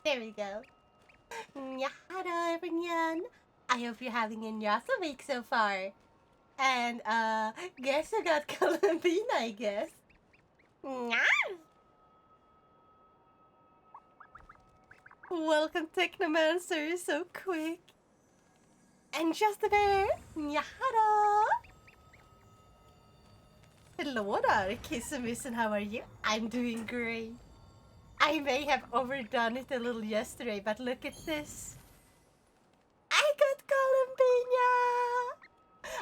There we go. Hello everyone. I hope you're having an awesome week so far. And guess who got Columbine, I guess. Welcome Technomancer, so quick. And just a bear. Hello. Hello there, Kissamiss, how are you? I'm doing great. I may have overdone it a little yesterday, but look at this. I got Columbine!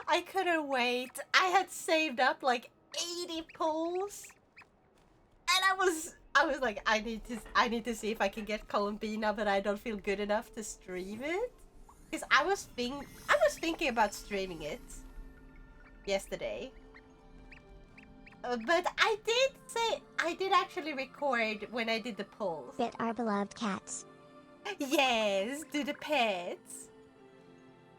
I couldn't wait. I had saved up like 80 pulls. And I was like, I need to see if I can get Columbina, but I don't feel good enough to stream it. Because I was thinking about streaming it yesterday. But I did actually record when I did the polls. Bit our beloved cats. Yes, do the pets.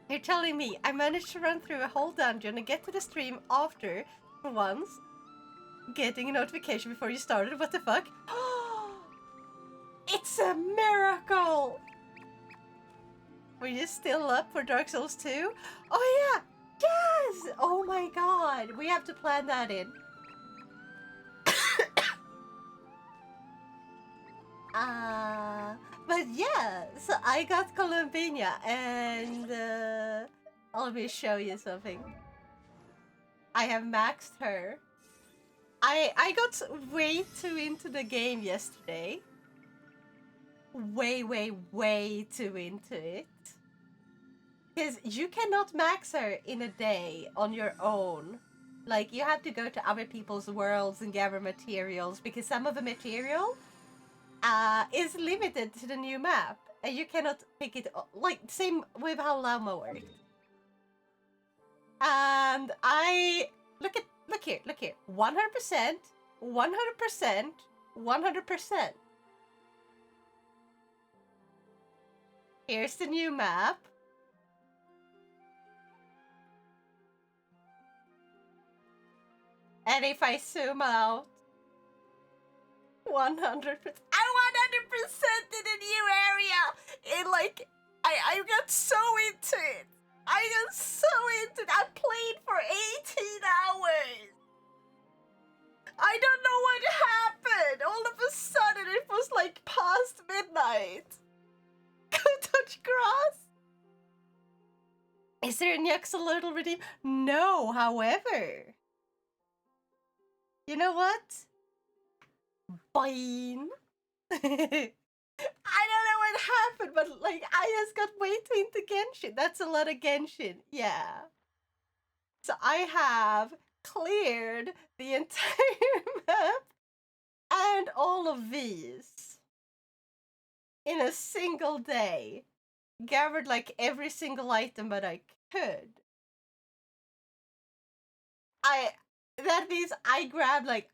You're telling me I managed to run through a whole dungeon and get to the stream after, for once, getting a notification before you started? What the fuck? It's a miracle! Were you still up for Dark Souls 2? Oh yeah! Yes! Oh my god! We have to plan that in. But yeah, so I got Columbina and let me show you something. I have maxed her. I got way too into the game yesterday. Way too into it. Because you cannot max her in a day on your own. Like, you have to go to other people's worlds and gather materials, because some of the material is limited to the new map. And you cannot pick it up. Like, same with how Llama works. And look here. 100%, 100%, 100%. Here's the new map. And if I zoom out, 100%. I 100% in a new area! It like, I got so into it. I got so into it. I played for 18 hours. I don't know what happened. All of a sudden, it was like past midnight. Go touch grass. Is there any axolotl redeem? No, however. You know what? Fine. I don't know what happened, but like I just got way too into Genshin. That's a lot of Genshin. Yeah. So I have cleared the entire map and all of these in a single day. Gathered like every single item that I could. That means I grabbed like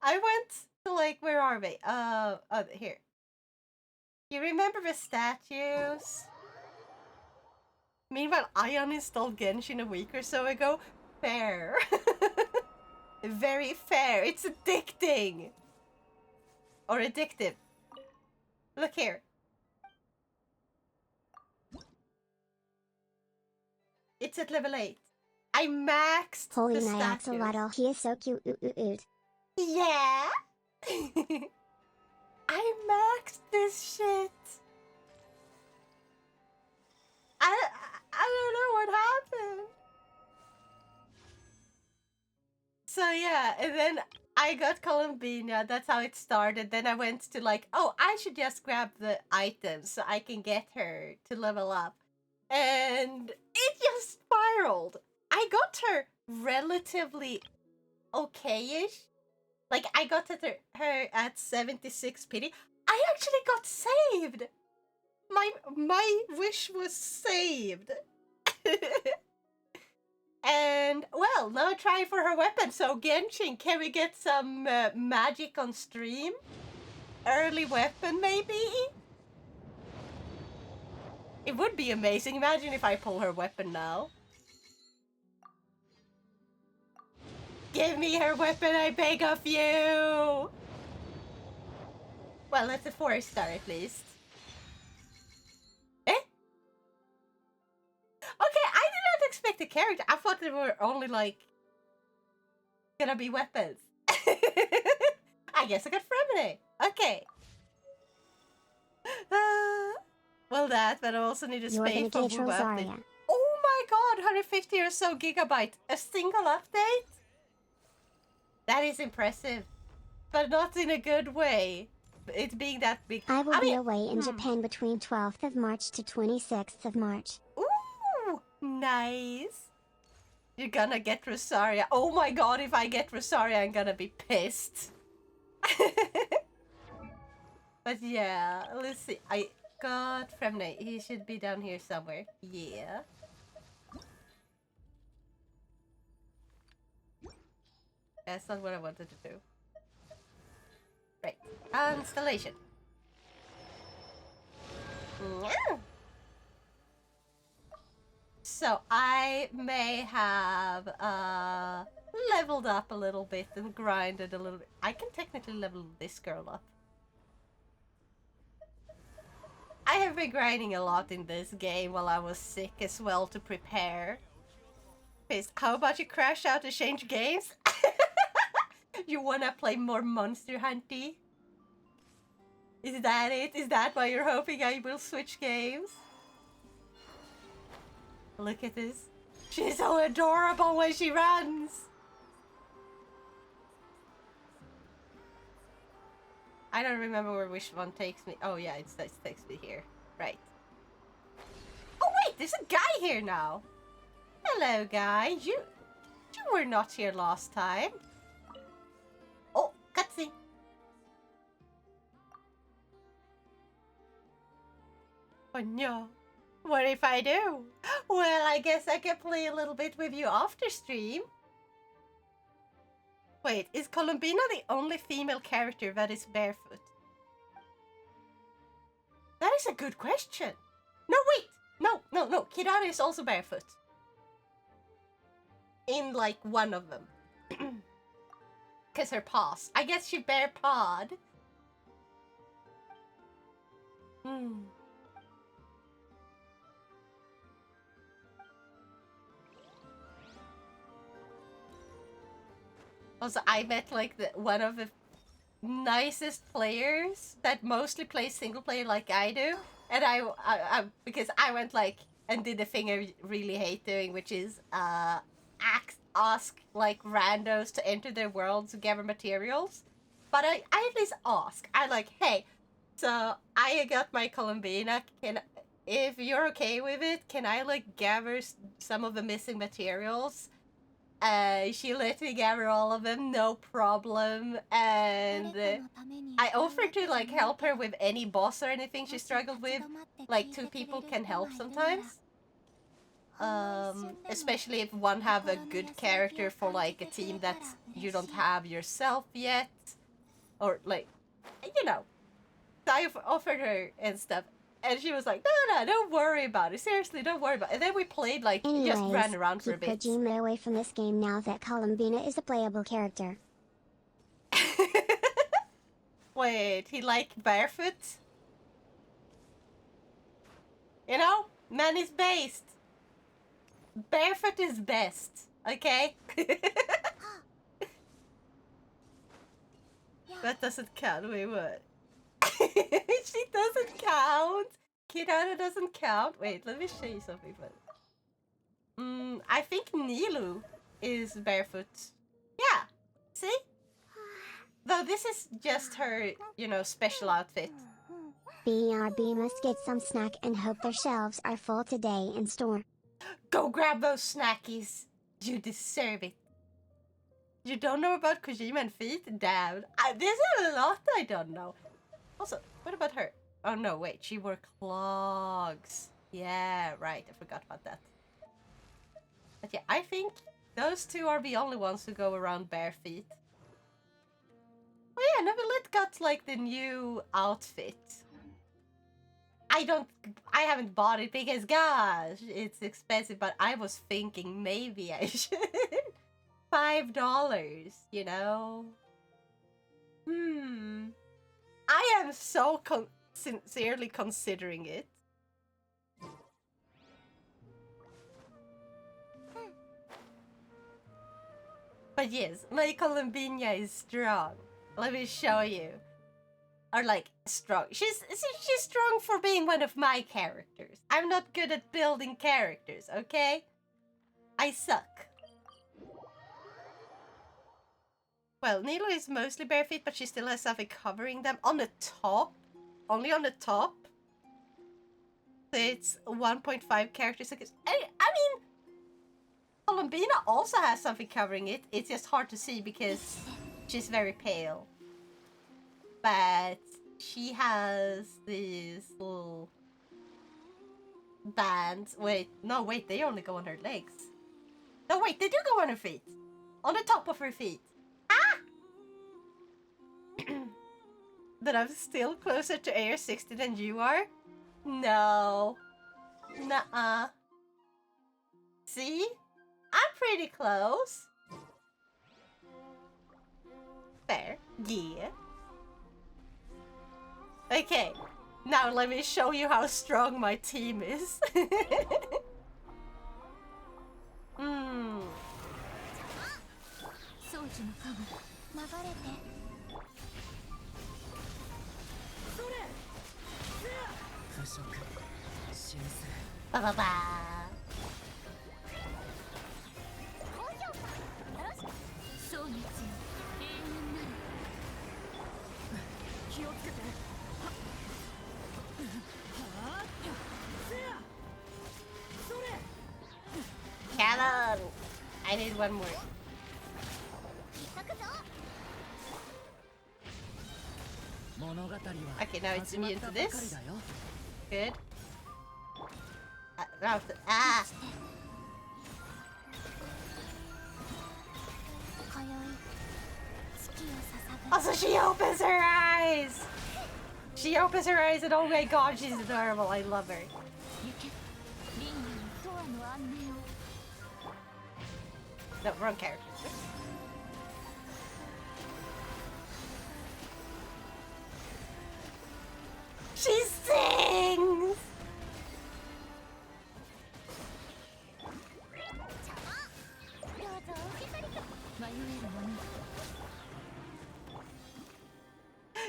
I went to like, where are they? Here. You remember the statues? Meanwhile, I uninstalled Genshin a week or so ago. Fair. Very fair. It's addicting. Or addictive. Look here. It's at level 8. I maxed Holy the statues. axolotl, he is so cute. Yeah. I maxed this shit. I don't know what happened. So yeah, and then I got Columbina. That's how it started. Then I went to like, oh, I should just grab the items so I can get her to level up. And it just spiraled. I got her relatively okay-ish. Like, I got her at 76 pity. I actually got saved! My wish was saved. And, well, now try for her weapon. So, Genshin, can we get some magic on stream? Early weapon, maybe? It would be amazing. Imagine if I pull her weapon now. Give me her weapon, I beg of you! Well, that's a 4-star at least. Eh? Okay, I did not expect a character. I thought they were only like gonna be weapons. I guess I got Fremine. Okay. Well, but I also need a You're space gonna for get Woo update. Rosaria. Oh my god, 150 or so gigabyte. A single update? That is impressive. But not in a good way. It being that big. I will be mean, away in Japan between 12th of March to 26th of March. Ooh, nice. You're gonna get Rosaria. Oh my god, if I get Rosaria, I'm gonna be pissed. But yeah, let's see. I got Fremne. He should be down here somewhere. Yeah. That's not what I wanted to do. Right. Installation. Yeah. So I may have leveled up a little bit and grinded a little bit. I can technically level this girl up. I have been grinding a lot in this game while I was sick as well to prepare. How about you crash out and change games? You wanna play more Monster Hunty? Is that it? Is that why you're hoping I will switch games? Look at this. She's so adorable when she runs. I don't remember which one takes me. Oh yeah, it takes me here. Right. Oh wait, there's a guy here now. Hello, guy. You were not here last time. Oh, cutscene. Oh no. What if I do? Well, I guess I can play a little bit with you after stream. Wait, is Columbina the only female character that is barefoot? That is a good question. No, wait. No. Kirara is also barefoot. In, like, one of them. Because her paws. I guess she bare pawed. Also, I met, like, one of the nicest players that mostly plays single player like I do. And I because I went, like, and did the thing I really hate doing, which is, ask like randos to enter their world to gather materials. But I at least ask. I like, hey, so I got my Columbina. If you're okay with it, can I like gather some of the missing materials? She let me gather all of them, no problem. And I offered to like help her with any boss or anything she struggled with. Like 2 people can help sometimes. Especially if one have a good character for like a team that you don't have yourself yet, or like, you know. So I offered her and stuff, and she was like, "No, don't worry about it. Seriously, don't worry about it." And then we played like just ran around for a bit. Keep Kojima away from this game now that Columbina is a playable character. Wait, he liked barefoot? You know, man is based. Barefoot is best, okay? That doesn't count. Wait, what? She doesn't count. Kirara doesn't count. Wait, let me show you something. I think Nilu is barefoot. Yeah. See? Though this is just her, you know, special outfit. BRB must get some snack and hope their shelves are full today in store. Go grab those snackies. You deserve it. You don't know about Kojima and feet? Damn. There's a lot I don't know. Also, what about her? Oh no, wait. She wore clogs. Yeah, right. I forgot about that. But yeah, I think those 2 are the only ones who go around bare feet. Oh yeah, Neverlet got like the new outfit. I haven't bought it because gosh, it's expensive, but I was thinking maybe I should. $5, you know? I am so sincerely considering it. But yes, my Columbina is strong. Let me show you. Or like strong. She's strong for being one of my characters. I'm not good at building characters, okay? I suck. Well, Nilo is mostly bare feet, but she still has something covering them on the top. Only on the top. So it's 1.5 characters. I mean, Columbina also has something covering it. It's just hard to see because she's very pale. But she has these little bands. Wait, no, wait, they only go on her legs. No, wait, they do go on her feet. On the top of her feet. Ah! But I'm still closer to AR60 than you are? No. Nuh-uh. See? I'm pretty close. Fair. Yeah. Okay. Now let me show you how strong my team is. Hmm. Ba ba ba. Cannon! I need one more. Okay, now it's immune to this. Good. Ah! Also, she opens her eyes! She opens her eyes and oh my god, she's adorable. I love her. No, wrong character. She sings!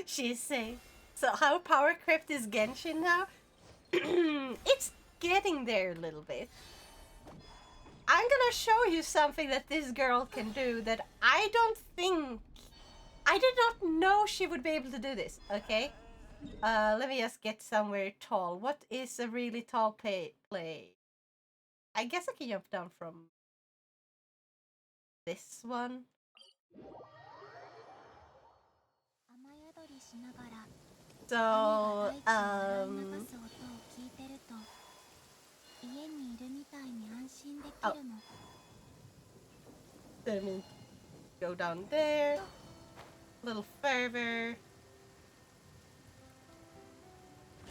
She sings. So how power crept is Genshin now? It's getting there a little bit. I'm gonna show you something that this girl can do that I don't think... I did not know she would be able to do this, okay? Let me just get somewhere tall. What is a really tall play? I guess I can jump down from this one. So, oh, let me go down there. A little further.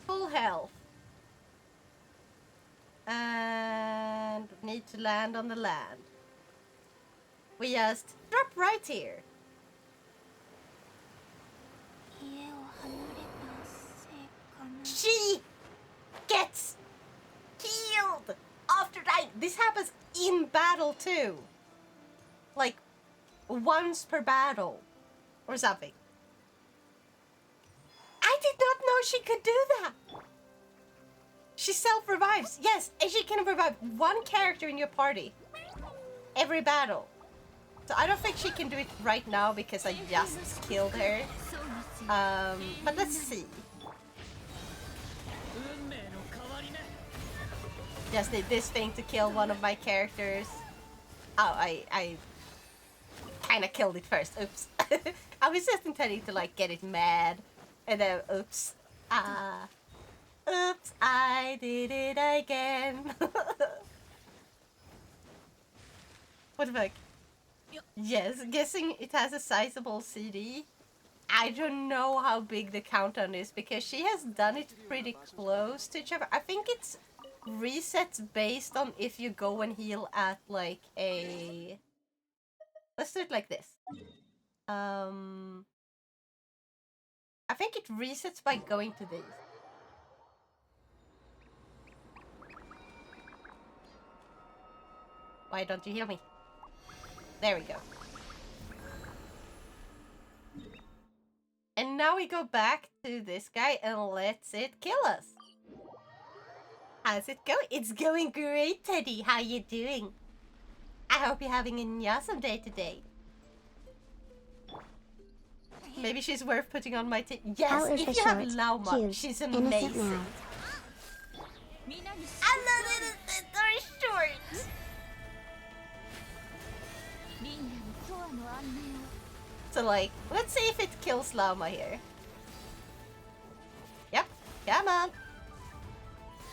Full health. And need to land on the land. We just drop right here. She gets healed after dying. This happens in battle too. Like once per battle or something. I did not know she could do that. She self-revives. Yes, and she can revive one character in your party every battle. So I don't think she can do it right now because I just killed her. But let's see. Just did this thing to kill one of my characters. Oh, I kind of killed it first. Oops. I was just intending to like get it mad, and then oops. Oops, I did it again. What the fuck? Yes, guessing it has a sizable CD. I don't know how big the countdown is because she has done it pretty close to each other. I think it's resets based on if you go and heal at like a... Let's do it like this. I think it resets by going to these. Why don't you heal me? There we go. And now we go back to this guy and lets it kill us. How's it going? It's going great, Teddy. How you doing? I hope you're having an awesome day today. Maybe she's worth putting on my team. Yes, if you have Lauma, she's amazing. I love it. They're short. So like, let's see if it kills Lauma here. Yep, come on.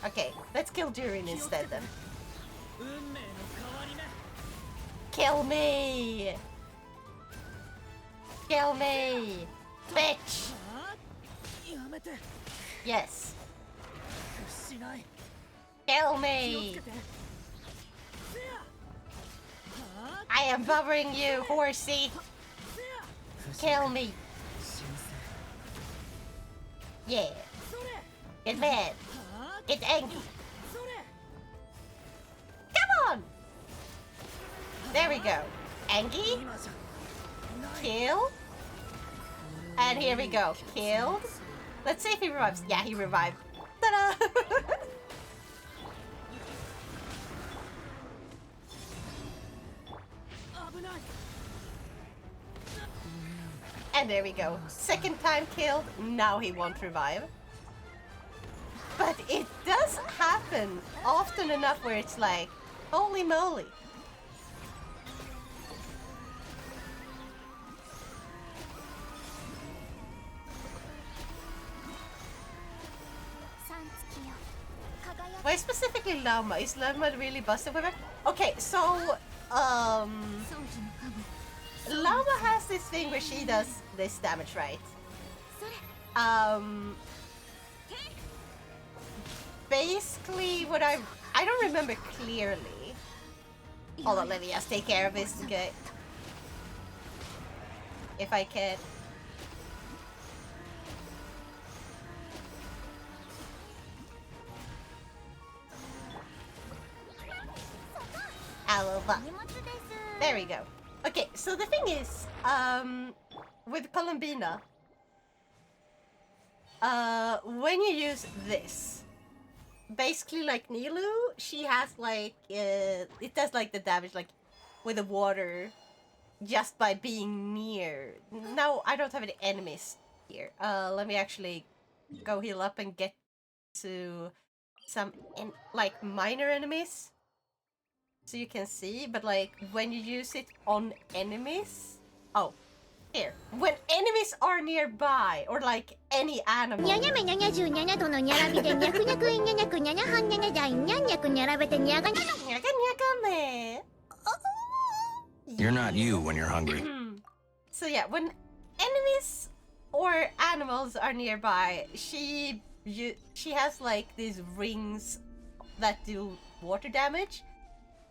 Okay, let's kill Durin instead then. Kill me! Kill me! Bitch! Yes. Kill me! I am bothering you, horsey! Kill me! Yeah. Get mad. Get angry. Come on! There we go. Angie. Kill. And here we go. Killed. Let's see if he revives. Yeah, he revived. Ta-da! And there we go. Second time killed. Now he won't revive. But it does happen often enough where it's like, holy moly. Why specifically Lauma? Is Lauma really busted with it? Okay, so Lauma has this thing where she does this damage, right? Basically what I don't remember clearly. Hold on, let me just take care of this guy. If I can. There we go. Okay, so the thing is, with Columbina, when you use this, basically like Nilu, she has like, it does like the damage like with the water just by being near. Now, I don't have any enemies here. Let me actually go heal up and get to some like minor enemies. So you can see, but like when you use it on enemies, oh, here. When enemies are nearby, or like any animal. You're not you when you're hungry. So yeah, when enemies or animals are nearby, she has like these rings that do water damage.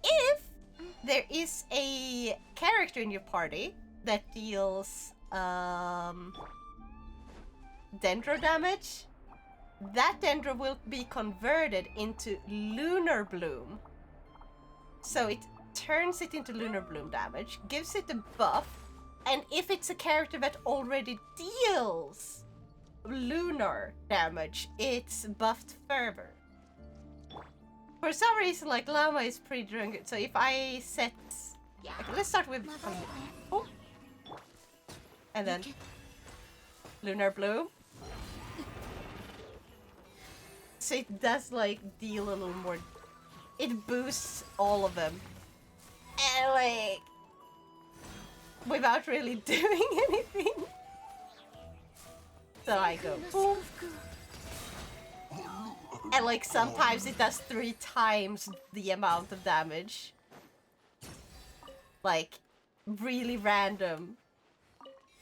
If there is a character in your party that deals dendro damage, that dendro will be converted into lunar bloom. So it turns it into lunar bloom damage, gives it a buff, and if it's a character that already deals lunar damage, it's buffed further. For some reason, like, Llama is pretty darn good. So if I set... Okay, let's start with... Oh. And then... Lunar Bloom. So it does, like, deal a little more... It boosts all of them. And, like... Without really doing anything. So I go... Boom. And like sometimes it does 3 times the amount of damage. Like, really random.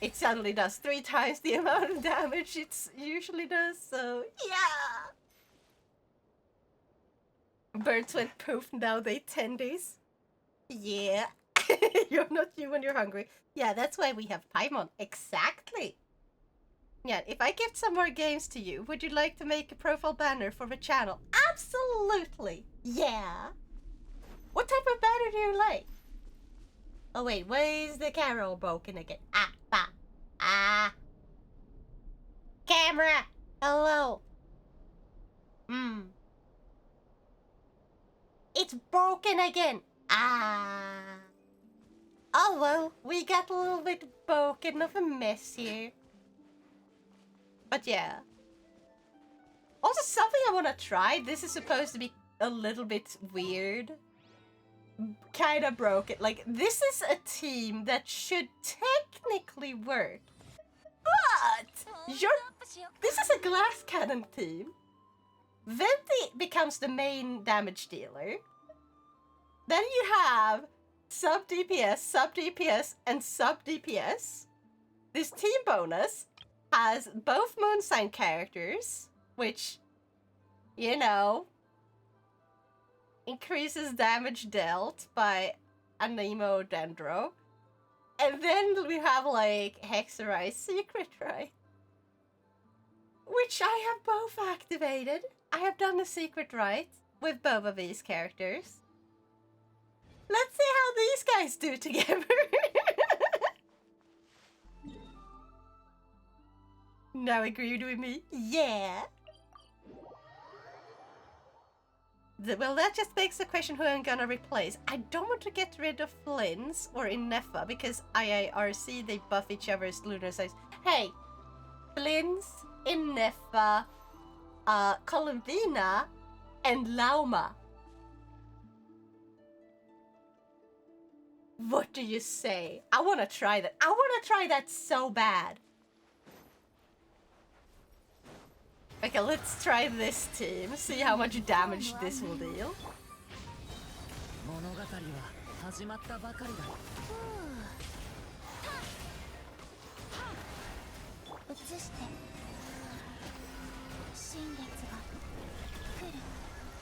It suddenly does 3 times the amount of damage it usually does, so yeah! Birds went poof, now they 10 days. Yeah. You're not you when you're hungry. Yeah, that's why we have Paimon. Exactly. Yeah, if I gift some more games to you, would you like to make a profile banner for the channel? Absolutely! Yeah! What type of banner do you like? Oh wait, why is the camera all broken again? Ah! Camera! Hello! It's broken again! Ah! Oh well, we got a little bit broken of a mess here. But yeah. Also, something I want to try. This is supposed to be a little bit weird. Kind of broken. Like, this is a team that should technically work. But this is a glass cannon team. Venti becomes the main damage dealer. Then you have sub DPS, and sub DPS. This team bonus has both moon sign characters, which, you know, increases damage dealt by Anemo Dendro. And then we have like Hexerize Secret Rite, which I have both activated. I have done the Secret Rite with both of these characters. Let's see how these guys do together. Now agreed with me? Yeah. Well, that just begs the question who I'm gonna replace. I don't want to get rid of Flynn's or Innefa because IIRC, they buff each other's lunar size. Hey, Flynn's, Innefa, Columbina, and Lauma. What do you say? I want to try that. I want to try that so bad. Okay, let's try this team. See how much damage this will deal.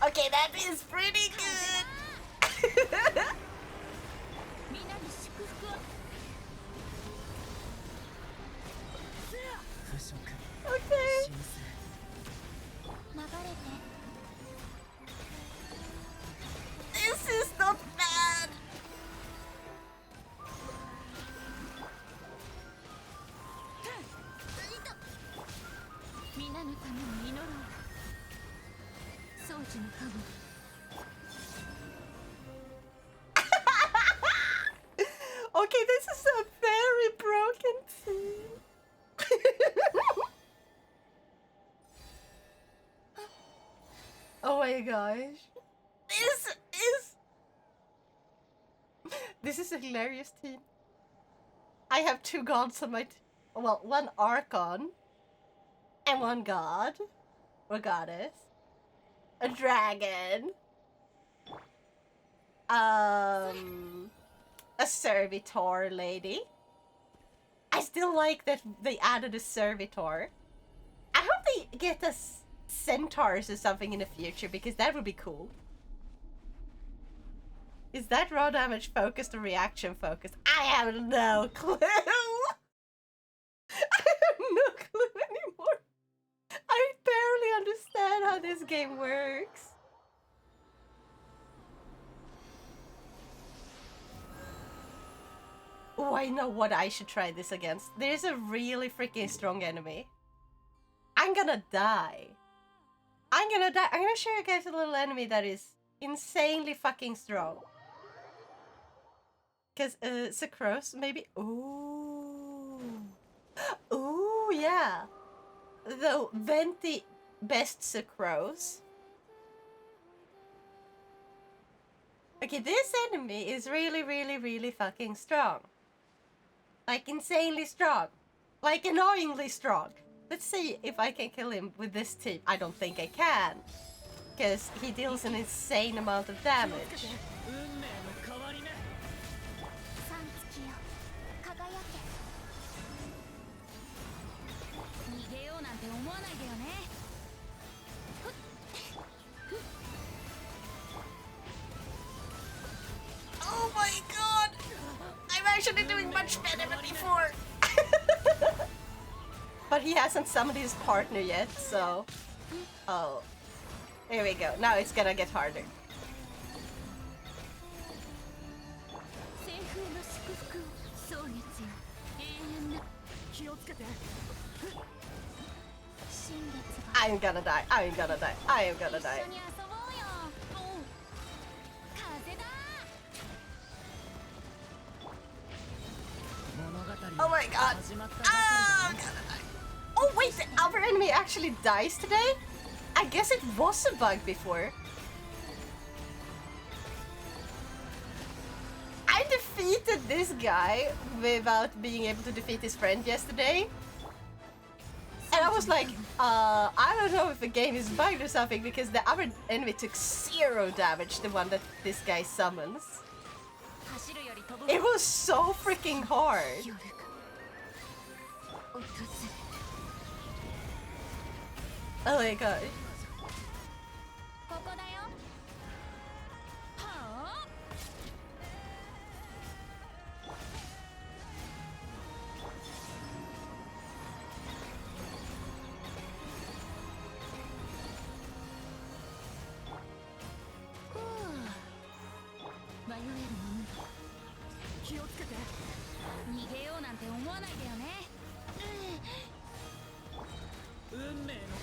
Okay, that is pretty good. Okay. This is not bad. Okay, this is a very broken team. Oh my gosh. This is a hilarious team. I have two gods on my well, one Archon and one god or goddess. A dragon. A servitor lady. I still like that they added a servitor. I hope they get us centaurs or something in the future because that would be cool. Is that raw damage focused or reaction focused? I have no clue. I have no clue anymore. I barely understand how this game works. Oh, I know what I should try this against. There's a really freaking strong enemy. I'm gonna die. I'm gonna show you guys a little enemy that is insanely fucking strong. Because, Sucrose, maybe? Ooh. Ooh, yeah. The Venti best Sucrose. Okay, this enemy is really, really, really fucking strong. Like, insanely strong. Like, annoyingly strong. Let's see if I can kill him with this team. I don't think I can. Because he deals an insane amount of damage. Oh my god! I'm actually doing much better than before! But but he hasn't summoned his partner yet, so... Oh. There we go. Now it's gonna get harder. I am gonna die. I am gonna die. I am gonna die. Oh my god. Ah, I'm gonna die. Oh wait, the other enemy actually dies today? I guess it was a bug before. I defeated this guy without being able to defeat his friend yesterday. And I was like, I don't know if the game is bugged or something, because the other enemy took 0 damage, the one that this guy summons. It was so freaking hard. Oh my god.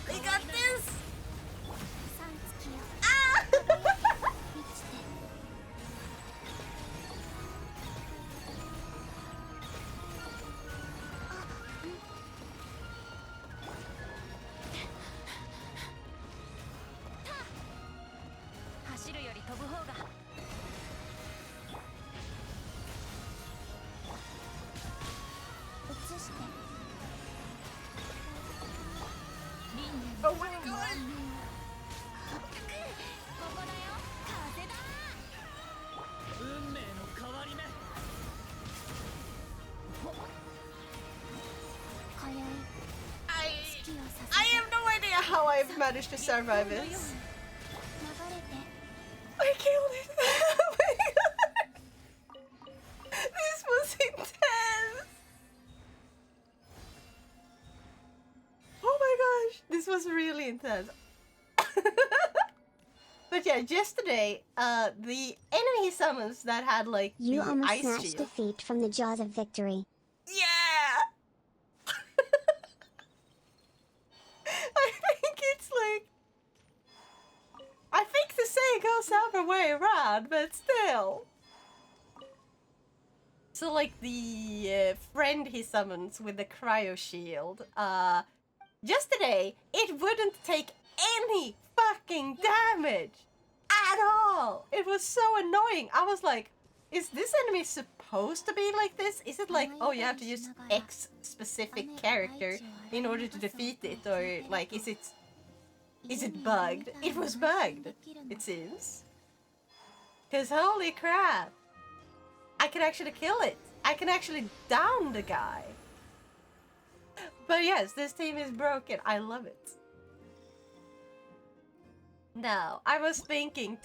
We got this! Ah! Oh my god! I have no idea how I've managed to survive this. I killed it! Oh my god! This was intense! Oh my gosh, this was really intense. But yeah, yesterday, the enemy summons that had like You the almost ice snatched shield. defeat from the jaws of victory. Yeah! I think it's like... I think the saying goes the other way around, but still. So like the friend he summons with the cryo shield, yesterday it wouldn't take any fucking damage at all. It was so annoying. I was like, is this enemy supposed to be like this? Is it like, oh, you have to use X specific character in order to defeat it, or like is it bugged? It was bugged, it seems. Cause holy crap, I can actually kill it. I can actually down the guy. But yes, this team is broken. I love it. Now, I was thinking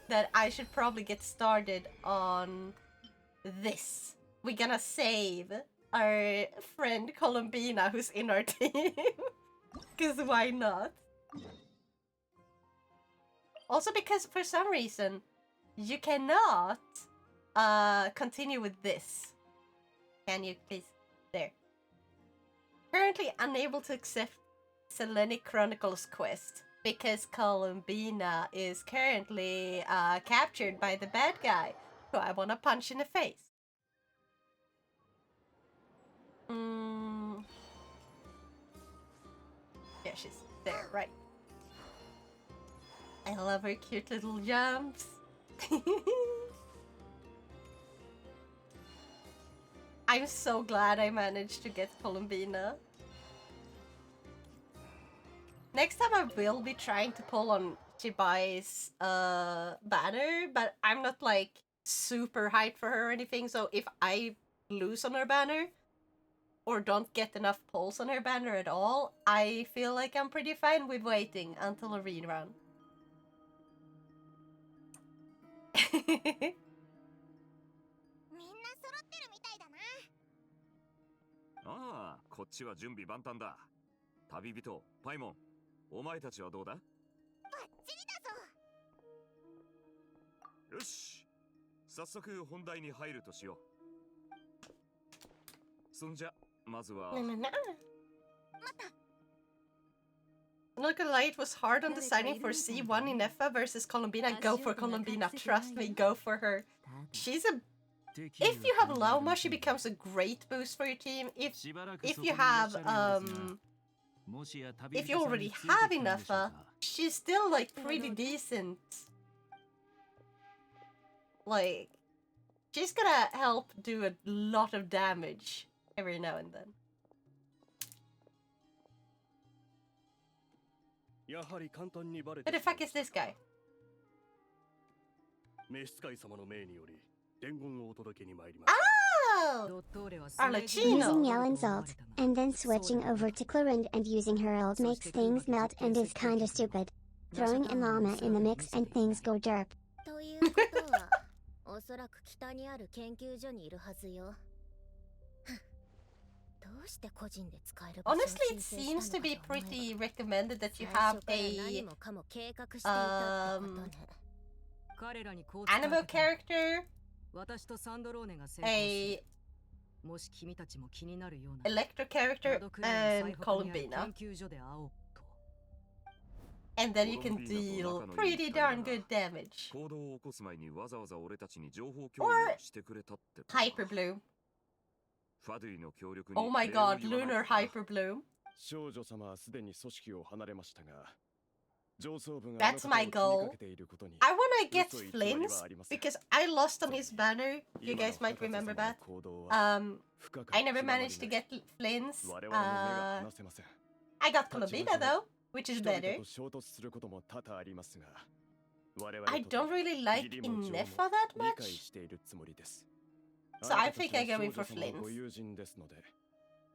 that I should probably get started on this. We're gonna save our friend Columbina, who's in our team. Because why not? Also because for some reason, you cannot continue with this. Can you please? There. Currently unable to accept Selenic Chronicles quest because Columbina is currently captured by the bad guy who I want to punch in the face. Yeah, she's there, right. I love her cute little jumps. I'm so glad I managed to get Columbina. Next time I will be trying to pull on Chibai's banner, but I'm not like super hyped for her or anything, so if I lose on her banner or don't get enough pulls on her banner at all, I feel like I'm pretty fine with waiting until a rerun. ああ、こっちは準備万端だ。旅人パイモン、お前たちはどうだ？バッチリだぞ。よし、早速本題に入るとしよう。そんじゃまずは No, no, no. 待った。 Not gonna lie, it was hard on deciding for C1 in Effa versus Colombina. Go for Colombina, trust me, go for her. She's a... If you have Lauma, she becomes a great boost for your team. If you have, if you already have Effa, she's still, like, pretty decent. Like, she's gonna help do a lot of damage every now and then. Who the fuck is this guy? Oh! Arlecchino! Using Yelen's ult, and then switching over to Clorind and using her ult makes things melt and is kinda stupid. Throwing an llama in the mix and things go derp. ということは、おそらく北にある研究所にいるはずよ。どうして個人で使える場所を Honestly, it 申請した seems の to be かと思えば pretty recommended that you 最 have 初から何 a もかも計画していたってことね。 animal character, 私とサンドローネが成功す a る。もし君たちも気になるような electro character, 窓くらいの and 最北にある Colombina. 研究所で会おうと。 And then you can deal pretty darn good damage. 行動を起こす前にわざわざ俺たちに情報共有をしてくれたってことか。 Hyper Bloom. ファドゥイの協力に Oh my 礼を god, 言わない Lunar と Hyper Bloom. 少女様はすでに組織を離れましたが、上層部が That's my あなたを気に goal. かけていることに I wanna get 嘘偽りは Flynn's ありません。 because I lost on his banner. You 今の guys might 博士様 remember の that. 行動は深く I never 気ままに managed to ない get Flynn's. 我々の目が離せません。 I got Colombina though, which is 人々 better. と衝突することも多々ありますが、我々 I とて don't really like 義理も情も Ineffa that 理解 much. しているつもりです。 So あな I たたち think は I'm going 少 for 女様のご Flynn's. 友人ですので、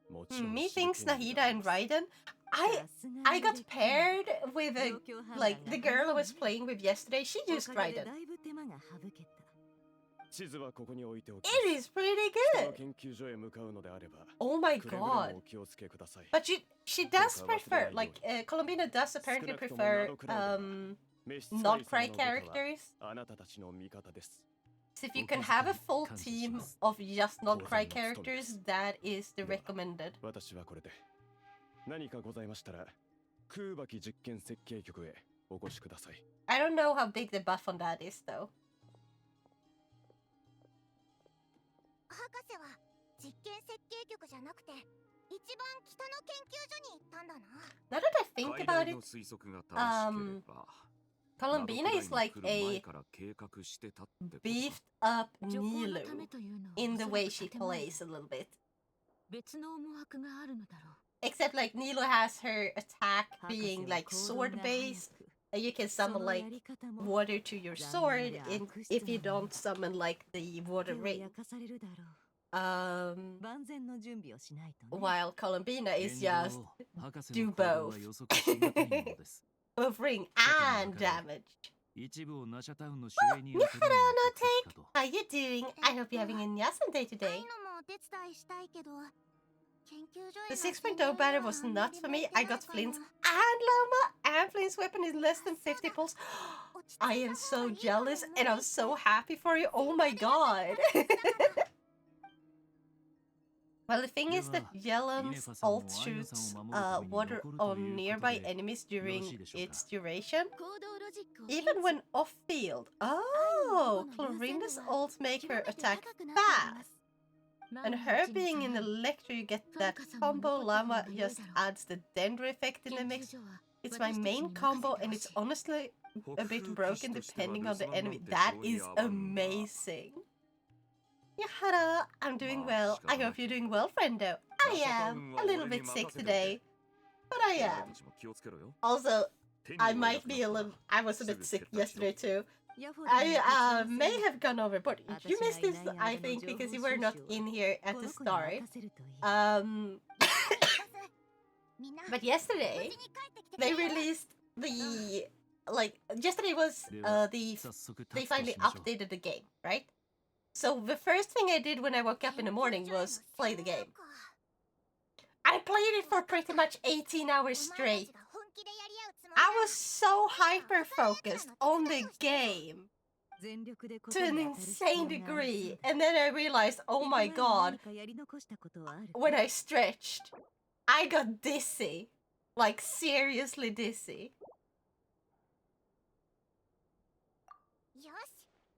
もちろん Me 真 thinks 剣に Nahida and Raiden. I got paired with a like the girl I was playing with yesterday. She used Raiden. 地図はここに置いておき It is pretty 北の good. 研究所へ向かうのであれば、 Oh my くれぐれも god. お気をつけください。 But she does prefer like Colombina does apparently prefer 召使い not 様 cry の部下は characters. あなたたちの味方です。 So if you can have a full team of just not cry characters, that is the recommended. 私はこれで何かございましたら空爆実験設計局へお越しください。 I don't know how big the buff on that is though. 博士は実験設計局じゃなくて一番北の研究所に行ったんだな。 Now that I think 海 about 外の it, 推測が正しければ Colombina is like 窓くらいに来る前 a から計画してたってことか。 beefed up 情報の Nilo ためというのは in the おそら way く she 建前 plays a little bit. 別の思惑があるのだろう。 Except like Nilo has her attack 博士 being は like 行動 sword が based. 早く You can そ summon の like やり方も water to your sword if you don't summon like the water 手を ring. 焼かされるだろう。 万全の準備をしないとね。 While Colombina is 現 just 状博士 do の行動 both. は予測しがたいものです both ring and damage. 一部をナシャタウンの主演に Mihara 当てるのが no 適切かと How you doing? I hope you're having a Nyasan day ああい today. うのもお手伝いしたいけど、研究所へ The の 6.0 banner was nuts for me. I got Flynn's and Loma, and Flynn's weapon is less than 50 pulls. I am so jealous and I'm so happy for you. Oh my god. Well, the thing is that Yelan's ult shoots water on nearby enemies during its duration, 行動ロジックを even when off field. Oh, Clorinda's ult make her attack fast. And her being in Electro, you get that combo. Llama just adds the Dendro effect in the mix. It's my main combo, and it's honestly a bit broken depending on the enemy. That is amazing. Yahara, I'm doing well. I hope you're doing well, friendo. I am. A little bit sick today. But I am. Also, I might be a little... I was a bit sick yesterday too. I may have gone over, but you missed this, I think, because you were not in here at the start. But yesterday, they released the... Like, yesterday was they finally updated the game, right? So the first thing I did when I woke up in the morning was play the game. I played it for pretty much 18 hours straight. I was so hyper focused on the game to an insane degree, and then I realized, oh my god, when I stretched, I got dizzy. Like, seriously dizzy.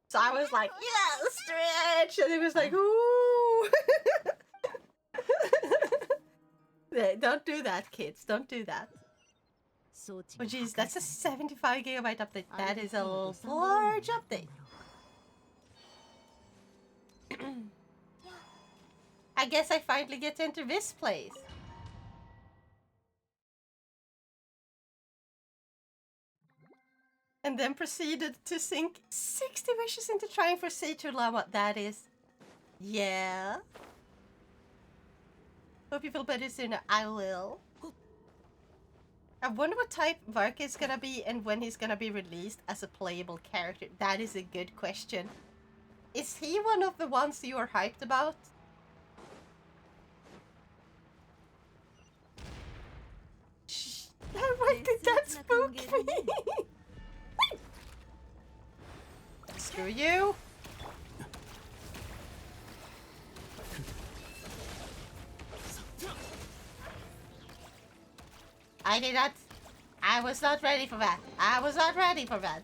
So I was like, yeah, stretch! And it was like, ooh! Yeah, don't do that, kids. Don't do that. Oh jeez, that's a 75 gigabyte update. That is a large update. I guess I finally get to enter this place. And then proceeded to sink 60 wishes into trying for Satyr Llama. That is... yeah. Hope you feel better sooner. I will. I wonder what type Vark is gonna be and when he's gonna be released as a playable character. That is a good question. Is he one of the ones you are hyped about? Shh. Why did that spook me? Screw you. I did not. I was not ready for that. I was not ready for that.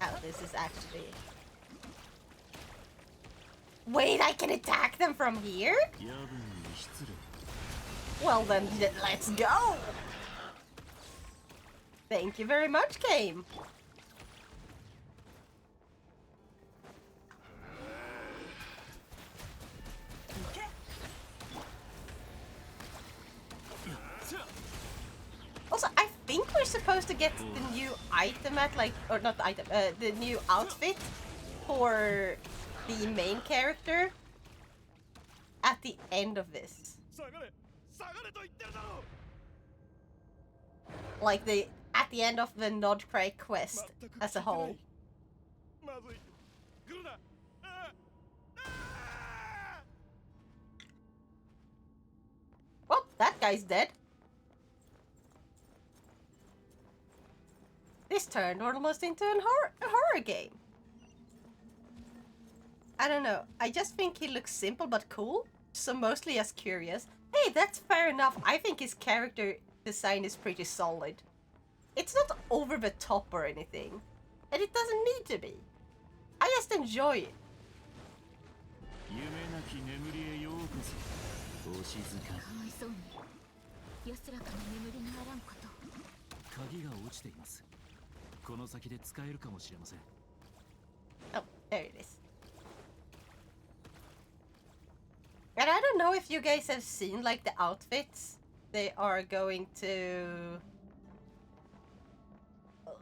Oh, this is actually... wait, I can attack them from here? Well then, let's go! Thank you very much, game. Also, I think we're supposed to get the new item at like, or not the item, the new outfit for the main character at the end of this. Like at the end of the Nodcry quest as a whole. Well, that guy's dead. This turned almost into a horror game. I don't know. I just think he looks simple but cool. So mostly just curious. Hey, that's fair enough. I think his character design is pretty solid. It's not over the top or anything. And it doesn't need to be. I just enjoy it. Oh, there it is. And I don't know if you guys have seen like the outfits they are going to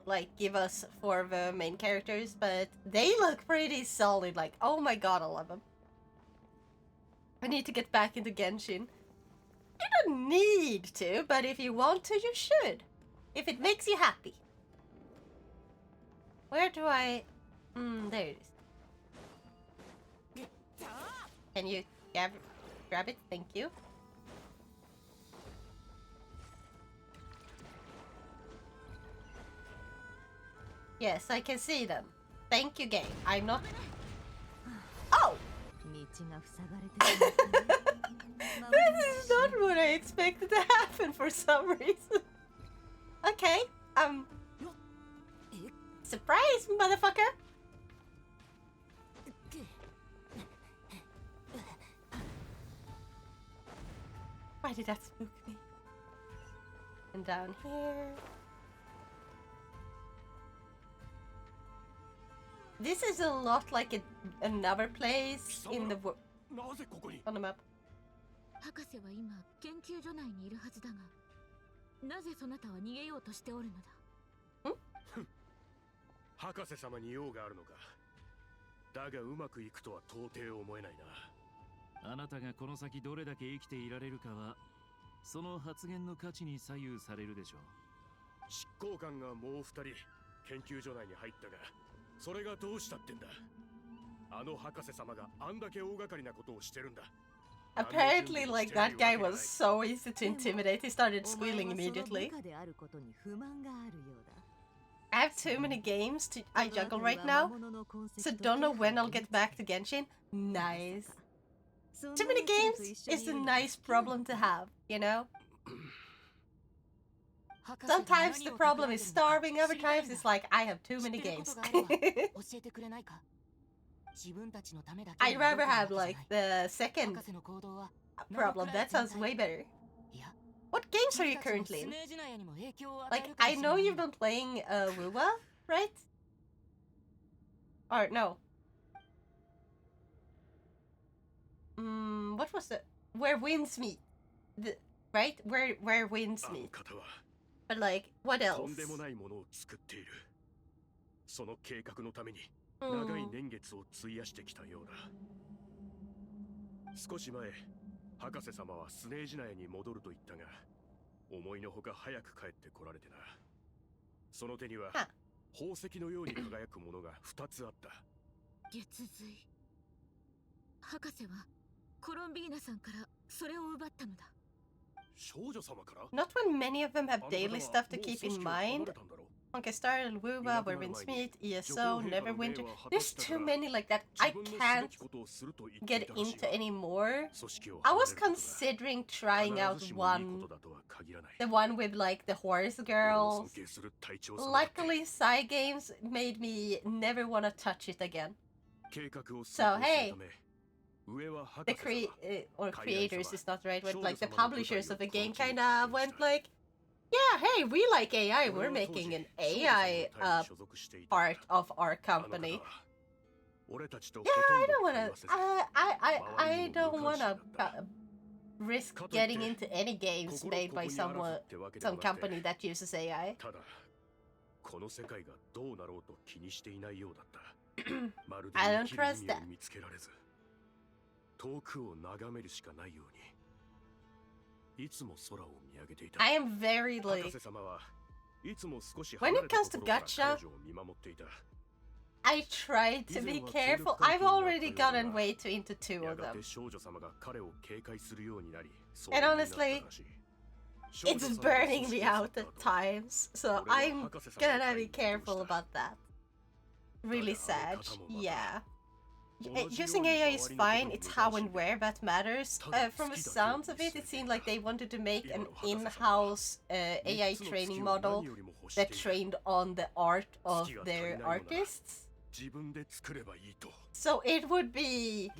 like give us for the main characters, but they look pretty solid. Like, oh my god, I love them. I need to get back into Genshin. You don't need to, but if you want to, you should. If it makes you happy. Where do I... there it is. Can you grab it? Thank you. Yes, I can see them. Thank you, game. I'm not... oh! This is not what I expected to happen for some reason. Okay, surprise, motherfucker! Why did that spook me? And down here... this is a lot like another place in the on the map. 博士は今研究所内にいるはずだが、なぜそなたは逃げようとしておるのだ？博士様に用があるのか。だがうまくいくとは到底思えないな。あなたがこの先どれだけ生きていられるかは、その発言の価値に左右されるでしょう。執行官がもう2人研究所内に入ったが、それがどうしたってんだ。あの博士様があんだけ大掛かりなことをしてるんだ。 Apparently, like, that guy was so easy to intimidate, he started squealing immediately. I have too many games I juggle right now, so don't know when I'll get back to Genshin. Nice. Too many games is a nice problem to have, you know? Sometimes the problem is starving, other times it's like, I have too many games. I'd rather have, like, the second problem. That sounds way better. What games are you currently in? Like, I know you've been playing Wuwa, right? Or no. What was the where winds meet? Right? Where winds meet. But like, what else? その計画のために長い年月を費やしてきたようだ。少し前、博士様はスネージナヤに戻ると言ったが、思いのほか早く帰ってこられてな。その手には宝石のように輝くものが2つあった。月髄。博士はコロンビーナさんからそれを奪ったのだ。少女様から？ Not when many of them have daily stuff to keep in mind. Okay, started Wuba, Where Winds Meet, ESO, Neverwinter. There's too many like that. I can't get into anymore. I was considering trying out one. The one with like the horse girls. Luckily, side games made me never want to touch it again. So hey, the creators is not right, but like the publishers of the game kind of went like, yeah, hey, we like AI. We're making an AI part of our company. Yeah, I don't wanna. I don't wanna risk getting into any games made by some company that uses AI. I don't trust that. 遠くを眺めるしかないようにいつも空を見上げていた。 I am very like, 博士様はいつも少し when 離 it れた comes と to ころから gacha, 彼女を見守っていた。 I try to be careful. I've already gotten way too into two や of が them. て少女様が彼を警戒するようになり、 And honestly, it's burning me out at times, so I'm gonna be careful about that. Really sad. Yeah. Using AI is fine, it's how and where that matters. From the sounds of it, it seemed like they wanted to make an in-house AI training model that trained on the art of their artists. So it would be...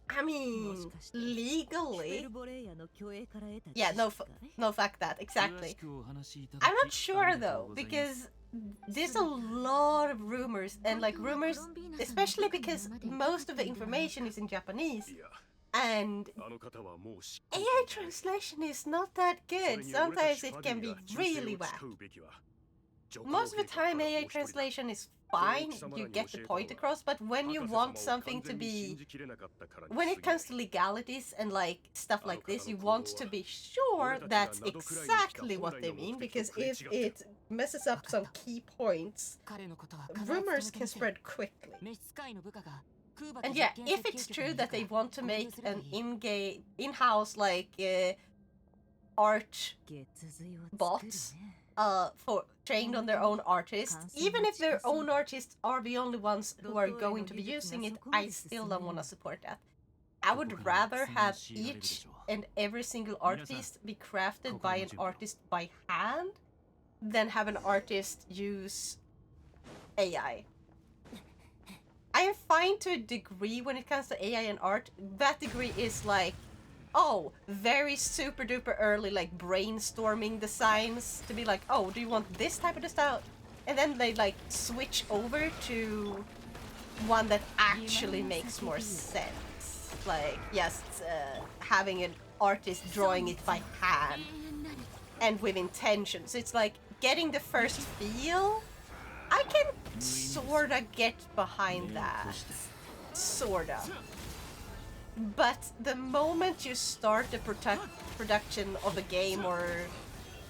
I mean, legally... Yeah, no, fuck that, exactly. I'm not sure though, because there's a lot of rumors, and like rumors, especially because most of the information is in Japanese, and AI translation is not that good. Sometimes it can be really whack. Most of the time AI translation is fine, you get the point across, but when you want something to be... When it comes to legalities and like stuff like this, you want to be sure that's exactly what they mean, because if it messes up some key points, rumors can spread quickly. And yeah, if it's true that they want to make an in-house like art bots for trained on their own artists, even if their own artists are the only ones who are going to be using it, I still don't want to support that. I would rather have each and every single art piece be crafted by an artist by hand than have an artist use AI. I am fine to a degree when it comes to AI and art. That degree is like, oh, very super duper early, like brainstorming designs to be like, oh, do you want this type of style? And then they like switch over to one that actually makes more sense. Like, yes, having an artist drawing it by hand and with intention. So it's like getting the first feel. I can sorta get behind that. Sorta. But the moment you start the production of a game or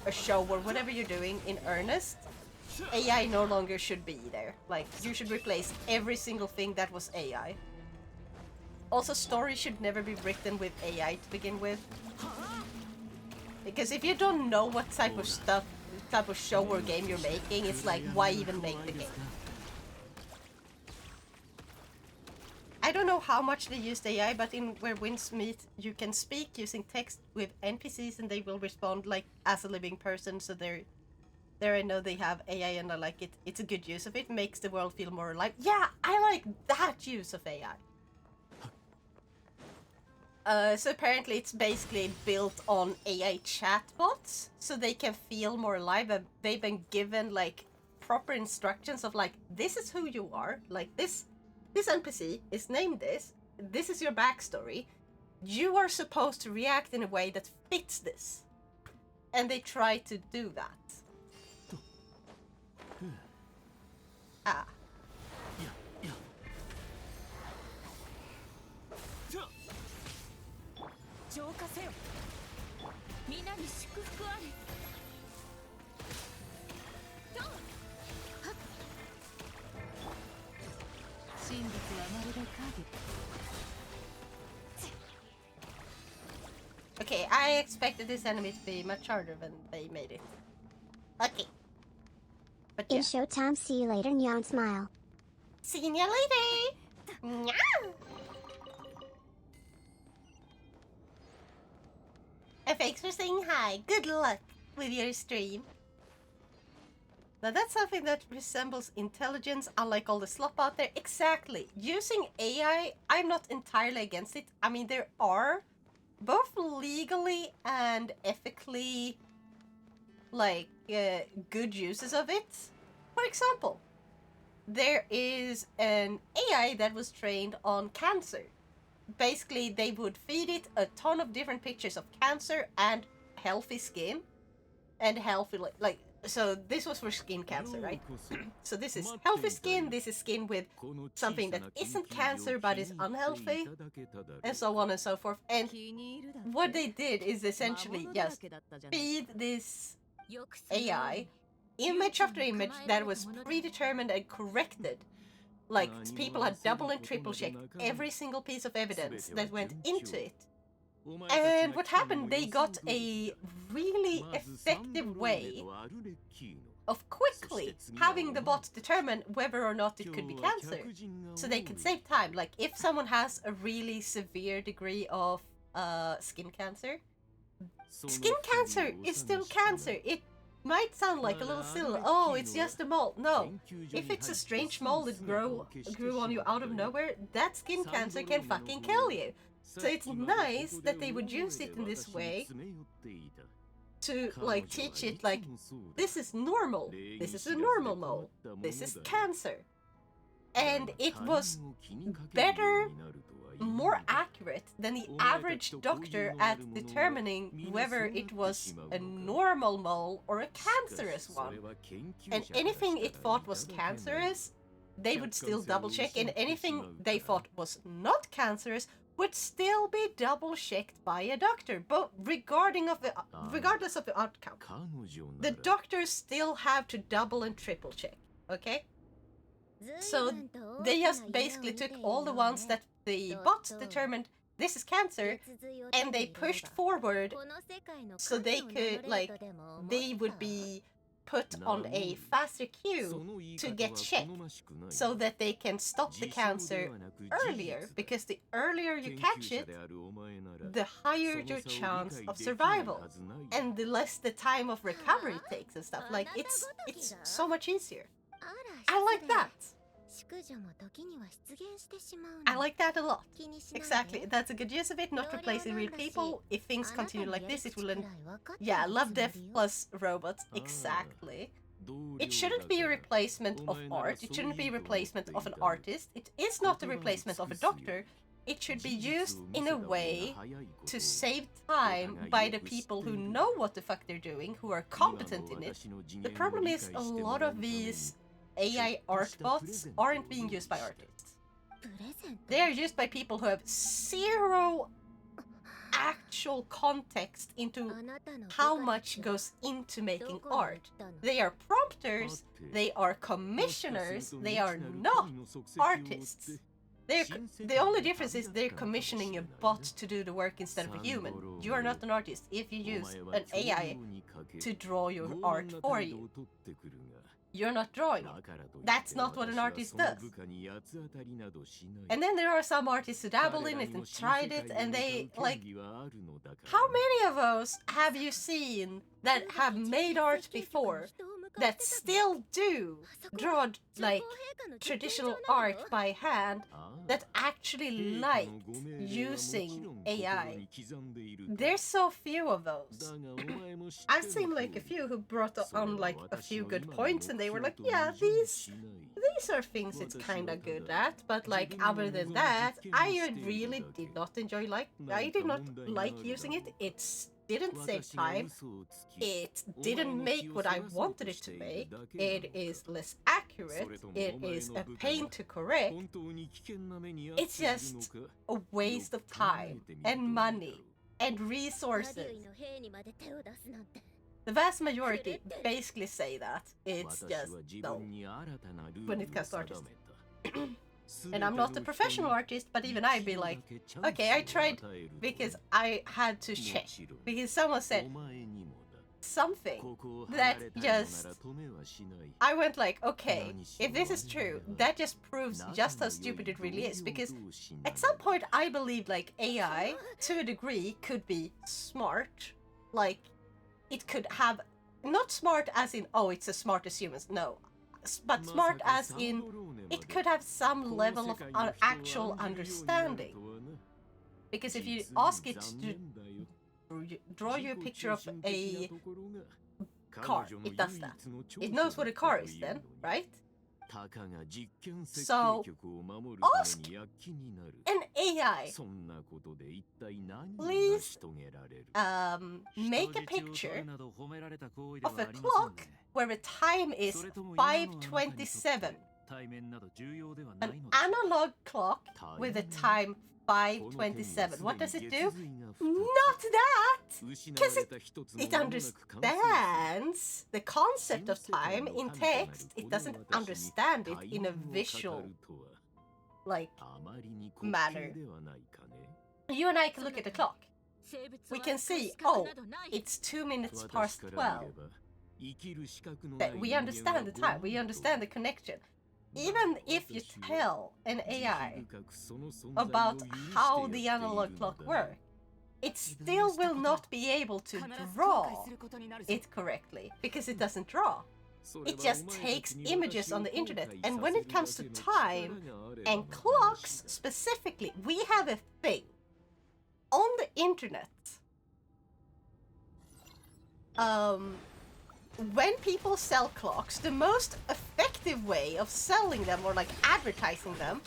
a show or whatever you're doing in earnest, AI no longer should be there. Like, you should replace every single thing that was AI. Also, story should never be written with AI to begin with. Because if you don't know what type of show or game you're making, it's like, why even make the game? I don't know how much they used AI, but in Where Winds Meet, you can speak using text with NPCs and they will respond like as a living person, so there I know they have AI and I like it. It's a good use of it, makes the world feel more alive. Yeah, I like that use of AI. So apparently it's basically built on AI chatbots, so they can feel more alive, and they've been given like proper instructions of like, this is who you are, like this NPC is named this is your backstory, you are supposed to react in a way that fits this. And they try to do that. Ah. 浄化せよ。皆に祝福あれ。と。はっ。真実はまるで影。Okay, I expected this enemy to be much harder than they made it. Okay. But yeah. It's showtime, see you later, Nyan smile. See you later! Meow! And thanks for saying hi. Good luck with your stream. Now that's something that resembles intelligence, unlike all the slop out there. Exactly. Using AI, I'm not entirely against it. I mean, there are both legally and ethically, like, good uses of it. For example, there is an AI that was trained on cancer. Basically, they would feed it a ton of different pictures of cancer and healthy skin. And healthy, like, so this was for skin cancer, right? So this is healthy skin, this is skin with something that isn't cancer but is unhealthy, and so on and so forth. And what they did is essentially just feed this AI image after image that was predetermined and corrected. Like, people had double and triple checked every single piece of evidence that went into it. And what happened, they got a really effective way of quickly having the bot determine whether or not it could be cancer. So they could save time. Like, if someone has a really severe degree of skin cancer is still cancer. It might sound like a little silly. Oh, it's just a mole. No. If it's a strange mole that grew on you out of nowhere, that skin cancer can fucking kill you. So it's nice that they would use it in this way to, like, teach it, like, this is normal, this is a normal mole, this is cancer. And it was better, more accurate than the average doctor at determining whether it was a normal mole or a cancerous one. And anything it thought was cancerous, they would still double check, and anything they thought was not cancerous would still be double checked by a doctor, but regardless of the outcome. The doctors still have to double and triple check, okay? So they just basically took all the ones that the bots determined this is cancer, and they pushed forward so they could, like, they would be put on a faster queue to get checked so that they can stop the cancer earlier, because the earlier you catch it, the higher your chance of survival and the less the time of recovery takes and stuff. Like, it's so much easier. I like that. I like that a lot. Exactly, that's a good use of it, not replacing real people. If things continue like this, it will end. Yeah, love, death plus robots. Exactly. It shouldn't be a replacement of art. It shouldn't be a replacement of an artist. It is not a replacement of a doctor. It should be used in a way to save time by the people who know what the fuck they're doing, who are competent in it. The problem is a lot of these AI art bots aren't being used by artists. They are used by people who have zero actual context into how much goes into making art. They are prompters, they are commissioners, they are not artists. The only difference is they're commissioning a bot to do the work instead of a human. You are not an artist if you use an AI to draw your art for you. You're not drawing it. That's not what an artist does. And then there are some artists who dabble in it and tried it, and they, like... How many of those have you seen that have made art before that still do draw, like, traditional art by hand that actually liked using AI? There's so few of those. I've seen like a few who brought on like a few good points, and they were like, yeah, these are things it's kind of good at, but like other than that, I really did not enjoy, like, I did not like using it. It didn't save time. It didn't make what I wanted it to make. It is less accurate. It is a pain to correct. It's just a waste of time and money and resources. The vast majority basically say that. It's just no when it comes to artists. And I'm not a professional artist, but even I'd be like, okay, I tried because I had to check. Because someone said something that just... I went like, okay, if this is true, that just proves just how stupid it really is. Because at some point I believed like AI, to a degree, could be smart. Like, it could have... Not smart as in, oh, it's as smart as humans, no. But smart as in, it could have some level of actual understanding. Because if you ask it to draw you a picture of a car, it does that. It knows what a car is then, right? So, ask an AI, please make a picture of a clock where the time is 5:27. An analog clock with a time 5:27. What does it do? Not that! Because it understands the concept of time in text. It doesn't understand it in a visual, like, manner. You and I can look at the clock. We can see, oh, it's 2 minutes past 12. That we understand the time. We understand the connection. Even if you tell an AI about how the analog clock works, it still will not be able to draw it correctly, because it doesn't draw. It just takes images on the internet. And when it comes to time and clocks specifically, we have a thing on the internet. When people sell clocks, the most effective way of selling them or like advertising them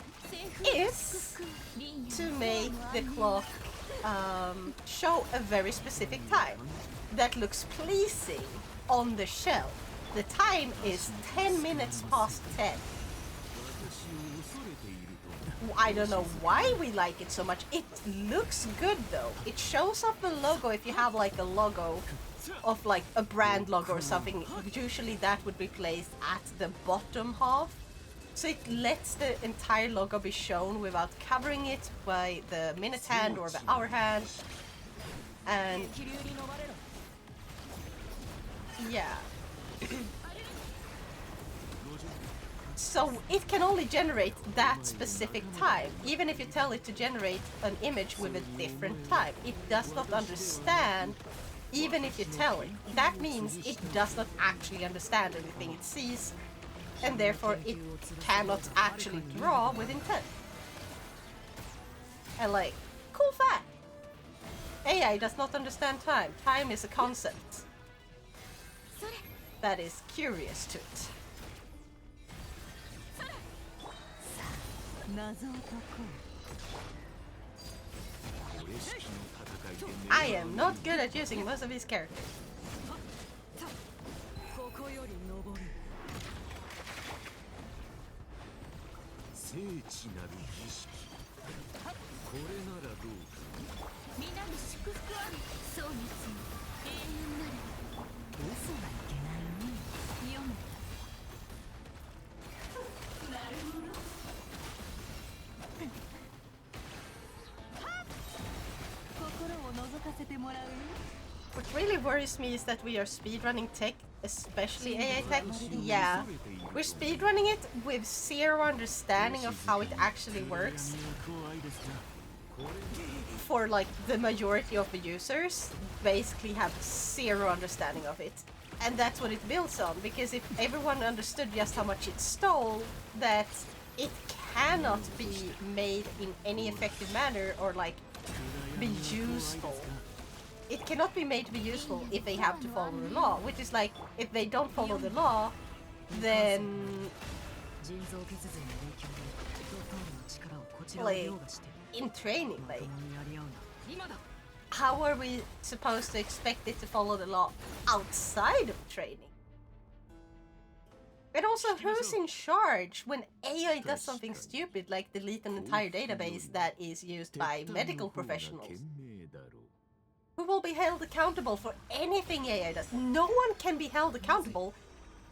is to make the clock show a very specific time that looks pleasing on the shelf. The time is 10 minutes past 10. I don't know why we like it so much. It looks good though. It shows up the logo if you have like a logo of like a brand logo or something. Usually that would be placed at the bottom half. So it lets the entire logo be shown without covering it by the minute hand or the hour hand. And yeah. So it can only generate that specific time. Even if you tell it to generate an image with a different time, it does not understand. Even if you tell it, that means it does not actually understand anything it sees, and therefore it cannot actually draw with intent. And like, cool fact, AI does not understand time. Time is a concept that is curious to it. I am not good at using most of these characters. これならどうか。皆の祝福はそうにつむ永遠なる。嘘はいけないね。読め。心を覗かせてもらうよ。 What really worries me is that we are speedrunning tech, especially AI tech. Yeah, we're speedrunning it with zero understanding of how it actually works. For like the majority of the users, basically have zero understanding of it. And that's what it builds on, because if everyone understood just how much it stole, that it cannot be made in any effective manner or like be useful. It cannot be made to be useful if they have to follow the law, which is like, if they don't follow the law, then like, in training, like, how are we supposed to expect it to follow the law outside of training? And also, who's in charge when AI does something stupid like delete an entire database that is used by medical professionals? Who will be held accountable for anything AI does? No one can be held accountable,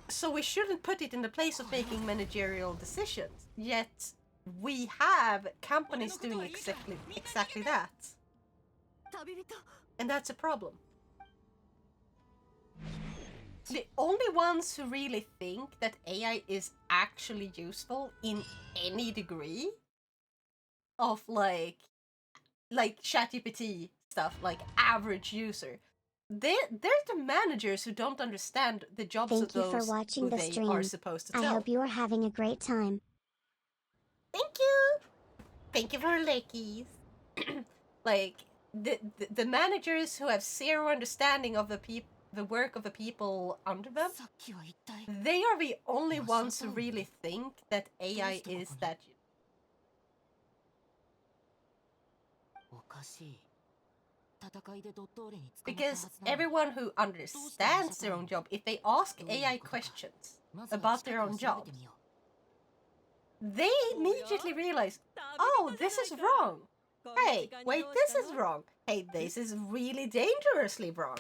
so we shouldn't put it in the place of making managerial decisions. Yet, we have companies doing exactly that. And that's a problem. The only ones who really think that AI is actually useful in any degree of like ChatGPT stuff, like average user, they're the managers who don't understand the jobs of Thank you for those watching who the they stream. are supposed to I tell. hope you are having a great time. Thank you! Thank you for lickies. Like, the managers who have zero understanding of the work of the people under them, they are the only ones who really think that AI is that. Because everyone who understands their own job, if they ask AI questions about their own job, they immediately realize, oh, this is wrong. Hey, wait, this is wrong. Hey, this is really dangerously wrong.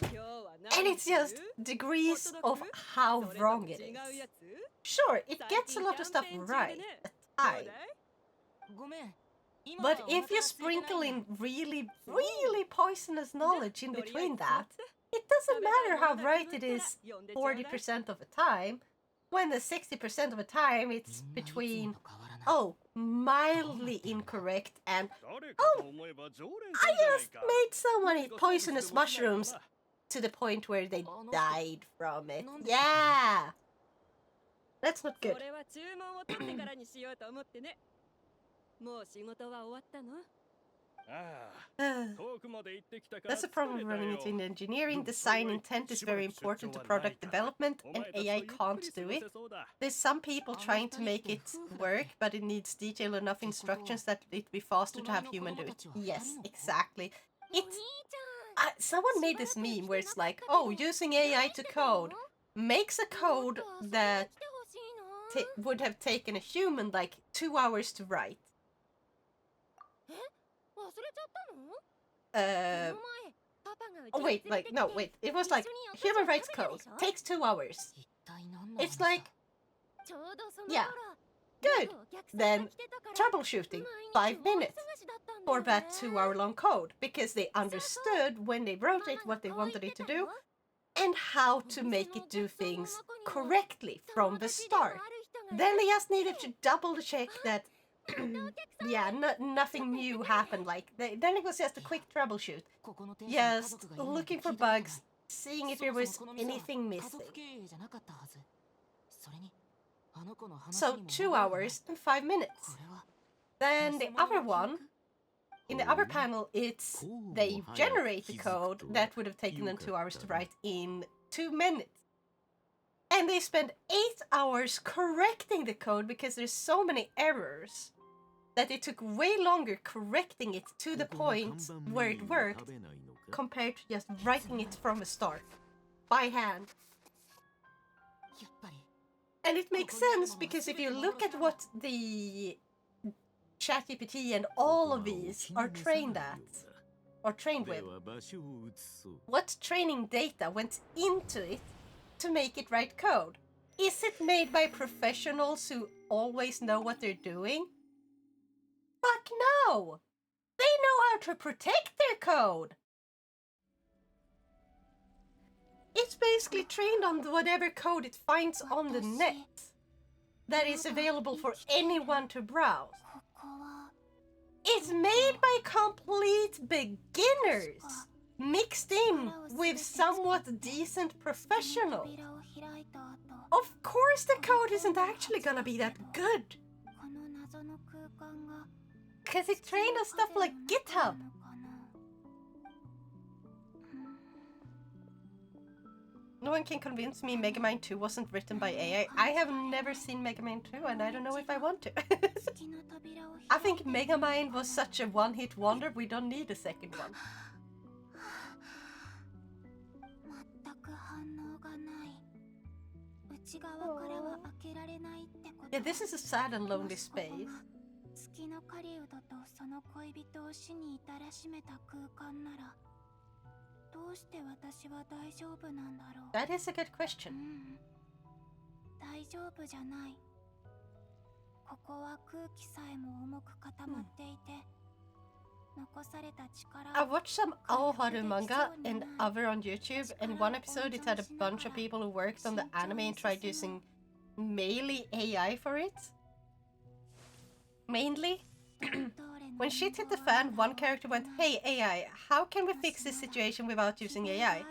And it's just degrees of how wrong it is. Sure, it gets a lot of stuff right at times. But if you sprinkle in really, really poisonous knowledge in between that, it doesn't matter how right it is 40% of the time, when the 60% of the time it's between, oh, mildly incorrect and, oh, I just made someone eat poisonous mushrooms to the point where they died from it. Yeah! That's not good. That's the problem running into in engineering. Design intent is very important to product development, and AI can't do it. There's some people trying to make it work, but it needs detailed enough instructions that it'd be faster to have human do it. Yes, exactly. It's... someone made this meme where it's like, oh, using AI to code makes a code that would have taken a human like 2 hours to write. Oh wait, like, no, wait, it was like, human writes code, takes 2 hours. It's like, yeah, good. Then troubleshooting, 5 minutes for that 2-hour-long code, because they understood when they wrote it what they wanted it to do, and how to make it do things correctly from the start. Then they just needed to double check that, yeah, nothing new happened. Like, then it was just a quick troubleshoot. Just looking for bugs, seeing if there was anything missing. So 2 hours and 5 minutes. Then the other one, in the other panel, it's they generate the code that would have taken them 2 hours to write in 2 minutes. And they spend 8 hours correcting the code because there's so many errors that it took way longer correcting it to the point where it worked compared to just writing it from the start by hand. And it makes sense because if you look at what the ChatGPT and all of these are trained at, or trained with. What training data went into it to make it write code? Is it made by professionals who always know what they're doing? Fuck no! They know how to protect their code! It's basically trained on whatever code it finds on the net that is available for anyone to browse. It's made by complete beginners, mixed in with somewhat decent professionals. Of course the code isn't actually gonna be that good. Because it's trained on stuff like GitHub. No one can convince me Megamind 2 wasn't written by AI. I have never seen Megamind 2 and I don't know if I want to. I think Megamind was such a one-hit wonder, we don't need a second one. Yeah, this is a sad and lonely space. That is a good question. I watched some Aoharu manga and other on YouTube, and one episode it had a bunch of people who worked on the anime and tried using mainly AI for it. Mainly? When shit hit the fan, one character went, "Hey AI, how can we fix this situation without using AI?"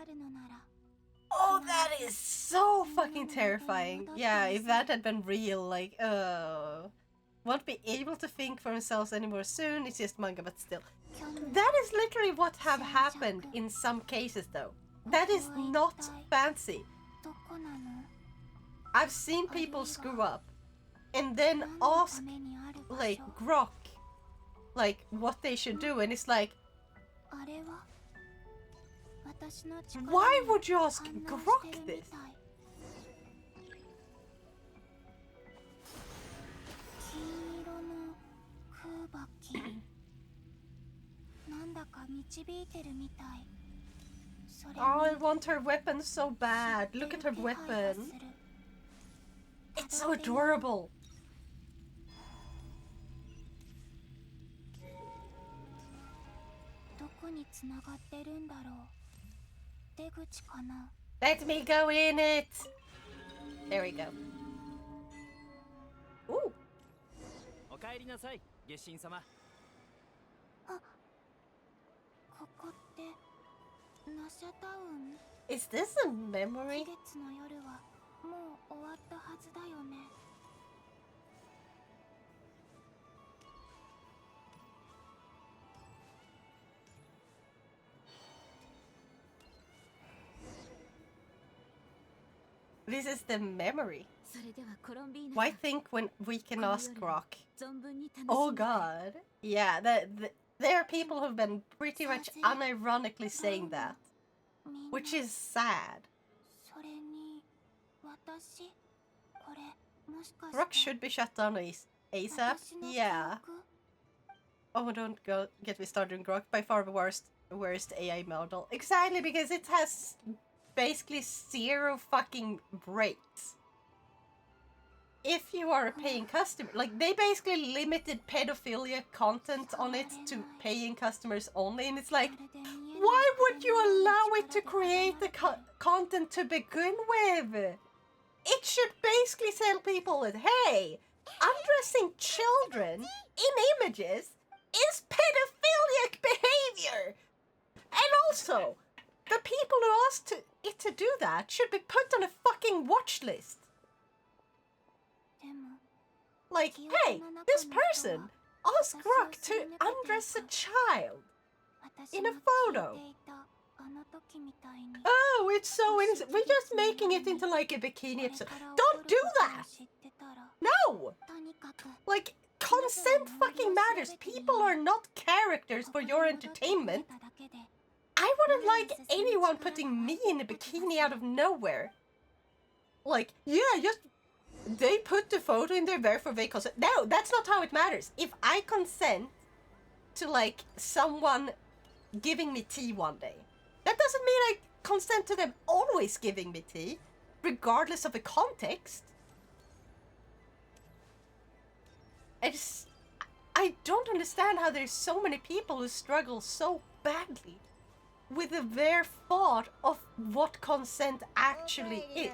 Oh, that is so fucking terrifying. Yeah, if that had been real, like, won't be able to think for themselves anymore soon, it's just manga, but still. That is literally what have happened in some cases, though. That is not fancy. I've seen people screw up and then ask, like, Grok, like, what they should do, and it's like, why would you ask Grok this? Oh, I want her weapon so bad. Look at her weapon. It's so adorable. Let me go in it. There we go. Ooh. Is this a memory? This is the memory. Why think when we can ask Grok? Oh god. Yeah, there are people who've been pretty much unironically saying that. Which is sad. Grok should be shut down ASAP. Yeah. Oh, don't get me started on Grok. By far the worst AI model. Exactly, because it has basically 0 fucking breaks. If you are a paying customer, like, they basically limited pedophilia content on it to paying customers only, and it's like, why would you allow it to create the content to begin with? It should basically tell people that, hey, undressing children in images is pedophilic behavior! And also, the people who asked it to do that should be put on a fucking watch list. Like, hey, this person asked Grok to undress a child in a photo. Oh, it's so innocent. We're just making it into like a bikini episode. Don't do that! No! Like, consent fucking matters. People are not characters for your entertainment. I wouldn't like anyone putting me in a bikini out of nowhere. Like, yeah, just they put the photo in there, therefore they consent. No, that's not how it matters. If I consent to, like, someone giving me tea one day, that doesn't mean I consent to them always giving me tea, regardless of the context. I don't understand how there's so many people who struggle so badly with the bare thought of what consent actually is.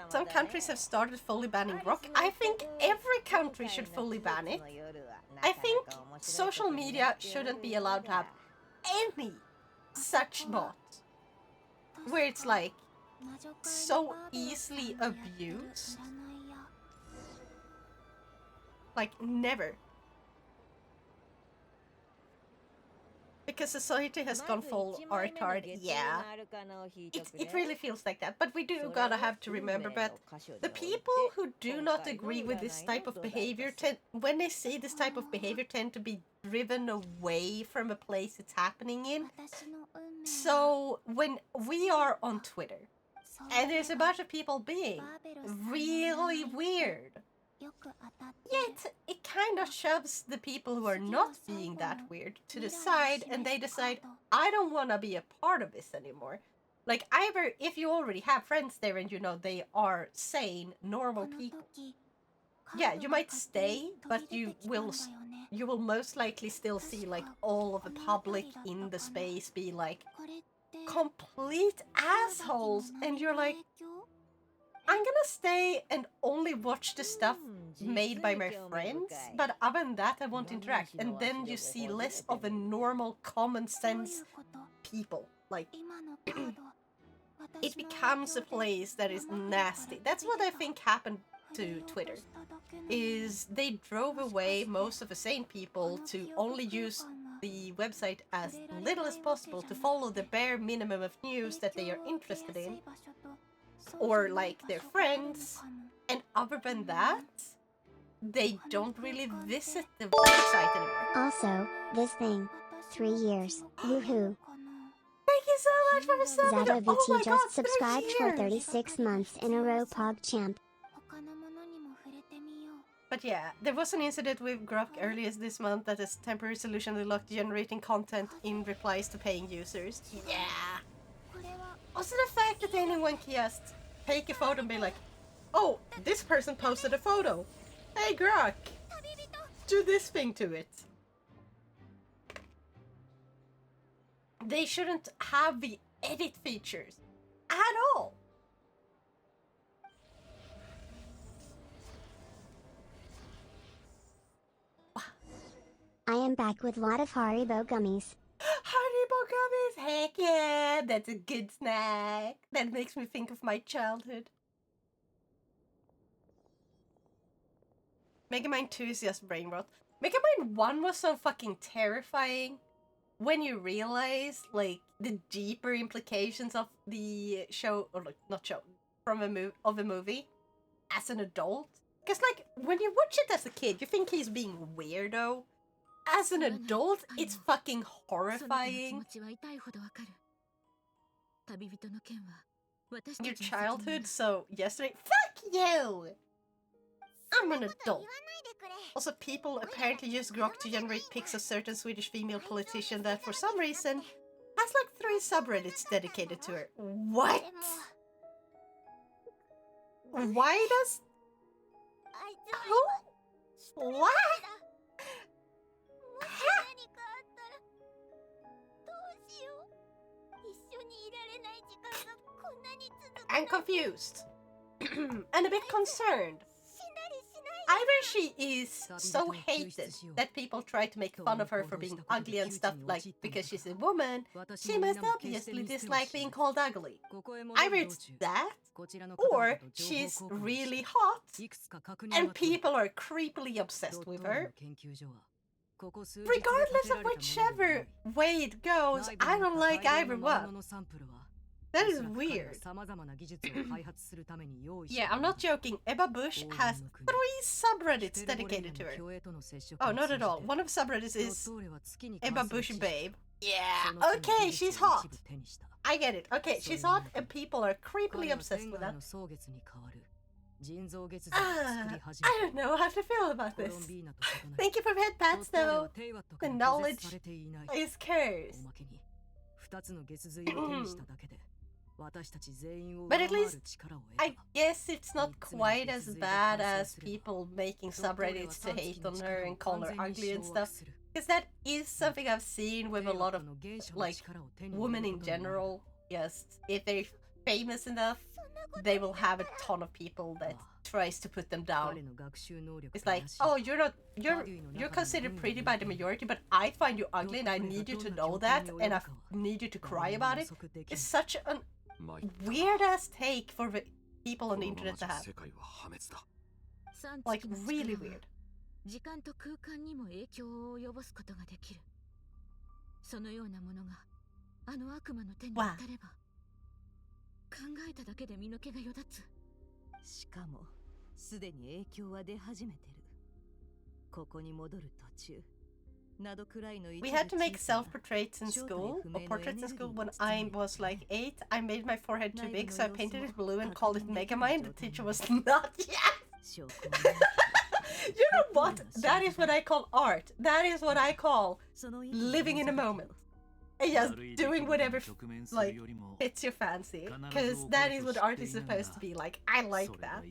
Some countries have started fully banning rock. I think every country should fully ban it. I think social media shouldn't be allowed to have any such bot where it's like so easily abused. Like, never. Because society has gone full retard, yeah. It really feels like that, but we do gotta have to remember that the people who do not agree with this type of behavior when they see this type of behavior, tend to be driven away from a place it's happening in. So when we are on Twitter, and there's a bunch of people being really weird, yet it kind of shoves the people who are not being that weird to the side, and they decide, I don't want to be a part of this anymore. Like, either if you already have friends there and you know they are sane, normal people, yeah, you might stay, but you will most likely still see, like, all of the public in the space be like complete assholes, and you're like, I'm gonna stay and only watch the stuff made by my friends, but other than that I won't interact. And then you see less of a normal common sense people. Like, it becomes a place that is nasty. That's what I think happened to Twitter, is they drove away most of the sane people to only use the website as little as possible, to follow the bare minimum of news that they are interested in, or like their friends, and other than that, they don't really visit the website anymore. Also, this thing. 3 years. Woohoo. Thank you so much for the sub. Zato Oh my VT God, just subscribed 3 for years. 36 months in a row, PogChamp. But yeah, there was an incident with Grok earlier this month that is temporary solution unlocked generating content in replies to paying users. Yeah. Also the fact that anyone can just take a photo and be like, oh, this person posted a photo. Hey Grok, do this thing to it. They shouldn't have the edit features at all. I am back with lot of Haribo gummies. Haribo gummies, heck yeah, that's a good snack. That makes me think of my childhood. Megamind 2 is just brain rot. Megamind 1 was so fucking terrifying when you realize, like, the deeper implications of the show, or like, not show, from a movie as an adult. Because, like, when you watch it as a kid, you think he's being weirdo. As an adult, it's fucking horrifying. Your childhood, so yesterday, fuck you! I'm an adult. Also, people apparently use Grok to generate pics of certain Swedish female politician that, for some reason, has like 3 subreddits dedicated to her. What? Why does... Who? What? I'm confused. And a bit concerned. Either she is so hated that people try to make fun of her for being ugly and stuff, like because she's a woman, she must obviously dislike being called ugly. Either it's that, or she's really hot, and people are creepily obsessed with her. Regardless of whichever way it goes, I don't like either one. That is weird. Yeah, I'm not joking. Ebba Bush has 3 subreddits dedicated to her. Oh, not at all. One of the subreddits is Ebba Bush Babe. Yeah, okay, she's hot. I get it. Okay, she's hot and people are creepily obsessed with that. I don't know how to feel about this. Thank you for head pats though. The knowledge is cursed. But at least, I guess it's not quite as bad as people making subreddits to hate on her and call her ugly and stuff. Because that is something I've seen with a lot of, like, women in general. Yes, if they're famous enough, they will have a ton of people that tries to put them down. It's like, oh, you're considered pretty by the majority, but I find you ugly and I need you to know that, and I need you to cry about it. It's such a weird-ass take for the people on the internet to have. Like, really weird. 時間と空間にも影響を及ぼすことができる。そのようなものがあの悪魔の手に当たれば、考えただけで身の毛がよだつ。しかもすでに影響は出始めてる。ここに戻る途中。We had to make self-portraits in school, or portraits in school when I was like 8. I made my forehead too big, so I painted it blue and called it Megamind. The teacher was not yet. You know what? That is what I call art. That is what I call living in a moment. And just doing whatever like fits your fancy. Because that is what art is supposed to be like. I like that.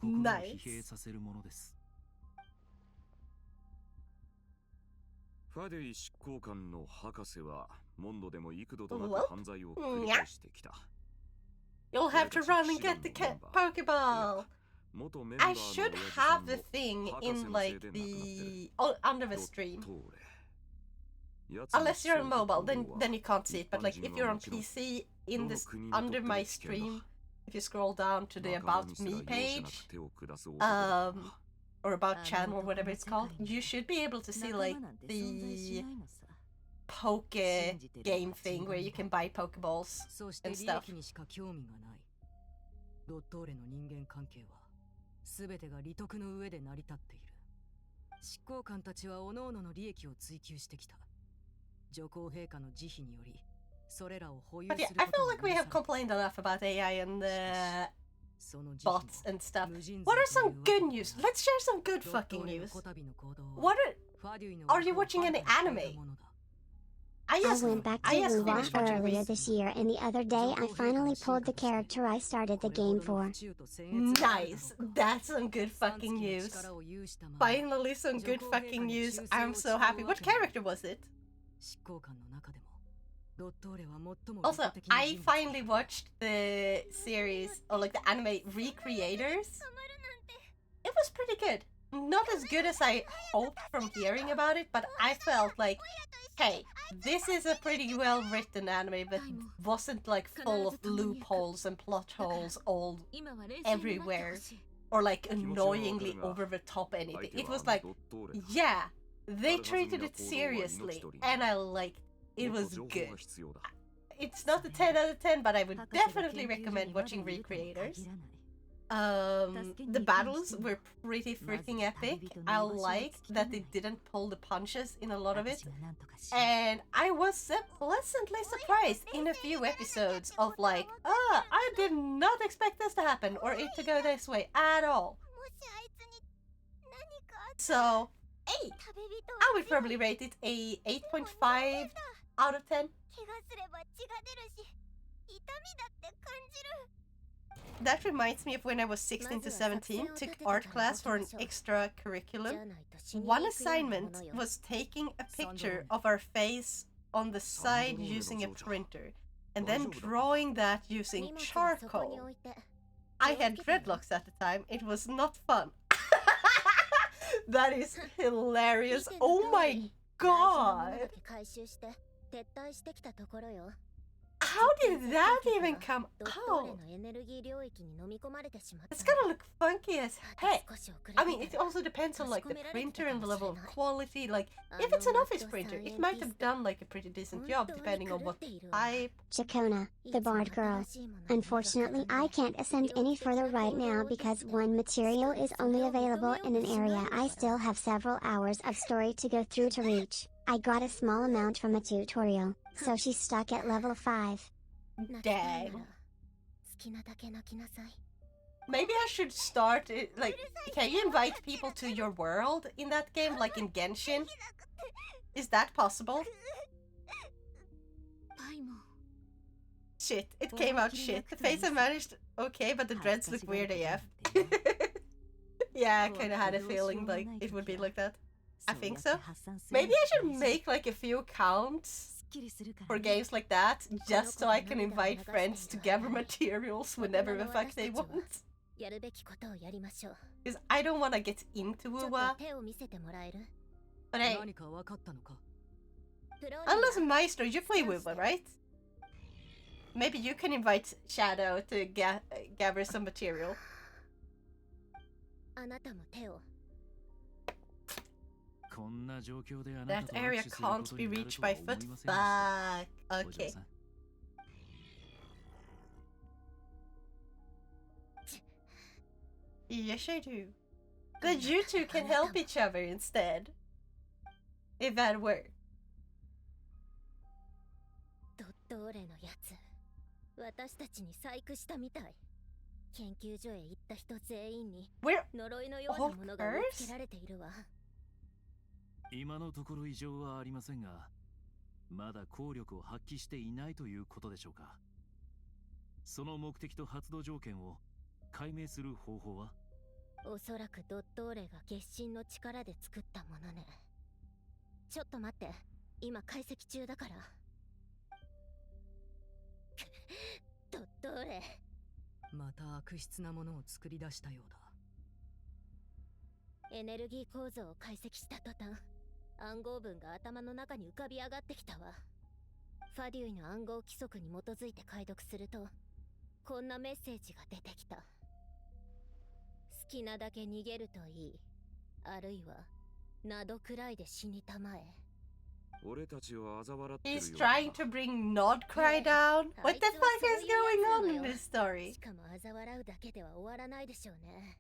Nice. ファディ執行官の博士はモンドでも幾度となく犯罪を繰り返してきた。You'll have to run and get the Pokeball. I should have the thing in like the under the stream. Unless you're on mobile, then you can't see it. But like if you're on PC in this under my stream, if you scroll down to the About Me page, or About Channel, or whatever it's called, you should be able to see like the Poke game thing where you can buy Pokeballs and stuff. ドットーレの人間関係は全てが利得の上で成り立っている。執行官たちは各々の利益を追求してきた。上皇陛下の慈悲により、それらを保有することが。But yeah, I feel like we have complained enough about AI and bots and stuff. What are some good news? Let's share some good fucking news. What are you watching any anime? I went back to Wuwa earlier this year, and the other day I finally pulled the character I started the game for. Nice! That's some good fucking news. Finally some good fucking news. I'm so happy. What character was it? Also, I finally watched the series, or like the anime Recreators. It was pretty good. Not as good as I hoped from hearing about it, but I felt like, hey, this is a pretty well written anime that wasn't like full of loopholes and plot holes all everywhere, or like annoyingly over the top anything. It was like, yeah, they treated it seriously, and I liked it. It was good. It's not a 10 out of 10, but I would definitely recommend watching Recreators. The battles were pretty freaking epic. I liked that they didn't pull the punches in a lot of it. And I was pleasantly surprised in a few episodes of like, I did not expect this to happen or it to go this way at all. So, 8. I would probably rate it a 8.5 out of 10. That reminds me of when I was 16 to 17, took art class for an extra curriculum. One assignment was taking a picture of our face on the side using a printer, and then drawing that using charcoal. I had dreadlocks at the time, it was not fun. That is hilarious, oh my god! How did that even come out? It's gonna look funky as heck. I mean, it also depends on like the printer and the level of quality. Like, if it's an office printer, it might have done like a pretty decent job depending on what type. Chakona, the Bard Girl. Unfortunately, I can't ascend any further right now because one material is only available in an area I still have several hours of story to go through to reach. I got a small amount from a tutorial, so she's stuck at level 5. Dang. 好きなだけ泣きなさい。 Maybe I should start it, like, can you invite people to your world in that game, like in Genshin? Is that possible? パイも Shit, it came out shit. The face I managed okay, but the dreads look weird AF. Yeah, I kinda had a feeling like it would be like that. I think so. Maybe I should make like a few accounts for games like that, just so I can invite friends to gather materials whenever the fuck they want. やるべきことをやりましょう。 Because I don't want to get into ちょっ WoWa, と手を見せてもらえる？ but hey, 何か分かったのか？ unless Maestro, you play WoWa, right? Maybe you can invite Shadow to gather some material. あなたも手を。 That area can't be reached by foot. Fuck. Okay. Yes, I do. Then you two can help each other instead. If that works. ドットーレのやつ、私たちに細工したみたい。研究所へ行った人全員に We're 呪いのようなものが植え付けられているわ。今のところ異常はありませんが、まだ効力を発揮していないということでしょうか。その目的と発動条件を解明する方法は？おそらくドットーレが月神の力で作ったものね。ちょっと待って、今解析中だから。ドットーレ。また悪質なものを作り出したようだ。エネルギー構造を解析した途端、暗号文が頭の中に浮かび上がってきたわ。ファデュイの暗号規則に基づいて解読すると、こんなメッセージが出てきた。好きなだけ逃げるといい。あるいは、などくらいで死にたまえ。 He's trying to bring Nodcry down? What the fuck is going on in this story? しかも嘲笑うだけでは終わらないでしょうね。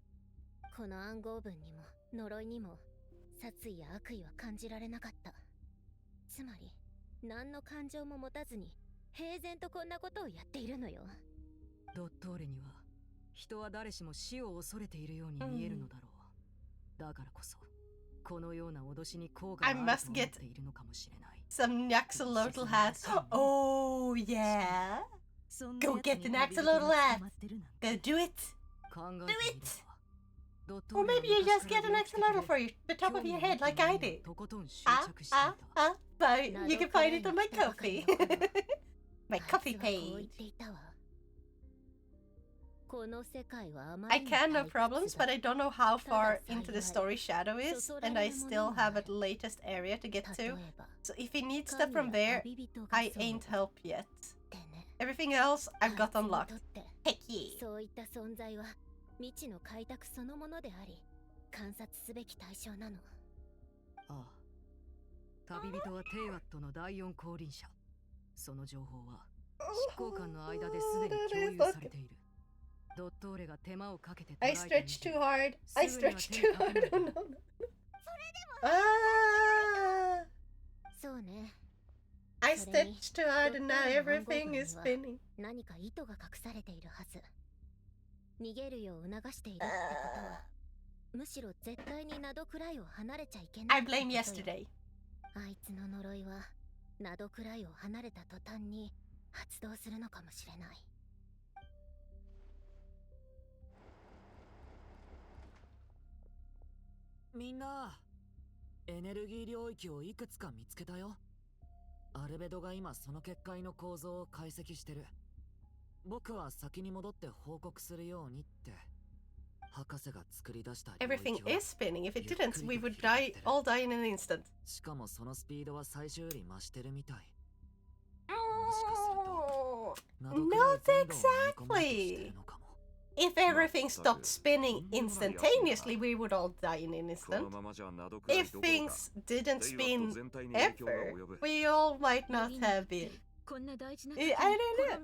この暗号文にも呪いにも殺意や悪意は感じられなかった。つまり何の感情も持たずに平然とこんなことをやっているのよ。ドットーレには人は誰しも死を恐れているように見えるのだろう。だからこそこのような脅しに効果があると思っているのかもしれない。 Some Naxolotl hats. Oh yeah. Go get the Naxolotl hat. Go do it. Do it. Or maybe you just get an Naxolotl for the top of your head like I did. But you can find it on my coffee. My coffee page. I can, no problems, but I don't know how far into the story Shadow is, and I still have a latest area to get to. So if he needs stuff from there, I ain't help yet. Everything else I've got unlocked. Heck yeah. そういった存在は未知の開拓そのものであり、観察すべき対象なの。ああ。旅人はテイワットの第4降臨者。その情報は執行官の間ですでに共有されている。ドットーレが手間をかけて I stretched too hard. I stretched too hard. Oh, no. Ah. そうね。 I stretched too hard and now everything is spinning. 何か意図が隠されているはず。逃げるよう促しているってことは、むしろ絶対にナドくらいを離れちゃいけない。 I blame yesterday. あいつの呪いはナドくらいを離れた途端に発動するのかもしれない。みんな、エネルギー領域をいくつか見つけたよ。アルベドが今その結界の構造を解析してる。僕は先に戻って報告するようにって。博士が作り出した領域は Everything is spinning. If it didn't, we would all die in an instant. しかもそのスピードは最初より増してるみたい。 Oh, not exactly. If everything stopped spinning instantaneously, we would all die in an instant. If things didn't spin ever, we all might not have been. I don't know.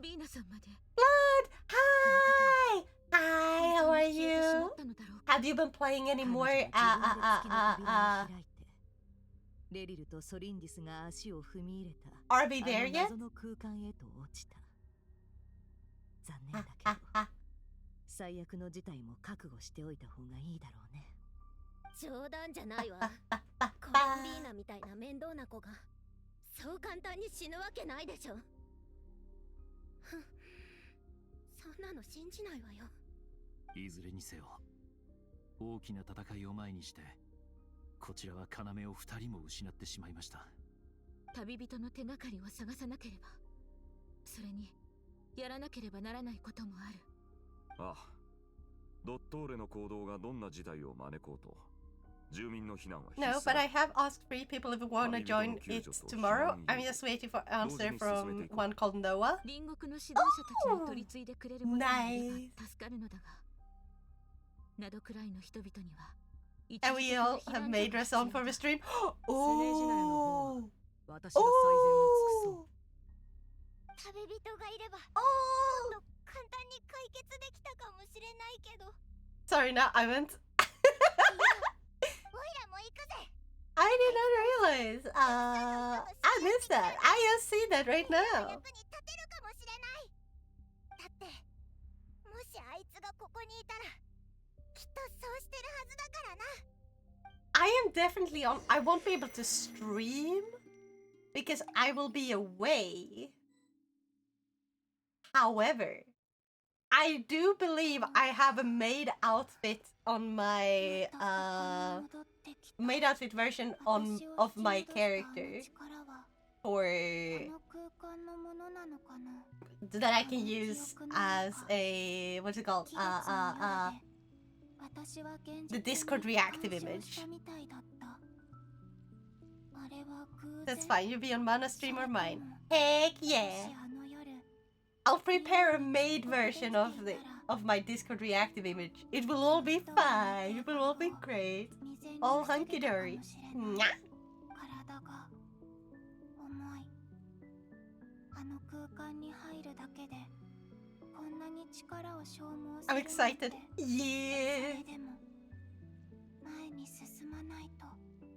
Blood! Hi! Hi, how are you? Have you been playing any more レリルとソリンディスが足を踏み入れた Are we there あの yet? 謎の空間へと落ちた。残念だけど最悪の事態も覚悟しておいた方がいいだろうね。冗談じゃないわ。コロンビーナみたいな面倒な子がそう簡単に死ぬわけないでしょ。ふん、そんなの信じないわよ。いずれにせよ大きな戦いを前にしてこちらは要を2人も失ってしまいました。旅人の手がかりを探さなければ、それにやらなければならないこともある。ああ、ドットーレの行動がどんな事態を招こうと住民の避難は必須 No, but I have asked 3 people if they wanna join it tomorrow. I'm just waiting for answer from one called Noah. 隣国の指導者たちに取り継いでくれるものがあれば助かるのだが、ナドくらいの人々には And we all have made us on for the stream. 私が最善を尽くそう。旅人がいれば、もっと簡単に解決できたかもしれないけど。Sorry, no, I went. おいらも行くぜ。 I did not realize. I missed that. I just see that right now. 役に立てるかもしれない。だって、もしあいつがここにいたら、きっとそうしてるはずだからな。I am definitely on. I won't be able to stream because I will be away. However, I do believe I have a maid outfit on my maid outfit version of my character for that I can use as a what's it called the Discord reactive image. That's fine. You'll be on Mana stream or mine. Heck yeah! I'll prepare a maid version of my Discord reactive image. It will all be fine. It will all be great. All hunky dory. I'm excited. Yeah.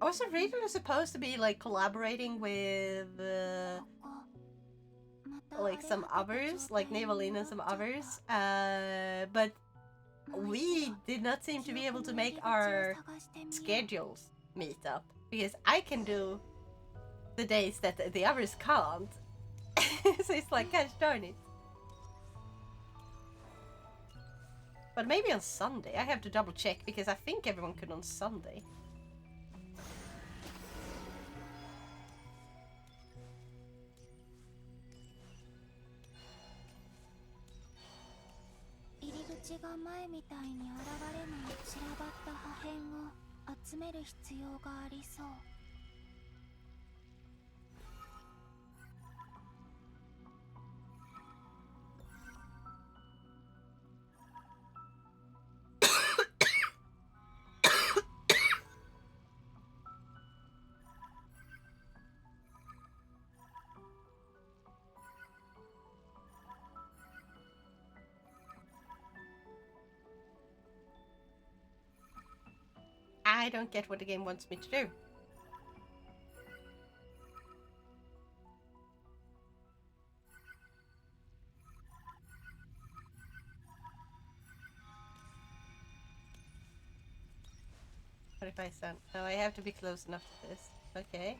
I was originally supposed to be like collaborating with like some others, like Nevalin and some others, but we did not seem to be able to make our schedules meet up because I can do the days that the others can't. So it's like, gosh darn it. But maybe on Sunday. I have to double check because I think everyone could on Sunday. I don't get what the game wants me to do. What if I sound? Oh, I have to be close enough to this. Okay.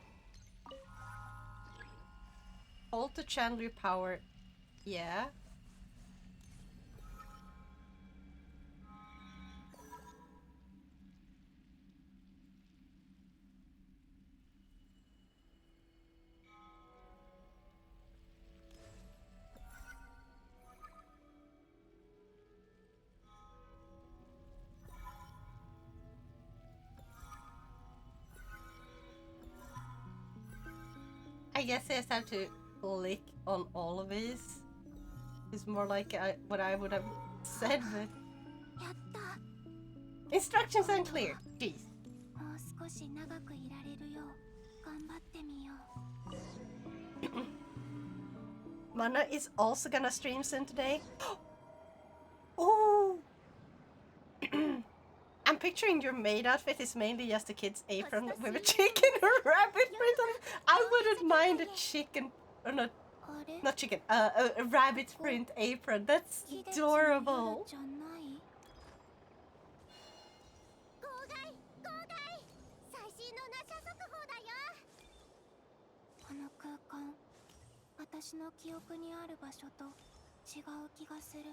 Hold to channel your power. Yeah. I guess I just have to click on all of these. It's more like what I would have said, but... Instructions unclear. Jeez. Mana is also gonna stream soon today. Oh! I'm I'm picturing your maid outfit is mainly just a kid's apron with a chicken or rabbit print on it. I wouldn't mind a chicken, or not chicken, a rabbit print apron. That's adorable. 私の記憶にある場所と違う気がする。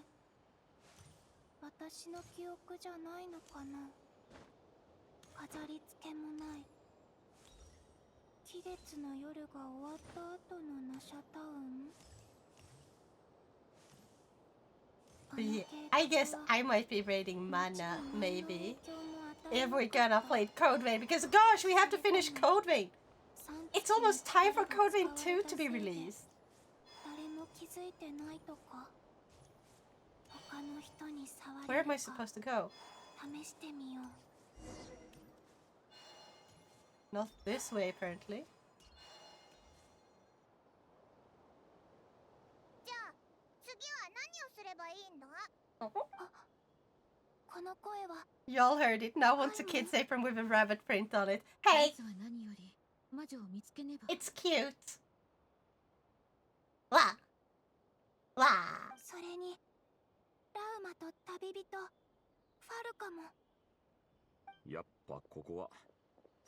私の記憶じゃないのかな。飾り付けもない。期月の夜が終わった後のナシャタウン。 Yeah, I guess I might be rating mana, maybe. If we're gonna play Code Vein, because gosh, we have to finish Code Vein. It's almost time for Code Vein 2 to be released. Where am I supposed to go? Not this way, apparently. Y'all heard it. Now wants a kid's apron with a rabbit print on it. Hey! It's cute. Wah! Wah! それにラウマと旅人ファルカも。やっぱここは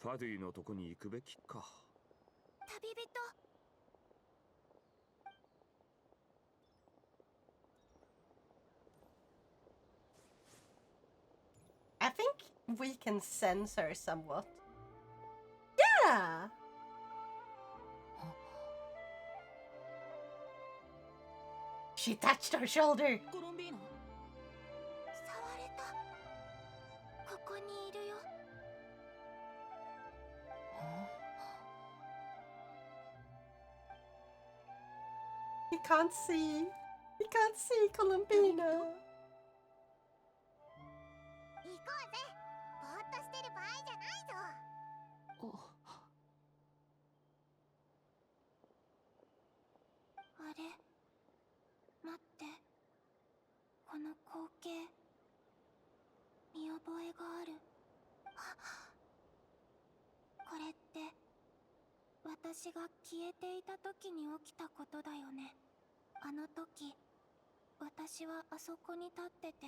ファディのとこに行くべきか。旅人。 I think we can sense her somewhat. Yeah! She touched her shoulder. 触れた。ここにいるよ。He can't see. He can't see Columbina. あれ待って、この光景見覚えがある。これって私が消えていた時に起きたことだよね。あの時私はあそこに立ってて、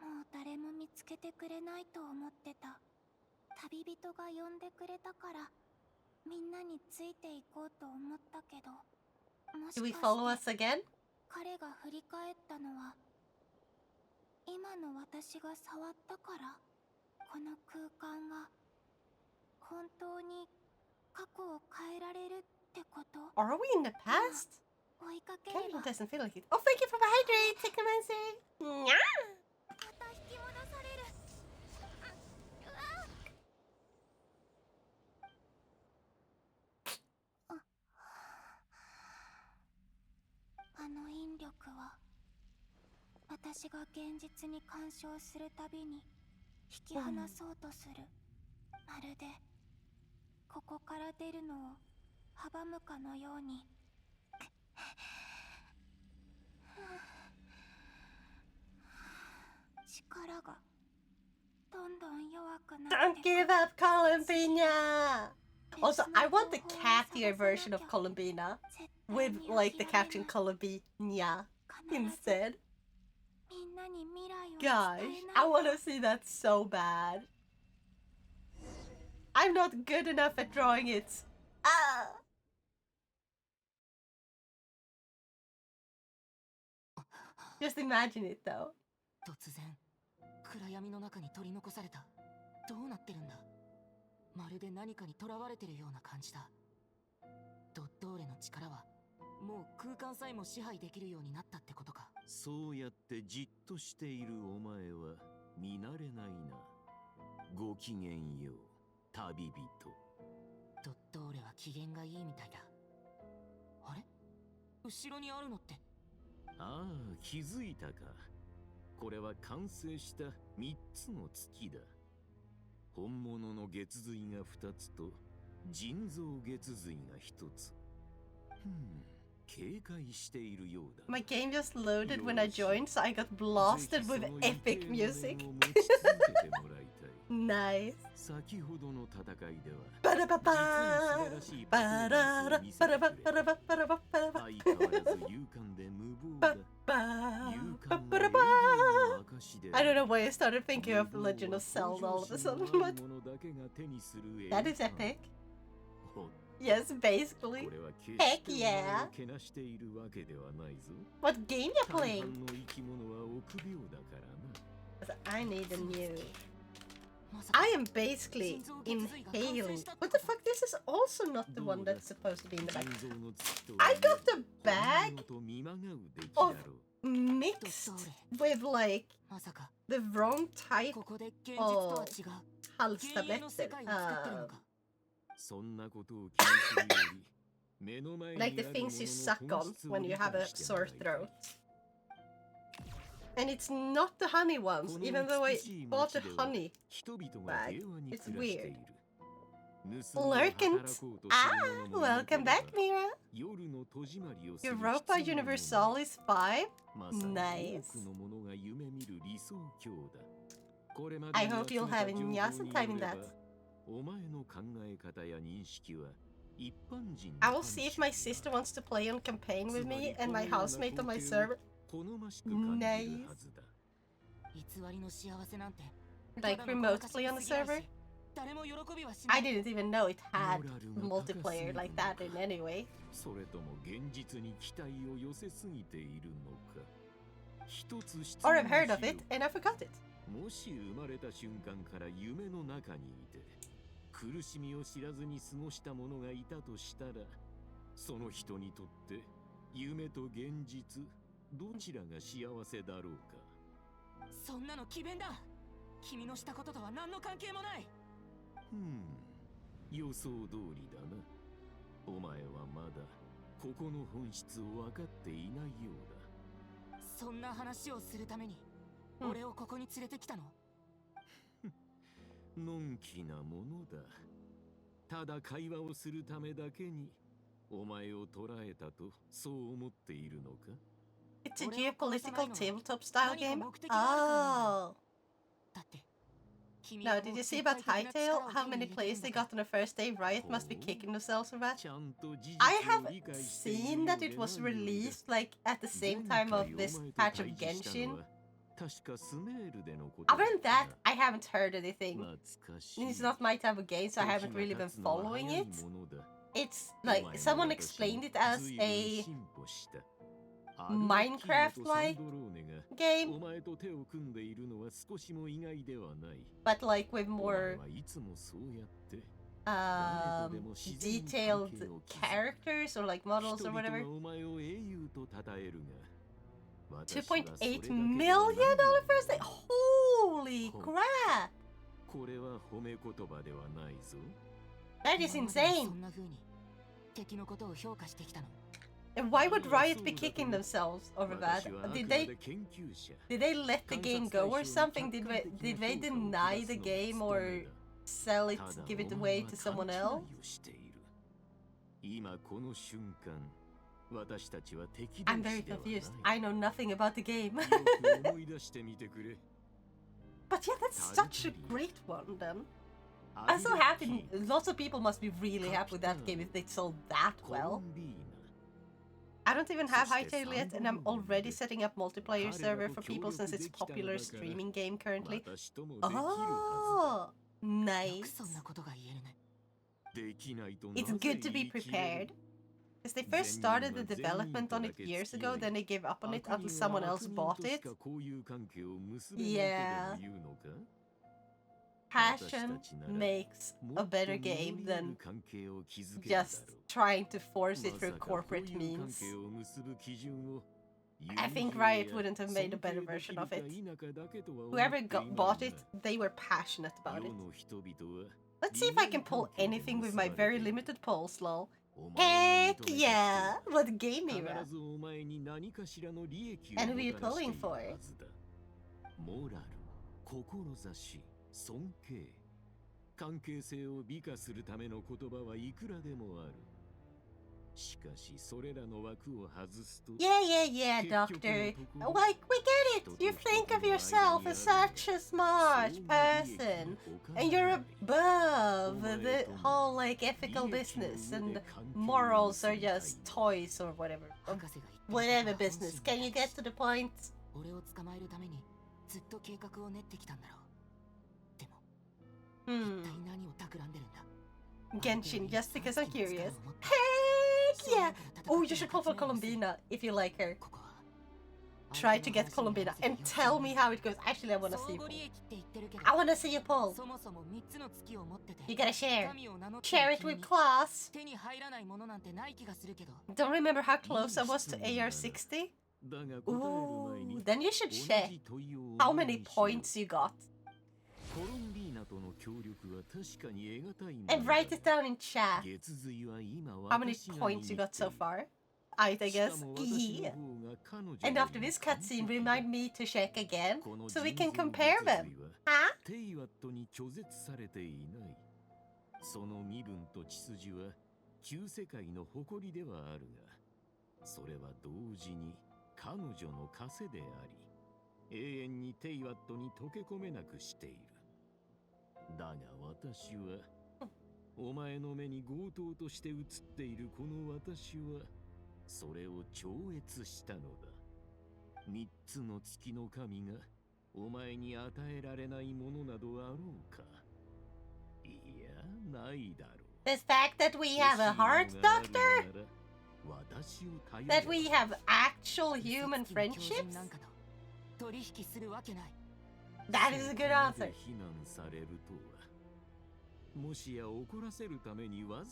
もう誰も見つけてくれないと思ってた。旅人が呼んでくれたからみんなについていこうと思ったけど、もし Do we か follow して us again? 彼が振り返ったのは今の私が触ったから。この空間が本当に過去を変えられるってこと？ Are we in the past? 追いかけれ Kevin ば doesn't feel like it. Oh, thank you for the hydrate, Technomancer. Nya! また引き戻される。あの引力は私が現実に干渉するたびに引き離そうとする。まるでここから出るのを阻むかのように。力がどんどん弱くなって Don't give up, Columbina! Also, I want the cattier version of Columbina with like the caption Columbina instead. みんなに未来を Gosh, 伝え I ない want to see that so bad. I'm not good enough at drawing it. Ah! Just imagine it though. 突然暗闇の中に取り残された。どうなってるんだ。まるで何かに囚われてるような感じだ。ドットーレの力はもう空間さえも支配できるようになったってことか。そうやってじっとしているお前は見慣れないな。ごきげんよう、旅人。ドットーレは機嫌がいいみたいだ。あれ、後ろにあるのって。ああ、気づいたか。これは完成した3つの月だ。本物の月髄が2つと人造月髄が1つ。My game just loaded when I joined, so I got blasted with epic music. Nice. I don't know why I started thinking of Legend of Zelda all of a sudden, but that is epic. Yes, basically. Heck yeah. What game you playing? I need a new. I am basically inhaling. What the fuck? This is also not the one that's supposed to be in the bag. I got a bag of mixed with like the wrong type of halstabletter. Like the things you suck on when you have a sore throat. And it's not the honey ones, even though I bought the honey bag. It's weird. Lurkant! Ah! Welcome back, Mira! Europa Universalis 5? Nice. I hope you'll have an awesome time in that. I will see if my sister wants to play on campaign with me and my housemate on my server. Nice. Like remote play on the server? I didn't even know it had multiplayer like that in any way. Or I've heard of it and I forgot it. もし生まれた瞬間から夢の中にいて苦しみを知らずに過ごした者がいたとしたらその人にとって夢と現実どちらが幸せだろうかそんなの詭弁だ君のしたこととは何の関係もない予想通りだなお前はまだここの本質を分かっていないようだそんな話をするために俺をここに連れてきたののんきなものだただ会話をするためだけにお前を捕らえたとそう思っているのか It's a geopolitical tabletop style game? Oh! Now, did you see about Hytale? How many players they got on the first day? Riot must be kicking themselves for that. I have seen that it was released like at the same time of this patch of Genshin. Other than that, I haven't heard anything. It's not my type of game, so I haven't really been following it. It's like, someone explained it as a Minecraft-like game, but like with more detailed characters or like models or whatever. 2.8 million on the first day? Holy crap! That is insane! And why would Riot be kicking themselves over that? Did they let the game go or something? Did they deny the game or sell it, give it away to someone else? I'm very confused. I know nothing about the game. But yeah, that's such a great one then. I'm so happy. Lots of people must be really happy with that game if they sold that well. I don't even have Hytale yet, and I'm already setting up multiplayer server for people since it's a popular streaming game currently. Oh, nice. It's good to be prepared. Because they first started the development on it years ago, then they gave up on it until someone else bought it. Yeah. Passion makes a better game than just trying to force it through corporate means. I think Riot wouldn't have made a better version of it. Whoever bought it, they were passionate about it. Let's see if I can pull anything with my very limited pulse, lol. Heck yeah! What game era? And who are you pulling for? 尊敬関係性を美化するための言葉はいくらでもある Yeah, Doctor. Like, we get it. You think of yourself as such a smart person, and you're above the whole like ethical business, and morals are just toys or whatever. Or whatever business. Can you get to the point? 俺を捕まえるためにずっと計画を練ってきたんだろう。でも、一体何を企んでるんだ Genshin, just because I'm curious. Heck yeah! Oh, you should call for Columbina if you like her. Try to get Columbina and tell me how it goes. Actually, I wanna see you. I wanna see you pull. You gotta share. Share it with class. Don't remember how close I was to AR60? Ooh, then you should check how many points you got. And write it down in chat. How many points you got so far? I guess. Yeah. And after this cutscene, remind me to check again so we can compare them. Huh? その身分と血筋は旧世界の誇りではあるが、それは同時に彼女の枷であり、永遠にテイワットに溶け込めなくしている。だが私は、お前の目に強盗として映っているこの私は、それを超越したのだ。三つの月の神がお前に与えられないものなどあろうか。いや、ないだろう。The fact that we have a heart, Doctor? That we have actual human friendships? That is a good answer.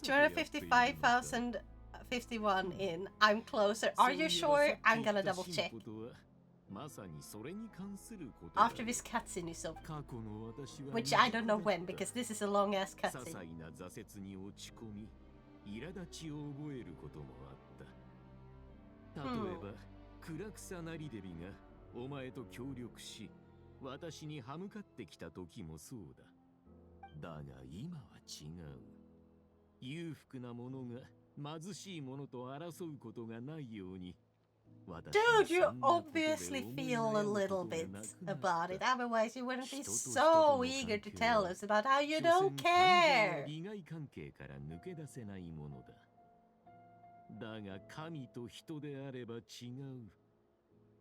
255,051 in. I'm closer. Are you sure? I'm gonna double check. After this cutscene is over. Which I don't know when, because this is a long ass cutscene. 例えば、クラクサナリデビがお前と協力し、私に歯向かってきた時もそうだ。だが今は違う。裕福な者が貧しい者と争うことがないように。Dude, you obviously feel a little bit about it. Otherwise, you wouldn't be so eager to tell us about how you don't care. 利害関係から抜け出せないものだ。だが神と人であれば違う。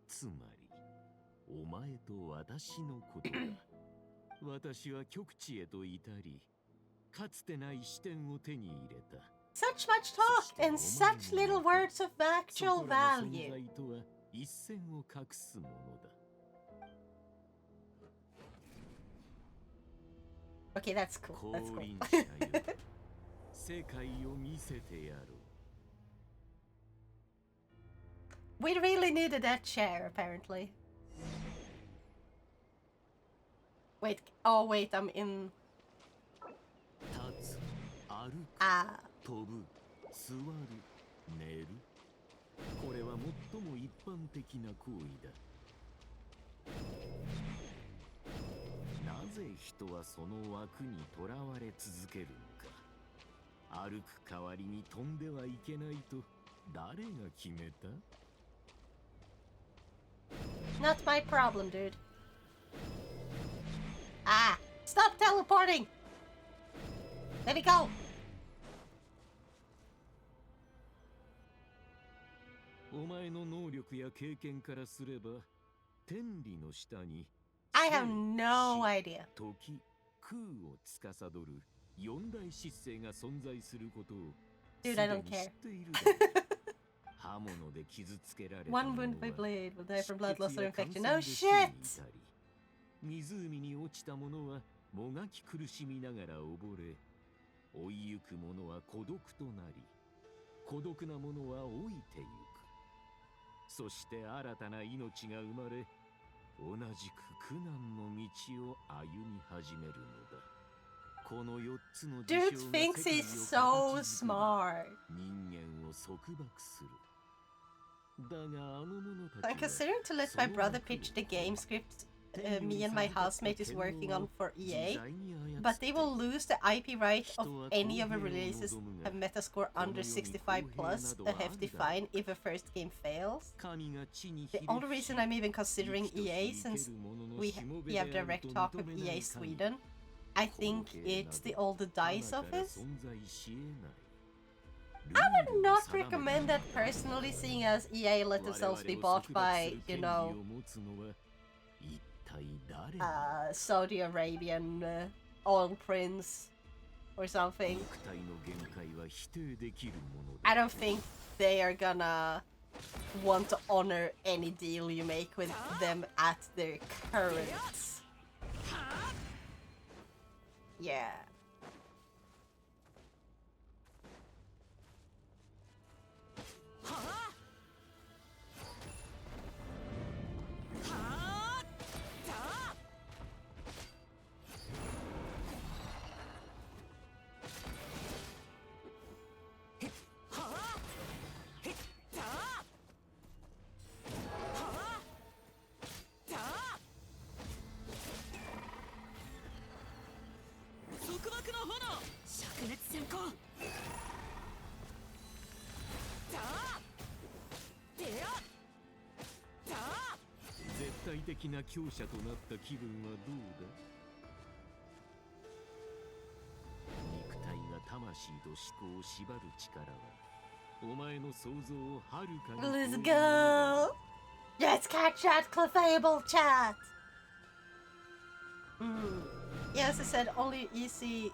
つまり、お前と私のことだ。私は極地へと至り、かつてない視点を手に入れた。Such much talk and such little words of actual value. Okay, that's cool. That's cool. We really needed that chair, apparently. Wait, oh wait, I'm in... Ah. 飛ぶ、座る、寝る。これは最も一般的な行為だ。なぜ人はその枠にとらわれ続けるのか。歩く代わりに飛んではいけないと誰が決めた？ Not my problem, dude. Ah! Stop teleporting! Let me go! お前の能力や経験からすれば、天理の下に I have no idea. 時、空を司る四大執政が存在することを Dude, I don't care. 刃物で傷つけられた One wound by blade will die from blood loss or infection. Oh shit! 湖に落ちた者はもがき苦しみながら溺れ、追いゆく者は孤独となり、孤独な者は老いてゆく。そして新たな命が生まれ、同じく苦難の道を歩み始めるのだ。この4つの事象が Dude thinks he's so smart. 人間を束縛する。だがあの者たちは I'm considering to let my brother pitch the game script me and my housemate is working on for EA, but they will lose the IP right of any of the releases have Metascore under 65 plus, a hefty fine if a first game fails. The only reason I'm even considering EA, since we have direct talk with EA Sweden, I think it's the old DICE office. I would not recommend that personally, seeing as EA let themselves be bought by, you know, Saudi Arabian oil prince or something. I don't think they are gonna want to honor any deal you make with them at their current. Yeah. Let's go! Let's catch that clefable chat! Yeah, as I said, only easy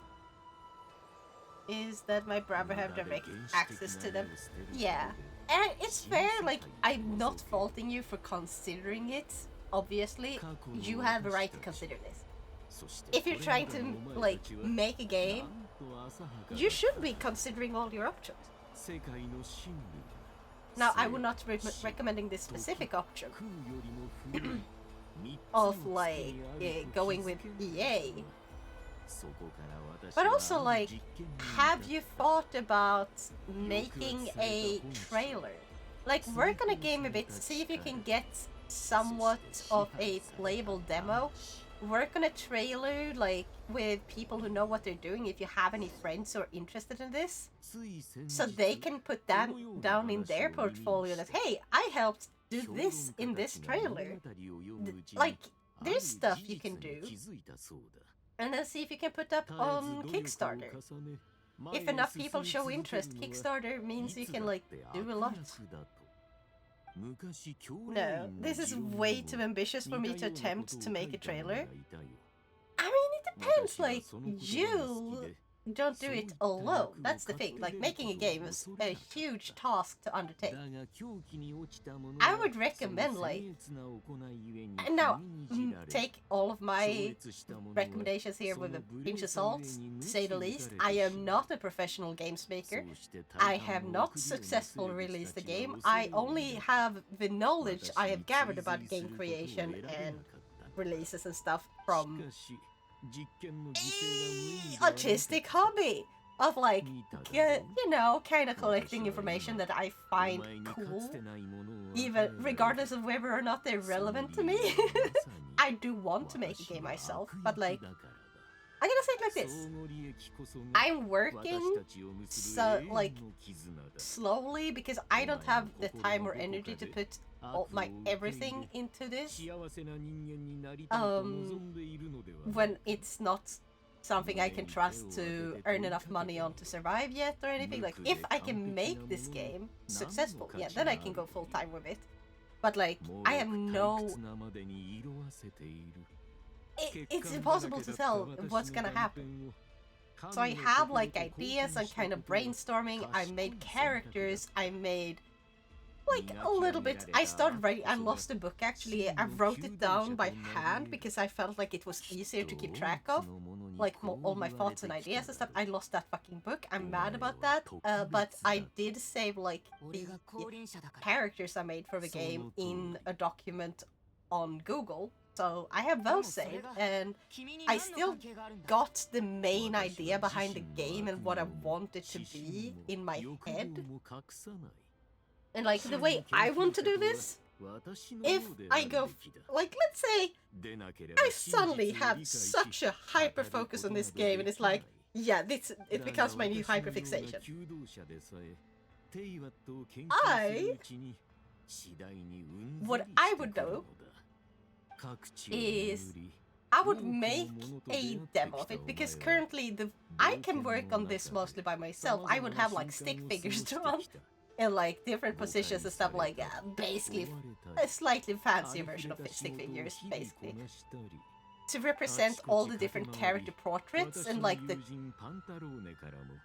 is that my brother have direct access to them. Yeah. And it's fair, like, I'm not faulting you for considering it. Obviously, you have a right to consider this. If you're trying to, like, make a game, you should be considering all your options. Now, I would not be recommending this specific option of, like, going with EA. But also, like, have you thought about making a trailer? Like, work on a game a bit, see if you can get somewhat of a playable demo. Work on a trailer, like, with people who know what they're doing, if you have any friends who are interested in this. So they can put that down in their portfolio that, hey, I helped do this in this trailer. Like, there's stuff you can do. And then see if you can put up on Kickstarter. If enough people show interest, Kickstarter means you can, like, do a lot. No, this is way too ambitious for me to attempt to make a trailer. I mean, it depends, like, you don't do it alone. That's the thing, like, making a game is a huge task to undertake. I would recommend, like, and now, take all of my recommendations here with a pinch of salt, to say the least. I am not a professional games maker. I have not successfully released a game. I only have the knowledge I have gathered about game creation and releases and stuff from artistic hobby of, like, you know, kind of collecting information that I find cool, even regardless of whether or not they're relevant to me. I do want to make a game myself, but, like, I'm gonna say it like this. I'm working so, like, slowly because I don't have the time or energy to put all my everything into this. When it's not something I can trust to earn enough money on to survive yet or anything. Like, if I can make this game successful, yeah, then I can go full time with it. But, like, I have no... It's impossible to tell what's gonna happen. So I have, like, ideas, I'm kind of brainstorming, I made characters, I made, like, a little bit. I started writing, I lost a book actually, I wrote it down by hand because I felt like it was easier to keep track of. Like, all my thoughts and ideas and stuff. I lost that fucking book, I'm mad about that. But I did save, like, the characters I made for the game in a document on Google. So I have those saved, and I still got the main idea behind the game and what I want it to be in my head. And, like, the way I want to do this, if I go, like, let's say I suddenly have such a hyper focus on this game, and it's like, yeah, it becomes my new hyperfixation. What I would do is I would make a demo of it, because currently I can work on this mostly by myself. I would have like stick figures drawn in like different positions and stuff like that. Basically a slightly fancier version of stick figures, basically. To represent all the different character portraits and like the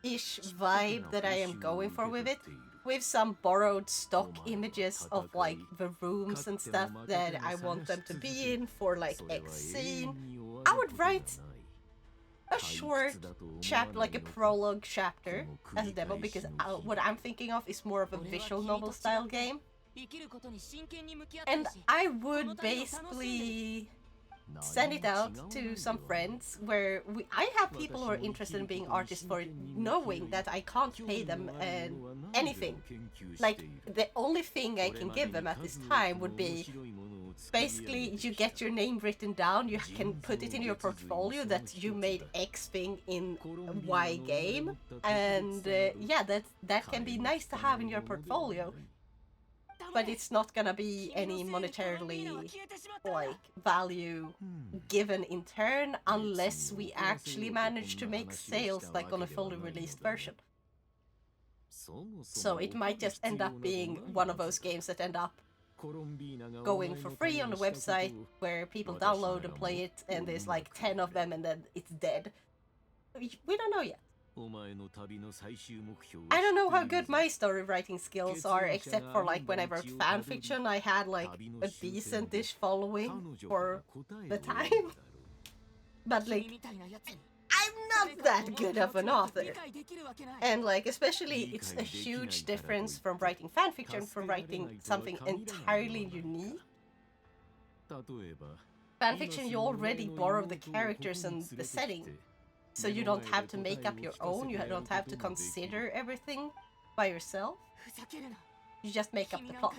ish vibe that I am going for with it, with some borrowed stock images of like the rooms and stuff that I want them to be in for like X scene. I would write a short chapter, like a prologue chapter as a demo, because what I'm thinking of is more of a visual novel style game. And I would basically send it out to some friends where I have people who are interested in being artists, for knowing that I can't pay them anything. Like, the only thing I can give them at this time would be basically you get your name written down, you can put it in your portfolio that you made X thing in Y game, and yeah, that can be nice to have in your portfolio. But it's not gonna be any monetarily like value given in turn unless we actually manage to make sales like on a fully released version. So it might just end up being one of those games that end up going for free on the website where people download and play it, and there's like 10 of them and then it's dead. We don't know yet. I don't know how good my story writing skills are, except for like when I wrote fanfiction, I had like a decent-ish following for the time. But like, I'm not that good of an author. And like, especially it's a huge difference from writing fanfiction from writing something entirely unique. Fanfiction, you already borrow the characters and the setting. So you don't have to make up your own, you don't have to consider everything by yourself. You just make up the plot.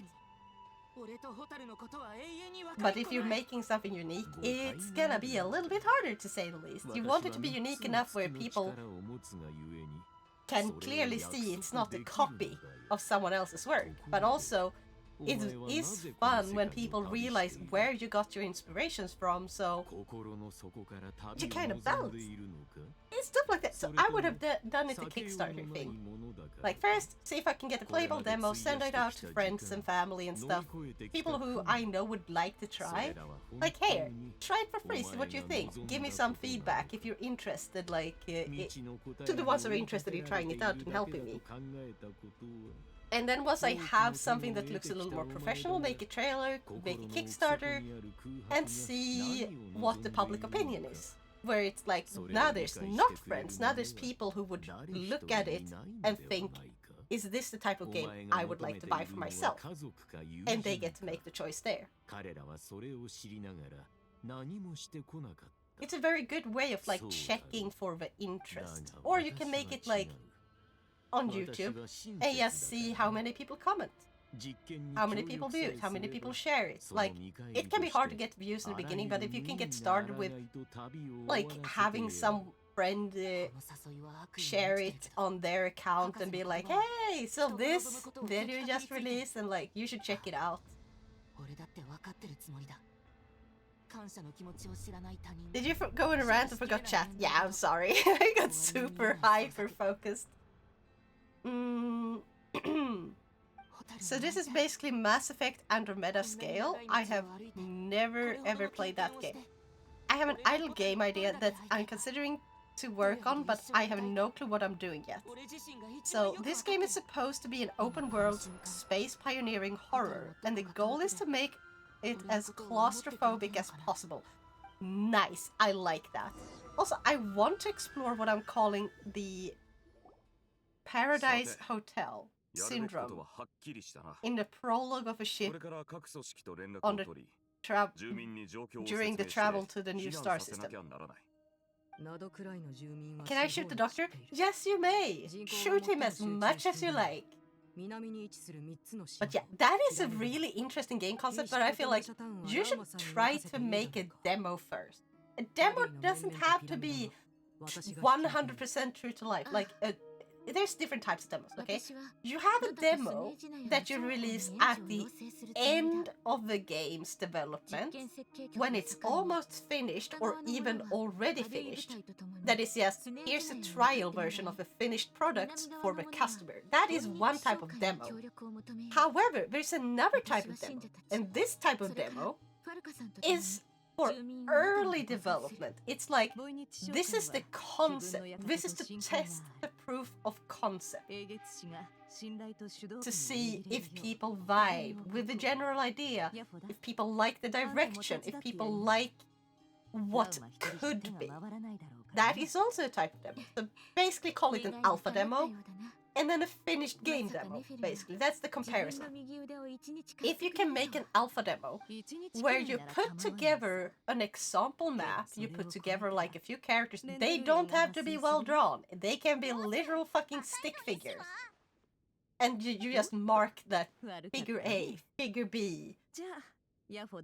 But if you're making something unique, it's gonna be a little bit harder, to say the least. You want it to be unique enough where people can clearly see it's not a copy of someone else's work, but also it is fun when people realize where you got your inspirations from, so you kind of balance. It's stuff like that. So I would have done it a Kickstarter thing. Like, first, see if I can get a playable demo, send it out to friends and family and stuff. People who I know would like to try. Like, here, try it for free, see what you think. Give me some feedback if you're interested, like, to the ones who are interested in trying it out and helping me. And then once I have something that looks a little more professional, make a trailer, make a Kickstarter, and see what the public opinion is. Where it's like, now there's not friends, now there's people who would look at it and think, is this the type of game I would like to buy for myself? And they get to make the choice there. It's a very good way of like checking for the interest. Or you can make it like on YouTube and just see how many people comment, how many people view it, how many people share it. Like, it can be hard to get views in the beginning, but if you can get started with like having some friend share it on their account and be like, hey, so this video just released and like you should check it out. Did you go in a rant and forgot chat? Yeah, I'm sorry. I got super hyper focused. So this is basically Mass Effect Andromeda scale. I have never ever played that game. I have an idle game idea that I'm considering to work on, but I have no clue what I'm doing yet. So this game is supposed to be an open world space pioneering horror, and the goal is to make it as claustrophobic as possible. Nice, I like that. Also, I want to explore what I'm calling the Paradise Hotel syndrome in the prologue of a ship on the during the travel to the new star system. Can I shoot the doctor? Yes, you may! Shoot him as much as you like. But yeah, that is a really interesting game concept, but I feel like you should try to make a demo first. A demo doesn't have to be 100% true to life. Like, there's different types of demos, okay? You have a demo that you release at the end of the game's development, when it's almost finished or even already finished. That is just, here's a trial version of a finished product for the customer. That is one type of demo. However, there's another type of demo, and this type of demo is for early development. It's like, this is the concept, this is to test the proof of concept, to see if people vibe with the general idea, if people like the direction, if people like what could be. That is also a type of demo. So basically call it an alpha demo, and then a finished game demo, basically. That's the comparison. If you can make an alpha demo, where you put together an example map, you put together like a few characters, they don't have to be well drawn, they can be literal fucking stick figures. And you just mark that figure A, figure B,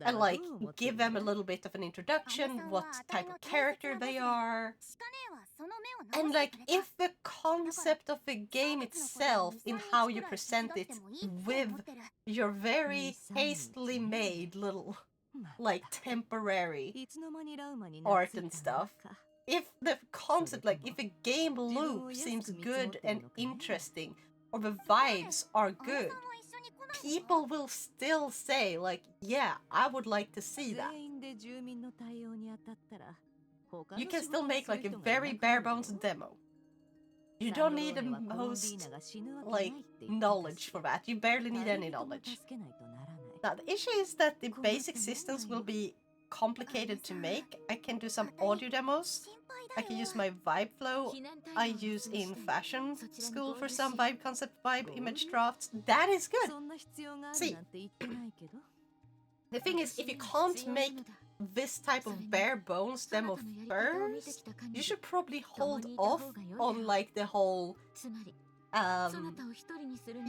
and like give them a little bit of an introduction, what type of character they are. And like, if the concept of the game itself, in how you present it with your very hastily made little like temporary art and stuff, if the concept, like if a game loop seems good and interesting, or the vibes are good, people will still say like, yeah, I would like to see that. You can still make like a very bare bones demo. You don't need the most like knowledge for that. You barely need any knowledge. Now the issue is that the basic systems will be complicated to make. I can do some audio demos. I can use my vibe flow I use in fashion school for some vibe concept, vibe image drafts. That is good. See, the thing is, if you can't make this type of bare bones demo first, you should probably hold off on like the whole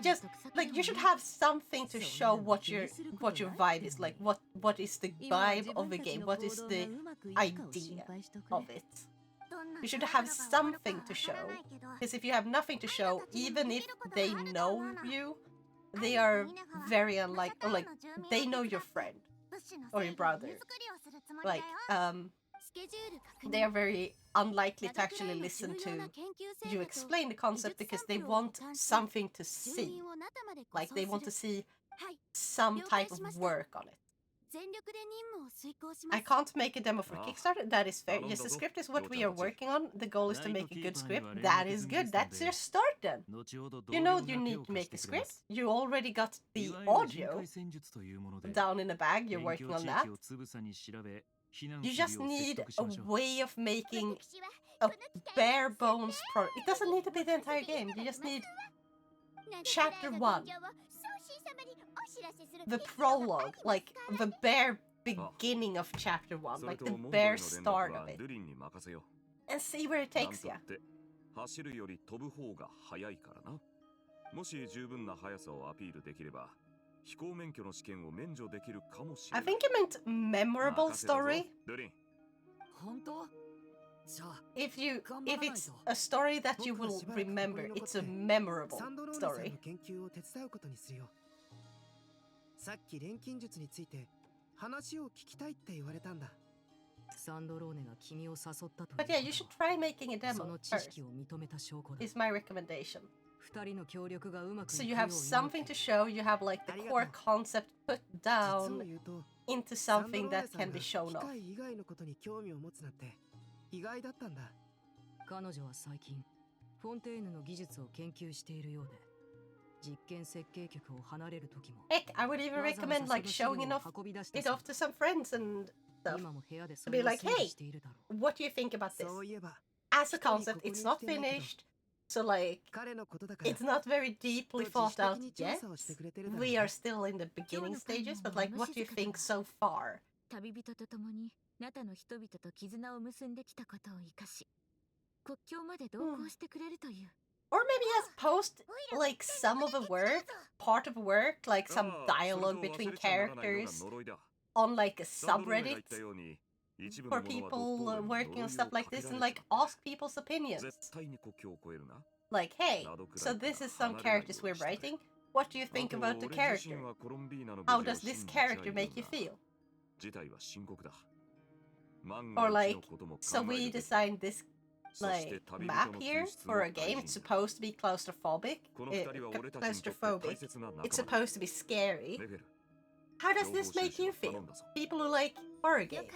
just like, you should have something to show what your vibe is like, what is the vibe of the game, what is the idea of it. You should have something to show, because if you have nothing to show, even if they know you, they are very unlike, or like they know your friend or your brother, like they are very unlikely to actually listen to you explain the concept, because they want something to see, like they want to see some type of work on it. I can't make a demo for Kickstarter, that is fair. Yes, the script is what we are working on. The goal is to make a good script. That is good. That's your start then. You know you need to make a script. You already got the audio down in the bag. You're working on that. You just need a way of making a bare bones product. It doesn't need to be the entire game. You just need chapter 1. The prologue, like the bare beginning of chapter 1, like the bare start of it, and see where it takes you. I think you meant memorable story. If it's a story that you will remember, it's a memorable story. さっき錬金術について話を聞きたいって言われたんだ。サンドローネが君を誘ったと。But yeah, you should try making a demo first. Is my recommendation. So you have something to show. You have like the core concept put down into something that can be shown off. 以外のことに興味を持つなんて意外だったんだ。彼女は最近フォンテーヌの技術を研究しているようで。 Heck, I would even recommend like showing it off to some friends and stuff. To be like, hey, what do you think about this? As a concept, it's not finished, so like, it's not very deeply thought out yet. We are still in the beginning stages, but like, what do you think so far? 旅人と共にナタの人々と絆を結んできたことを生かし、国境まで同行してくれるという。Or maybe just post like some of the work, part of work, like some dialogue between characters on like a subreddit for people working on stuff like this, and like ask people's opinions. Like, hey, so this is some characters we're writing. What do you think about the character? How does this character make you feel? Or like, so we designed this like map here for a game. It's supposed to be claustrophobic. It's supposed to be scary. How does this make you feel? People who like horror games.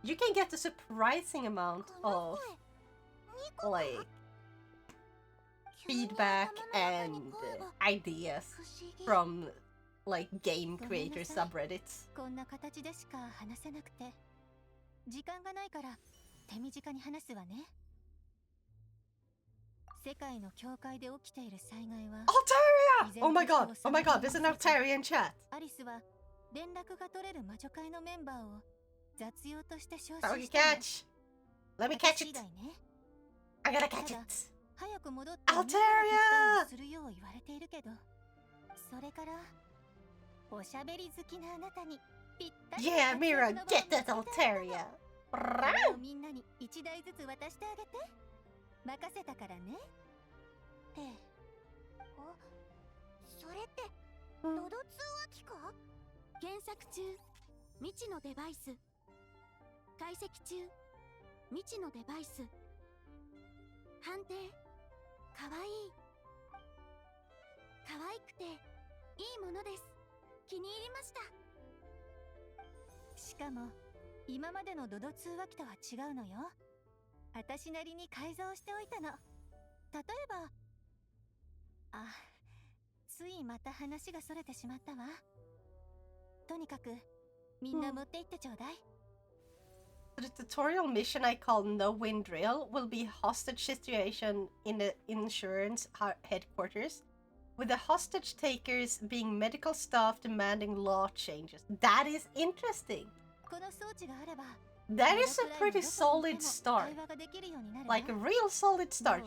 You can get a surprising amount of like feedback and ideas from like game creator subreddits. 時間がないから手短に話すわね。世界の境界で起きている災害は Altaria! Oh my god! Oh my god, there's an Altaria in chat! アリスは連絡が取れる魔女会のメンバーを雑用として招集したの。catch! Let me catch it! I gotta catch it! 早く戻って Altaria! するよう言われているけど、それからおしゃべり好きなあなたに Yeah, Mira, get that Altaria! みんなに1台ずつ渡してあげて。任せたからね。って。それってドド通話機か？検索中、未知のデバイス。解析中、未知のデバイス。判定。かわいい。かわいくていいものです。気に入りました。しかも今までのドド通話機とは違うのよ。私なりに改造しておいたの。例えば、ついまた話がそれてしまったわ。とにかくみんな持って行ってちょうだい。The tutorial mission I call No Win Drill will be a hostage situation in the insurance headquarters, with the hostage takers being medical staff demanding law changes. That is interesting. That is a pretty solid start. Like a real solid start.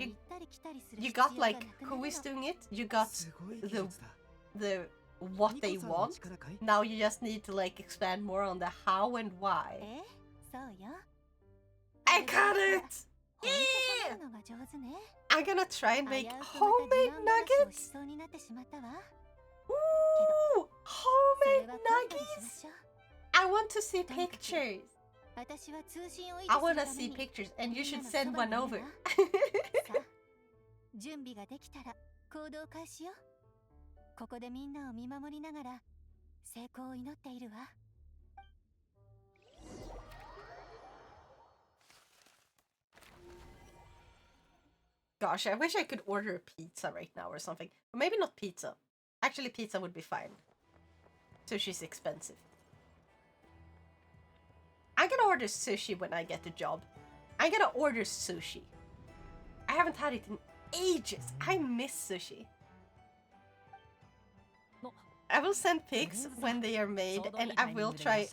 You got like who is doing it, you got the what they want. Now you just need to like expand more on the how and why. I got it! Yeah! I'm gonna try and make homemade nuggets! Ooh! Homemade nuggets! I want to see pictures! I wanna see pictures and you should send one over. 準備ができたら行動開始よ。ここでみんなを見守りながら成功を祈っているわ。Gosh, I wish I could order a pizza right now or something. Or maybe not pizza. Actually, pizza would be fine. Sushi's expensive. I'm gonna order sushi when I get the job. I'm gonna order sushi. I haven't had it in ages. I miss sushi. I will send pics when they are made, and I will try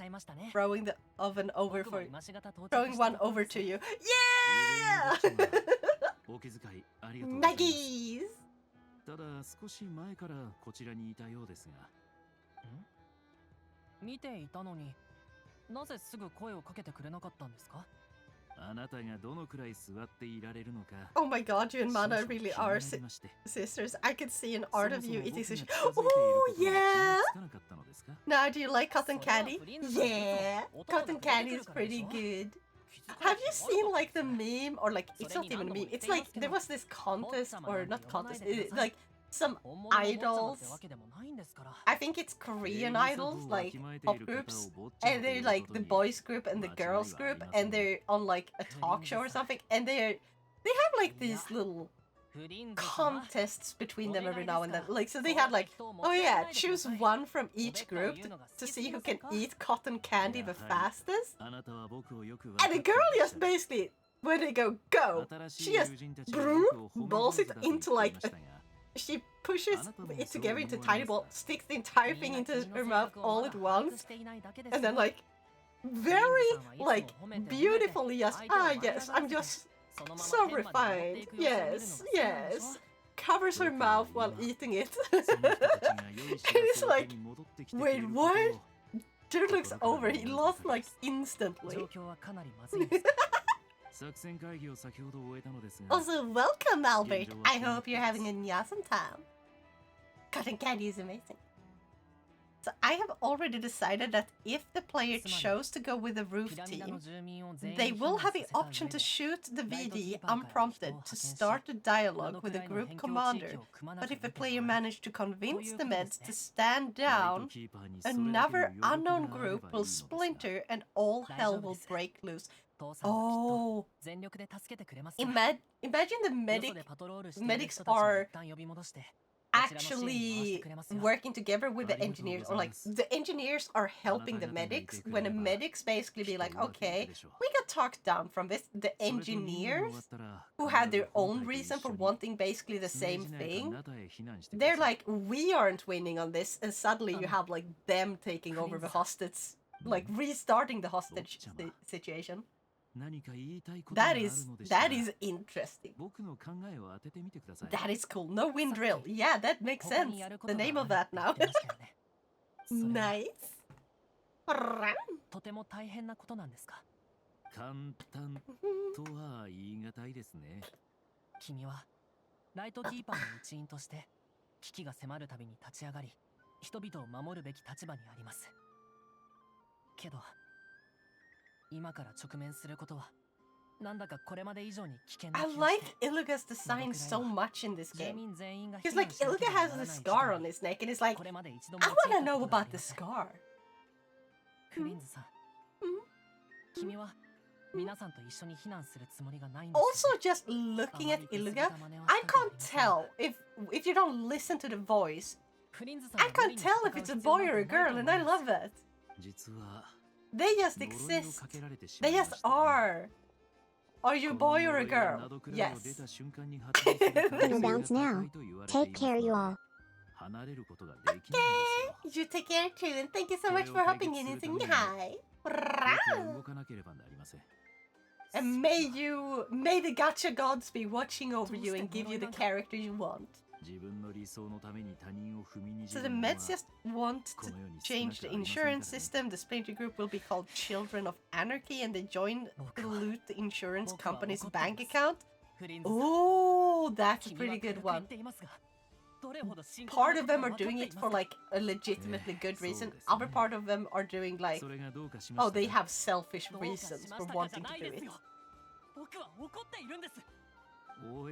throwing the oven over for you. Throwing one over to you. Yeah! Nuggies! ただ少し前からこちらにいたようですが。見ていたのに、なぜすぐ声をかけてくれなかったんですか？あなたがどのくらい座っていられるのか。Oh my god, you and Mana really are sisters. I could see an art of you eating sushi. Oh yeah! Now do you like cotton candy? Yeah! Cotton candy is pretty good. Have you seen like the meme, or like it's not even a meme, it's like there was this contest, or not contest, like some idols, I think it's Korean idols, like pop groups, and they're like the boys group and the girls group, and they're on like a talk show or something, and they have like these little contests between them every now and then. Like, so they had like, oh yeah, choose one from each group to see who can eat cotton candy the fastest. And the girl just basically, when they go, she just balls it into like she pushes it together into a tiny ball, sticks the entire thing into her mouth all at once, and then like very like beautiful. Yes, yes. I'm just so refined. Yes, yes. Covers her mouth while eating it. It's like, wait, what? Dude looks over. He lost like instantly. Also, welcome, Albert. I hope you're having an awesome time. Cotton candy is amazing. So I have already decided that if the player chose to go with the roof team, they will have the option to shoot the VD unprompted to start a dialogue with the group commander. But if a player managed to convince the meds to stand down, another unknown group will splinter and all hell will break loose. Oh, imagine the medics are actually working together with the engineers, or like the engineers are helping the medics, when the medics basically be like, okay, we got talked down from this. The engineers, who had their own reason for wanting basically the same thing, they're like, we aren't winning on this, and suddenly you have like them taking over the hostage, like restarting the hostage situation. That is interesting. That is cool. No wind drill. Yeah, that makes sense. The name of that now. Nice. とても大変なことなんですか？簡単とは言い難いですね。君はライトキーパーの一員として危機が迫るたびに立ち上がり、人々を守るべき立場にあります。けど今から直面することはなんだかこれまで以上に危険な気がして。I like Illuga's design so much in this game. Because like Illuga has a scar on his neck and it's like, I wanna know about the scar. フリンズさん、君は皆さんと一緒に避難するつもりがないんです。 Also, just looking at Illuga, I can't tell if you don't listen to the voice. I can't tell if it's a boy or a girl, and I love it. They just exist. They just are. Are you a boy or a girl? Yes. Bounce now. Take care, you all. Okay. You take care too, and thank you so much for hopping in and saying hi. And may the gacha gods be watching over you and give you the character you want. So the Mets just want to change the insurance system. The Splinter Group will be called Children of Anarchy, and they join to loot the insurance company's bank account. Oh, that's a pretty good one. Part of them are doing it for like a legitimately good reason. Other part of them are doing like, oh, they have selfish reasons for wanting to do it.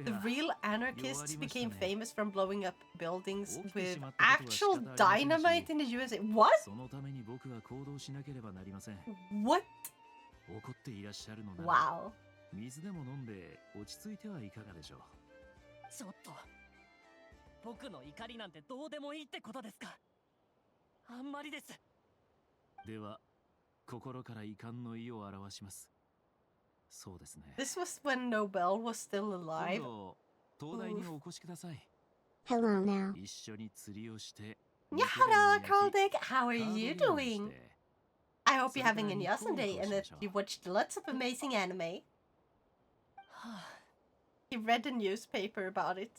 The real anarchists became famous from blowing up buildings with actual dynamite in the USA. What? What? Wow. 水でも飲んで落ち着いてはいかがでしょう。ちょっと僕の怒りなんてどうでもいいってことですか？あんまりです。では心から遺憾の意を表します。そうですね。This was when Nobel was still alive. 東大にお越しください。Hello now. 一緒に釣りをして。Yeah, hello, Karldick. How are you doing? I hope you're having an awesome day and that you watched lots of amazing anime. He read the newspaper about it.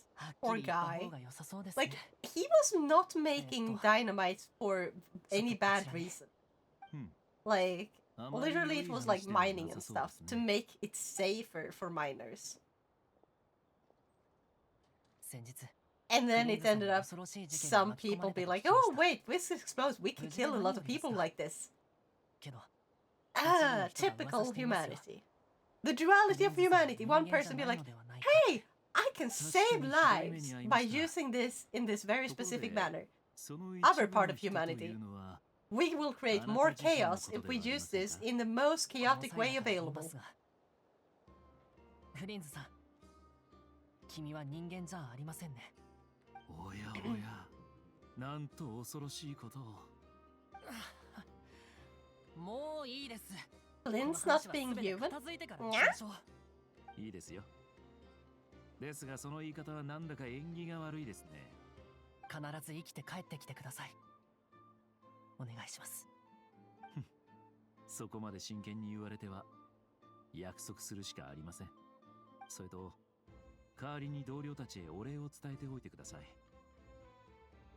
Poor guy. Like, he was not making dynamite for any bad reason. Like, literally it was like mining and stuff to make it safer for miners. And then it ended up some people be like, oh wait, this explodes, we can kill a lot of people like this. Ah, typical humanity. The duality of humanity. One person be like, hey, I can save lives by using this in this very specific manner. Other part of humanity. We will create more chaos if we use this in the most chaotic way available. フリンズさん、君は人間じゃありませんね。おやおや、なんと恐ろしいことを。もういいです。Lynn's not being human. いいですよ。ですがその言い方はなんだか縁起が悪いですね。必ず生きて帰ってきてください。お願いします。そこまで真剣に言われては約束するしかありません。それと代わりに同僚たちへお礼を伝えておいてください。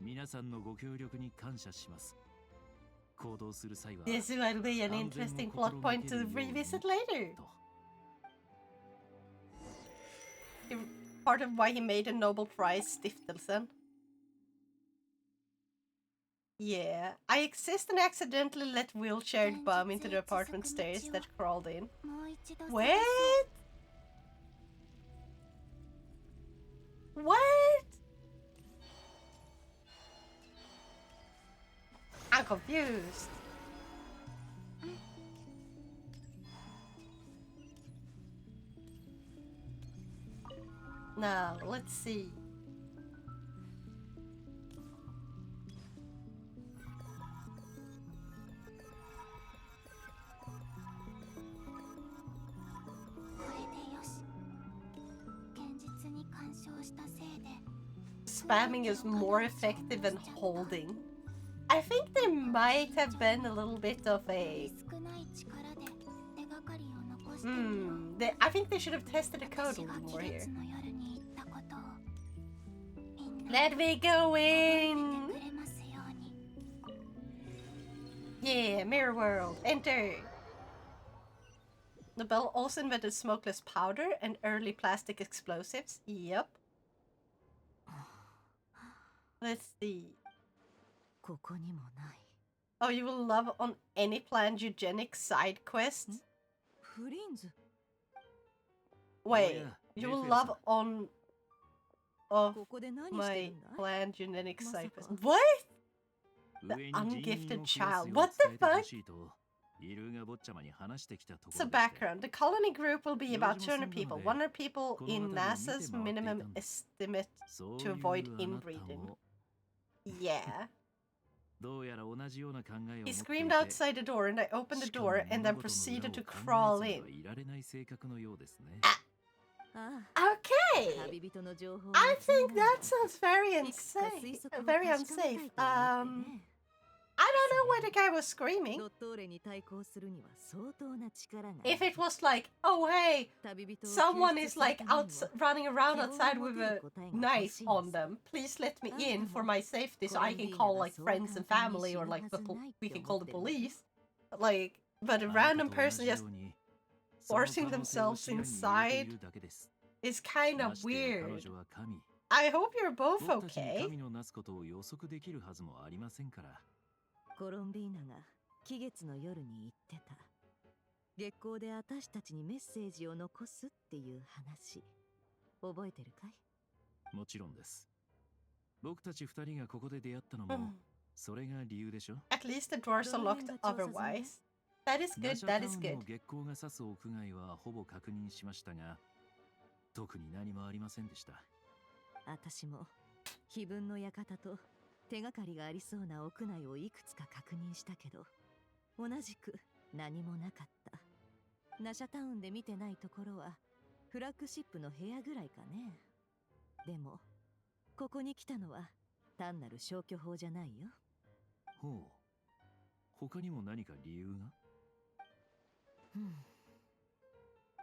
皆さんのご協力に感謝します。行動する際は This will be an interesting plot point to revisit later. Part of why he made a Nobel Prize Stiftelsen. Yeah, I exist and accidentally let wheelchaired bum into the apartment stairs that crawled in. What? What? I'm confused. Now, let's see. Spamming is more effective than holding. I think there might have been a little bit of a... I think they should have tested the code a little more here. Let me go in! Yeah, Mirror World, enter! Nobel also invented smokeless powder and early plastic explosives. Yep. Let's see. Oh, you will love on any planned eugenic side quest? Wait, you will love on of my planned genetic side quest. What? The ungifted child. What the fuck? So background, the colony group will be about 200 people. 100 people in NASA's minimum estimate to avoid inbreeding. Yeah. He screamed outside the door and I opened the door and then proceeded to crawl in. Okay! I think that sounds very unsafe. Very unsafe. I don't know why the guy was screaming. If it was like, oh hey, someone is like out running around outside with a knife on them. Please let me in for my safety so I can call like friends and family or like we can call the police. But a random person just forcing themselves inside is kind of weird. I hope you're both okay. コロンビーナが期月の夜に言ってた。月光で私たちにメッセージを残すっていう話。覚えてるかい？もちろんです。僕たち二人がここで出会ったのも、それが理由でしょ？ At least the doors are locked otherwise. That is good, that is good. 月光が差す屋外はほぼ確認しましたが、特に何もありませんでした。私も碑文の館と手がかりがありそうな屋内をいくつか確認したけど、同じく何もなかった。ナシャタウンで見てないところはフラッグシップの部屋ぐらいかね。でもここに来たのは単なる消去法じゃないよ。ほう。他にも何か理由が？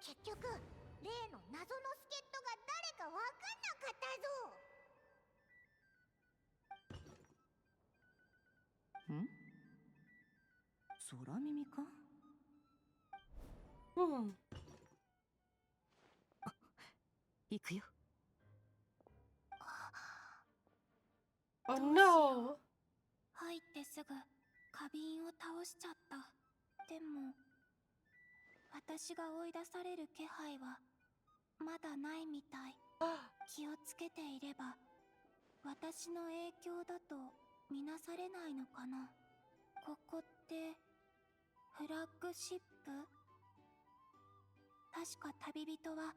結局例の謎の助っ人が誰かわかんなかったぞ。空耳か？行くよ。Oh no! 入ってすぐ花瓶を倒しちゃった。でも私が追い出される気配はまだないみたい。気をつけていれば私の影響だとみなされないのかな。ここってフラッグシップ？確か旅人は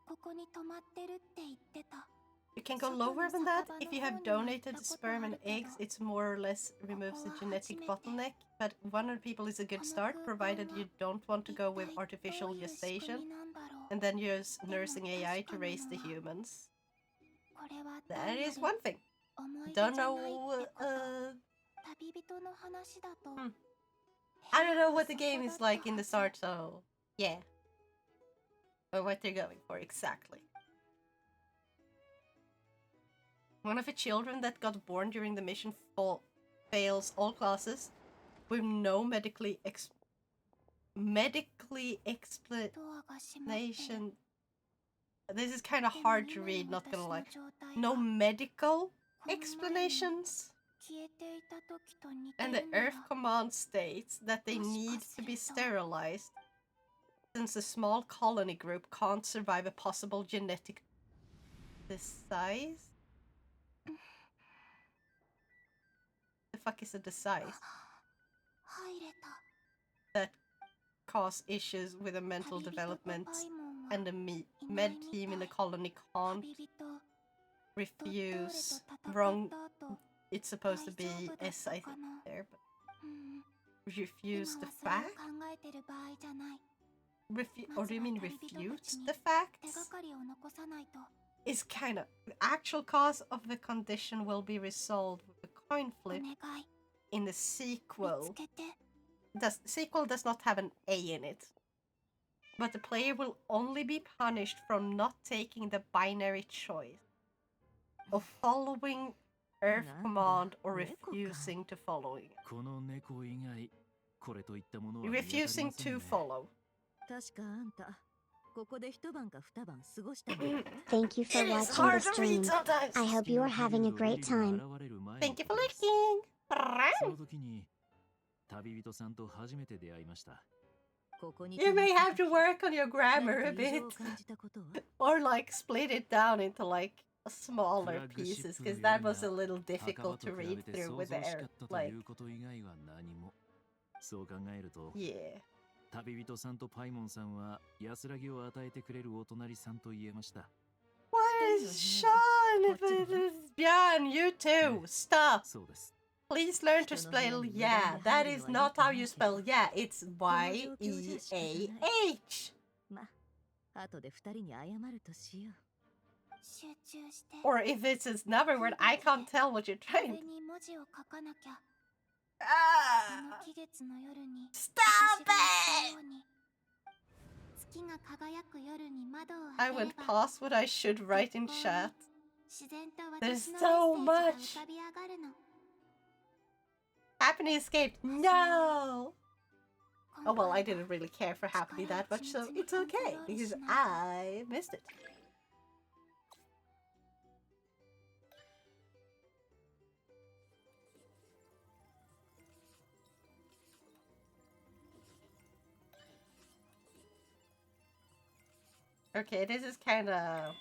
ここに泊まってるって言ってた。You can go lower than that. If you have donated sperm and eggs, it's more or less removes the genetic bottleneck. But 100 people is a good start, provided you don't want to go with artificial gestation. And then use nursing AI to raise the humans. That is one thing. Don't know... I I don't know what the game is like in the start, so yeah. Or what they're going for exactly. One of the children that got born during the mission fails all classes with no medically explanation. This is kind of hard to read, not gonna lie. No medical explanations. And the Earth Command states that they need to be sterilized since a small colony group can't survive a possible genetic disease. The fuck is a disease? That cause issues with the mental development, and the med team in the colony can't refuse. Wrong. It's supposed to be S, I think, there, but refuse the fact? Or do you mean refute the facts? Is kind of the actual cause of the condition will be resolved with a coin flip in the sequel. The sequel does not have an A in it, but the player will only be punished from not taking the binary choice of following Earth Command or refusing to follow it. Refusing to follow. Thank you for watching the stream. I hope you are having a great time. Thank you for listening. You may have to work on your grammar a bit. Or like split it down into like smaller pieces, because that was a little difficult to read through with the air. Like, yeah. 旅人さんとパイモンさんは安らぎを与えてくれるお隣さんと言えました。What is Sean? Björn, you too. Stop. Please learn to spell yeah. That is not how you spell yeah. It's Y-E-A-H. Or if it's another word, I can't tell what you're trying. Stop it! I went past what I should write in chat. There's so much. Happily escaped. No! Oh well, I didn't really care for Happily that much, so it's okay, because I missed it. Okay, this is kind of...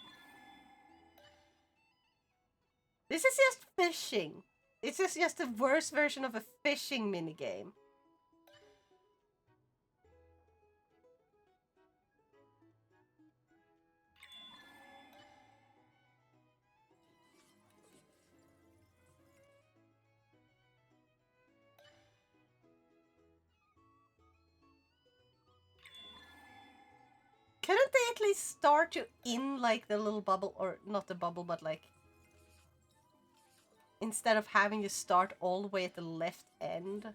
This is just fishing. It's just a worse version of a fishing minigame. Couldn't they at least start you in like the little bubble, or not the bubble, but like instead of having you start all the way at the left end?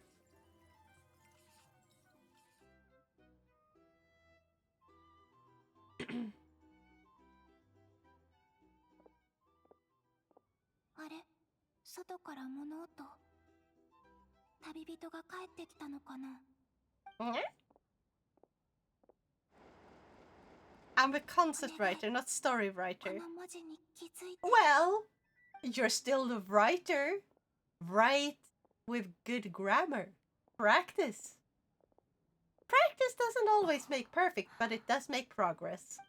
I'm a concept writer, not story writer. Well, you're still the writer. Write with good grammar. Practice. Practice doesn't always make perfect, but it does make progress.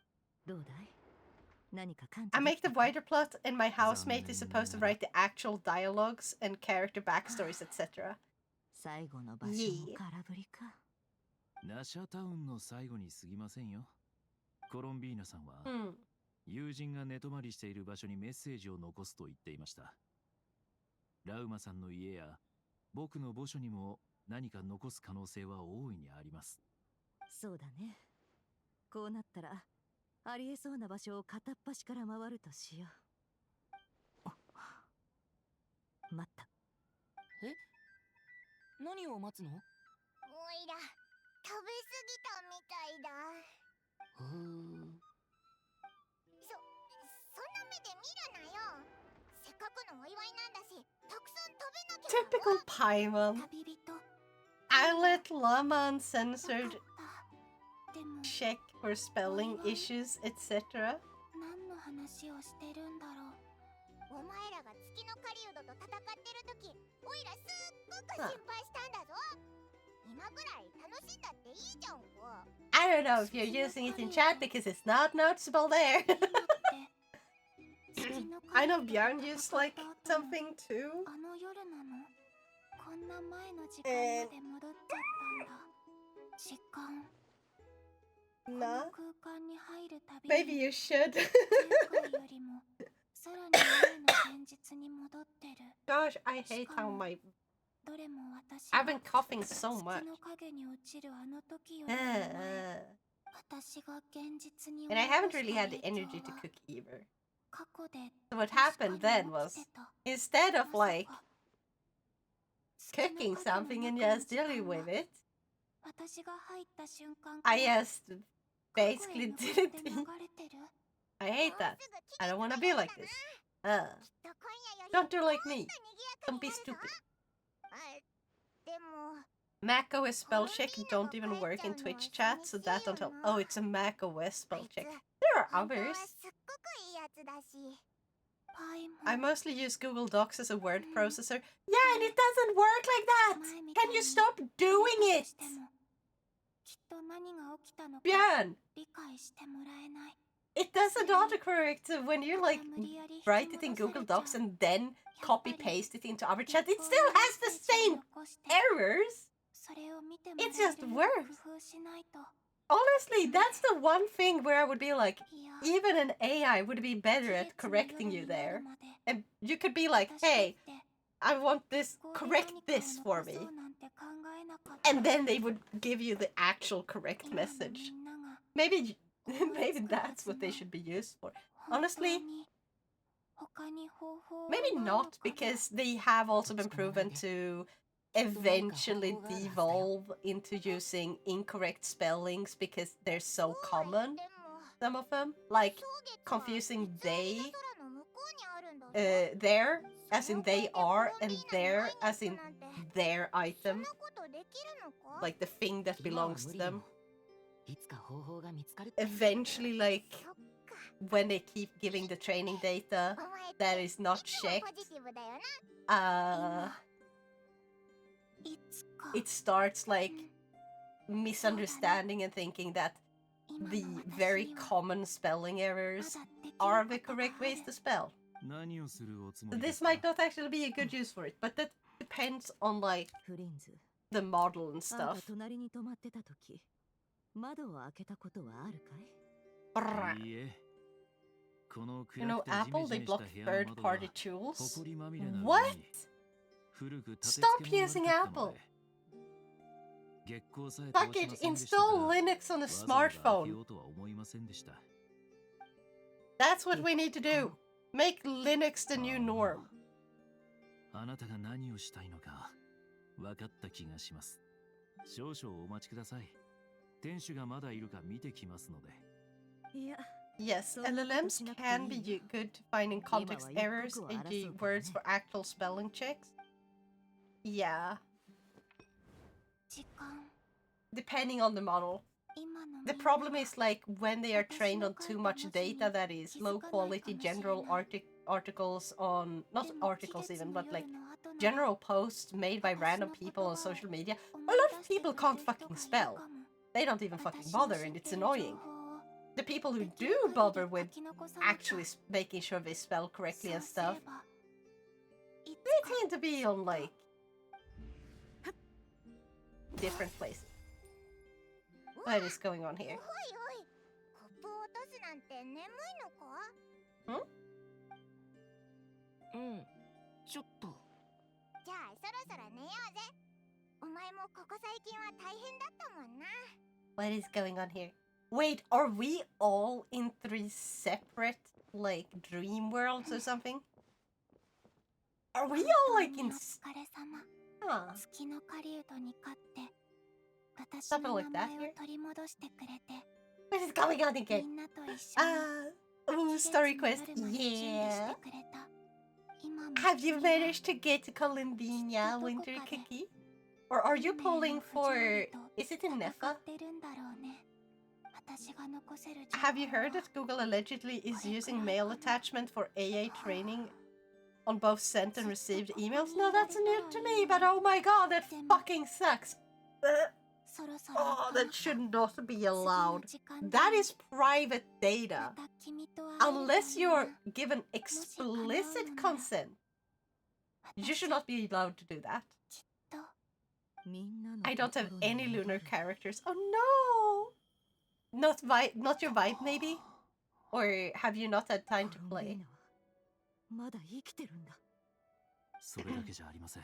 I make the wider plot, and my housemate is supposed to write the actual dialogues and character backstories, etc. Yeah. ナシャタウンの最後に過ぎませんよ。コロンビーナさんは、友人が寝泊まりしている場所にメッセージを残すと言っていました。ラウマさんの家や僕の墓所にも何か残す可能性は大いにあります。そうだね。こうなったらありえそうな場所を片っ端から回るとしよう。待った。え？何を待つの？おいイラ食べ過ぎたみたいだ。そんな目で見るなよ。せっかくのお祝いなんだし、たくさん食べなきゃ。 Typical Paimon. I let Lama uncensored check for spelling issues, etc. 何の話をしてるんだろう。お前らが月の狩人と戦ってる時、おいらすっごく心配したんだぞ。今ぐらい楽しんだっていいじゃん。 I don't know if you're using it in chat because it's not noticeable there. I know Björn used like something too. あの夜なの。こんな前の時間まで戻っちゃったんだ。時間。 Nah. 空間に入るたび Maybe you should. 前回よりもさらに前の現実に戻ってる。 Gosh, I hate how my どれも私 I've been coughing so much. 月の影に落ちるあの時よりも前。私が現実に And I haven't really had the energy to cook either. 過去で So what happened then was, instead of like cooking something and just dealing with it, 私が入った瞬間 I just basically didn't eat. I hate that. I don't want to be like this. Don't do like me. Don't be stupid. でも macOS spell check don't even work in Twitch chat, so that don't help. Oh, it's a macOS spell check. There are others. I mostly use Google Docs as a word processor. Yeah, and it doesn't work like that! Can you stop doing it? Björn! It doesn't autocorrect when you like write it in Google Docs and then copy paste it into our chat. It still has the same errors. It just works. Honestly, that's the one thing where I would be like, even an AI would be better at correcting you there. And you could be like, hey, I want this, correct this for me. And then they would give you the actual correct message. Maybe that's what they should be used for. Honestly, maybe not, because they have also been proven to eventually devolve into using incorrect spellings because they're so common, some of them. Like, confusing they, there, as in they are, and there, as in their item. Like, the thing that belongs to them. Eventually, like, when they keep giving the training data that is not checked, it starts like misunderstanding and thinking that the very common spelling errors are the correct ways to spell. So this might not actually be a good use for it, but that depends on like the model and stuff. You know, Apple, they block third-party tools? What? Stop using Apple! Fuck it, install Linux on a smartphone! That's what we need to do! Make Linux the new norm. あなたが何をしたいのか分かった気がします。少々お待ちください。店主がまだいるか見てきますので。Yes, LLMs can be good to finding context errors in the words for actual spelling checks. Yeah. Depending on the model. The problem is like when they are trained on too much data that is low quality general articles on, not articles even, but like general posts made by random people on social media. A lot of people can't fucking spell. They don't even fucking bother, and it's annoying. The people who do bother with actually making sure they spell correctly and stuff, they tend to be on like different places. What is going on here? Hmm? ちょっと。じゃあそろそろ寝ようぜ。お前もここ最近は大変だったもんな。 What is going on here? Wait, are we all in 3 separate, like, dream worlds or something? Are we all, like, in... Huh. 月の狩人に勝って something like that here. What is going on again? Story quest. Yeah. Have you managed to get to Columbina, Winter Cookie? Or are you pulling for... Is it in Nefa? Have you heard that Google allegedly is using mail attachment for AA training on both sent and received emails? No, that's new to me, but oh my god, that fucking sucks. Oh, that should not be allowed. That is private data. Unless you're given explicit consent, you should not be allowed to do that. I don't have any lunar characters. Oh no! Not your vibe, maybe? Or have you not had time to play? まだ生きてるんだ。それだけじゃありません。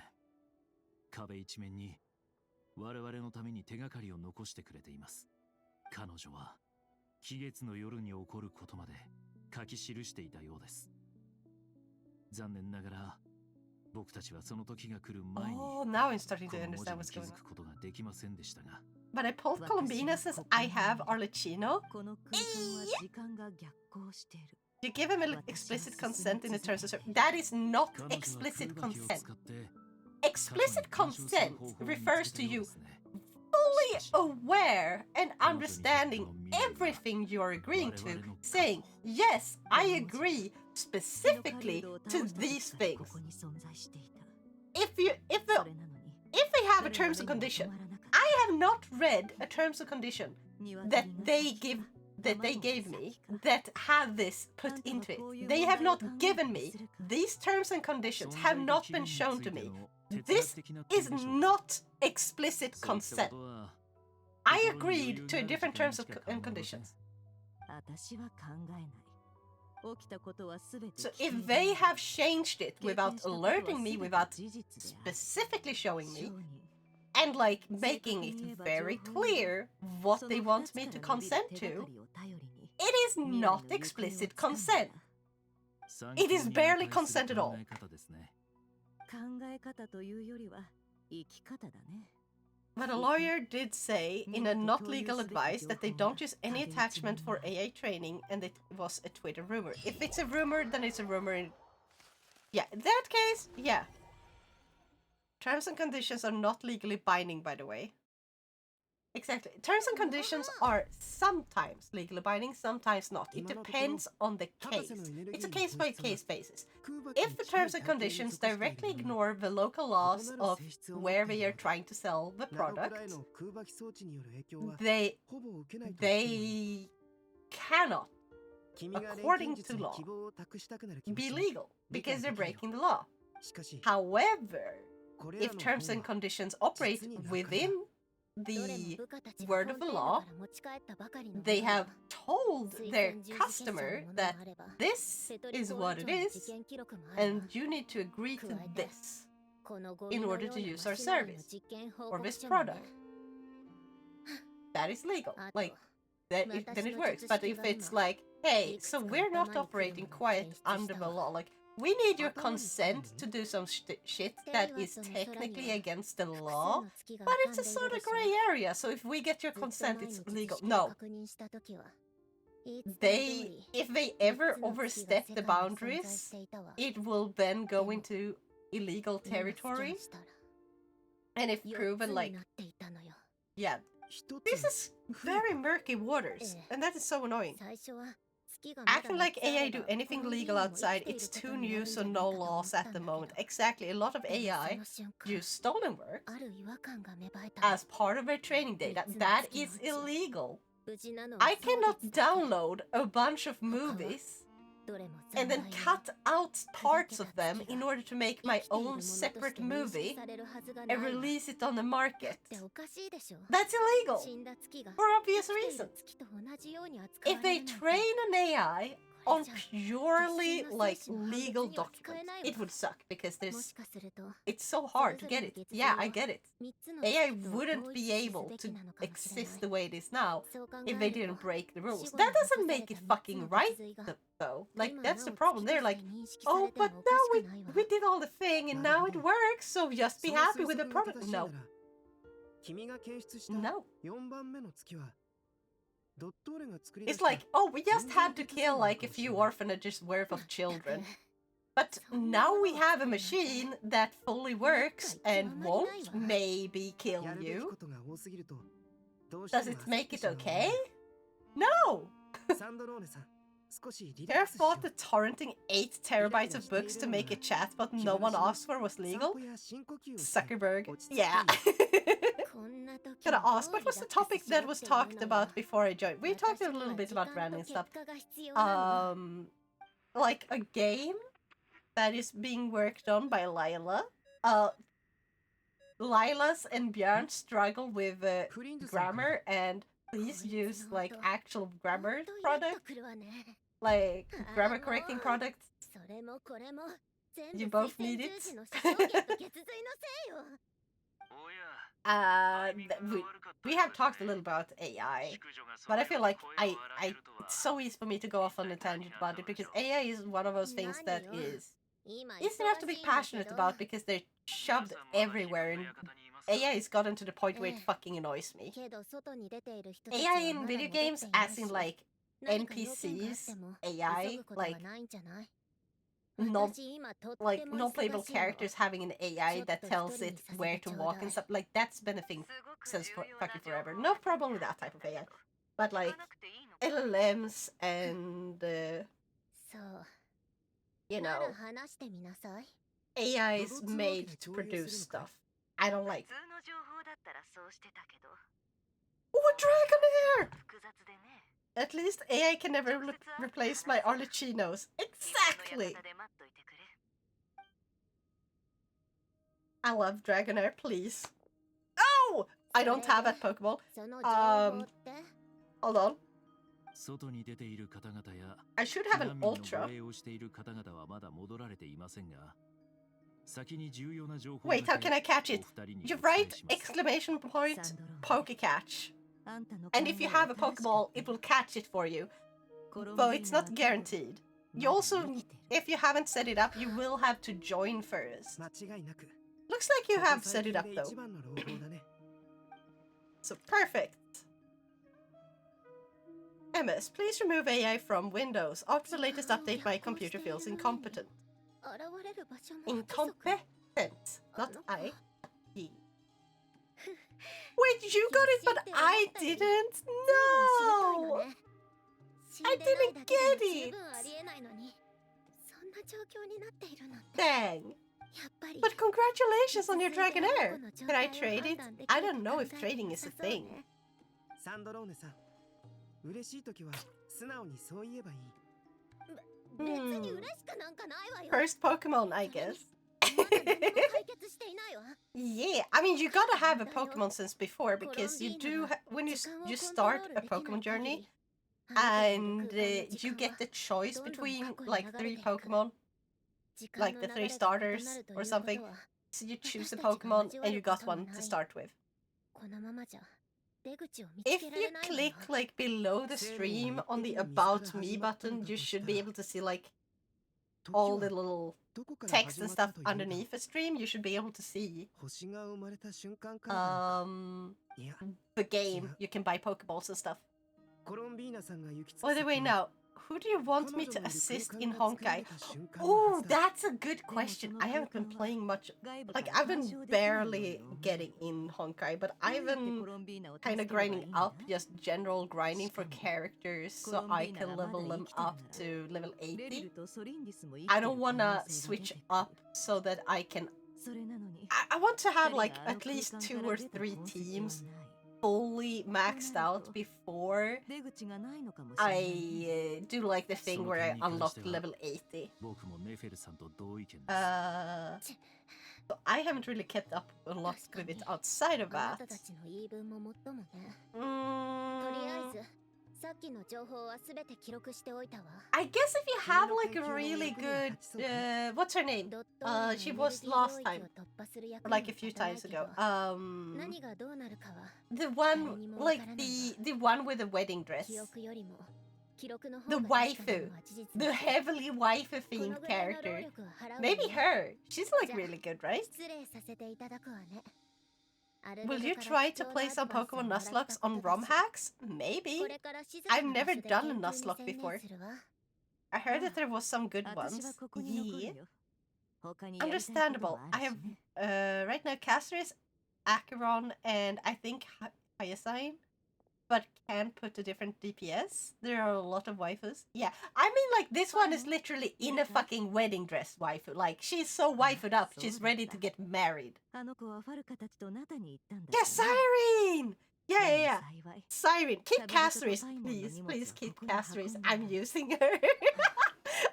壁一面に我々のために手がかりを残してくれています。彼女は期月の夜に起こることまで書き記していたようです。残念ながら僕たちはその時が来る前に now I'm starting to understand what's 気 going づ on. くことができませんでしたが。But I pulled Colombina says I have Arlecchino. You give him explicit consent in the terms of service. That is not explicit consent. Explicit consent refers to you fully aware and understanding everything you're agreeing to, saying, yes, I agree specifically to these things. If they have a terms and condition, I have not read a terms and condition that they gave me that have this put into it. They have not given me. These terms and conditions have not been shown to me. This is not explicit consent. I agreed to different terms and conditions. So if they have changed it without alerting me, without specifically showing me, and like making it very clear what they want me to consent to, it is not explicit consent. It is barely consent at all. But a lawyer did say in a not legal advice that they don't use any attachment for AA training, and it was a Twitter rumor. If it's a rumor, then it's a rumor. Yeah, in that case, yeah. Terms and conditions are not legally binding, by the way. Exactly. Terms and conditions are sometimes legally binding, sometimes not. It depends on the case. It's a case-by-case basis. If the terms and conditions directly ignore the local laws of where they are trying to sell the product, they cannot, according to law, be legal because they're breaking the law. However, if terms and conditions operate within the word of the law, they have told their customer that this is what it is, and you need to agree to this in order to use our service or this product. That is legal. Like, then it works. But if it's like, hey, so we're not operating quite under the law, like, we need your consent to do some shit that is technically against the law, but it's a sort of gray area, so if we get your consent, it's legal. No. If they ever overstep the boundaries, it will then go into illegal territory. And if proven, like, yeah, this is very murky waters, and that is so annoying. Acting like AI do anything legal outside, it's too new, so no laws at the moment. Exactly, a lot of AI use stolen work as part of their training data. That is illegal. I cannot download a bunch of movies and then cut out parts of them in order to make my own separate movie and release it on the market. That's illegal, for obvious reasons. If they train an AI on purely, like, legal documents, it would suck, because it's so hard to get it. Yeah, I get it. AI wouldn't be able to exist the way it is now if they didn't break the rules. That doesn't make it fucking right, though. Like, that's the problem. They're like, oh, but now we did all the thing and now it works, so just be happy with the product. No. No. 4番目の月はドットーレが作り It's like, oh, we just had to kill like a few orphanages worth of children. But now we have a machine that fully works and won't maybe kill you. Does it make it okay? No! Their thought that torrenting 8 terabytes of books to make a chatbot no one asked for was legal? Zuckerberg. Yeah. Gotta ask, what was the topic that was talked about before I joined? We talked a little bit about branding stuff. Like a game that is being worked on by Lila. Lila's and Björn struggle with grammar, and please use like actual grammar product, like grammar correcting products. You both need it. We have talked a little about AI, but I feel like it's so easy for me to go off on a tangent about it because AI is one of those things that is easy enough to be passionate about because they're shoved everywhere, and AI has gotten to the point where it fucking annoys me. AI in video games, as in like NPCs, AI, like non-playable characters having an AI that tells it where to walk and stuff, like that's been a thing since fucking forever. No problem with that type of AI. But like LLMs and you know, AI is made to produce stuff. I don't like it. Oh, a dragon hair! At least AI can never replace my Arlecchinos. Exactly! I love Dragonair, please. Oh! I don't have that Pokeball. Hold on. I should have an Ultra. Wait, how can I catch it? You write exclamation point Pokecatch. And if you have a Pokeball, it will catch it for you. But it's not guaranteed. You also, if you haven't set it up, you will have to join first. Looks like you have set it up though. So perfect. MS, please remove AI from Windows. After the latest update, my computer feels incompetent. Incompetent, not I. He. Wait, you got it, but I didn't? No! I didn't get it! Dang. But congratulations on your Dragonair! Can I trade it? I don't know if trading is a thing. First Pokemon, I guess. Yeah, I mean, you gotta have a Pokemon since before, because you do, when you start a Pokemon journey, and you get the choice between like 3 Pokemon, like the 3 starters or something. So you choose a Pokemon and you got one to start with. If you click like below the stream on the About Me button, you should be able to see like all the little text and stuff underneath the stream. You should be able to see the game. You can buy Pokeballs and stuff. By the way, now, who do you want me to assist in Honkai? Oh, that's a good question. I haven't been playing much. Like, I've been barely getting in Honkai, but I've been kind of grinding up, just general grinding for characters so I can level them up to level 80. I don't want to switch up so that I can... I want to have, like, at least 2 or 3 teams fully maxed out before I do like the thing where I unlock level 80. So I haven't really kept up a lot with it outside of that. I guess if you have like a really good, what's her name? She was last time, or like a few times ago. The one, like the one with the wedding dress. The waifu. The heavily waifu themed character. Maybe her. She's like really good, right? Will you try to play some Pokemon Nuzlocke on ROM hacks? Maybe. I've never done a Nuzlocke before. I heard that there was some good ones. Yeah. Understandable. I have right now Castris, Acheron, and I think Hyacine, but can put a different DPS. There are a lot of waifus. Yeah, I mean, like, this one is literally in a fucking wedding dress waifu. Like, she's so waifued up, she's ready to get married. Yeah, Cyrene! Yeah. Cyrene, keep Castris, please. Please keep Castris. I'm using her.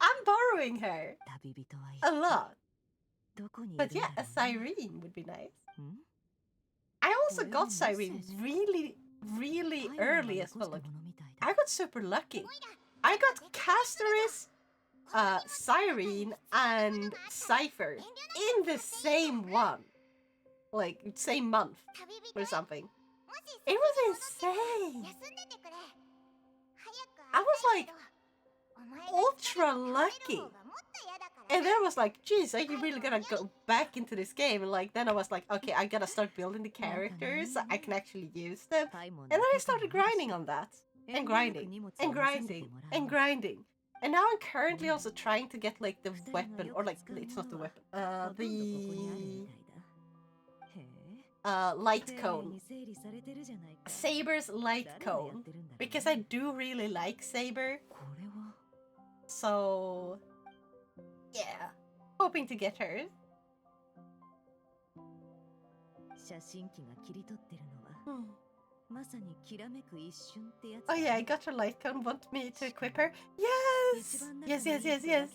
I'm borrowing her. A lot. But yeah, a Cyrene would be nice. I also got Cyrene really early as well. Like, I got super lucky. I got Castoris, Cyrene, and Cypher in the same one. Like, same month or something. It was insane. I was like ultra lucky. And then I was like, geez, are you really gonna go back into this game? And like, then I was like, okay, I gotta start building the characters so I can actually use them. And then I started grinding on that. And grinding. And grinding. And grinding. And now I'm currently also trying to get like the weapon, or like, it's not the weapon, light cone. Saber's light cone. Because I do really like Saber. So yeah, hoping to get her. Oh yeah, I got her light cone. Want me to equip her? Yes! Yes.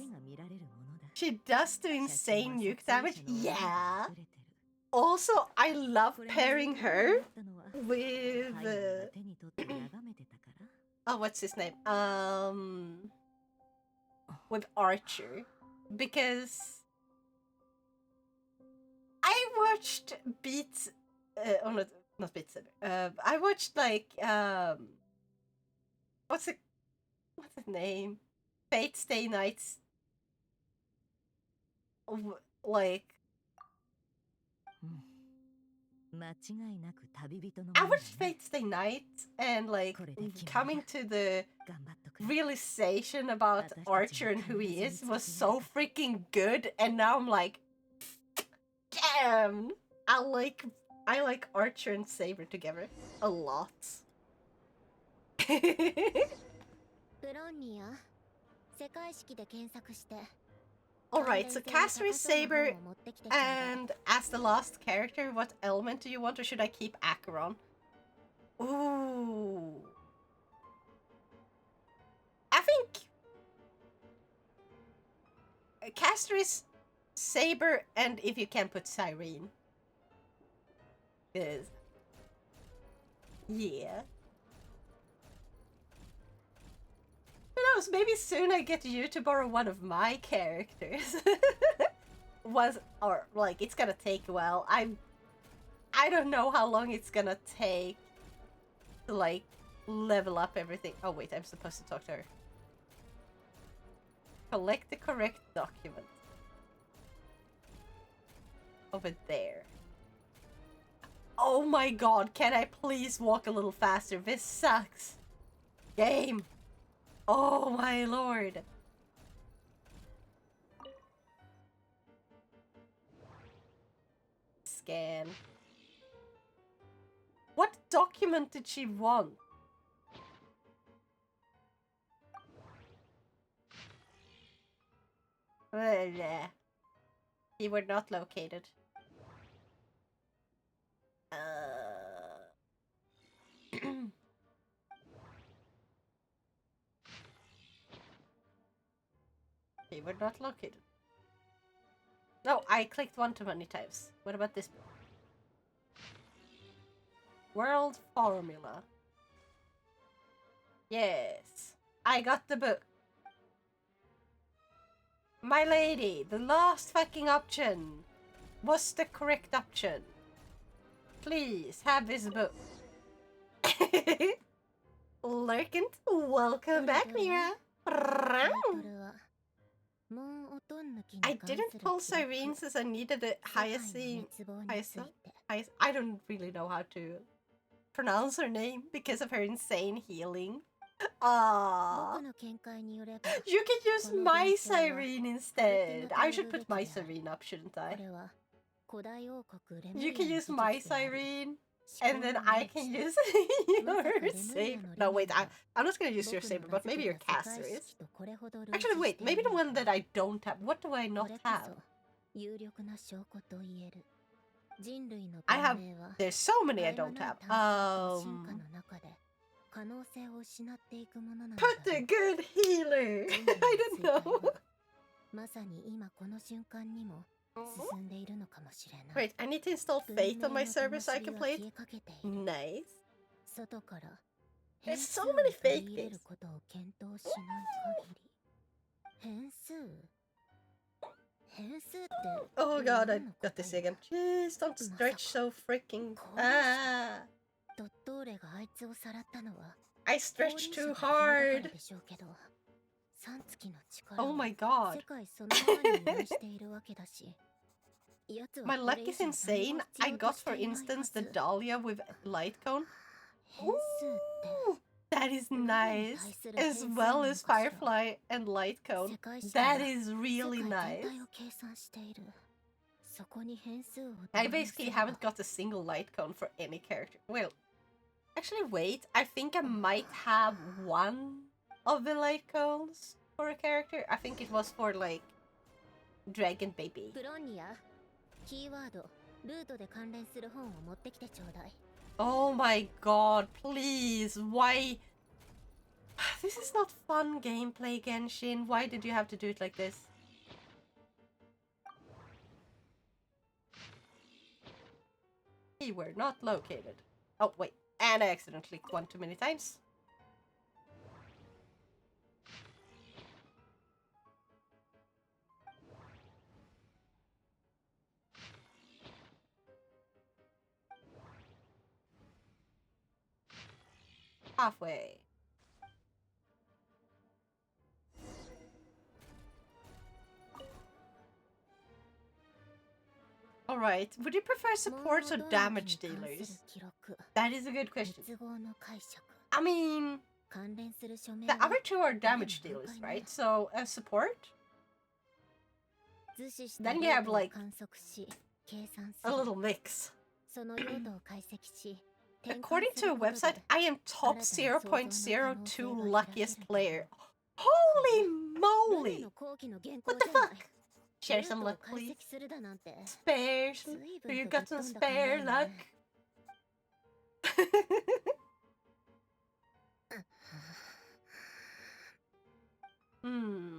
She does do insane nuke damage. Yeah. Also, I love pairing her with oh, what's his name? With Archer. Because I watched Beats, not Beats Saber. I watched like what's his name? Fate Stay Nights. Like, I watched Fate Stay Night, and like coming to the realization about Archer and who he is was so freaking good, and now I'm like, damn, I like Archer and Saber together a lot. Alright, so Castris, Saber, and as the last character, what element do you want, or should I keep Acheron? Ooh. I think Castris, Saber, and if you can put Cyrene. Because, yeah. Who knows, maybe soon I get you to borrow one of my characters. Or like, it's gonna take a while. I don't know how long it's gonna take to like level up everything. Oh wait, I'm supposed to talk to her. Collect the correct document. Over there. Oh my god, can I please walk a little faster? This sucks. Game. Oh my lord. Scan. What document did she want? Keyword not located. Keyword not located. No, I clicked one too many times. What about this? World formula. Yes, I got the book. My lady, the last fucking option was the correct option. Please have this book. Lurkant, welcome back, Mira. I didn't pull Cyrene since I needed a Hyacine. I don't really know how to pronounce her name because of her insane healing. Ah, you can use my Cyrene instead. I should put my Cyrene up, shouldn't I? You can use my Cyrene, and then I can use your saber. No, wait, I'm not gonna use your saber, but maybe your caster is. Actually, wait, maybe the one that I don't have. What do I not have? I have. There's so many I don't have. Put the good healer. I don't know. Wait, I need to install Fate on my server so I can play it. Nice. There's so many Fate games. Oh god, I got this again. Jeez, don't stretch so freaking. Ah. I stretched too hard. Oh my god. My luck is insane. I got, for instance, the Dahlia with light cone. Ooh, that is nice. As well as Firefly and light cone. That is really nice. I basically haven't got a single light cone for any character. Well, actually wait, I think I might have one of the light cones for a character. I think it was for like Dragon Baby. Oh my god, please, why? This is not fun gameplay, Genshin. Why did you have to do it like this? Keyword not located. Oh, wait. And I accidentally clicked one too many times. Halfway. Alright, would you prefer supports or damage dealers? That is a good question. I mean, the other two are damage dealers, right? So, a support? Then you have like a little mix. According to a website, I am top 0.02 luckiest player. Holy moly! What the fuck? Share some luck, please. Spares? You got some spare luck? Hmm.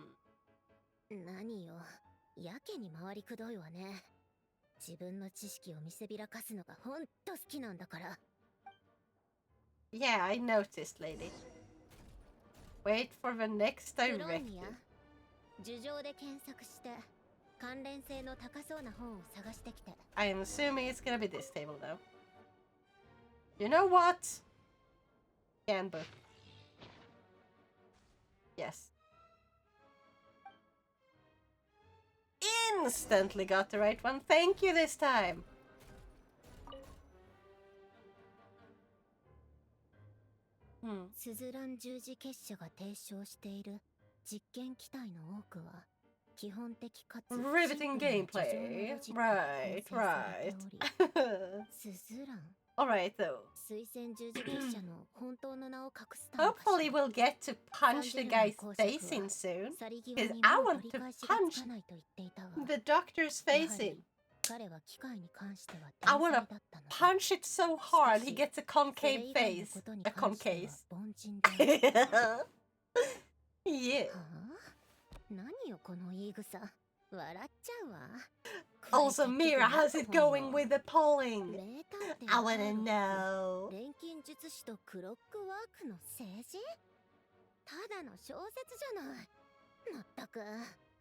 Yeah, I noticed, lady. Wait for the next directive. I am assuming it's gonna be this table though. You know what? Handbook. Yes. Instantly got the right one. Thank you this time. Riveting gameplay. Right, right. Alright though. Hopefully we'll get to punch the guy's face in soon. Because I want to punch the doctor's face in. I want to punch it so hard he gets a concave face. A concave. Yeah. Also, Mira, how's it going with the polling? I wanna know.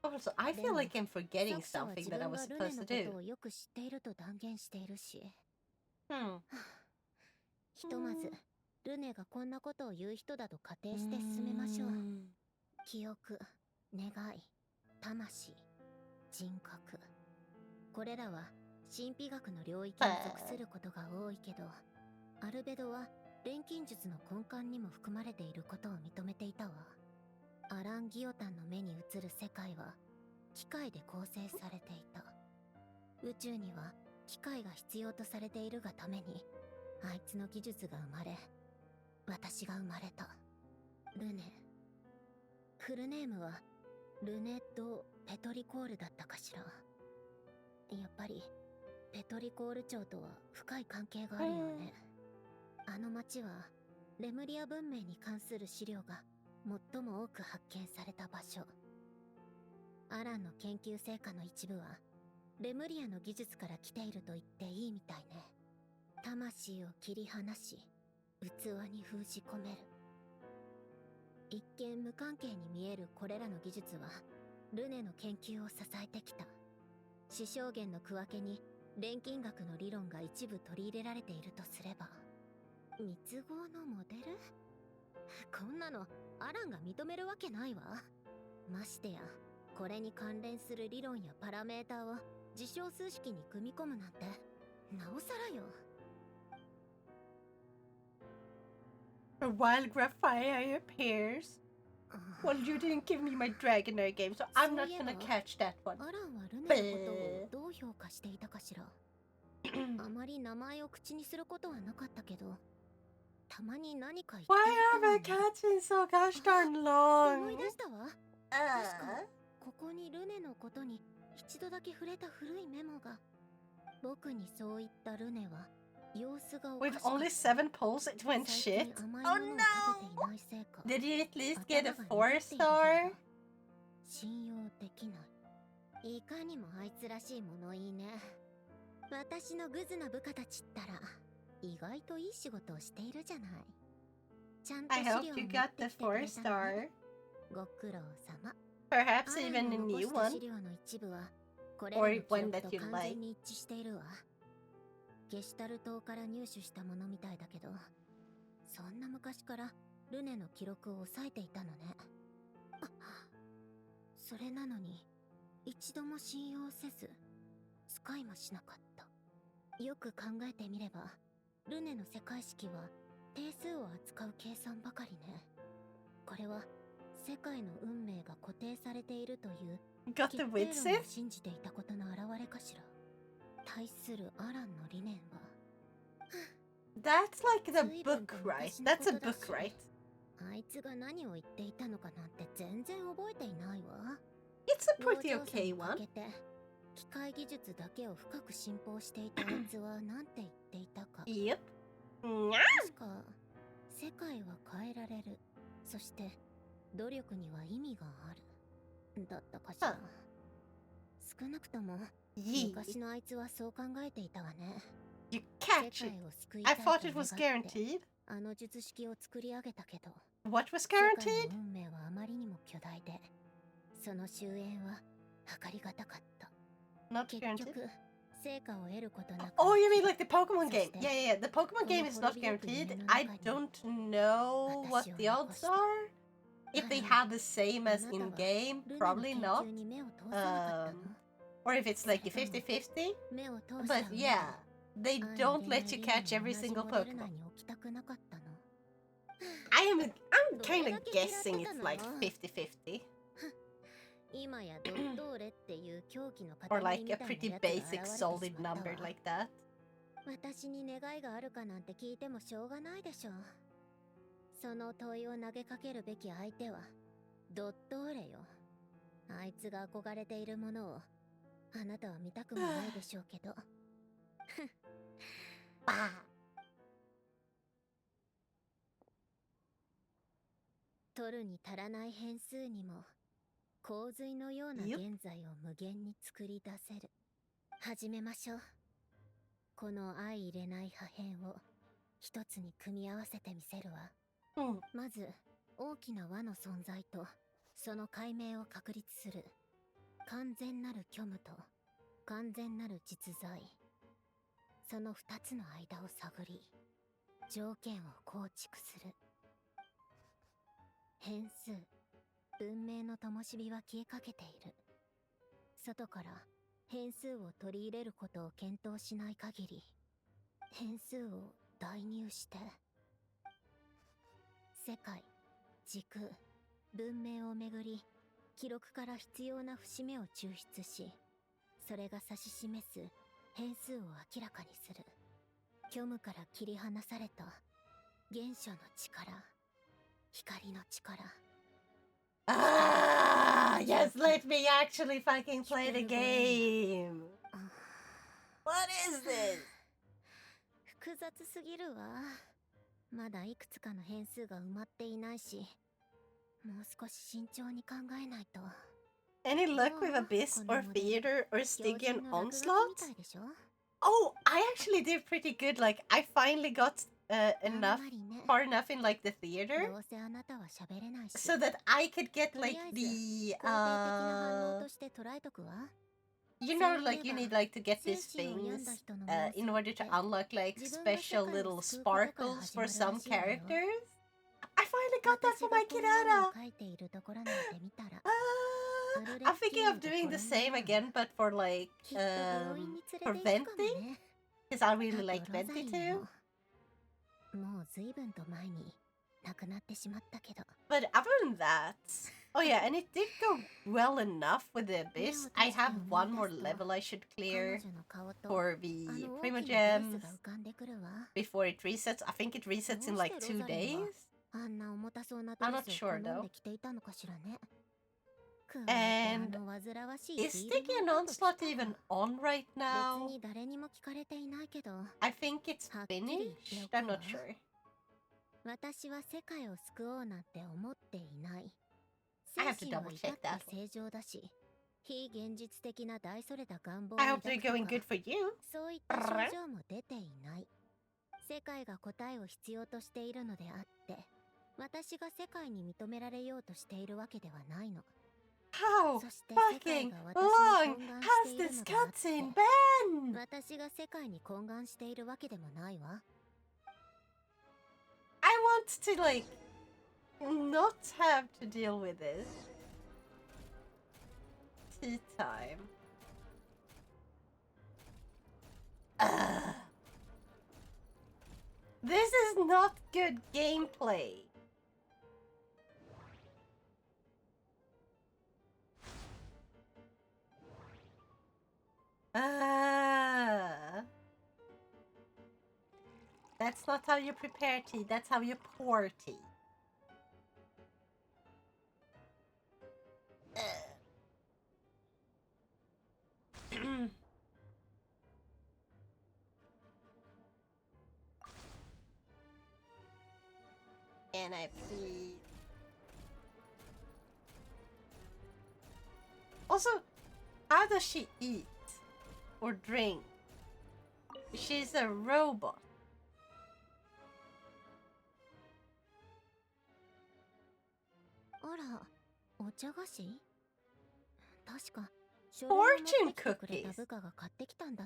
Also, I feel like I'm forgetting something that I was supposed to do. 神秘学の領域に属することが多いけど、アルベドは錬金術の根幹にも含まれていることを認めていたわ。アラン・ギオタンの目に映る世界は機械で構成されていた。宇宙には機械が必要とされているがために、あいつの技術が生まれ、私が生まれた。ルネ。フルネームはルネ・ド・ペトリコールだったかしら。やっぱりペトリコール町とは深い関係があるよね。あの町はレムリア文明に関する資料が最も多く発見された場所。アランの研究成果の一部はレムリアの技術から来ていると言っていいみたいね。魂を切り離し器に封じ込める。一見無関係に見えるこれらの技術はルネの研究を支えてきた。死生源の区分けに錬金学の理論が一部取り入れられているとすれば、密合のモデル？こんなのアランが認めるわけないわ。ましてやこれに関連する理論やパラメーターを事象数式に組み込むなんてなおさらよ。A wild graphite appears. Well, you didn't give me my Dragonair game, so I'm not gonna catch that one. アランはルネのことをどう評価していたかしら。あまり名前を口にすることはなかったけど、たまに何か言っていたわね。 Why are my cats been so gosh darn long? 思い出したわ。確かここにルネのことに一度だけ触れた古いメモが。僕にそう言ったルネは様子がおかし With かった。 only 7 polls, it went 最 shit. 近甘い Oh ものを食べていないせいか no! Did you at least get a 頭が 4 濁っているよう star? だ。信用できない。いかにもあいつらしい物言いね。私のグズな部下たちったら意外といい仕事をしているじゃない。ちゃんと I 資 hope 料を you 持っ got て the きてくれ 4 たの star. ね。ご苦労様。 Perhaps アラン even a の残 new した one. 資料の一部はこれ Or らの記 one 録 that と you 完 like. 全に一致しているわ。ゲシュタル島から入手したものみたいだけど、そんな昔からルネの記録を抑えていたのね。あ、それなのに一度も信用せず使いもしなかった。よく考えてみればルネの世界式は定数を扱う計算ばかりね。これは世界の運命が固定されているという Got the 決定 wits 論 in? を信じていたことの表れかしら。対するアランの理念はThat's like the book, right? That's a book, right? あいつが何を言っていたのかなんて全然覚えていないわ。 It's a pretty 老調査 okay に one. かけて機械技術だけを深く信奉していたあいつは何て言っていたか。Yep. 確か世界は変えられる、そして努力には意味があるだったかしら。少なくとも昔のあいつはそう考えていたわね。 You catch it. I thought it was guaranteed. あの術式を作り上げたけど、 What was 世界 guaranteed? の運命はあまりにも巨大で、その終焉は測りがたかった。 Not 結 guaranteed. 局成果を得ることなく。 Oh, you mean like the Pokemon そ game? して Yeah. The Pokemon game is not guaranteed. I don't know what the odds are. If they have the same as in game, probably not. Or if it's like a 50-50. But yeah, they don't let you catch every single Pokemon. I'm kind of guessing it's like 50-50. 今やドットーレっていう狂気の Or 塊 like み a たいな pretty やつが現れ basic てし solid まった number わ。 like that. 私に願いがあるかなんて聞いてもしょうがないでしょう。その問いを投げかけるべき相手はドットーレよ。あいつが憧れているものをあなたは見たくもないでしょうけど。取るに足らない変数にも洪水のような現在を無限に作り出せる。始めましょう。この相入れない破片を一つに組み合わせてみせるわ。まず大きな輪の存在とその解明を確立する。完全なる虚無と完全なる実在、その二つの間を探り条件を構築する。変数、文明の灯火は消えかけている。外から変数を取り入れることを検討しない限り、変数を代入して世界、時空、文明をめぐり記録から必要な節目を抽出し、それが指し示す変数を明らかにする。虚無から切り離された原初の力、光の力。Ah, yes, let me actually fucking play the game. What is this? 複雑すぎるわ。まだいくつかの変数が埋まっていないし、もう少し慎重に考えないと。Any luck with Abyss or Theater or Stygian Onslaught? Oh, I actually did pretty good. Like, I finally got far enough in like the theater so that I could get like the you know, like you need like to get these things in order to unlock like special little sparkles for some characters. I finally got that for my Kirara. I'm thinking of doing the same again, but for like for Venti, because I really like Venti too. But other than that, oh yeah, and it did go well enough with the Abyss. I have one more level I should clear for the Primogems before it resets. I think it resets in like 2 days. I'm not sure though. And is Stygian Onslaught even on right now? I think it's finished. I'm not sure. 私は世界を救おうなんて思っていない。 I have to double check that. 正常だし、非現実的な大それた願望 I hope they're going good for you. そういった症状も出ていない。世界が答えを必要としているのであって、私が世界に認められようとしているわけではないの。 How fucking long has this cutscene been? 私が世界に懇願しているわけでもないわ。 I want to like not have to deal with this. Tea time. This is not good gameplay. That's not how you prepare tea, that's how you pour tea. And I please. Also, how does she eat or drink? She's a robot. Fortune cookies.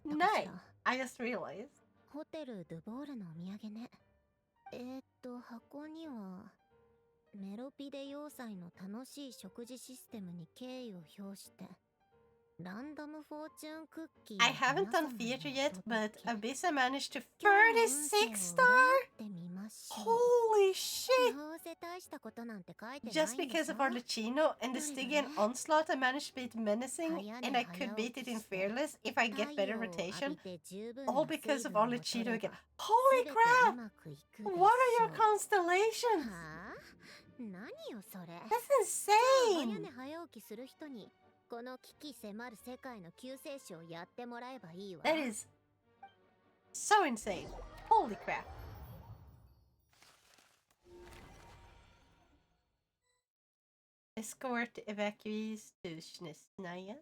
Nice. I just realized. ホテルドゥボールのお土産ね。箱にはメロピデ要塞の楽しい食事システムに敬意を表してランダムフォーチュンクッキー I haven't done theater yet, but Abyssa managed to 36 star? Holy shit! Just because of Arlecchino and the Stygian Onslaught, I managed to beat Menacing, and I could beat it in Fearless if I get better rotation. All because of Arlecchino again. Holy crap! What are your constellations? That's insane! この危機迫る世界の救世主をやってもらえばいいわ。 That is so insane. Holy crap. Escort evacuees to Shnesnaya.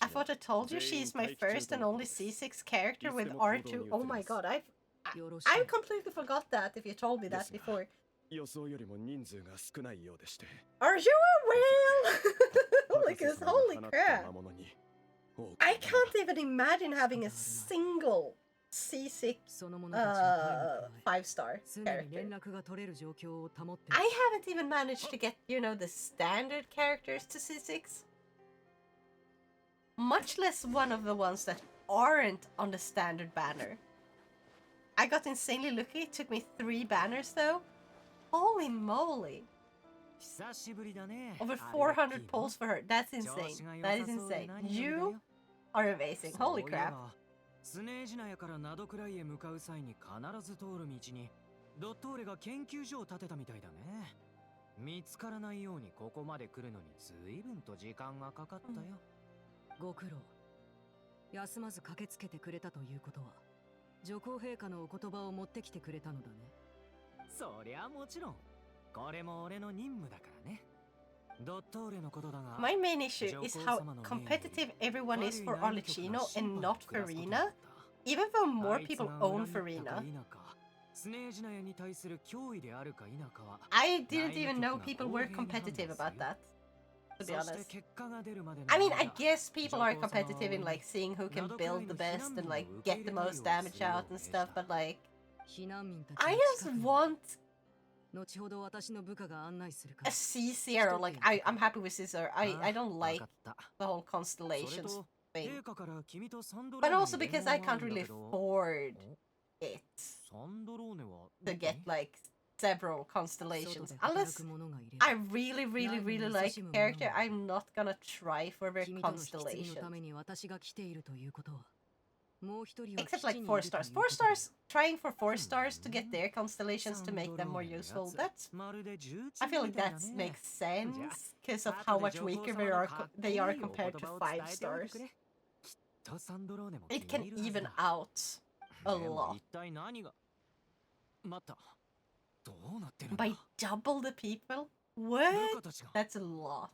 I thought I told you she's my first and only C6 character with R2. Oh my god, I completely forgot that if you told me that before. Are you aware? Because holy crap. I can't even imagine having a single C6 5-star character. I haven't even managed to get, you know, the standard characters to C6. much less one of the ones that aren't on the standard banner. I got insanely lucky. It took me 3 banners though. Holy moly. Over 400 polls for her. That's insane. That is insane. You are amazing. Holy crap. スネージナヤからナドクライへ向かう際に必ず通る道にドットーレが研究所を建てたみたいだね。見つからないようにここまで来るのに随分と時間がかかったよ。ご苦労。休まず駆けつけてくれたということは女皇陛下のお言葉を持ってきてくれたのだね。そりゃもちろん。これも俺の任務だからね。ドットーレのことだが My main issue is how competitive everyone is for Arlecchino and not Farina, even though more people own Farina. I didn't even know people were competitive about that, to be honest. I mean, I guess people are competitive in like seeing who can build the best and like get the most damage out and stuff, but like, I just want a C0. Like, I'm happy with C0. I don't like the whole constellations thing. But also because I can't really afford it to get like several constellations. Unless I really, really, really like a character, I'm not gonna try for their constellations. Except like 4 stars. 4 stars, trying for 4 stars to get their constellations to make them more useful. That's, I feel like that makes sense because of how much weaker they are compared to 5 stars. It can even out a lot. By double the people? What? That's a lot.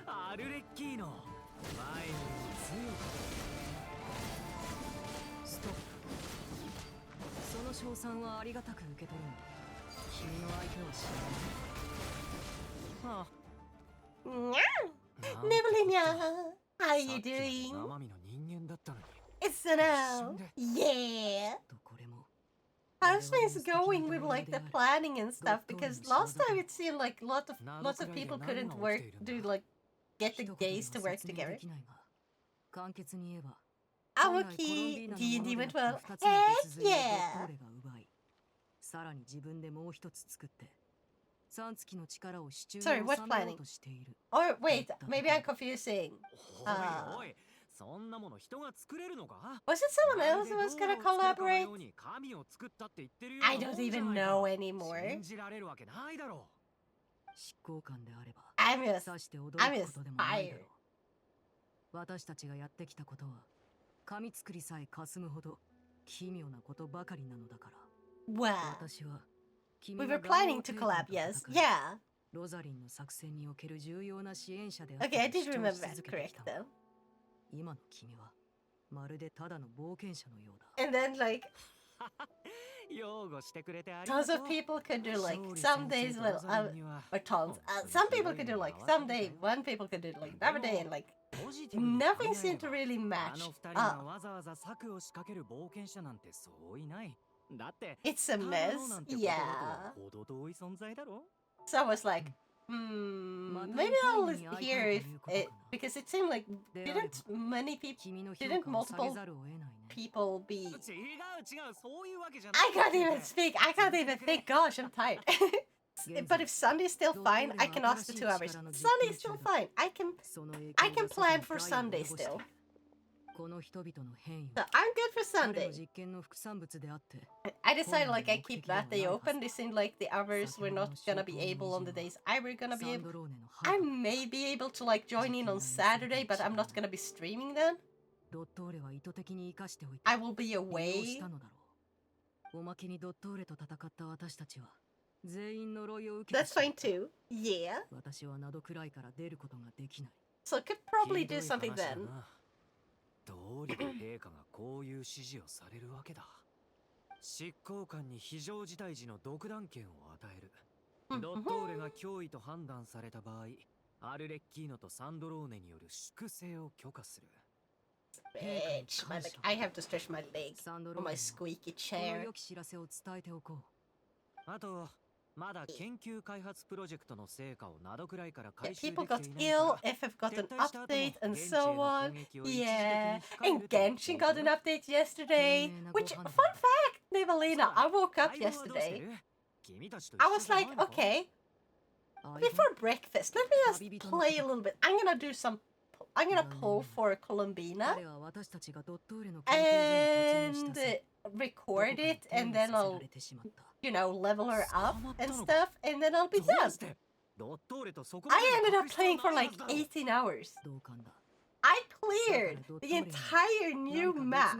アルレッキーノ前に強くストップ。その称賛はありがたく受け取るが君の相手は知らない。Nibbling, how you doing? 生身の人間だったのに It's Nao. Yeah. How's things going with like the planning and stuff? Because last time it seemed like lots of people couldn't get the days to work together. Aoki, D&D went well. Heck yeah! さらに自分でもう一つ作って3月の力を支柱 Sorry, what planning? Or wait, maybe I'm confusing. Was it someone else who was gonna collaborate? I don't even know anymore. I'm just tired. 私たちがやってきたことは紙作りさえ霞むほど奇妙なことばかりなのだから。Wow. We were planning to collab, yes. Yeah. ロザリンの作戦における重要な支援者で Okay, I did remember that correct though. 今の君はまるでただの冒険者のようだ。 And then like tons of people could do like some days, well, or tons. Some people could do like some day, one people could do like another day, and like nothing seemed to really match up. It's a mess, yeah. So I was like, maybe I'll hear if it, because it seemed like didn't multiple people be... I can't even speak, I can't even think, gosh, I'm tired. But if Sunday's still fine, I can ask the 2 hours. Sunday's still fine, I can plan for Sunday still. So I'm good for Sunday. I decided like I keep that day open. It seemed like the hours were not gonna be able on the days I were gonna be able. I may be able to like join in on Saturday, but I'm not gonna be streaming then. I will be away. That's fine too. Yeah. So I could probably do something then. どうりで陛下がこういう指示をされるわけだ。執行官に非常事態時の独断権を与える。ドットーレが脅威と判断された場合、アルレッキーノとサンドローネによる粛清を許可する。Bitch, like I have to stretch my leg on my squeaky chair. 良き知らせを伝えておこう。あと、まだ研究開発プロジェクトの成果をなどくらいから回収 People でき got ていないから ill, FF got an update, and so on. Yeah, and Genshin got an update yesterday. Which, fun fact, Nivalina, I woke up yesterday. I was like, okay, before breakfast, let me just play a little bit. I'm gonna pull for Columbina and record it, and then I'll, you know, level her up and stuff, and then I'll be done. I ended up playing for like 18 hours. I cleared the entire new map.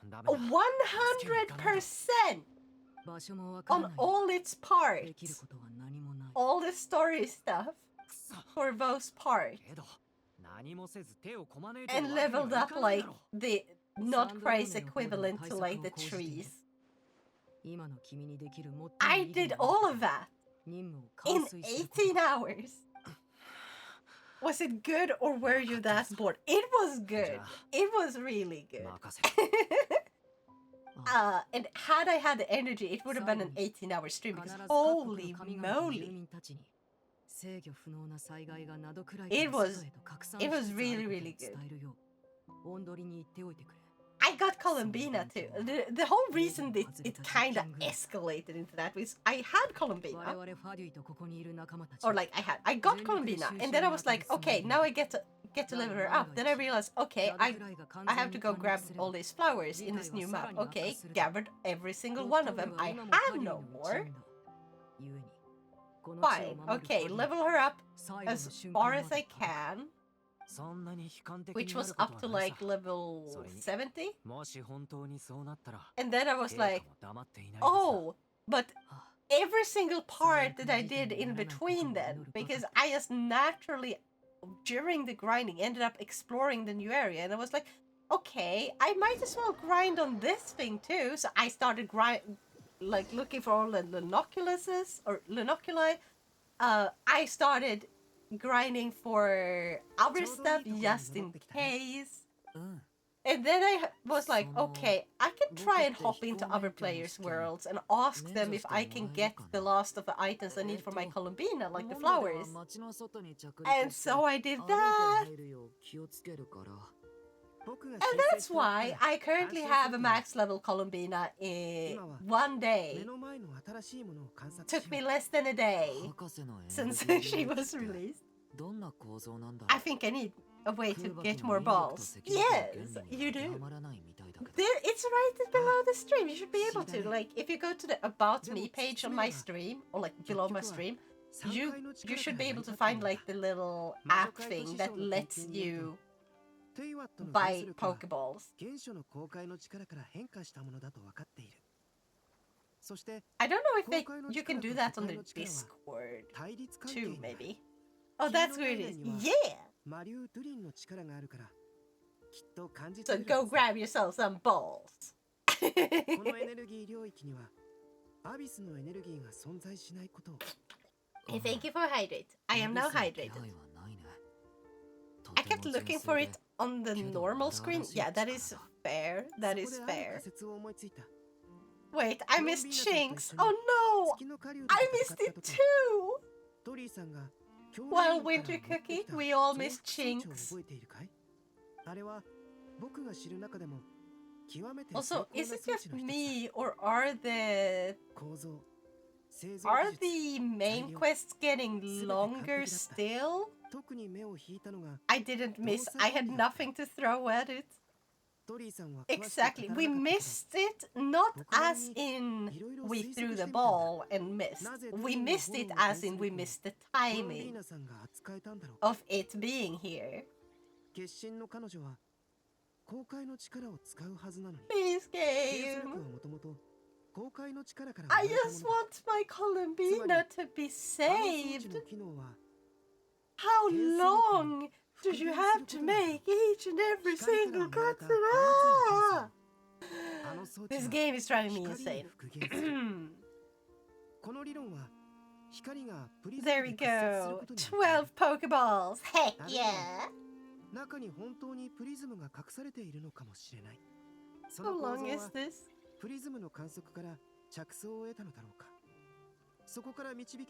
100% on all its parts. All the story stuff for those parts. And leveled up like the not price equivalent to like the trees. I did all of that in 18 hours. Was it good or were you that bored? It was good. It was really good. And had I had the energy, it would have been an 18-hour stream because holy moly. It was really, really good. I got Columbina too. The whole reason it kind of escalated into that was I had Columbina. Or like I got Columbina, and then I was like, okay, now I get to level her up. Then I realized, okay, I have to go grab all these flowers in this new map. Okay, gathered every single one of them. I have no more. Fine. Okay, level her up as far as I can. Which was up to like level 70. And then I was like, oh, but every single part that I did in between then, because I just naturally, during the grinding, ended up exploring the new area. And I was like, okay, I might as well grind on this thing too. So I started looking for all the Linoculi. I started grinding for other stuff just in case. And then I was like, okay, I can try and hop into other players' worlds and ask them if I can get the last of the items I need for my Columbina, like the flowers. And so I did that. And that's why I currently have a max level Columbina in 1 day. Took me less than a day since she was released. I think I need a way to get more balls. Yes, you do. It's right below the stream. You should be able to. Like, if you go to the About Me page on my stream, or like below my stream, you should be able to find like the little app thing that lets you buy Pokeballs. I don't know if you can do that on the Discord too, maybe. Oh, that's where it is. Yeah! So go grab yourself some balls. Hey, thank you for hydrate. I am now hydrated. I kept looking for it on the normal screen. Yeah, that is fair. That is fair. Wait, I missed Chinks. Oh no! I missed it too! Well, Winter Cookie, we all missed Chinks. Also, is it just me, or are the main quests getting longer still? I didn't miss. I had nothing to throw at it. Exactly. We missed it, not as in we threw the ball and missed. We missed it as in we missed the timing of it being here. Please, game. I just want my Columbina to be saved. How long do you have to make each and every single cutscene? This game is driving me insane. There we go. 12 Pokeballs. Heck yeah. How long is this?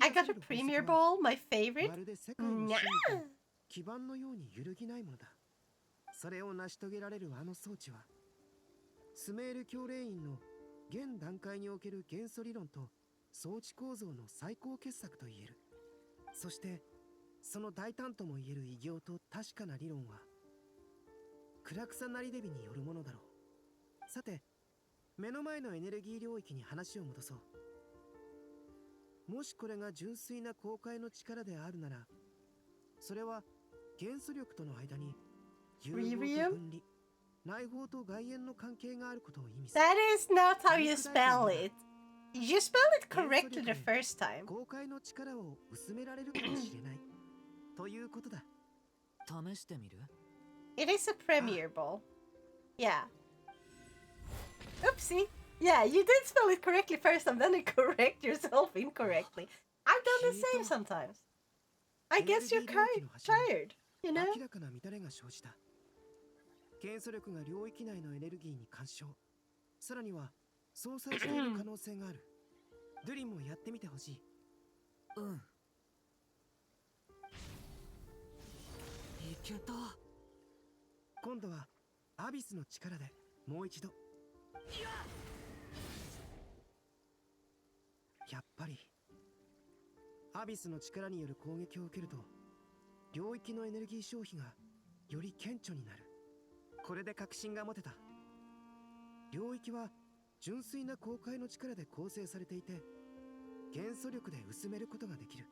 I got a Premier Ball, my favorite. Nah. 基盤のように揺るぎないものだ。それを成し遂げられるあの装置は、スメール教令員の現段階における元素理論と装置構造の最高傑作と言える。そして、その大胆とも言える偉業と確かな理論は、暗草なりデビによるものだろう。さて、目の前のエネルギー領域に話を戻そう。もしこれが純粋な公開の力であるなら、それは元素力との間に融合と分離、内包と外縁の関係があることを意味する。That is not how you spell it. You spell it correctly the first time. 公開の力を薄められるかもしれないということだ。試してみる？ It is a Premier Ball. Yeah. Oopsie. Yeah, you did spell it correctly first time, then you correct yourself incorrectly. I've done the same sometimes. I guess you're tired, you know? 明らかな乱れが生じた。元素力が領域内のエネルギーに干渉。さらには相殺している可能性がある。ドゥリンもやってみてほしい。うん。いけた。今度はアビスの力でもう一度。やっぱりアビスの力による攻撃を受けると領域のエネルギー消費がより顕著になる。これで確信が持てた。領域は純粋な公開の力で構成されていて元素力で薄めることができる。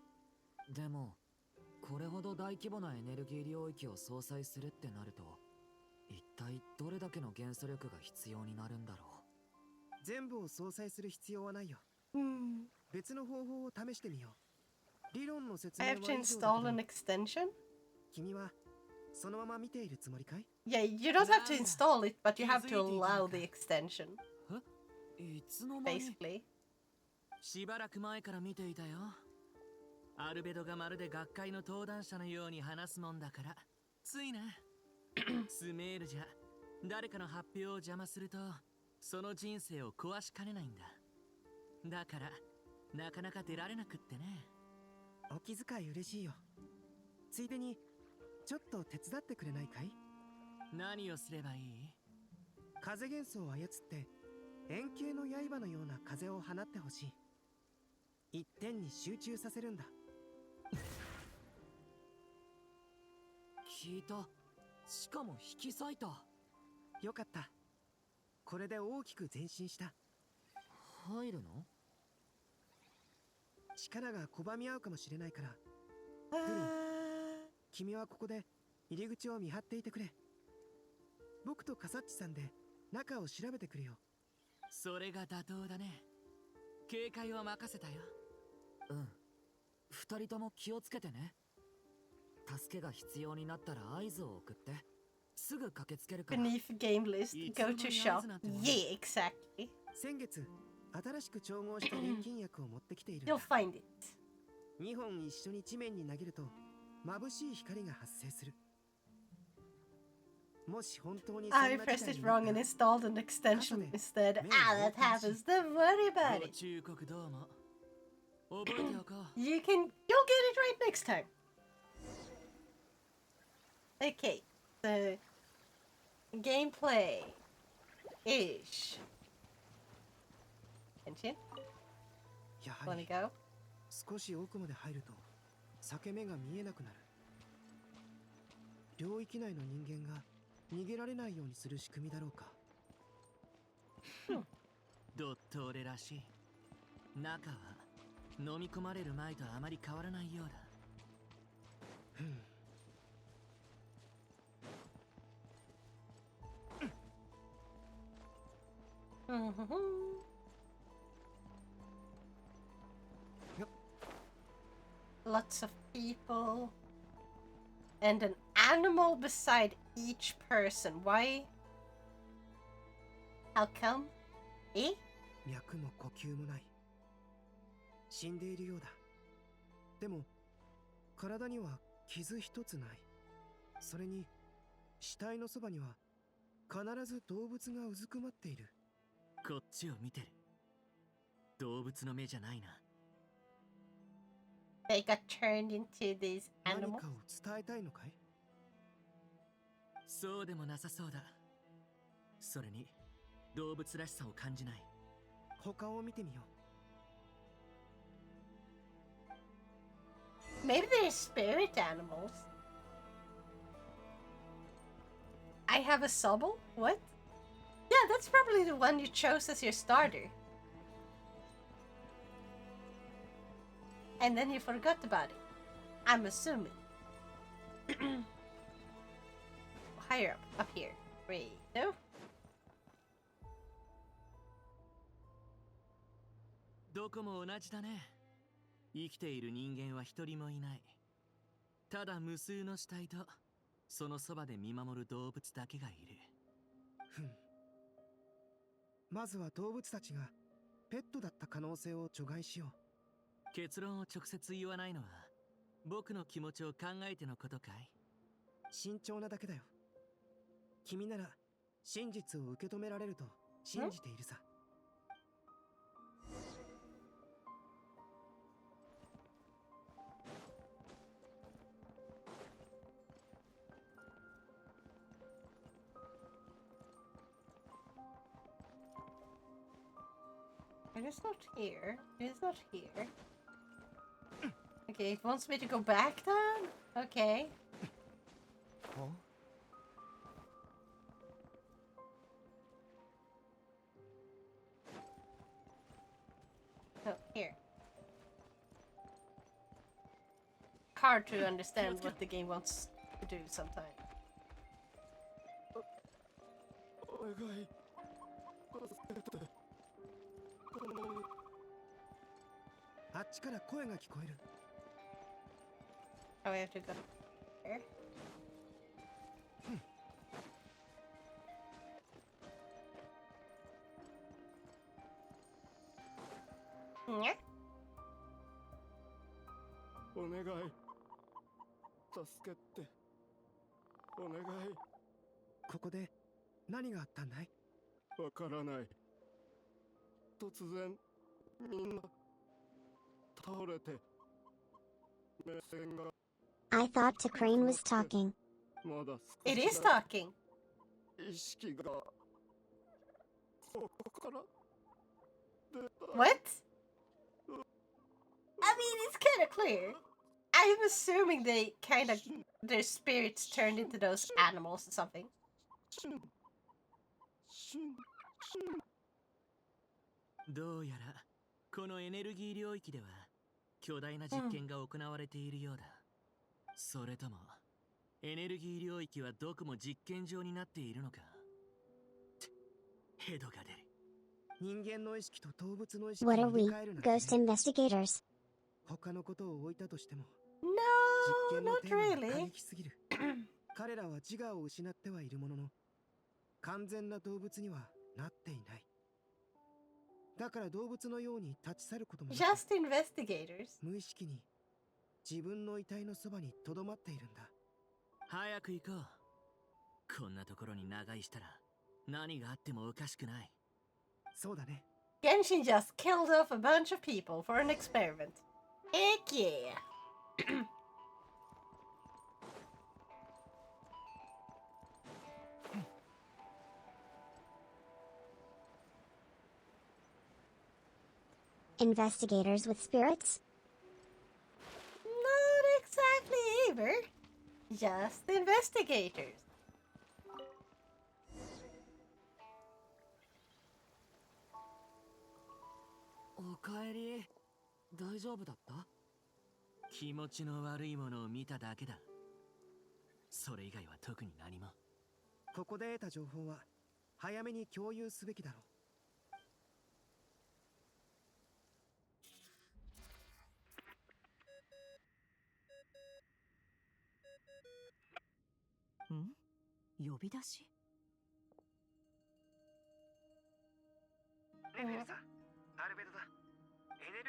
でもこれほど大規模なエネルギー領域を相殺するってなると一体どれだけの元素力が必要になるんだろう。全部を相殺する必要はないよ。別の方法を試してみよう。理論の説明は I have to install an extension? 君はそのまま見ているつもりかい？ Yeah, you don't have to install it, but you have to allow the extension. いつの間に Basically. しばらく前から見ていたよ。アルベドがまるで学会の登壇者のように話すもんだからついな。スメールじゃ誰かの発表を邪魔するとその人生を壊しかねないんだ。だからなかなか出られなくってね。お気遣い嬉しいよ。ついでにちょっと手伝ってくれないかい？何をすればいい？風元素を操って円形の刃のような風を放ってほしい。一点に集中させるんだ。聞いた。しかも引き裂いた。よかった。これで大きく前進した。入るの？力が拒み合うかもしれないから。ドゥリン、君はここで入り口を見張っていてくれ。僕とカサッチさんで中を調べてくるよ。それが妥当だね。警戒は任せたよ。うん。二人とも気をつけてね。助けが必要になったら合図を送って。すぐ駆けつけるから。Beneath game list, go to shop. Yeah, exactly. 先月、新しく調合した錬金薬を持ってきている。You'll find it. 2本一緒に地面に投げると眩しい光が発生する。もし本当に I pressed it wrong and installed an extension instead. That happens. Don't worry about it. You'll get it right next time. Okay, so gameplay ish. Genshin? Wanna go? 少し奥まで入ると裂け目が見えなくなる。領域内の人間が逃げられないようにする仕組みだろうか。ドット俺らしい。中は飲み込まれる前とあまり変わらないようだ。Lots of people and an animal beside each person. Why? How come? Eh? 脈も呼吸もない。死んでいるようだ。でも体には傷一つない。それに死体のそばには必ず動物がうずくまっている。こっちを見てる。動物の目じゃないな。They got turned into these 何 animals? かを伝えたいのかい？そうでもなさそうだ。それに動物らしさを感じない。他を見てみよう。Maybe they're spirit animals. I have a Sobble? What? Yeah, that's probably the one you chose as your starter. And then you forgot about it. I'm assuming. Higher up here. Wait, no? どこも同じだね。生きている人間は一人もいない。ただ無数の死体とそのそばで見守る動物だけがいる。ふん。まずは動物たちがペットだった可能性を除外しよう。結論を直接言わないのは僕の気持ちを考えてのことかい？慎重なだけだよ。君なら真実を受け止められると信じているさ。It is not here. It is not here. Okay, it wants me to go back then? Okay. Oh? Oh, here. Hard to understand what the game wants to do sometimes. お願い。助けて。あっちから声が聞こえる。Oh, I have to go here. Yeah. お願い。助けて。お願い。ここで何があったんだい？わからない。突然みんな倒れて目線が I thought Crane was talking. まだ It is talking. 意識がここから出た。 What? I mean, it's kind of clear. I'm assuming they kind of, their spirits turned into those animals or something. どうやらこのエネルギー領域では巨大な実験が行われているようだ。それともエネルギー領域はどこも実験場になっているのか。ヘドが出る。人間の意識と動物の意識 What を are 入れ we, 替えるなんてね。 ghost investigators? 他のことを置いたとしても No, 実験の not テーマが過 really. 激すぎる。彼らは自我を失ってはいるものの完全な動物にはなっていない。だから動物のように立ち去ることもなく Just investigators. 無意識に自分の遺体のそばに留まっているんだ。早く行こう。こんなところに長居したら何があってもおかしくない。そうだね。 Genshin just killed off a bunch of people for an experiment. Heck yeah. Investigators with spirits? Not exactly either. Just investigators. おかえり。大丈夫だった？気持ちの悪いものを見ただけだ。それ以外は特に何も。ここで得た情報は早めに共有すべきだろう。ん？呼び出し？ねえフェルサ、アルベドだ。エネ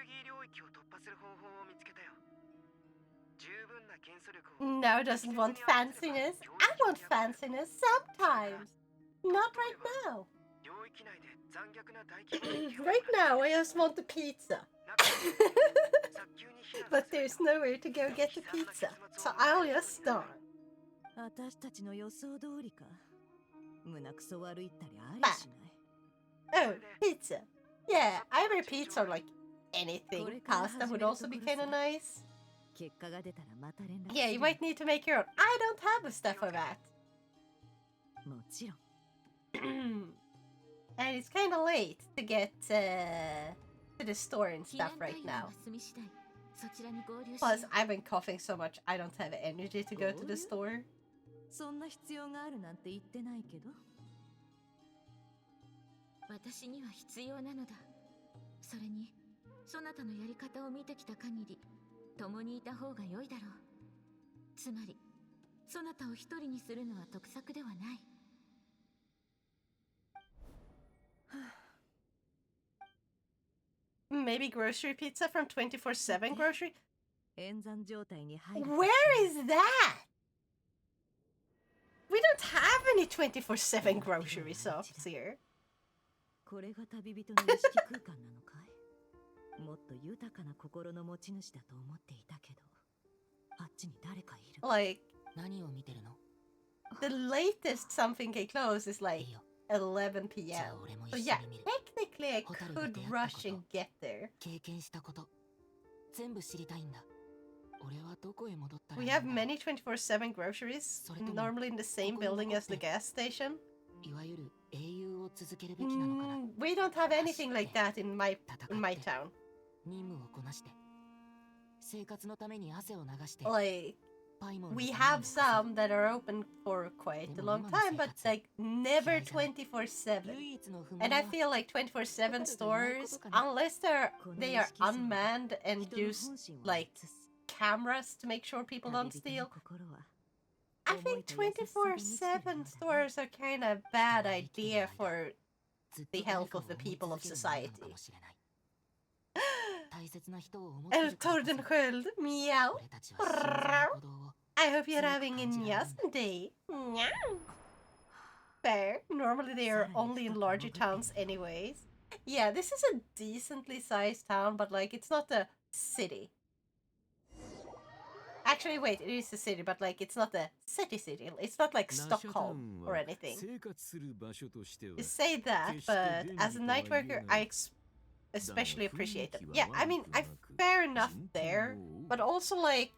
Now doesn't want fanciness. I want fanciness sometimes. Not right now. Right now, I just want the pizza. But there's nowhere to go get the pizza, so I'll just starve. 私たちの予想通りか。胸くそ悪いったりありしない。Oh, pizza. Yeah, either pizza or like anything. Pasta would also be kind of nice. 結果が出たらまた連絡。Yeah, you might need to make your own. I don't have a stuff for that. もちろん。And it's kind of late to get to the store and stuff right now. Plus, I've been coughing so much, I don't have energy to go to the store. そんな必要があるなんて言ってないけど。私には必要なのだ。それに、そなたのやり方を見てきた限り、共にいた方が良いだろう。つまり、そなたを一人にするのは得策ではない。Maybe grocery pizza from 24/7 grocery? 演算状態に入る。Where is that? We don't have any 24/7 grocery shops here. これが旅人の意識空間なのかい？もっと豊かな心の持ち主だと思っていたけど、あっちに誰かいる。Like, 何を見てるの？ the latest something can close is like 11 p.m. So yeah, technically I could rush and get there. 経験したこと、全部知りたいんだ。俺はどこへ戻ったらいい We んだ？ have many 24/7 groceries, normally in the same building as the gas station. いわゆる英雄を続けるべきなのかな。We don't have anything like that in my town. 任務をこなして、生活のために汗を流して。 Like, we have some that are open for quite a long time, but like never 24/7. And I feel like 24/7 stores, unless they are unmanned and use like cameras to make sure people don't steal, I think 24/7 stores are kind of a bad idea for the health of the people of society. El Tordensköld, meow. I hope you're having a nice day. Meow. Fair. Normally they are only in larger towns anyways. Yeah, this is a decently sized town, but like it's not a city. Actually, wait, it is a city, but like it's not a city. It's not like Stockholm or anything. You say that, but as a night worker, I especially appreciate it. Yeah, I mean, I'm fair enough there, but also like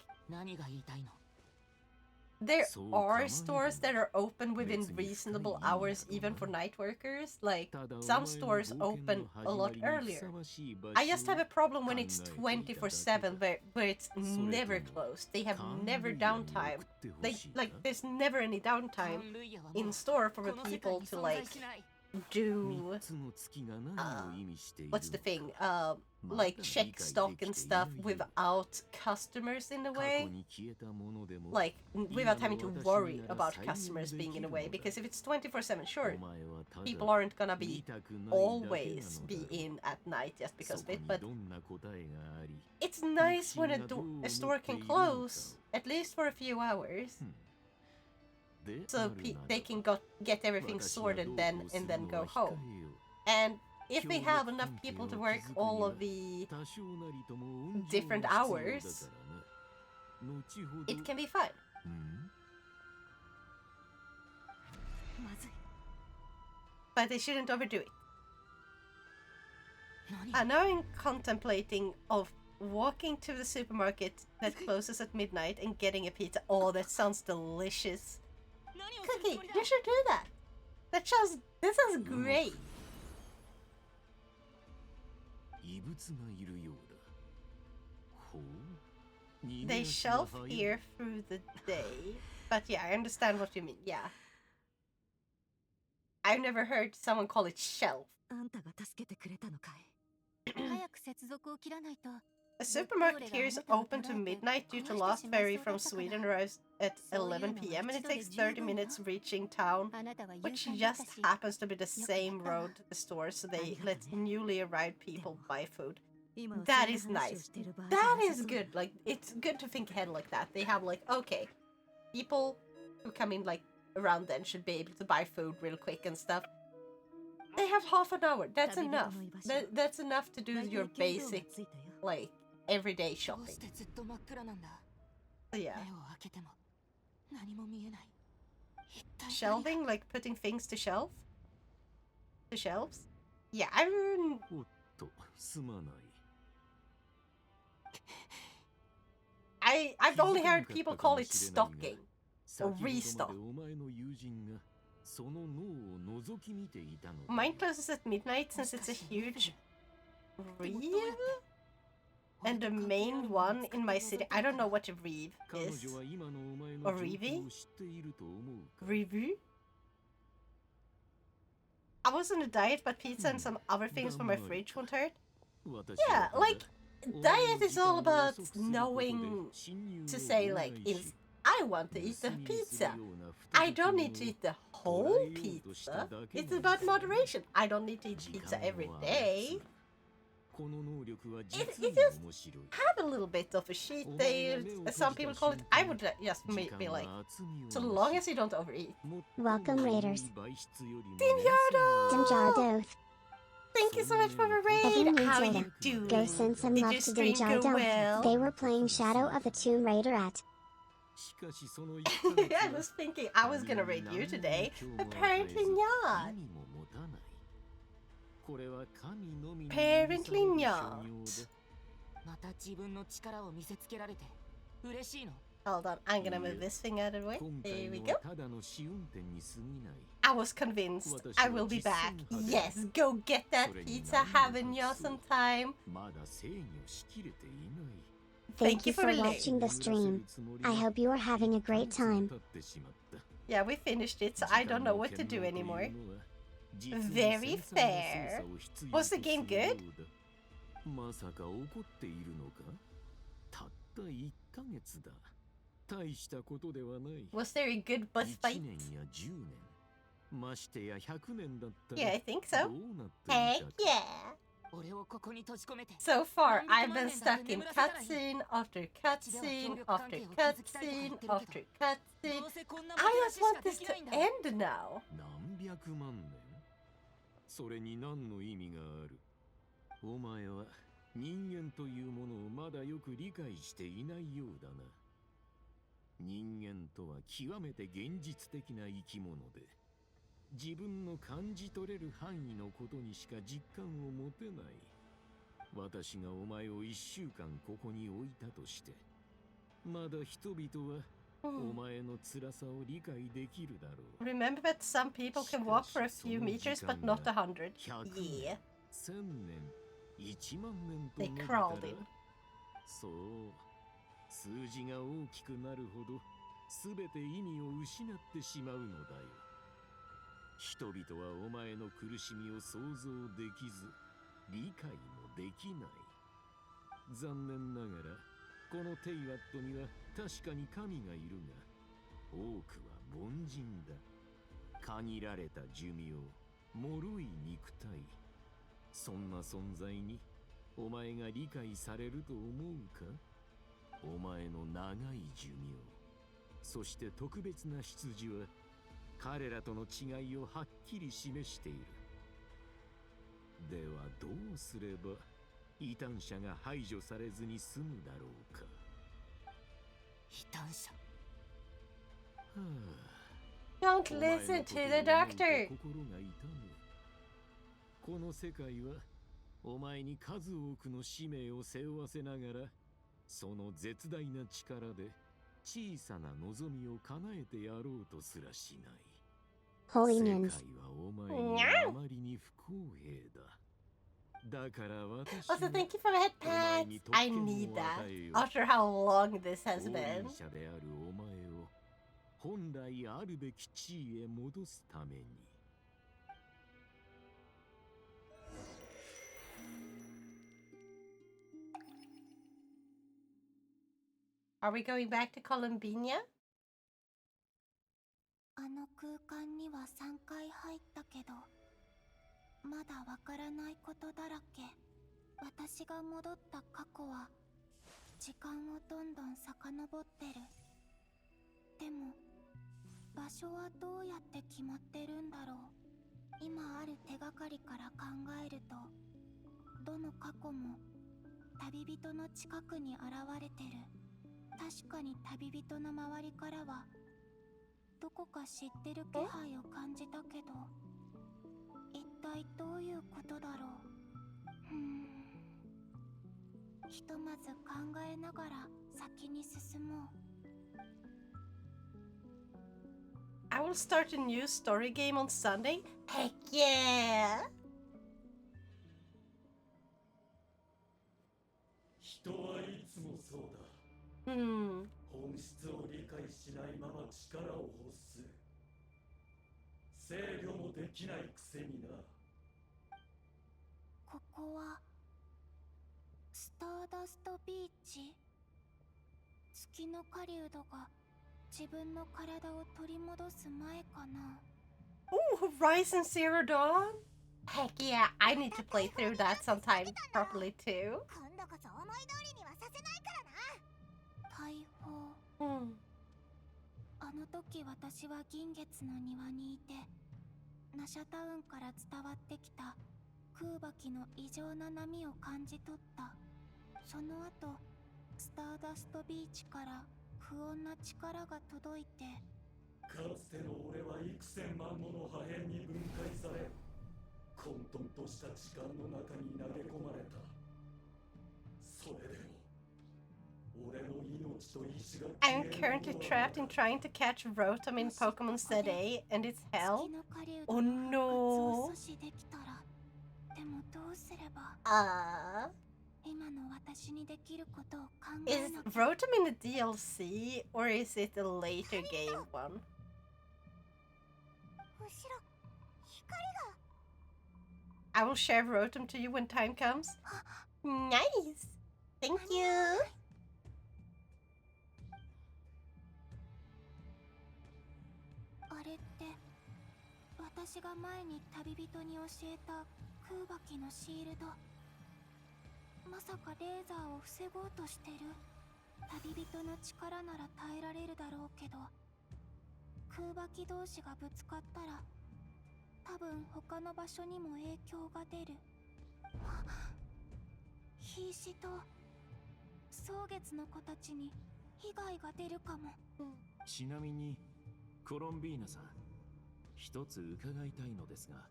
there are stores that are open within reasonable hours even for night workers. Like, some stores open a lot earlier. I just have a problem when it's 24/7 where it's never closed. They have never downtime. There's never any downtime in store for the people to like do what's the thing? Like check stock and stuff without customers in a way. Like without having to worry about customers being in a way. Because if it's 24/7, sure, people aren't gonna be always be in at night just because of it. But it's nice when a store can close at least for a few hours. So they can get everything sorted then and then go home. And if they have enough people to work all of the different hours, it can be fun. But they shouldn't overdo it. Now I'm contemplating of walking to the supermarket that closes at midnight and getting a pizza. Oh, that sounds delicious. Cookie, you should do that. That sounds great. They shelf here through the day. But yeah, I understand what you mean. Yeah. I've never heard someone call it shelf. A supermarket here is open to midnight due to last ferry from Sweden arrives at 11 p.m. and it takes 30 minutes reaching town, which just happens to be the same road to the store, so they let newly arrived people buy food. That is nice. That is good. Like, it's good to think ahead like that. They have like, okay, people who come in like around then should be able to buy food real quick and stuff. They have half an hour. That's enough. That's enough to do your basic, like, everyday shopping. So yeah. Shelving, like putting things to shelves? Yeah, I've only heard people call it stocking or restock. Mine closes at midnight since it's a huge reeve. And the main one in my city, I don't know what a reeve is. Or reeve? Revue? I was on a diet, but pizza and some other things from my fridge won't hurt. Yeah, like, diet is all about knowing to say, like, if I want to eat the pizza, I don't need to eat the whole pizza. It's about moderation. I don't need to eat pizza every day. It just have a little bit of a cheat day, as some people call it. I would just be like, so long as you don't overeat. Welcome, Raiders. Dimjardo! Thank you so much for the raid! How are you doing? Go send some love to Dimjardo. Well? They were playing Shadow of the Tomb Raider at... I was thinking I was gonna raid you today. Apparently not. Apparently not. Hold on, I'm gonna move this thing out of the way. There we go. I was convinced. I will be back. Yes, go get that pizza. Have an awesome time. Thank you for watching the stream. I hope you are having a great time. Yeah, we finished it, so I don't know what to do anymore. Very fair. Was the game good? Was there a good boss fight? Yeah, I think so. Heck yeah! So far, I've been stuck in cutscene after cutscene after cutscene after cutscene. I just want this to end now. それに何の意味がある？お前は人間というものをまだよく理解していないようだな。人間とは極めて現実的な生き物で、自分の感じ取れる範囲のことにしか実感を持てない。私がお前を1週間ここに置いたとして、まだ人々は Remember that some people can walk for a few meters but not 100. Yeah. They crawled in. そう、数字が大きくなるほど全て意味を失ってしまうのだよ。人々はお前の苦しみを想像できず、理解もできない。残念ながら、このテイワットには 確かに神がいるが、多くは凡人だ。限られた寿命、脆い肉体。そんな存在に、お前が理解されると思うか？お前の長い寿命、そして特別な出自は、彼らとの違いをはっきり示している。ではどうすれば、異端者が排除されずに済むだろうか？ Don't listen to the doctor. この世界はお前に数多くの使命を背負わせながら、その絶大な力で小さな望みを叶えてやろうとすらしない。世界はお前にあまりに不公平だ。 Also, thank you for the head pats. I need that after how long this has been. Are we going back to Columbia? あの空間には3回入ったけど、まだわからないことだらけ。私私が戻った過去は時間をどんどん遡ってる。でも場所はどうやって決まってるんだろう。今ある手がかりから考えると、どの過去も旅人の近くに現れてる。確かに旅人の周りからはどこか知ってる気配を感じたけど、一体どういうことだろう。ひとまず考えながら先に進もう。I will start a new story game on Sunday. Heck yeah! 人はいつもそうだ。本質を理解しないまま力を欲する。制御もできないくせにな。ここはスターダストビーチ。月の狩人が自分の体を取り戻す前かな。Oh, Horizon Zero Dawn? Heck yeah, I need to play through that sometime properly too. 今度こそ思い通りにはさせないからな。大砲。あの時私は銀月の庭にいて、ナシャタウンから伝わってきた空爆の異常な波を感じ取った。その後スターダストビーチから不穏な力が届いて、かつての俺は幾千万もの破片に分解され、混沌とした時間の中に投げ込まれた。それでも俺の命と意志が I'm currently trapped in trying to catch Rotom in Pokemon ZA, and it's hell. Oh no. でもどうすれば。今の私にできることを考え Is なきゃ。 Rotom in the DLC, or is it a later game one? 後ろ、光が。 I will share Rotom to you when time comes. Nice! Thank you! あれって私が前に旅人に教えた空爆のシールド。まさかレーザーを防ごうとしてる。旅人の力なら耐えられるだろうけど、空爆同士がぶつかったら多分他の場所にも影響が出る。瀕死と蒼月の子たちに被害が出るかも。ちなみにコロンビーナさん、一つ伺いたいのですが、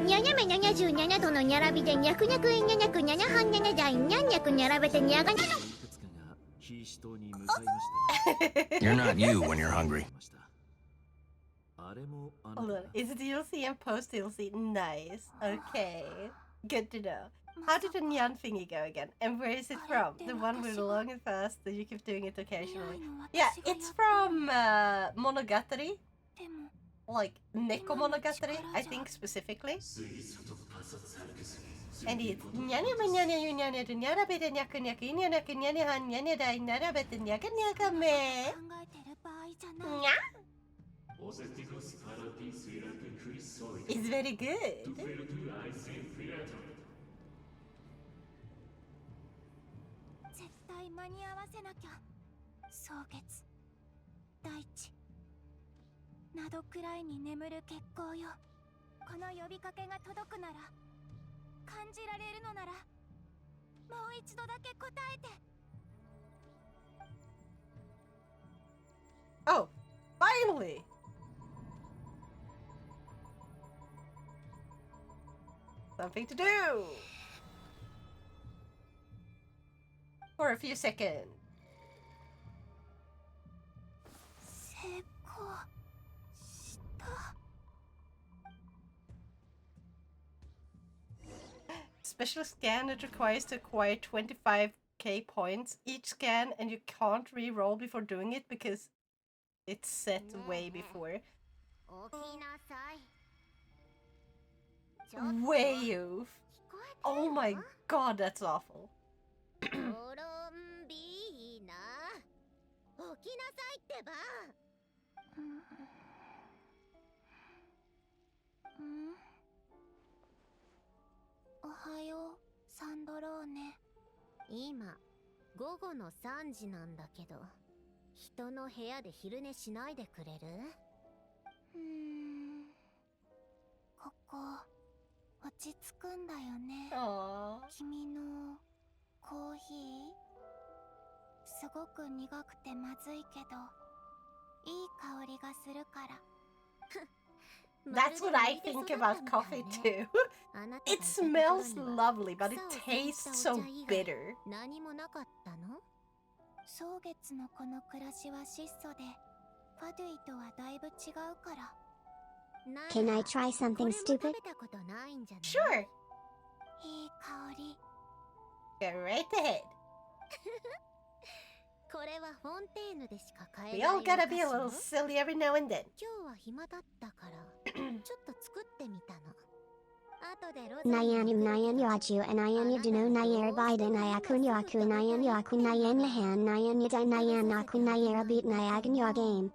にゃにゃめ77度のにゃらびでにゃくにゃくいにゃにゃくにゃにゃはんにゃにゃだいにゃんにゃくにゃらべてにゃがにゃの。いくつかがヒーシ島に向かいました。 You're not you when you're hungry. あれもあな Hold on. Is DLC and post DLC? Nice. Okay. Good to know. How did the Nyan thingy go again? And where is it from? The one with the long and fast that you keep doing it occasionally. Yeah, it's from Monogatari. Like Neko Monogatari, I think specifically. And it's nyanya nyanya nyanya nyanya beta nyaka nyaka nyanya nyanya han nyanya dai nyanya beta nyaka nyaka me. Nya. It's very good. 絶対間に合わせなきゃ。蒼月、大地などくらいに眠る月光よ。この呼びかけが届くなら、感じられるのなら、もう一度だけ答えて。 Oh, finally! Something to do! For a few seconds. 成功した。 Special scan that requires to acquire 25k points each scan, and you can't re-roll before doing it because it's set way before. Way off. Oh my god, that's awful. コロンビーナ、起きなさいってば。おはよう、サンドロー。午後の3時なんだけど、人の部屋で昼寝しないでくれる？ここ落ち着くんだよね。君のコーヒーすごく苦くてまずいけどいい香りがするから。That's what I think about coffee too. It smells lovely, but it tastes so bitter. 何もなかったの？蒼月のこの暮らしは質素で、ファドゥイとはだいぶ違うから。Can I try something stupid? Sure. いい香り。Go right ahead. これはフォンテーヌでしか買え We ない all gotta be a little silly every now and then. 今日は暇だったからちょっと作ってみたの。後でロザ Nayan Nayan Yachu and Nayan Yadino Nayer Biden Ayakun Yaku Nayan Yaku Nayan Yahan Nayan Yada Nayan Naku Nayera Beat Nayagan Your Game.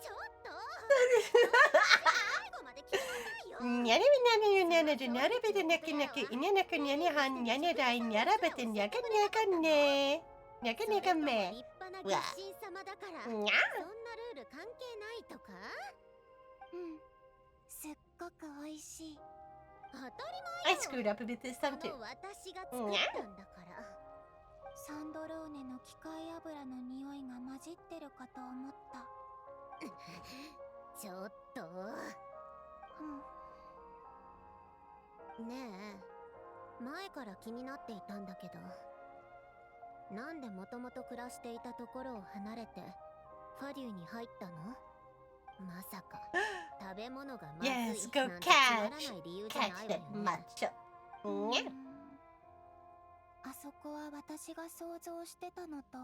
ちょっとニャリビニャニニャナジニャリビデネキネキイニャナクニャニハンニャニダイニャラベテニャカニャカネニャカニャカメ立派な御神様だからそんなルール関係ないとか？すっごく美味しい。当たり I 前よ。 screwed up a bit this time too. 私が作ったんだから。サンドローネの機械油の匂いが混じってるかと思った。ちょっと。ねえ、前から気になっていたんだけど、なんでもともと暮らしていたところを離れてファデューに入ったの？まさか食べ物がまずい Yes, go なんてつまらない catch 理由じゃない catch わ that よね。 matcha. あそこは私が想像してたのと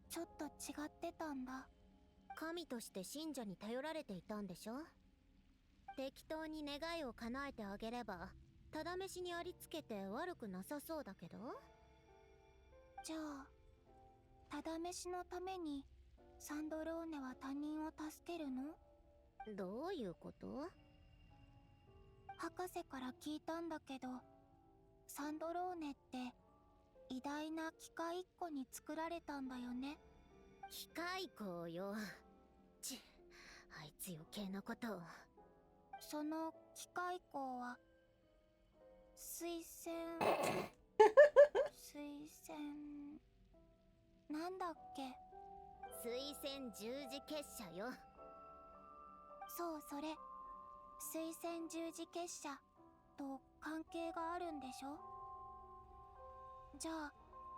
ちょっと違ってたんだ。神として信者に頼られていたんでしょ？適当に願いを叶えてあげればただ飯にありつけて悪くなさそうだけど。じゃあただ飯のためにサンドローネは他人を助けるの？どういうこと？博士から聞いたんだけど、サンドローネって偉大な機械一個に作られたんだよね。機械工よ。あいつ余計なことを。その機械工は推薦なんだっけ？推薦十字結社よ。そう、それ推薦十字結社と関係があるんでしょ？じゃあ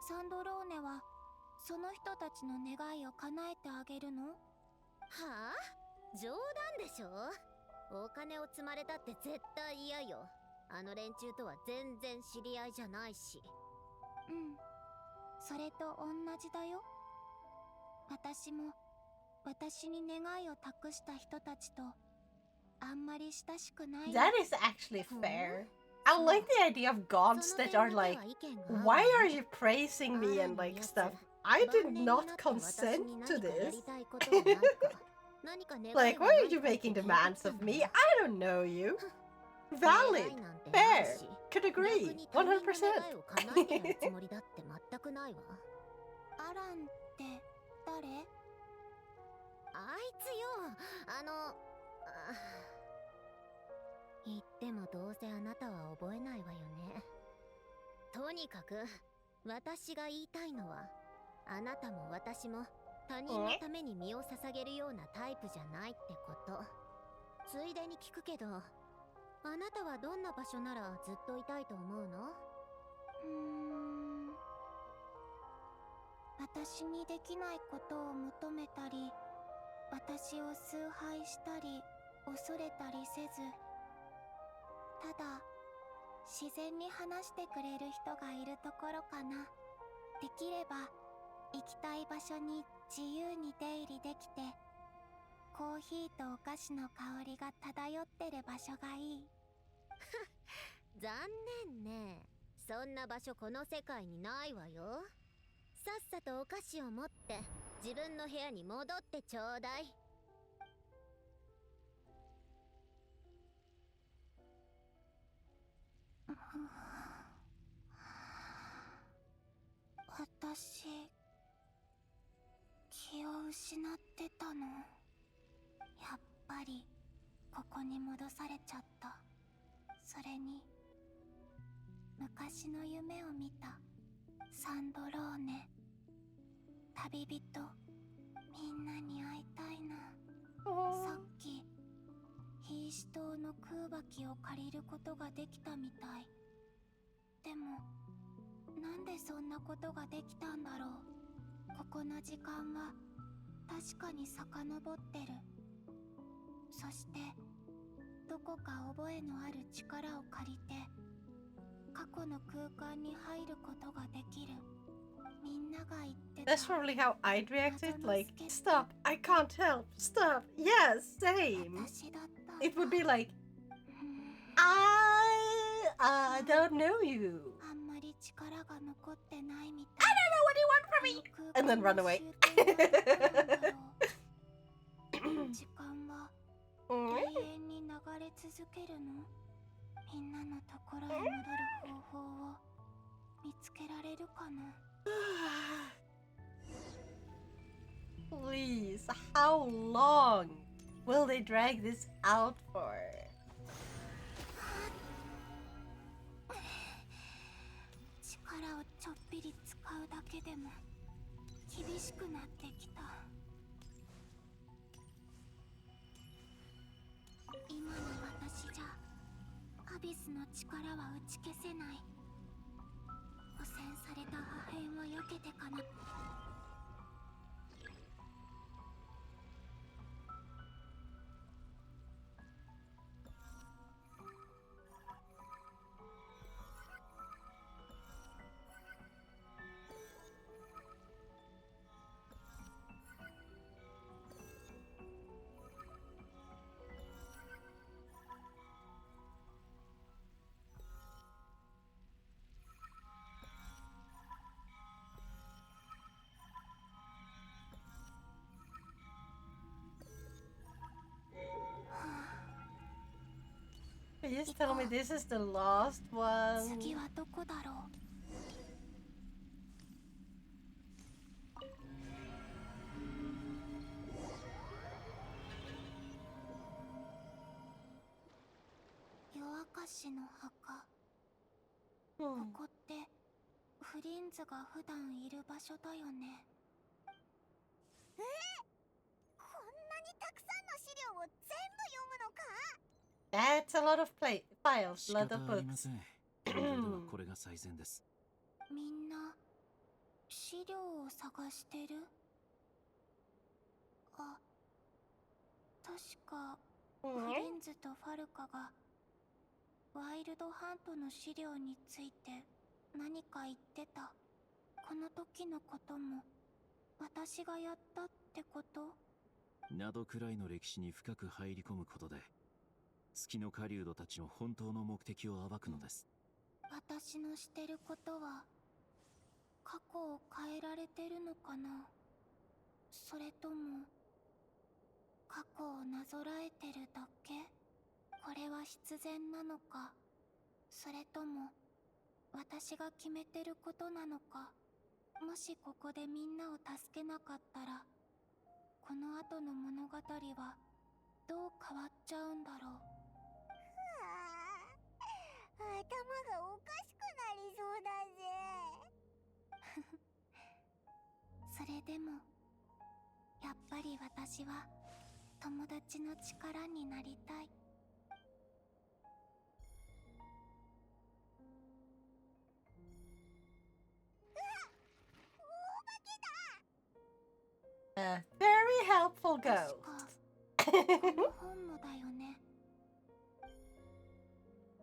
サンドローネはその人たちの願いを叶えてあげるの？はあ？冗談でしょ？お金を積まれたって絶対嫌よ。あの連中とは全然知り合いじゃないし。それと同じだよ。私も私に願いを託した人たちとあんまり親しくない。 That is actually fair. I like the idea of gods that are like, why are you praising me and like stuff? I did not consent to this. Like, why are you making demands of me? I don't know you. Valid. Fair. Could agree. 100%. アランって誰？あいつよ。言ってもどうせあなたは覚えないわよね。とにかく私が言いたいのは、あなたも私も他人のために身を捧げるようなタイプじゃないってこと。ついでに聞くけど、あなたはどんな場所ならずっといたいと思うの？私にできないことを求めたり、私を崇拝したり恐れたりせず、ただ自然に話してくれる人がいるところかな。できれば行きたい場所に自由に出入りできて、コーヒーとお菓子の香りが漂ってる場所がいい。残念ね。そんな場所この世界にないわよ。さっさとお菓子を持って自分の部屋に戻ってちょうだい。私、気を失ってたの。やっぱりここに戻されちゃった。それに昔の夢を見た。サンドローネ、旅人、みんなに会いたいな。さっきヒーシ島の空爆機を借りることができたみたい。でもなんでそんなことができたんだろう。ここの時間は確かに遡ってる。そしてどこか覚えのある力を借りて過去の空間に入ることができる。みんなが言ってた。 That's probably how I'd reacted. Like, stop, I can't help, stop. Yeah, same. It would be like, I don't know you. あんまり力が残ってないみたい。 I don't know what you want from me. And then run away. 時間は永遠に流れ続けるの？みんなのところへ戻る方法を見つけられるかな？ Please, how long will they drag this out for? 力をちょっぴり使うだけでも厳しくなってきた。今の私じゃアビスの力は打ち消せない。汚染された破片は避けてかな。Please tell me this is the last one. 次はどこだろう。夜明かしの墓。ここってフリンズが普段いる場所だよね。こんなにたくさんの資料を全部読むのか？ That's a lot of files, a 仕 lot 方 of ありま books. せん。これではこれが最善です。みんな資料を探してる？あ、確かフリンズとファルカがワイルドハントの資料について何か言ってた。この時のことも私がやったってこと？などくらいの歴史に深く入り込むことで月の狩人たちの本当の目的を暴くのです。私のしてることは過去を変えられてるのかな？それとも過去をなぞらえてるだけ？これは必然なのか、それとも私が決めてることなのか。もしここでみんなを助けなかったらこの後の物語はどう変わっちゃうんだろう。頭がおかしくなりそうだぜ。それでもやっぱり私は友達の力になりたい。A very helpful ghost. この本もだよね。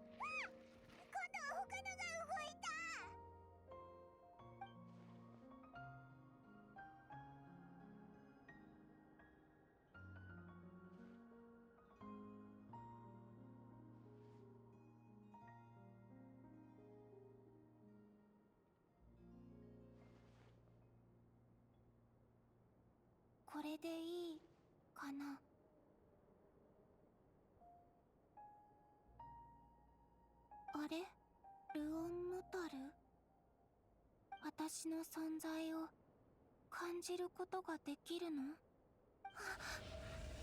今度は他のが動いた。これでいいかな。あれ？ルオンムタル？私の存在を感じることができるの？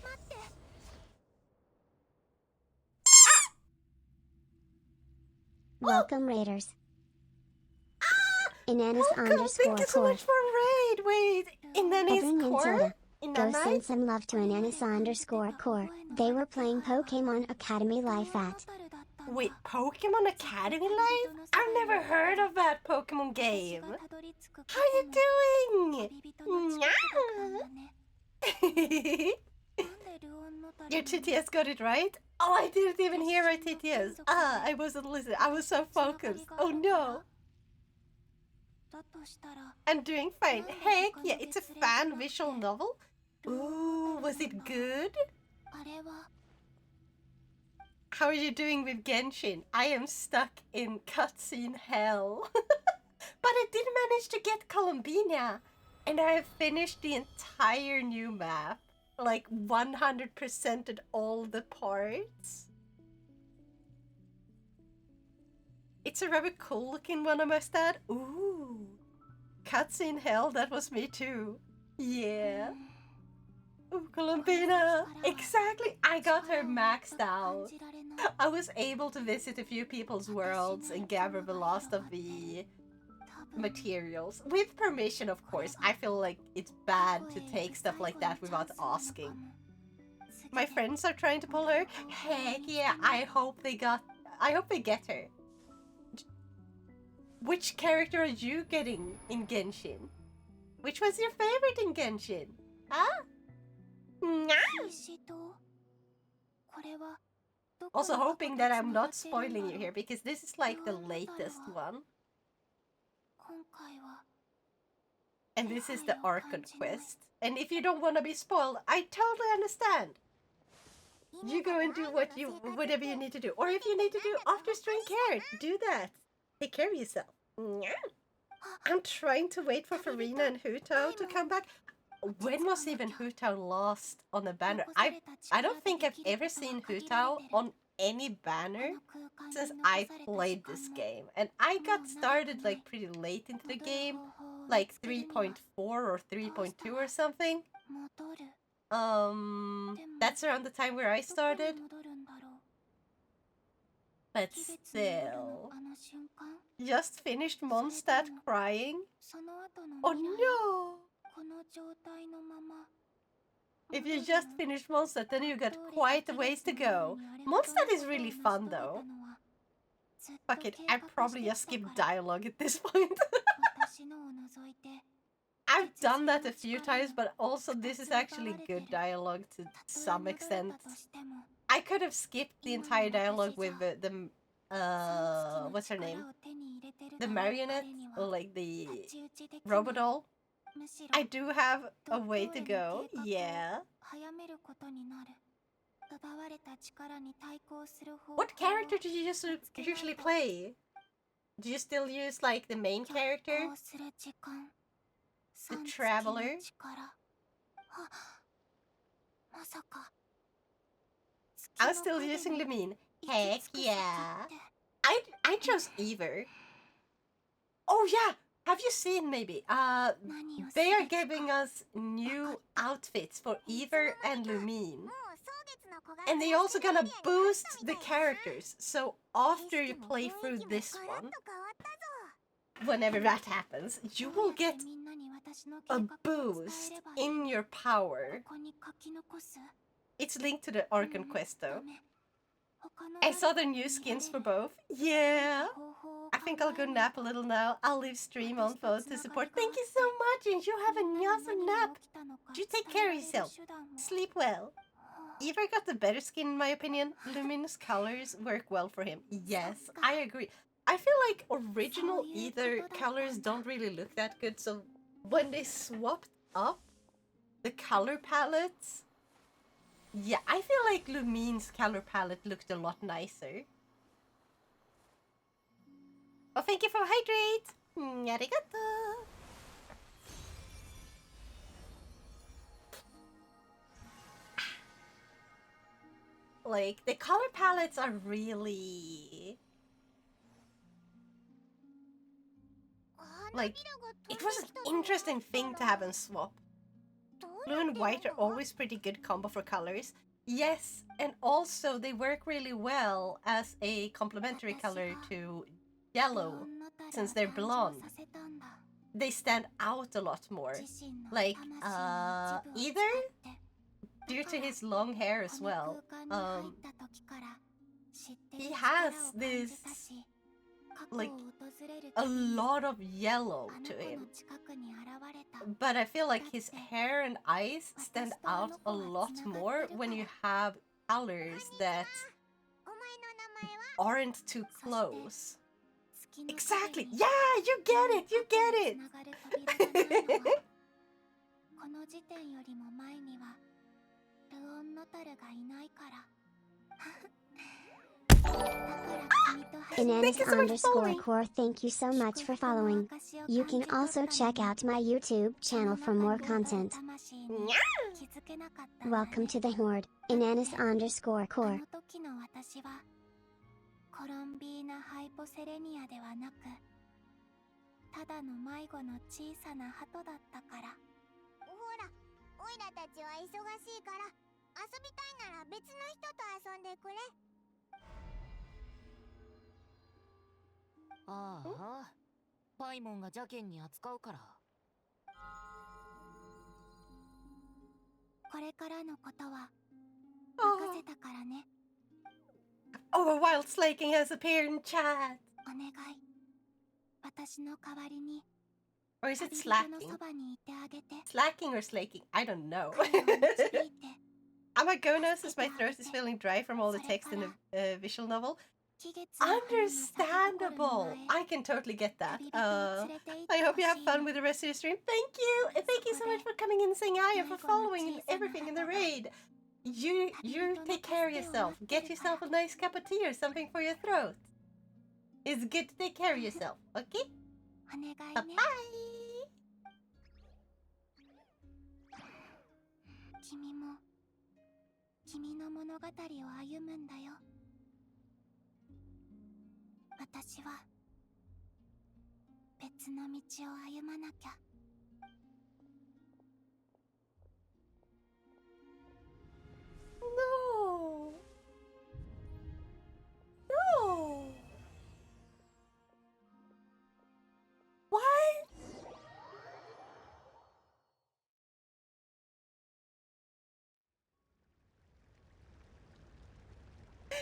待って。Welcome Raiders. Inanis Welcome, thank you so _core. much for raid. Wait, Inanis Bring in core? soda. Go Inanai? send some love to Inanis _core. They were playing Pokemon Academy Life at. Wait, Pokemon Academy Life? I've never heard of that Pokemon game. How are you doing? Your TTS got it right? Oh, I didn't even hear my TTS. Ah, I wasn't listening. I was so focused. Oh no. I'm doing fine. Heck yeah, it's a fan visual novel? Ooh, was it good? How are you doing with Genshin? I am stuck in cutscene hell. But I did manage to get Columbina. And I have finished the entire new map. Like 100%ed all the parts. It's a rather cool looking one, I must add. Ooh. Cutscene hell, that was me too. Yeah. Ooh, Columbina. Exactly. I got her maxed out. I was able to visit a few people's worlds and gather the last of the materials. With permission, of course. I feel like it's bad to take stuff like that without asking. My friends are trying to pull her. Heck yeah, I hope they get her. Which character are you getting in Genshin? Which was your favorite in Genshin? Huh? Also hoping that I'm not spoiling you here, because this is like the latest one. And this is the Archon quest. And if you don't want to be spoiled, I totally understand. You go and do whatever you need to do. Or if you need to do after stream care, do that. Take care of yourself. I'm trying to wait for Farina and Hutao to come back. When was even Hutao last on a banner? I don't think I've ever seen Hutao on any banner since I played this game. And I got started like pretty late into the game, like 3.4 or 3.2 or something. That's around the time where I started. But still. Just finished Mondstadt crying? Oh no! If you just finished Mondstadt, then you got quite a ways to go. Mondstadt is really fun though. Fuck it, I probably just skipped dialogue at this point. I've done that a few times, but also this is actually good dialogue to some extent. I could have skipped the entire dialogue with the what's her name? The marionette, or like the Robodoll. I do have a way to go, yeah. What character do you usually play? Do you still use like the main character? The Traveler? I'm still using Lumine. Heck yeah. I chose Ever. Oh yeah, have you seen maybe? They are giving us new outfits for Ever and Lumine. And they're also gonna boost the characters. So after you play through this one, whenever that happens, you will get a boost in your power. It's linked to the Archon quest though. I saw the new skins for both. Yeah. I think I'll go nap a little now. I'll leave stream on phone to support. Thank you so much, and you have an awesome nap. You take care of yourself. Sleep well. Eva got the better skin in my opinion. Luminous colors work well for him. Yes, I agree. I feel like original Ether colors don't really look that good, so when they swapped up the color palettes, yeah, I feel like Lumine's color palette looked a lot nicer. Oh, thank you for hydrate! Arigato! Like, the color palettes are really... like, it was an interesting thing to have in swap. Blue and white are always pretty good combo for colors. Yes, and also they work really well as a complementary color to yellow, since they're blonde. They stand out a lot more. Like, either due to his long hair as well, he has this, like, a lot of yellow to him. But I feel like his hair and eyes stand out a lot more when you have colors that aren't too close. Exactly! Yeah! You get it! You get it! この時点よりも前にはルオンノタルがいないから。Inanis_core, thank you so much for following. You can also check out my YouTube channel for more content. Welcome to the Horde, Inanis_core. コロンビーナ・ハイポセレニアではなく、ただの迷子の小さな鳩だったから。ほら、オイラたちは忙しいから、遊びたいなら別の人と遊んでくれ。ああ、パイモンが邪険に扱うから。これからのことは任せたからね。Oh, a wild slaking has appeared in chat. お願い。私の代わりに。Or is it slacking? Slacking or slaking? I don't know. Am I going now since my throat is feeling dry from all the text in the visual novel? Understandable. I can totally get that. I hope you have fun with the rest of your stream. Thank you. And thank you so much for coming in and saying hi and for following and everything in the raid. You take care of yourself. Get yourself a nice cup of tea or something for your throat. It's good to take care of yourself, okay? Bye-bye. 君も君の物語を歩むんだよ。私は別の道を歩まなきゃ。No. No. What?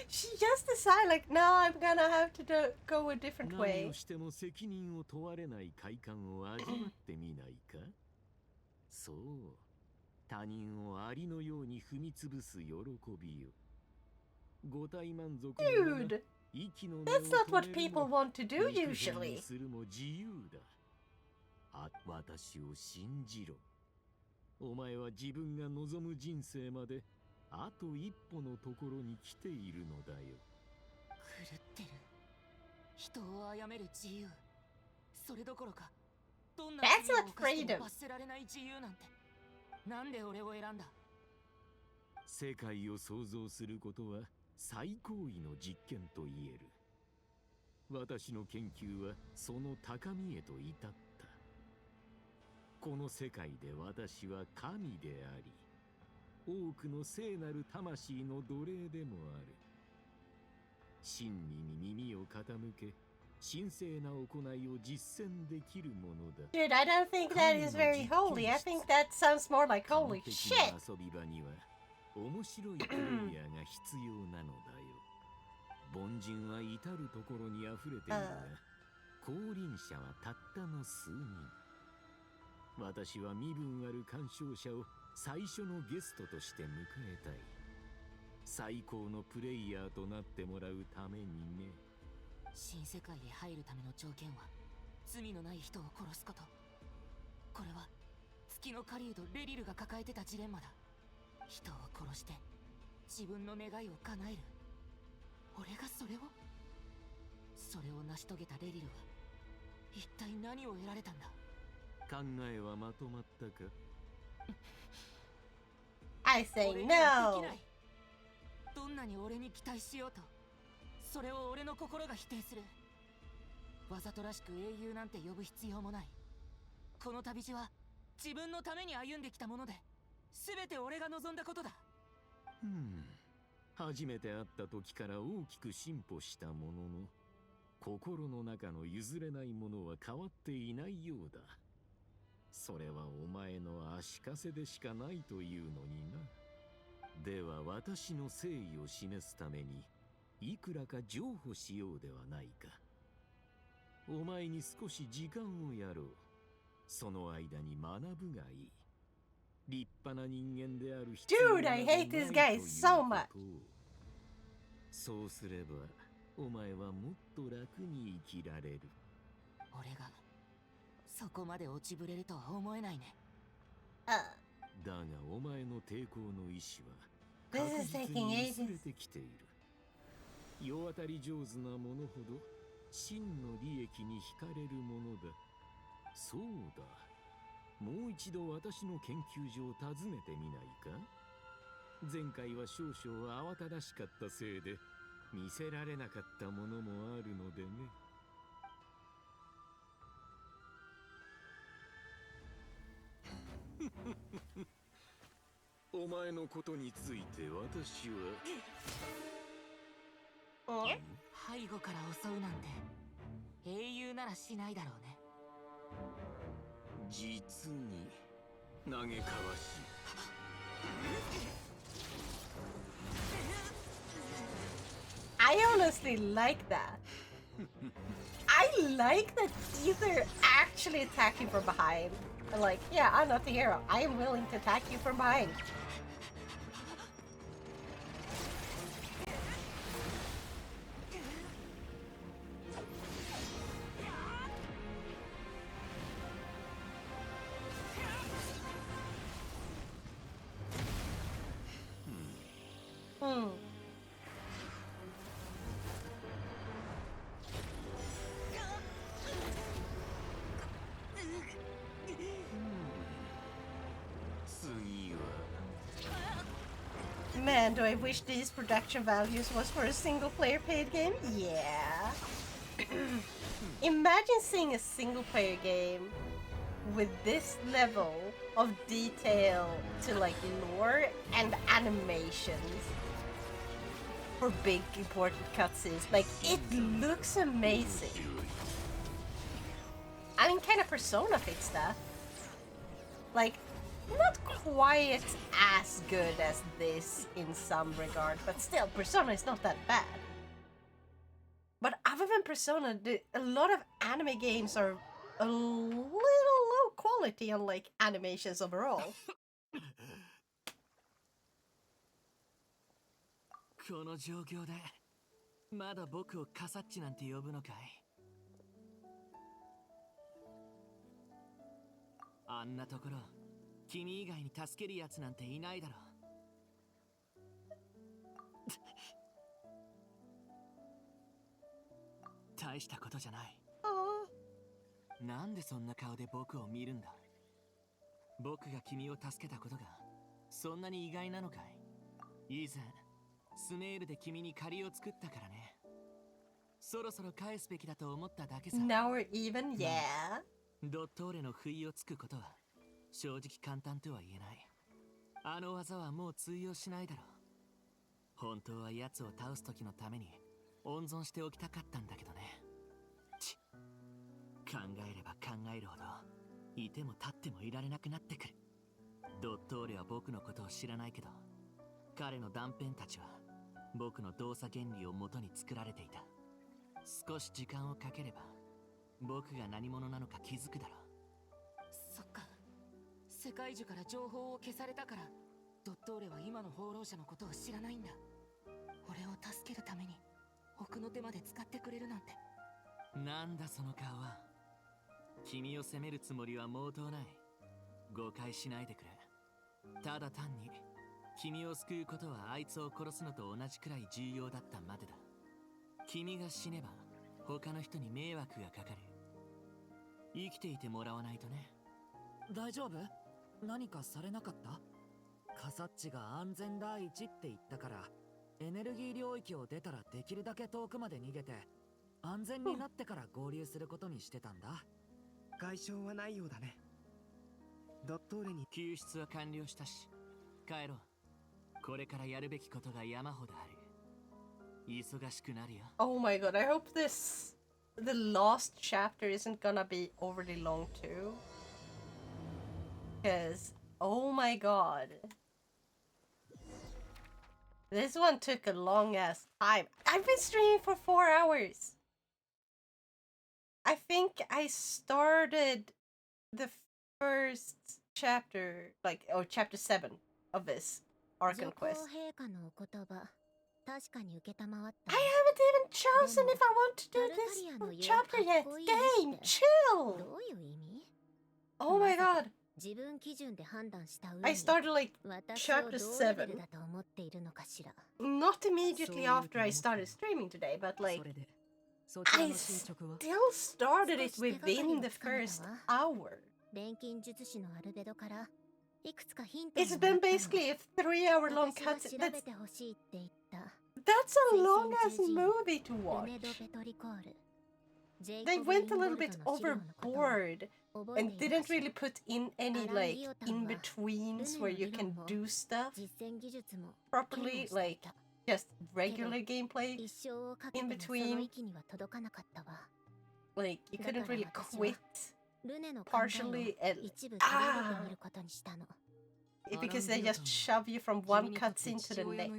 She just decided, like, no, I'm gonna have to go a different way. 何をしても責任を問われない快感を味わってみないか？そう。他人をアリのように踏み潰す喜びよ。五体満足の Dude, that's not what people want to do usually. するも自由だ。私を信じろ。お前は自分が望む人生まであと一歩のところに来ているのだよ。狂ってる。人を殺める自由。それどころか、どんな罪を犯しても罰せられない自由なんて。なんで俺を選んだ？世界を創造することは最高位の実験と言える。私の研究はその高みへと至った。この世界で私は神であり、多くの聖なる魂の奴隷でもある。真理に耳を傾け、神聖な行いを実践できるものだ。Dude, I don't think that is very holy. I think that sounds more like holy shit. 遊び場には面白いプレイヤーが必要なのだよ。凡人は至るところに溢れているが、降臨者はたったの数人。私は身分ある鑑賞者を最初のゲストとして迎えたい。最高のプレイヤーとなってもらうためにね。新世界へ入るための条件は罪のない人を殺すこと。これは月の狩人レリルが抱えてたジレンマだ。人を殺して自分の願いを叶える。俺がそれを成し遂げたレリルは一体何を得られたんだ？考えはまとまったか？ I say no. どんなに俺に期待しようと、それを俺の心が否定する。わざとらしく英雄なんて呼ぶ必要もない。この旅路は自分のために歩んできたもので、全て俺が望んだことだ。初めて会った時から大きく進歩したものの、心の中の譲れないものは変わっていないようだ。それはお前の足かせでしかないというのにな。では私の誠意を示すためにいくらか譲歩しようではないか。お前に少し時間をやろう。その間に学ぶがいい。立派な人間である必要 Dude, I hate this guy so much. そうすればお前はもっと楽に生きられる。俺がそこまで落ちぶれるとは思えないね。だがお前の抵抗の意志は確実に薄れてきている。世渡り上手なものほど真の利益に惹かれるものだ。そうだ、もう一度私の研究所を訪ねてみないか。前回は少々慌ただしかったせいで見せられなかったものもあるのでね。お前のことについて私は背後から襲うなんて英雄ならしないだろうね。実に嘆かわしい。I honestly like that. I like that either actually attack you from behind. And like, yeah, I'm not the hero. I am willing to attack you from behind. Man, do I wish these production values was for a single player paid game? Yeah. Imagine seeing a single player game with this level of detail to like lore and animations for big important cutscenes. Like, it looks amazing. I mean, kind of Persona fixed that. Like, not quite as good as this in some regard, but still, Persona is not that bad. But other than Persona, a lot of anime games are a little low quality on like animations overall. この状況でまだ僕をカサッチなんて呼ぶのかい。あんなところ君以外に助けるやつなんていないだろう。大したことじゃない。なんでそんな顔で僕を見るんだ。僕が君を助けたことがそんなに意外なのかい。以前スネールで君に借りを作ったからね。そろそろ返すべきだと思っただけさ。Now we're even, yeah. ドットーレの不意をつくことは正直簡単とは言えない。あの技はもう通用しないだろう。本当は奴を倒す時のために温存しておきたかったんだけどね。考えれば考えるほどいても立ってもいられなくなってくる。ドットーレは僕のことを知らないけど、彼の断片たちは僕の動作原理を元に作られていた。少し時間をかければ僕が何者なのか気づくだろう。そっか、世界中から情報を消されたからドットーレは今の放浪者のことを知らないんだ。俺を助けるために奥の手まで使ってくれるなんて。なんだその顔は。君を責めるつもりは毛頭ない。誤解しないでくれ。ただ単に君を救うことはあいつを殺すのと同じくらい重要だったまでだ。君が死ねば他の人に迷惑がかかる。生きていてもらわないとね。大丈夫？何かされなかった？カサッチが安全第一って言ったから、エネルギー領域を出たらできるだけ遠くまで逃げて安全になってから合流することにしてたんだ。外傷はないようだね。ドットーレに救出は完了したし、帰ろう。これからやるべきことが山ほどある。忙しくなるよ。Oh my god, I hope the last chapter isn't gonna be overly long too. Because, oh my god. This one took a long ass time. I've been streaming for 4 hours. I think I started the first chapter, or chapter 7 of this Archon quest. I haven't even chosen if I want to do this chapter yet. Game, chill! Oh my god. I started like chapter 7. Not immediately after I started streaming today, but like I still started it within the first hour. It's been basically a 3-hour long cutscene. That's a long ass movie to watch. They went a little bit overboard and didn't really put in any like in-betweens where you can do stuff properly, like just regular gameplay in between. Like you couldn't really quit partially and because they just shove you from one cutscene to the next.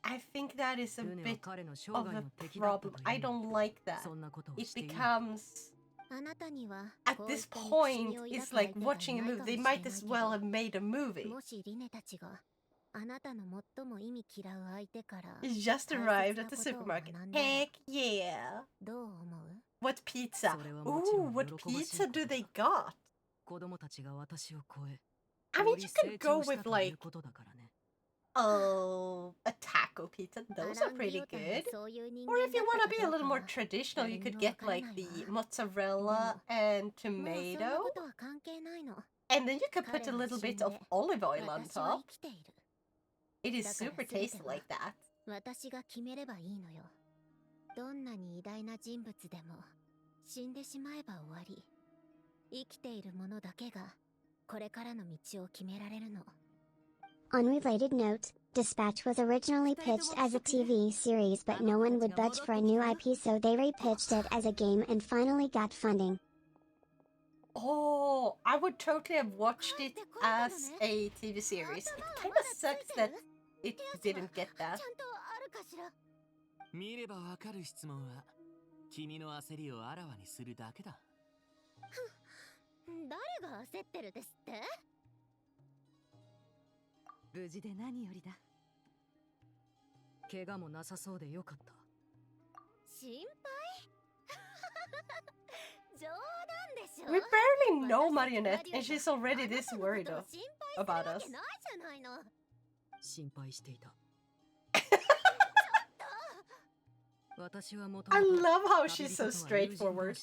I think that is a bit of a problem. I don't like that. It becomes... At this point, it's like watching a movie. They might as well have made a movie. You just arrived at the supermarket. Heck yeah! What pizza? Ooh, what pizza do they got? I mean, you could go with like... Oh, a taco pizza. Those are pretty good. Or if you want to be a little more traditional, you could get like the mozzarella and tomato. And then you could put a little bit of olive oil on top. It is super tasty like that. 私が決めればいいのよ。どんなに偉大な人物でも死んでしまえば終わり。生きている者だけがこれからの道を決められるの。Unrelated note, Dispatch was originally pitched as a TV series but no one would budge for a new IP so they repitched it as a game and finally got funding. Oh, I would totally have watched it as a TV series. It kind of sucks that it didn't get that. 見ればわかる質問は君の焦りをあらわにするだけだ。誰が焦ってるですって？無事で何よりだ。怪我もなさそうでよかった。心配？冗談でしょ。 We barely know Marionette and she's already this worried about us. 心配していた。I love how she's so straightforward.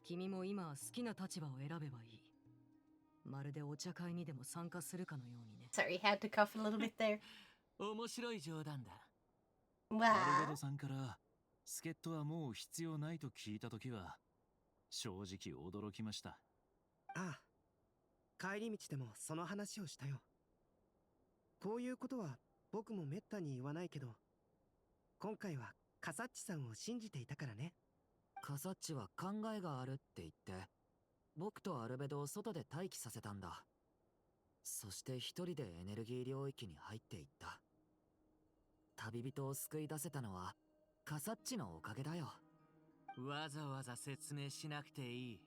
君も今は好きな立場を選べばいい。まるでお茶会にでも参加するかのようにね。Sorry, had to cough a little bit there. 面白い冗談だ。アルベドさんから助っ人はもう必要ないと聞いたときは正直驚きました。ああ、帰り道でもその話をしたよ。こういうことは僕もめったに言わないけど、今回はカサッチさんを信じていたからね。カサッチは考えがあるって言って僕とアルベドを外で待機させたんだ。そして一人でエネルギー領域に入っていった。旅人を救い出せたのはカサッチのおかげだよ。わざわざ説明しなくていい。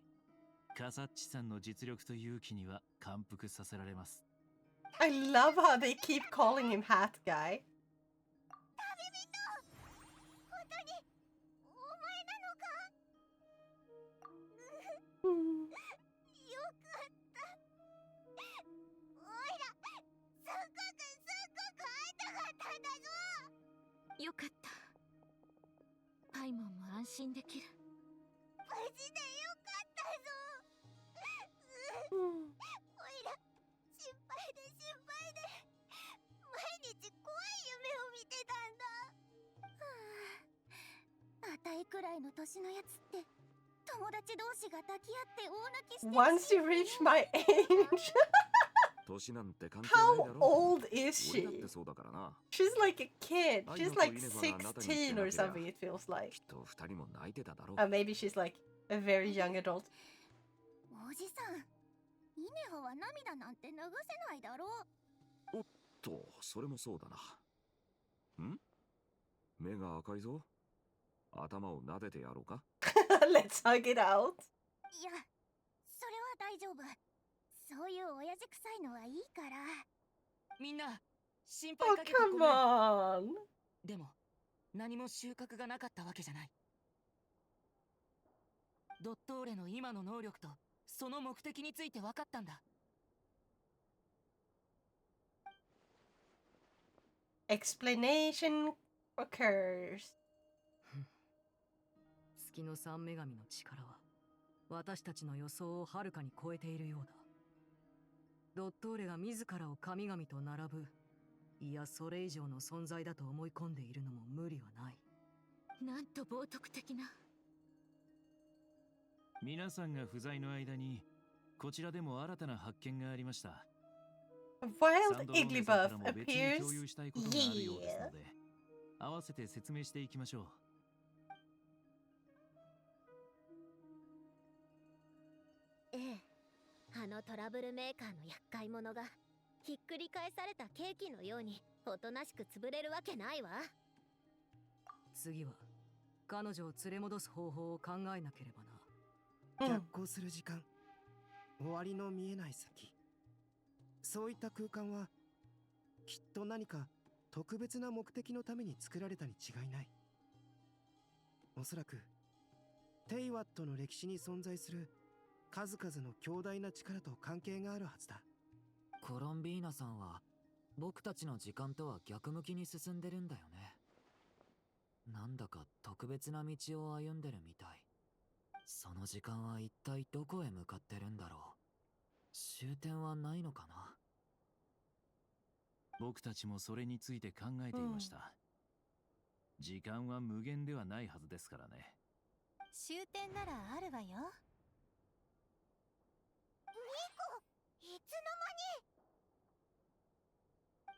カサッチさんの実力と勇気には感服させられます。I love how they keep calling him Hat Guy. よかった。おいら、すっごく会いたかったんだぞ。よかった。パイモンも安心できる。無事でよかったぞ。おいら、心配で毎日怖い夢を見てたんだ。年のやつって友達同士が抱き合って大泣きしてる。 Once you reach my age. 年なんて関係ない How だろ。 old is 俺だっ she? てそうだからな。 She's like a kid. 愛 She's の子 like イネファがあなたに言って 16 or なけりゃ something, it feels like. きっと二人も泣いてただろう。 Or maybe she's like a very young adult. おじさん、イネハは涙なんて流せないだろう。おっと、それもそうだな。ん？目が赤いぞ。頭を撫でてやろうか。Let's hug it out. いや、それは大丈夫。そういう親父臭いのはいいから。みんな心 Oh, 配かけてご come めん。 on. でも何も収穫がなかったわけじゃない。ドットーレの今の能力とその目的について分かったんだ。Explanation occurs. 月の三女神の力は私たちの予想をはるかに超えているようだ。ドットーレが自らを神々と並ぶ、いやそれ以上の存在だと思い込んでいるのも無理はない。なんと冒涜的な。皆さんが不在の間にこちらでも新たな発見がありました。 Wild Igglybuff appears. 共有したいことがあるようですので、合わせて説明していきましょう。ええ、あのトラブルメーカーの厄介者がひっくり返されたケーキのようにおとなしく潰れるわけないわ。次は彼女を連れ戻す方法を考えなければな。逆行する時間、終わりの見えない先、そういった空間はきっと何か特別な目的のために作られたに違いない。おそらくテイワットの歴史に存在する数々の強大な力と関係があるはずだ。コロンビーナさんは僕たちの時間とは逆向きに進んでるんだよね。なんだか特別な道を歩んでるみたい。その時間は一体どこへ向かってるんだろう。終点はないのかな。僕たちもそれについて考えていました。時間は無限ではないはずですからね。終点ならあるわよ。ニコ、いつの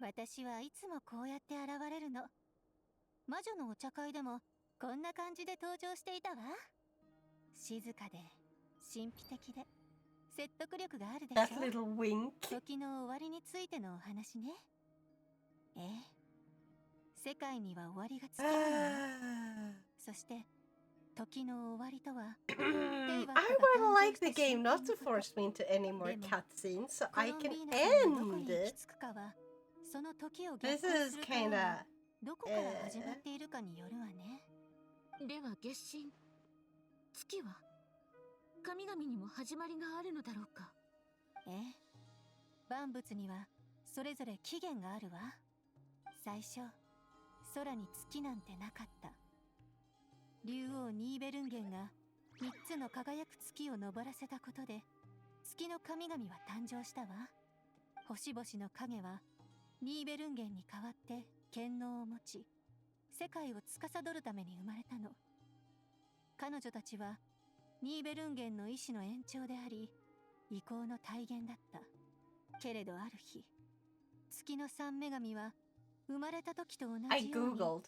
間に。私はいつもこうやって現れるの。魔女のお茶会でもこんな感じで登場していたわ。静かで神秘的で説得力があるでしょ。 That little wink. 時の終わりについてのお話ね。ええ、世界には終わりがつきものよ。そして時の終わりとは I would like the game not to force me into any more cutscenes so I can end. その時を This 逆行 is するから kinda どこから始まっているかによるわね。では月神、月は神々にも始まりがあるのだろうか。ええ、万物にはそれぞれ起源があるわ。最初空に月なんてなかった。竜王ニーベルンゲンが3つの輝く月を昇らせたことで月の神々は誕生したわ。星々の影はニーベルンゲンに代わって権能を持ち、世界を司るために生まれたの。彼女たちはニーベルンゲンの意志の延長であり、意向の体現だった。けれどある日、月の三女神は生まれた時と同 I じように googled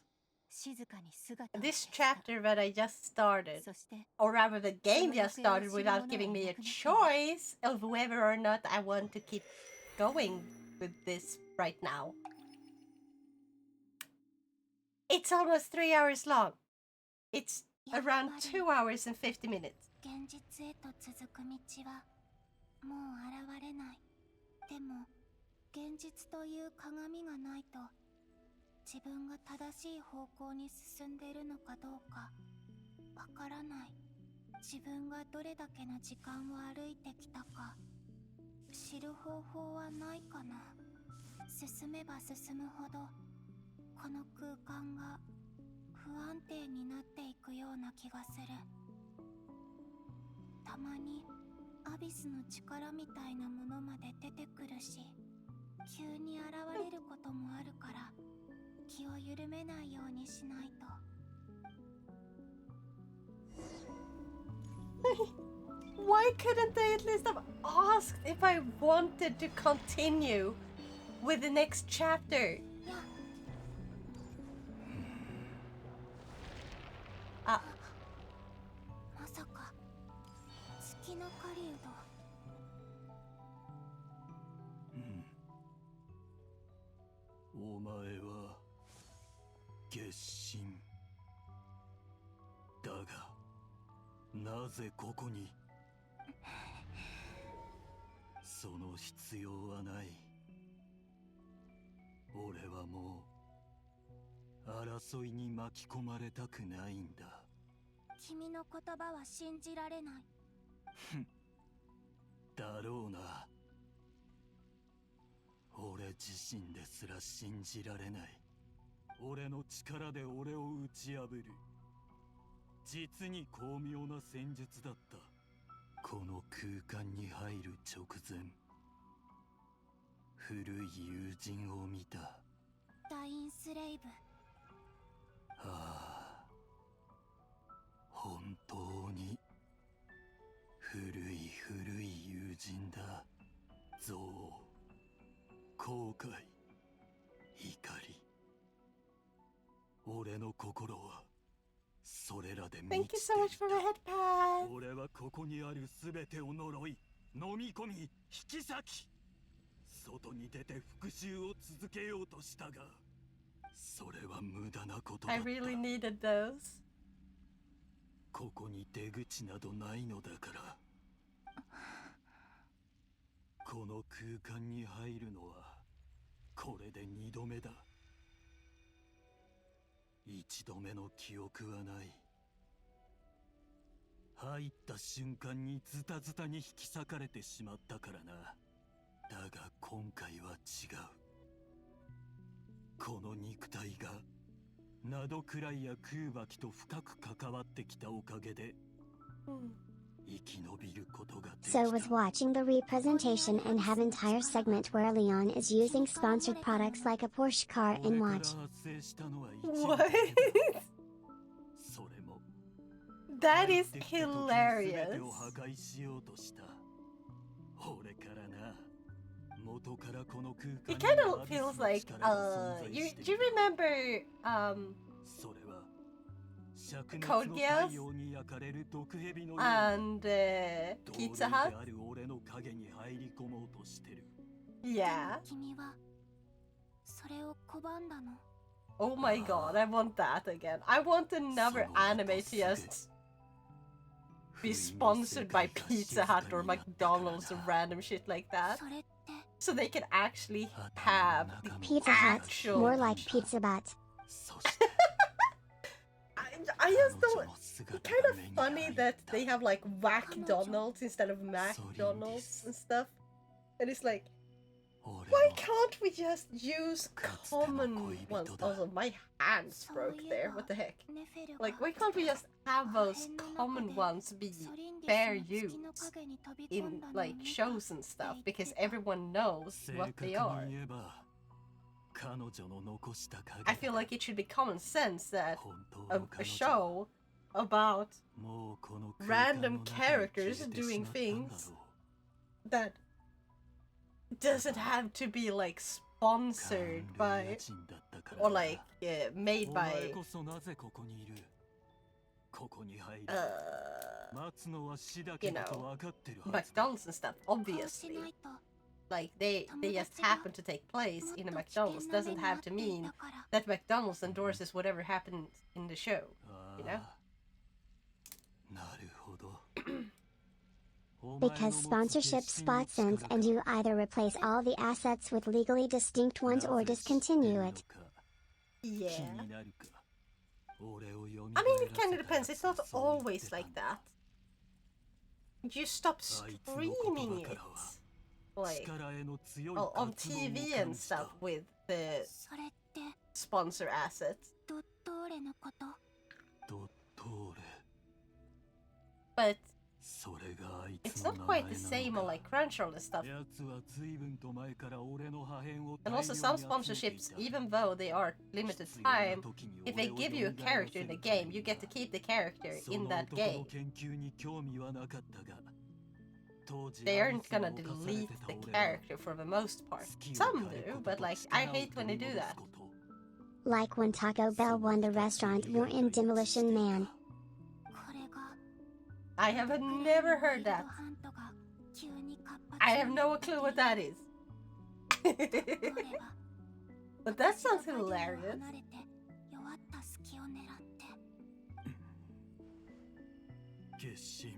静かに姿を this chapter that I just started, そして or rather the game just started without giving me a choice of whether or not I want to keep going with this right now. It's almost 3 hours long. It's around 2 hours and 50 minutes. 現実へと続く道はもう現れない。でも現実という鏡がないと自分が正しい方向に進んでいるのかどうかわからない。自分がどれだけの時間を歩いてきたか知る方法はないかな。進めば進むほどこの空間が不安定になっていくような気がする。たまにアビスの力みたいなものまで出てくるし、急に現れることもあるから気を緩めないようにしないと。Why couldn't they at least have asked if I wanted to continue with the next chapter? Ah. まさか月の狩人。お前は月神だが、なぜここに？その必要はない。俺はもう争いに巻き込まれたくないんだ。君の言葉は信じられない。だろうな。俺自身ですら信じられない。俺の力で俺を打ち破る。実に巧妙な戦術だった。この空間に入る直前、古い友人を見た。ダインスレイブ。ああ、本当に古い古い友人だ。憎悪、後悔、怒り。俺の心はそれらで満 Thank you ち so て much for the head pad. 俺はここにあるすべてを呪い、飲み込み、引き裂き、外に出て復讐を続けようとしたが、それは無駄なことだ I った。 really needed those. ここに出口などないのだから。この空間に入るのはこれで2度目だ。1度目の記憶はない。入った瞬間にズタズタに引き裂かれてしまったからな。だが今回は違う。この肉体がナドクライや空爆と深く関わってきたおかげで、生き延びることができた。 So was watching the representation and have entire segment where Leon is using sponsored products like a Porsche car and watch. What? That is hilarious. It kind of feels like, do you remember, Code Geass and Pizza Hut? Yeah. 君はそれを拒んだの。 Oh my god, I want that again. I want another anime to just be sponsored by Pizza Hut or McDonald's or random shit like that. So they can actually have the Pizza Hut, actual... more like Pizza Butt. I just don't... It's kind of funny that they have like McDonald's instead of McDonald's and stuff. And it's like, why can't we just use common ones? Also, my hands broke there. What the heck? Like, why can't we just have those common ones be fair use in, like, shows and stuff? Because everyone knows what they are. I feel like it should be common sense that a show about random characters doing things that doesn't have to be like sponsored by or like made by you know, McDonald's and stuff, obviously. Like they just happen to take place in a McDonald's doesn't have to mean that McDonald's endorses whatever happened in the show, you know? Because sponsorship spots ends and you either replace all the assets with legally distinct ones or discontinue it. Yeah. I mean, it kind of depends. It's not always like that. You stop streaming it, like, on TV and stuff with the sponsor assets. But it's not quite the same on like Crunchyroll and stuff. And also some sponsorships, even though they are limited time, if they give you a character in the game, you get to keep the character in that game. they aren't gonna delete the character for the most part. Some do, but like, I hate when they do that. Like when Taco Bell won the restaurant war in Demolition Man. I have never heard that. I have no clue what that is. But that sounds hilarious. 決心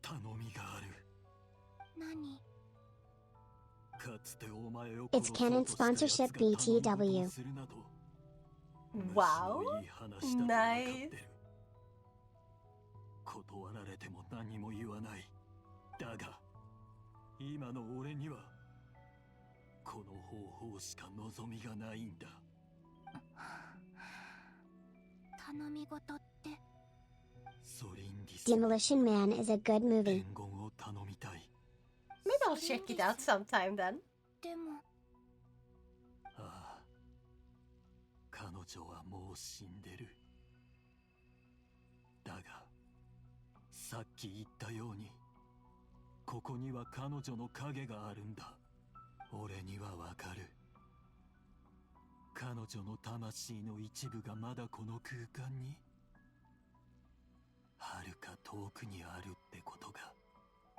頼みがある。何？ かつてお前を It's Canon sponsorship BTW. Wow. Nice. 断られても何も言わない。だが今の俺にはこの方法しか望みがないんだ。頼み事って Demolition Man is a good movie. Maybe I'll check it out sometime then. でもああ、彼女はもう死んでる。だがさっき言ったようにここには彼女の影があるんだ。俺にはわかる。彼女の魂の一部がまだこの空間にはるか遠くにあるってことが。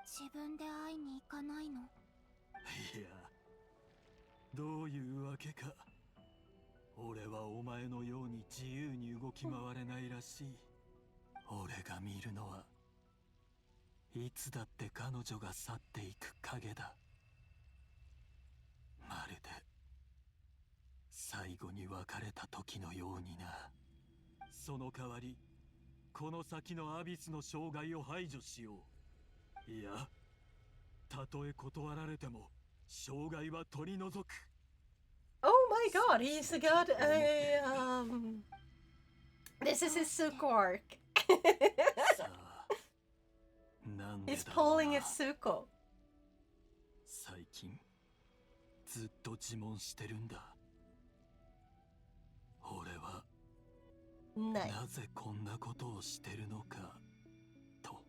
自分で会いに行かないの？いや、どういうわけか俺はお前のように自由に動き回れないらしい。俺が見るのはいつだって彼女が去っていく影だ。まるで最後に別れた時のようにな。その代わりこの先のアビスの障害を排除しよう。いや、たとえ断られても障害は取り除く。Oh my god, he's got a This is his Suko arc. He's pulling a Suko. 最近ずっと自問してるんだ。俺はなぜこんなことをしてるのかと。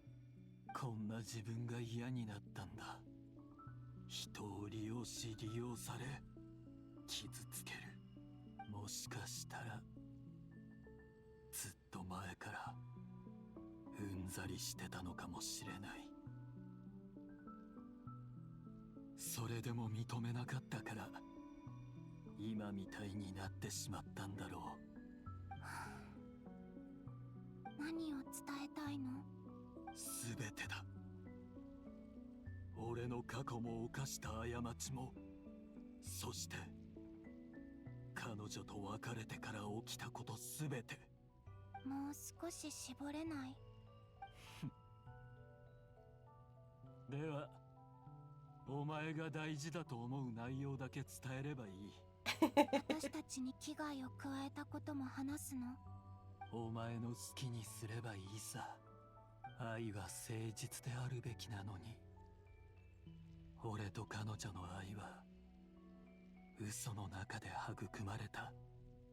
こんな自分が嫌になったんだ。人を利用し利用され傷つける。もしかしたらずっと前からうんざりしてたのかもしれない。それでも認めなかったから今みたいになってしまったんだろう。何を伝えたいの？すべてだ。俺の過去も犯した過ちも、そして彼女と別れてから起きたことすべて。もう少し絞れない？ではお前が大事だと思う内容だけ伝えればいい。私たちに危害を加えたことも話すの？お前の好きにすればいいさ。愛は誠実であるべきなのに。俺と彼女の愛は嘘の中で育まれた。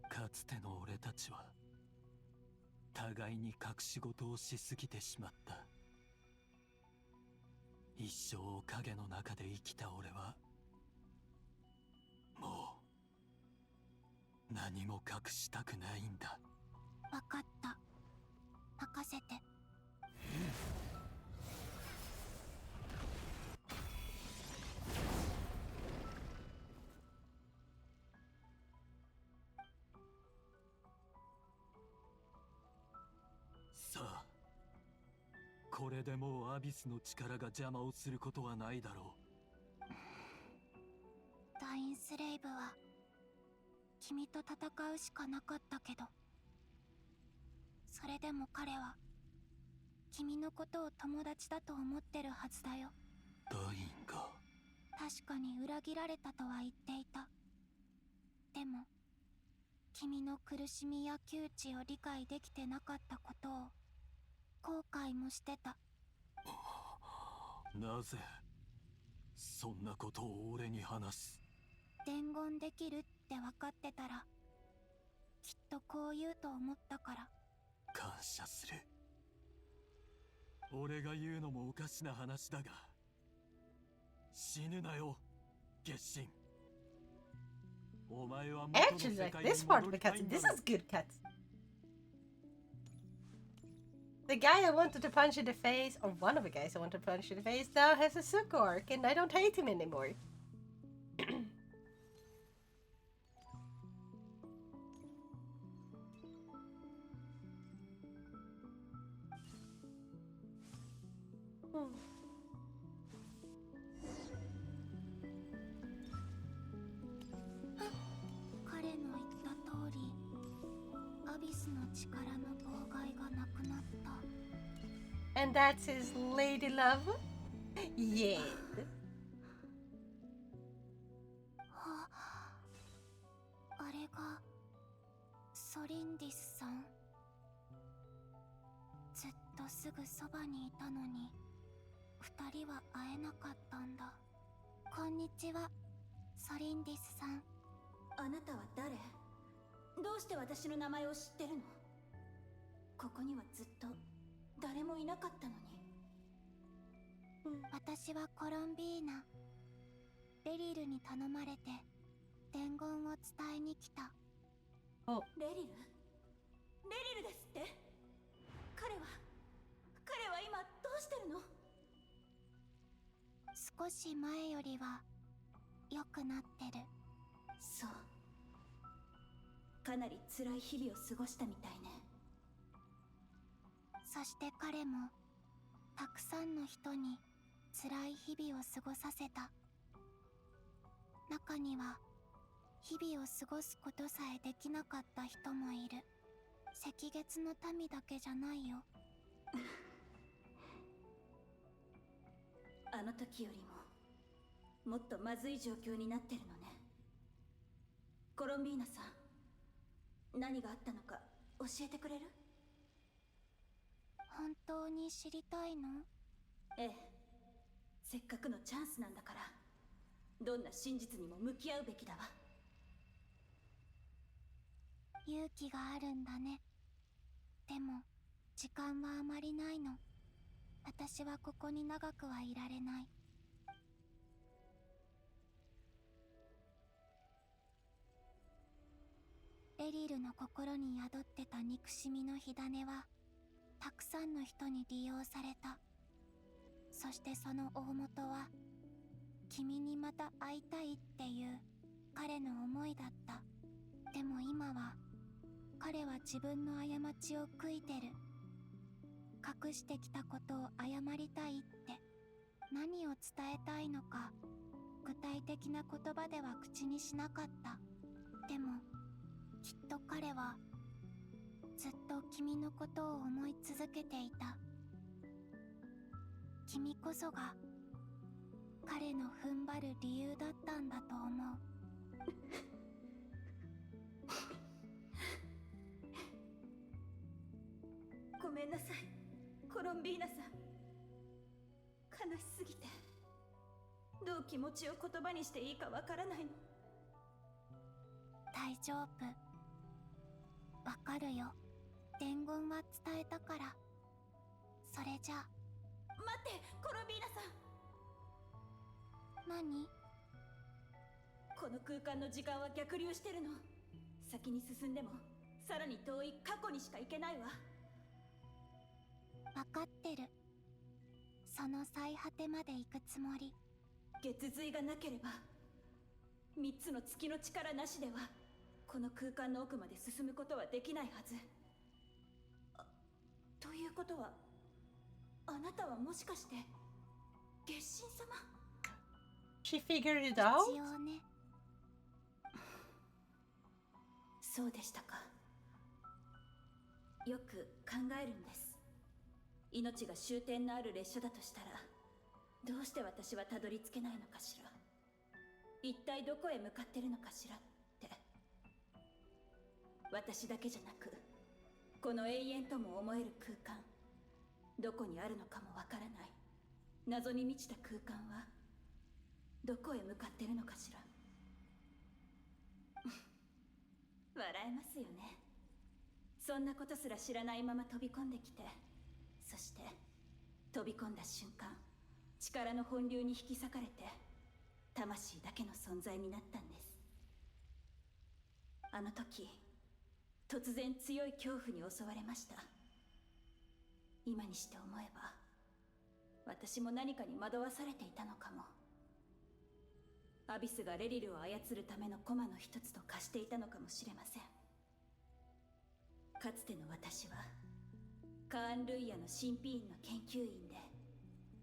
かつての俺たちは互いに隠し事をしすぎてしまった。一生を影の中で生きた俺はもう何も隠したくないんだ。わかった。任せて。さあ、これでもうアビスの力が邪魔をすることはないだろう。ダインスレイブは君と戦うしかなかったけど、それでも彼は君のことを友達だと思ってるはずだよ。ダインが確かに裏切られたとは言っていた。でも君の苦しみや窮地を理解できてなかったことを後悔もしてた。なぜそんなことを俺に話す？伝言できるって分かってたらきっとこう言うと思ったから。感謝する。俺が言うのもおかしな話だが、死ぬなよ、月神。お前は元 I の actually 世 like 界に this part 戻 of the りたい cutscene. んだ This ろ is good cutscene. The guy I wanted to punch in the face, or one of the guys I wanted to punch in the face, now has a Suko arc, and I don't hate him anymore. Hmm. 彼の言った通り、アビスの力の妨害がなくなった。 And that's his lady love? Yeah. あれがソリンディスさん。ずっとすぐそばにいたのに二人は会えなかったんだ。こんにちは、ソリンディスさん。あなたは誰？どうして私の名前を知ってるの？ここにはずっと誰もいなかったのに。私はコロンビーナ。レリルに頼まれて伝言を伝えに来た。レリル？レリルですって？彼は今どうしてるの？少し前よりは良くなってる。そう。かなり辛い日々を過ごしたみたいね。そして彼もたくさんの人に辛い日々を過ごさせた。中には日々を過ごすことさえできなかった人もいる。赤月の民だけじゃないよ。あの時よりももっとまずい状況になってるのね。コロンビーナさん、何があったのか教えてくれる？本当に知りたいの？ええ、せっかくのチャンスなんだから、どんな真実にも向き合うべきだわ。勇気があるんだね。でも時間はあまりないの。私はここに長くはいられない。レリルの心に宿ってた憎しみの火種はたくさんの人に利用された。そしてその大元は君にまた会いたいっていう彼の思いだった。でも今は彼は自分の過ちを悔いてる。隠してきたことを謝りたいって。何を伝えたいのか具体的な言葉では口にしなかった。でもきっと彼はずっと君のことを思い続けていた。君こそが彼の踏ん張る理由だったんだと思う。ごめんなさい、コロンビーナさん。悲しすぎてどう気持ちを言葉にしていいかわからないの。大丈夫。わかるよ。伝言は伝えたから。それじゃあ。待って、コロンビーナさん。何？この空間の時間は逆流してるの。先に進んでもさらに遠い過去にしか行けないわ。わかってる。その最果てまで行くつもり。月髄がなければ、3つの月の力なしではこの空間の奥まで進むことはできないはず。ということは、あなたはもしかして月神様？ She figured it out? 一応ね。そうでしたか。よく考えるんです。命が終点のある列車だとしたら、どうして私はたどり着けないのかしら。一体どこへ向かってるのかしらって。私だけじゃなく、この永遠とも思える空間、どこにあるのかもわからない謎に満ちた空間はどこへ向かってるのかしら。笑えますよね。そんなことすら知らないまま飛び込んできて、そして飛び込んだ瞬間、力の本流に引き裂かれて魂だけの存在になったんです。あの時突然強い恐怖に襲われました。今にして思えば私も何かに惑わされていたのかも。アビスがレリルを操るための駒の一つと化していたのかもしれません。かつての私はカーン・ルイヤの神秘院の研究員で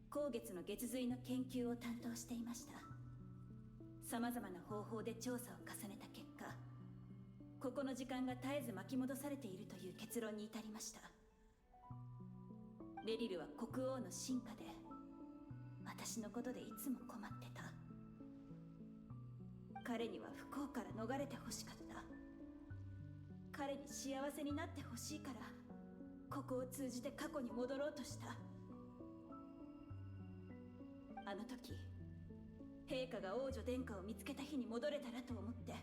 光月の月髄の研究を担当していました。様々な方法で調査を重ねた結果、ここの時間が絶えず巻き戻されているという結論に至りました。レリルは国王の臣下で私のことでいつも困ってた。彼には不幸から逃れてほしかった。彼に幸せになってほしいからここを通じて過去に戻ろうとした。あの時陛下が王女殿下を見つけた日に戻れたらと思って。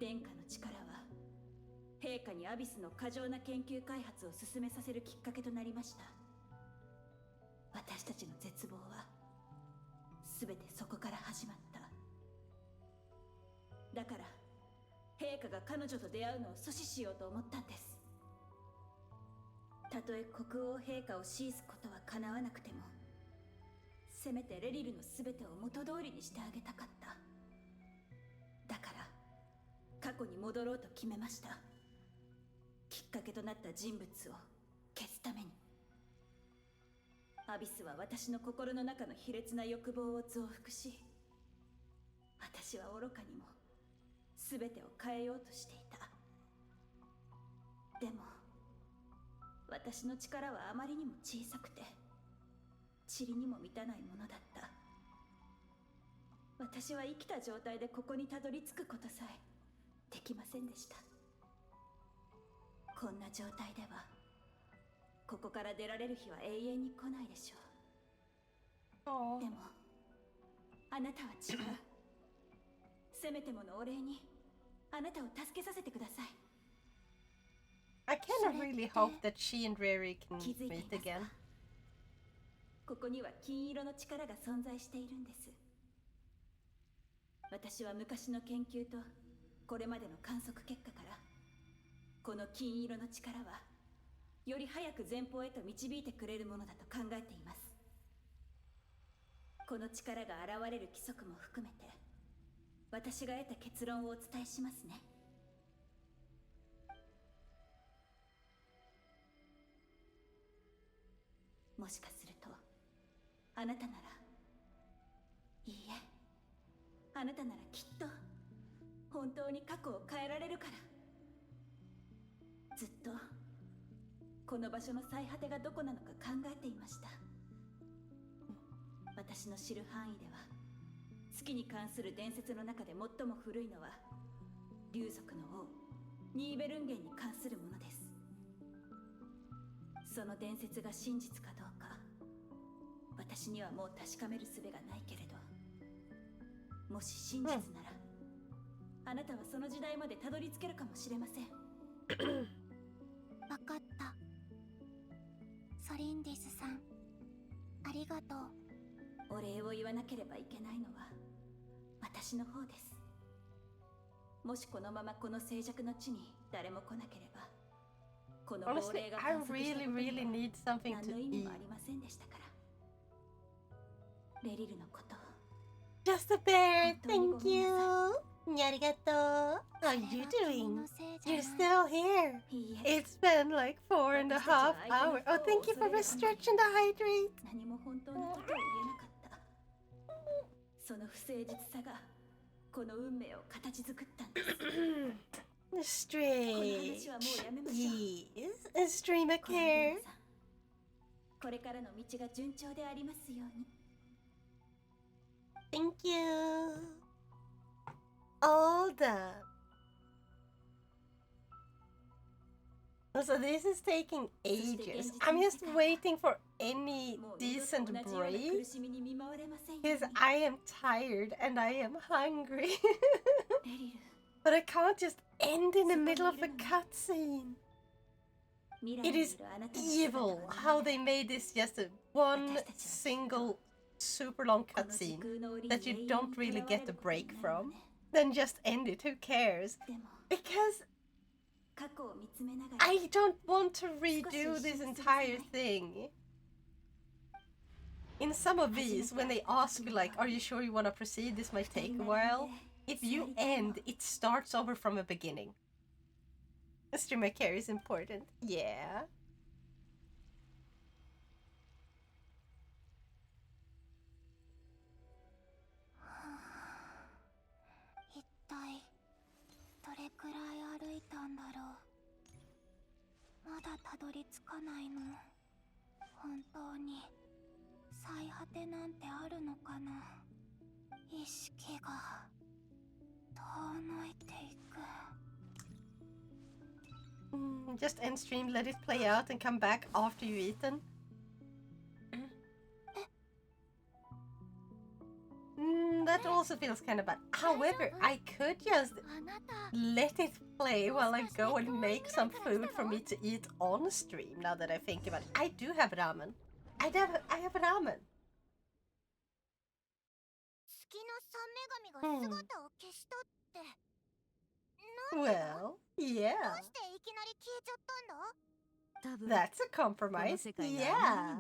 殿下の力は陛下にアビスの過剰な研究開発を進めさせるきっかけとなりました。私たちの絶望は全てそこから始まった。だから陛下が彼女と出会うのを阻止しようと思ったんです。たとえ国王陛下を退すことは叶わなくても、せめてレリルの全てを元通りにしてあげたかった。だから過去に戻ろうと決めました。きっかけとなった人物を消すために。アビスは私の心の中の卑劣な欲望を増幅し、私は愚かにも全てを変えようとしていた。でも私の力はあまりにも小さくて塵にも満たないものだった。私は生きた状態でここにたどり着くことさえできませんでした。こんな状態ではここから出られる日は永遠に来ないでしょう。でもあなたは違う。せめてものお礼にあなたを助けさせてください。I kind of really hope that she and Riri can meet again. ここには金色の力が存在しているんです。私は昔の研究とこれまでの観測結果から、この金色の力はより早く前方へと導いてくれるものだと考えています。この力が現れる規則も含めて私が得た結論をお伝えしますね。もしかするとあなたなら、いいえ、あなたならきっと本当に過去を変えられるから。ずっとこの場所の最果てがどこなのか考えていました。私の知る範囲では月に関する伝説の中で最も古いのは竜族の王ニーベルンゲンに関するものです。その伝説が真実かどうか私にはもう確かめる術がないけれど、もし真実なら、あなたはその時代までたどり着けるかもしれません。わかった。ソリンディスさん、ありがとう。お礼を言わなければいけないのは私の方です。もしこのままこの静寂の地に誰も来なければ、この亡霊が観測したことには何の意味もありませんでしたから。レリルのこと、 Just a bear, thank you. Arigato. How you doing? You're still here. It's been like 4.5 hours. Oh, thank you for stretching the hydrate. 何も本当のことを言えなかった。その不誠実さがこの運命を形作ったんです。Straight. Yes, stream a care. これからの道が順調でありますように。Thank you. All done. So this is taking ages. I'm just waiting for any decent break because I am tired and I am hungry. But I can't just end in the middle of a cutscene. it is evil how they made this just a one single super long cutscene that you don't really get a break from. Then just end it, who cares? Because I don't want to redo this entire thing. In some of these, when they ask you like, are you sure you want to proceed? This might take a while. If you end, it starts over from the beginning. Streamer care is important. Yeah. Just end stream, let it play out, and come back after you've eaten. That also feels kind of bad. However, I could just let it play while I go and make some food for me to eat on stream, now that I think about it. I do have ramen. I have ramen. Well, yeah. That's a compromise. Yeah.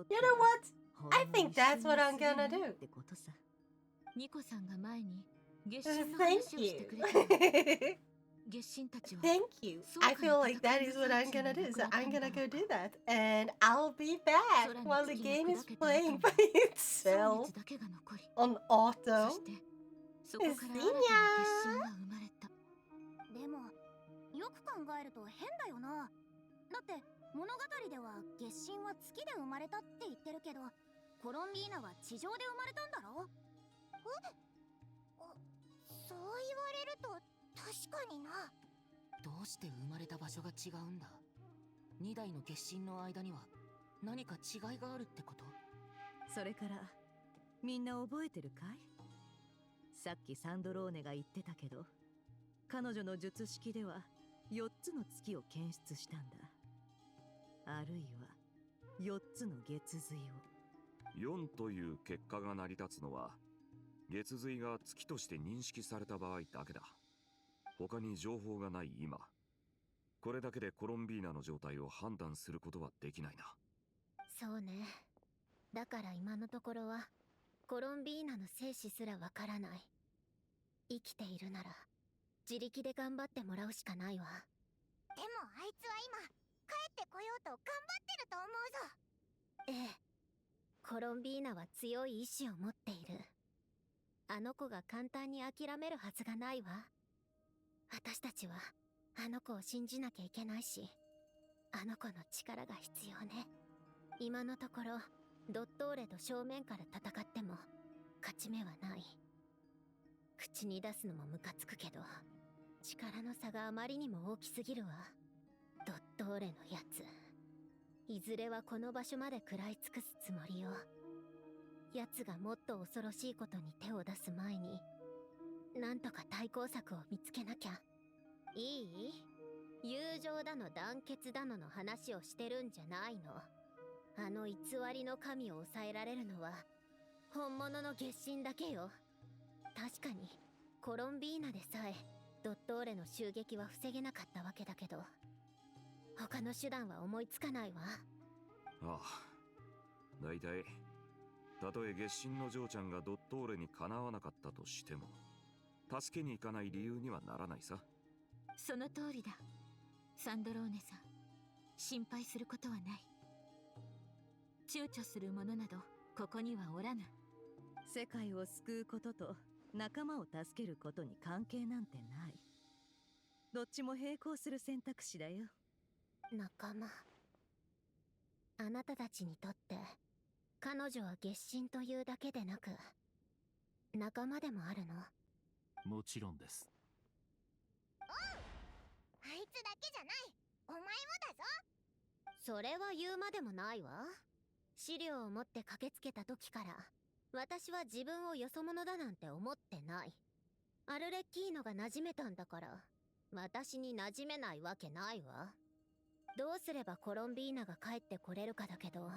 You know what? I think that's what I'm gonna do. Thank you. Thank you. I feel like that is what I'm gonna do. So I'm gonna go do that. And I'll be back while the game is playing by itself on auto. See ya! でもよく考えると変だよな。だって物語では月神は月で生まれたって言ってるけど、コロンビーナは地上で生まれたんだろ？そう言われると確かにな。どうして生まれた場所が違うんだ。2代の月神の間には何か違いがあるってこと？それからみんな覚えてるかい？さっきサンドローネが言ってたけど、彼女の術式では4つの月を検出したんだ。あるいは4つの月髄を。4という結果が成り立つのは月髄が月として認識された場合だけだ。他に情報がない今、これだけでコロンビーナの状態を判断することはできないな。そうね。だから今のところはコロンビーナの生死すらわからない。生きているなら自力で頑張ってもらうしかないわ。でもあいつは今帰ってこようと頑張ってると思うぞ。ええ、コロンビーナは強い意志を持っている。あの子が簡単に諦めるはずがないわ。私たちはあの子を信じなきゃいけないし、あの子の力が必要ね。今のところドットーレと正面から戦っても勝ち目はない。口に出すのもムカつくけど、力の差があまりにも大きすぎるわ。ドットーレのやつ、いずれはこの場所まで食らい尽くすつもりよ。奴がもっと恐ろしいことに手を出す前に、なんとか対抗策を見つけなきゃ。いい？友情だの団結だのの話をしてるんじゃないの。あの偽りの神を抑えられるのは本物の月神だけよ。確かにコロンビーナでさえドットーレの襲撃は防げなかったわけだけど、他の手段は思いつかないわ。ああ、だいたいたとえ月神の嬢ちゃんがドットーレにかなわなかったとしても助けに行かない理由にはならないさ。その通りだ。サンドローネさん、心配することはない。躊躇する者などここにはおらぬ。世界を救うことと仲間を助けることに関係なんてない。どっちも並行する選択肢だよ。仲間。あなたたちにとって彼女は月神というだけでなく仲間でもあるの？もちろんです。あいつだけじゃない、お前もだぞ。それは言うまでもないわ。資料を持って駆けつけた時から私は自分をよそ者だなんて思ってない。アルレッキーノが馴染めたんだから、私に馴染めないわけないわ。どうすればコロンビーナが帰ってこれるかだけど、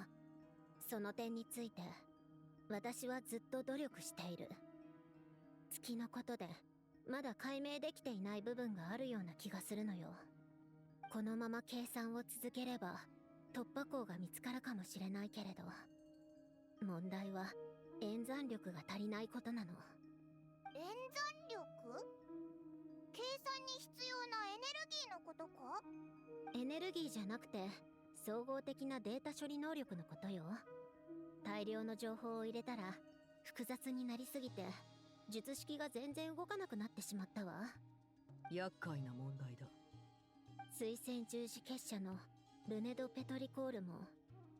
その点について私はずっと努力している。月のことでまだ解明できていない部分があるような気がするのよ。このまま計算を続ければ突破口が見つかるかもしれないけれど、問題は演算力が足りないことなの。演算力？計算に必要なエネルギーのことか？エネルギーじゃなくて総合的なデータ処理能力のことよ。大量の情報を入れたら複雑になりすぎて術式が全然動かなくなってしまったわ。厄介な問題だ。水星十字結社のルネド・ペトリコールも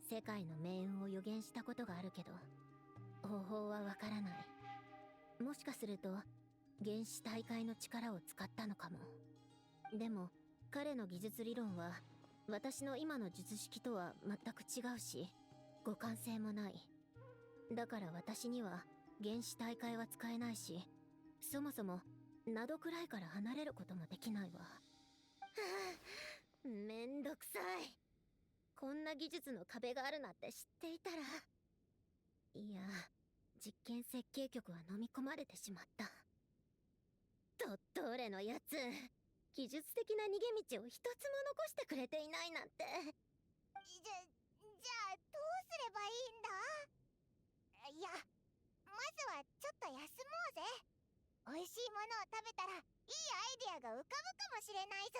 世界の命運を予言したことがあるけど、方法はわからない。もしかすると原始大会の力を使ったのかも。でも彼の技術理論は私の今の術式とは全く違うし、互換性もない。だから私には原始大会は使えないし、そもそもナドくらいから離れることもできないわ。はあ、めんどくさい。こんな技術の壁があるなんて知っていたら。いや、実験設計局は飲み込まれてしまった。ドットーレのやつ、技術的な逃げ道を一つも残してくれていないなんて。じゃあどうすればいいんだ？いや、まずはちょっと休もうぜ。美味しいものを食べたらいいアイデアが浮かぶかもしれないぞ。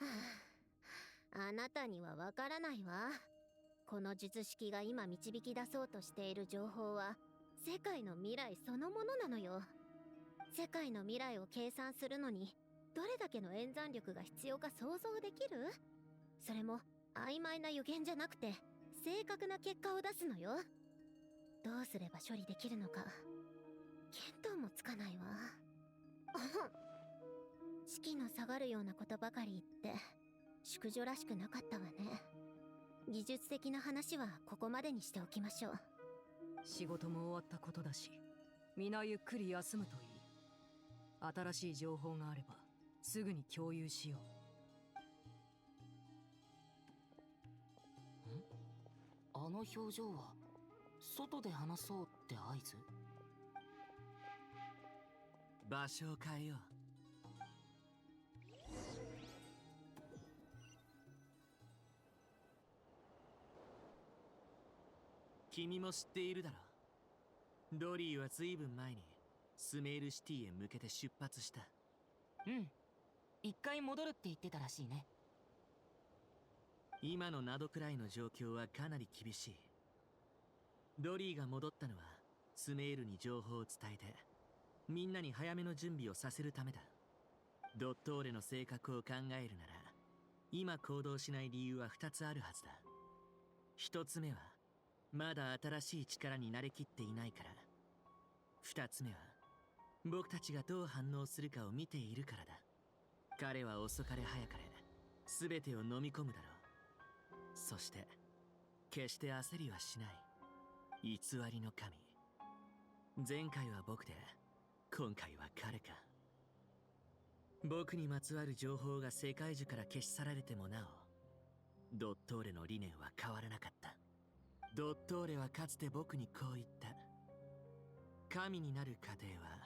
はあ、あなたにはわからないわ。この術式が今導き出そうとしている情報は世界の未来そのものなのよ。世界の未来を計算するのにどれだけの演算力が必要か想像できる？それも曖昧な予言じゃなくて正確な結果を出すのよ。どうすれば処理できるのか見当もつかないわ。士気の下がるようなことばかり言って淑女らしくなかったわね。技術的な話はここまでにしておきましょう。仕事も終わったことだし、皆ゆっくり休むといい。新しい情報があればすぐに共有しよう。あの表情は外で話そうって合図？場所を変えよう。君も知っているだろう。ドリーは随分前にスメールシティへ向けて出発した。うん、一回戻るって言ってたらしいね。今のナドくらいの状況はかなり厳しい。ドリーが戻ったのはスメールに情報を伝えてみんなに早めの準備をさせるためだ。ドットーレの性格を考えるなら今行動しない理由は2つあるはずだ。1つ目はまだ新しい力に慣れきっていないから。2つ目は僕たちがどう反応するかを見ているからだ。彼は遅かれ早かれ全てを飲み込むだろう。そして決して焦りはしない。偽りの神。前回は僕で今回は彼か。僕にまつわる情報が世界中から消し去られてもなお、ドットーレの理念は変わらなかった。ドットーレはかつて僕にこう言った。神になる過程は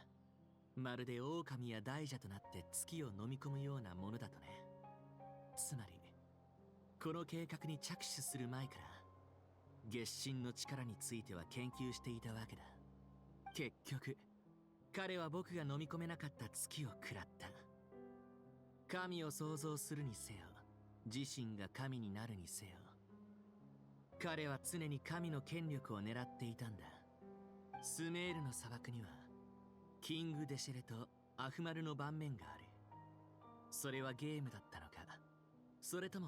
まるで狼や大蛇となって月を飲み込むようなものだとね。つまりこの計画に着手する前から月神の力については研究していたわけだ。結局彼は僕が飲み込めなかった月を食らった。神を創造するにせよ自身が神になるにせよ、彼は常に神の権力を狙っていたんだ。スメールの砂漠にはキング・デシェレとアフマルの盤面がある。それはゲームだったのか、それとも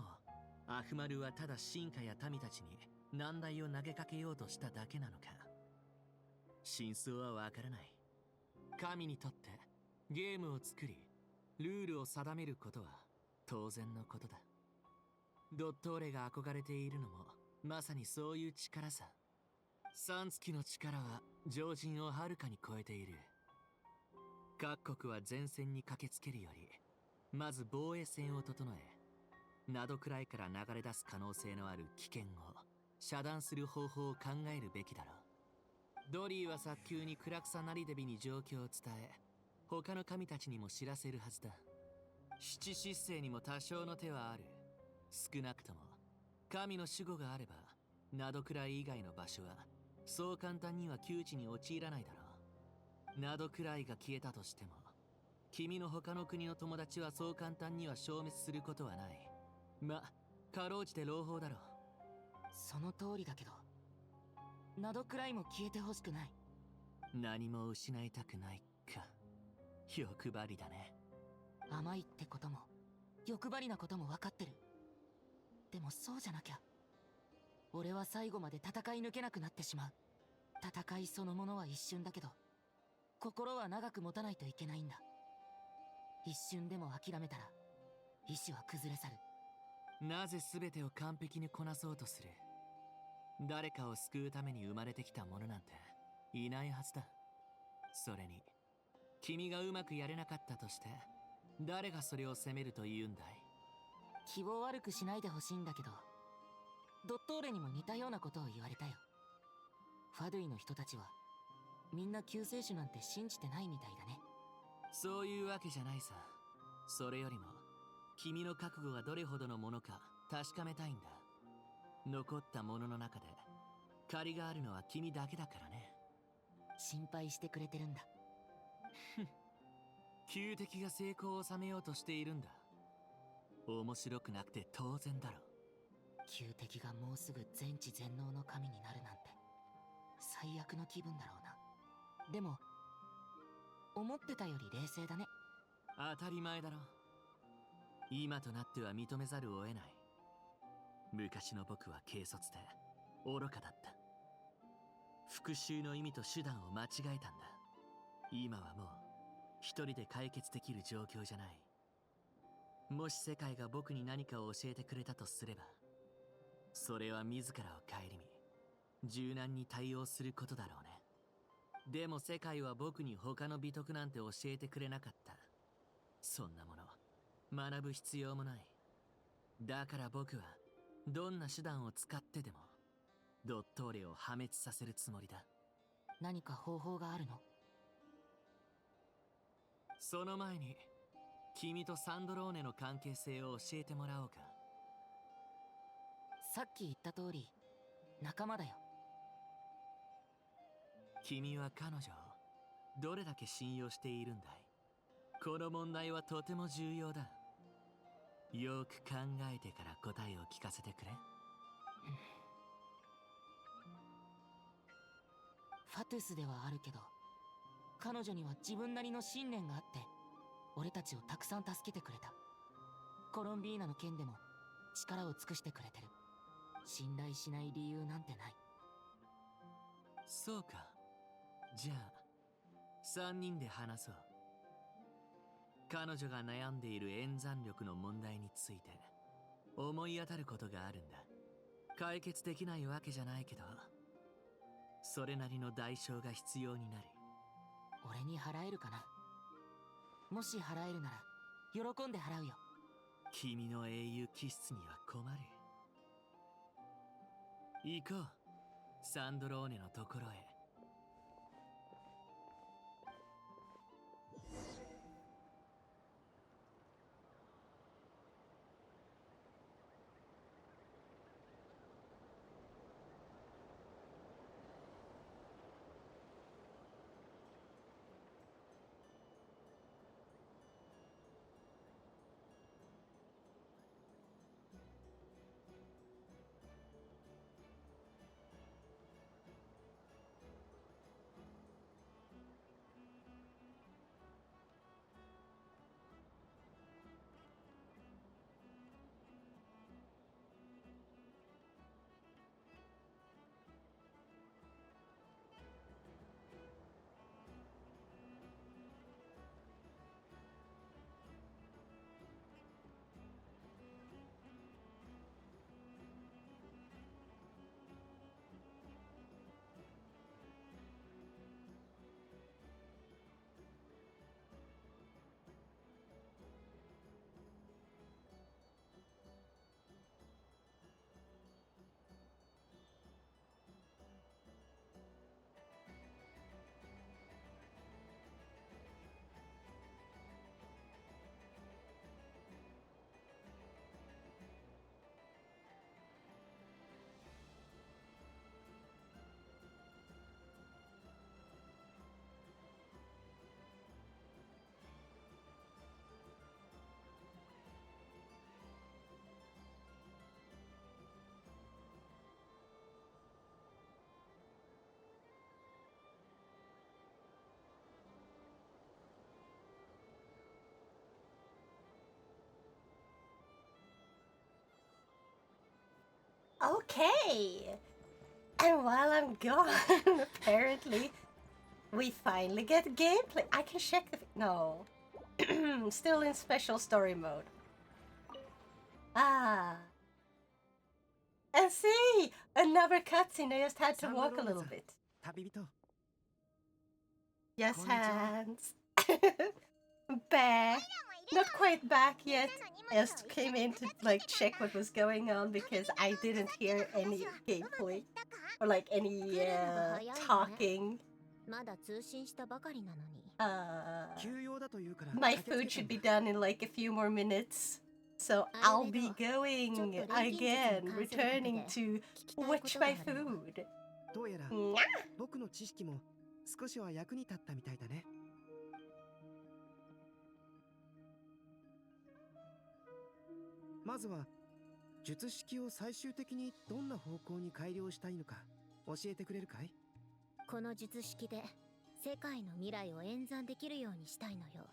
アフマルはただ進化や民たちに難題を投げかけようとしただけなのか。真相はわからない。神にとってゲームを作りルールを定めることは当然のことだ。ドットーレが憧れているのもまさにそういう力さ。3月の力は常人をはるかに超えている。各国は前線に駆けつけるよりまず防衛線を整え、灘くらいから流れ出す可能性のある危険を遮断する方法を考えるべきだろう。ドリーは早急に暗草なりデビに状況を伝え、他の神たちにも知らせるはずだ。七失星にも多少の手はある。少なくとも神の守護があれば灘くらい以外の場所はそう簡単には窮地に陥らないだろう。灘くらいが消えたとしても君の他の国の友達はそう簡単には消滅することはない。ま、かろうじて朗報だろう。その通りだけど、灘くらいも消えてほしくない。何も失いたくないか。欲張りだね。甘いってことも欲張りなことも分かってる。でもそうじゃなきゃ俺は最後まで戦い抜けなくなってしまう。戦いそのものは一瞬だけど心は長く持たないといけないんだ。一瞬でも諦めたら意志は崩れ去る。なぜ全てを完璧にこなそうとする。誰かを救うために生まれてきた者なんていないはずだ。それに君がうまくやれなかったとして誰がそれを責めると言うんだい。気を悪くしないでほしいんだけど、ドットーレにも似たようなことを言われたよ。ファドゥイの人たちはみんな救世主なんて信じてないみたいだね。そういうわけじゃないさ。それよりも君の覚悟がどれほどのものか確かめたいんだ。残ったものの中で借りがあるのは君だけだからね。心配してくれてるんだ。旧敵が成功を収めようとしているんだ。面白くなくて当然だろ。旧敵がもうすぐ全知全能の神になるなんて最悪の気分だろうな。でも思ってたより冷静だね。当たり前だろ。今となっては認めざるを得ない。昔の僕は軽率で愚かだった。復讐の意味と手段を間違えたんだ。今はもう一人で解決できる状況じゃない。もし世界が僕に何かを教えてくれたとすれば、それは自らを顧み柔軟に対応することだろうね。でも世界は僕に他の美徳なんて教えてくれなかった。そんなもの学ぶ必要もない。だから僕はどんな手段を使ってでもドットーレを破滅させるつもりだ。何か方法があるの？その前に君とサンドローネの関係性を教えてもらおうか。さっき言った通り仲間だよ。君は彼女をどれだけ信用しているんだい。この問題はとても重要だ。よく考えてから答えを聞かせてくれ。ファトゥスではあるけど彼女には自分なりの信念があって俺たちをたくさん助けてくれた。コロンビーナの件でも力を尽くしてくれてる。信頼しない理由なんてない。そうか。じゃあ3人で話そう。彼女が悩んでいる演算力の問題について思い当たることがあるんだ。解決できないわけじゃないけどそれなりの代償が必要になる。俺に払えるかな？もし払えるなら喜んで払うよ。君の英雄気質には困る。行こう、サンドローネのところへ。Okay. And while I'm gone, apparently, we finally get gameplay. I can check the... No. Still in special story mode. Ah. And see! Another cutscene. I just had to walk a little bit. Yes, hands. Back. Not quite back yet. I just came in to like check what was going on because I didn't hear any gameplay or like any talking. My food should be done in like a few more minutes. So I'll be going again, returning to watch my food. どうやら僕の知識も少しは役に立ったみたいだね。まずは術式を最終的にどんな方向に改良したいのか教えてくれるかい？この術式で世界の未来を演算できるようにしたいのよ。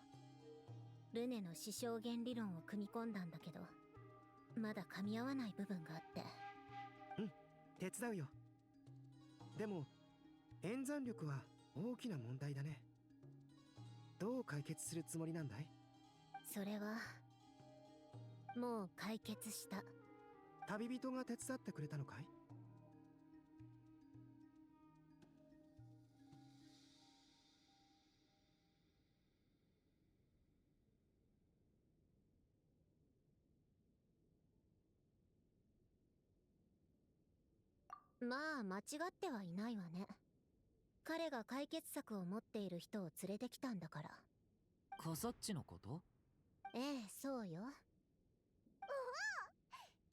ルネの視象原理論を組み込んだんだけど、まだ噛み合わない部分があって。うん、手伝うよ。でも演算力は大きな問題だね。どう解決するつもりなんだい？それはもう解決した。旅人が手伝ってくれたのかい？まあ間違ってはいないわね。彼が解決策を持っている人を連れてきたんだから。カサッチのこと？ええ、そうよ。おお、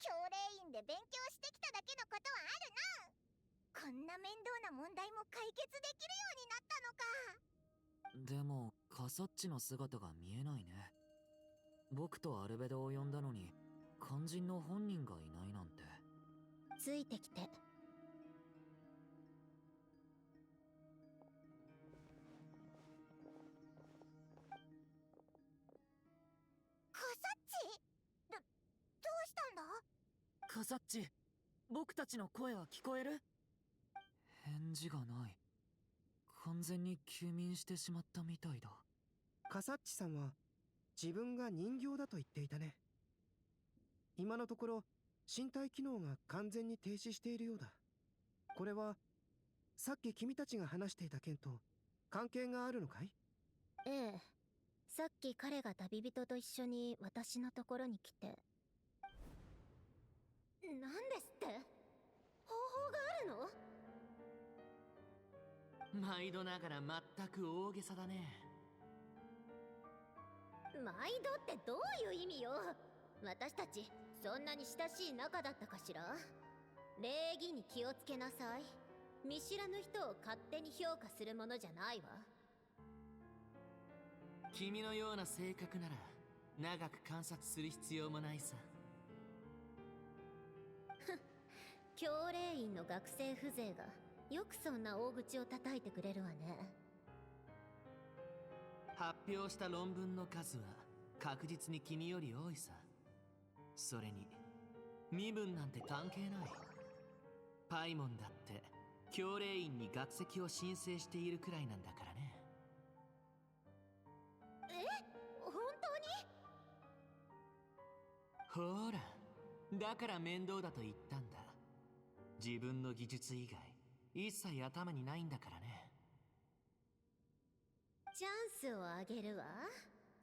教令院で勉強してきただけのことはあるな。こんな面倒な問題も解決できるようになったのか。でもカサッチの姿が見えないね。僕とアルベドを呼んだのに肝心の本人がいないなんて。ついてきて。カサッチ、僕たちの声は聞こえる？返事がない。完全に休眠してしまったみたいだ。カサッチさんは自分が人形だと言っていたね。今のところ身体機能が完全に停止しているようだ。これはさっき君たちが話していた件と関係があるのかい？ええ、さっき彼が旅人と一緒に私のところに来て。なんですって？方法があるの？毎度ながら全く大げさだね。毎度ってどういう意味よ。私たちそんなに親しい仲だったかしら？礼儀に気をつけなさい。見知らぬ人を勝手に評価するものじゃないわ。君のような性格なら長く観察する必要もないさ。教令院の学生風情がよくそんな大口を叩いてくれるわね。発表した論文の数は確実に君より多いさ。それに身分なんて関係ない。パイモンだって教令院に学籍を申請しているくらいなんだからね。え、本当に？ほら、だから面倒だと言ったんだ。自分の技術以外一切頭にないんだからね。チャンスをあげるわ。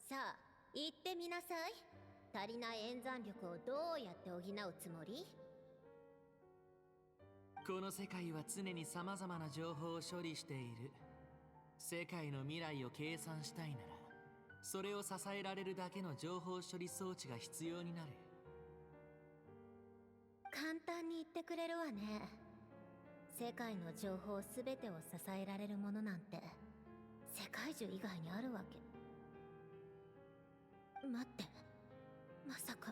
さあ言ってみなさい。足りない演算力をどうやって補うつもり？この世界は常に様々な情報を処理している。世界の未来を計算したいならそれを支えられるだけの情報処理装置が必要になる。簡単に言ってくれるわね。世界の情報すべてを支えられるものなんて世界中以外にあるわけ。待って、まさか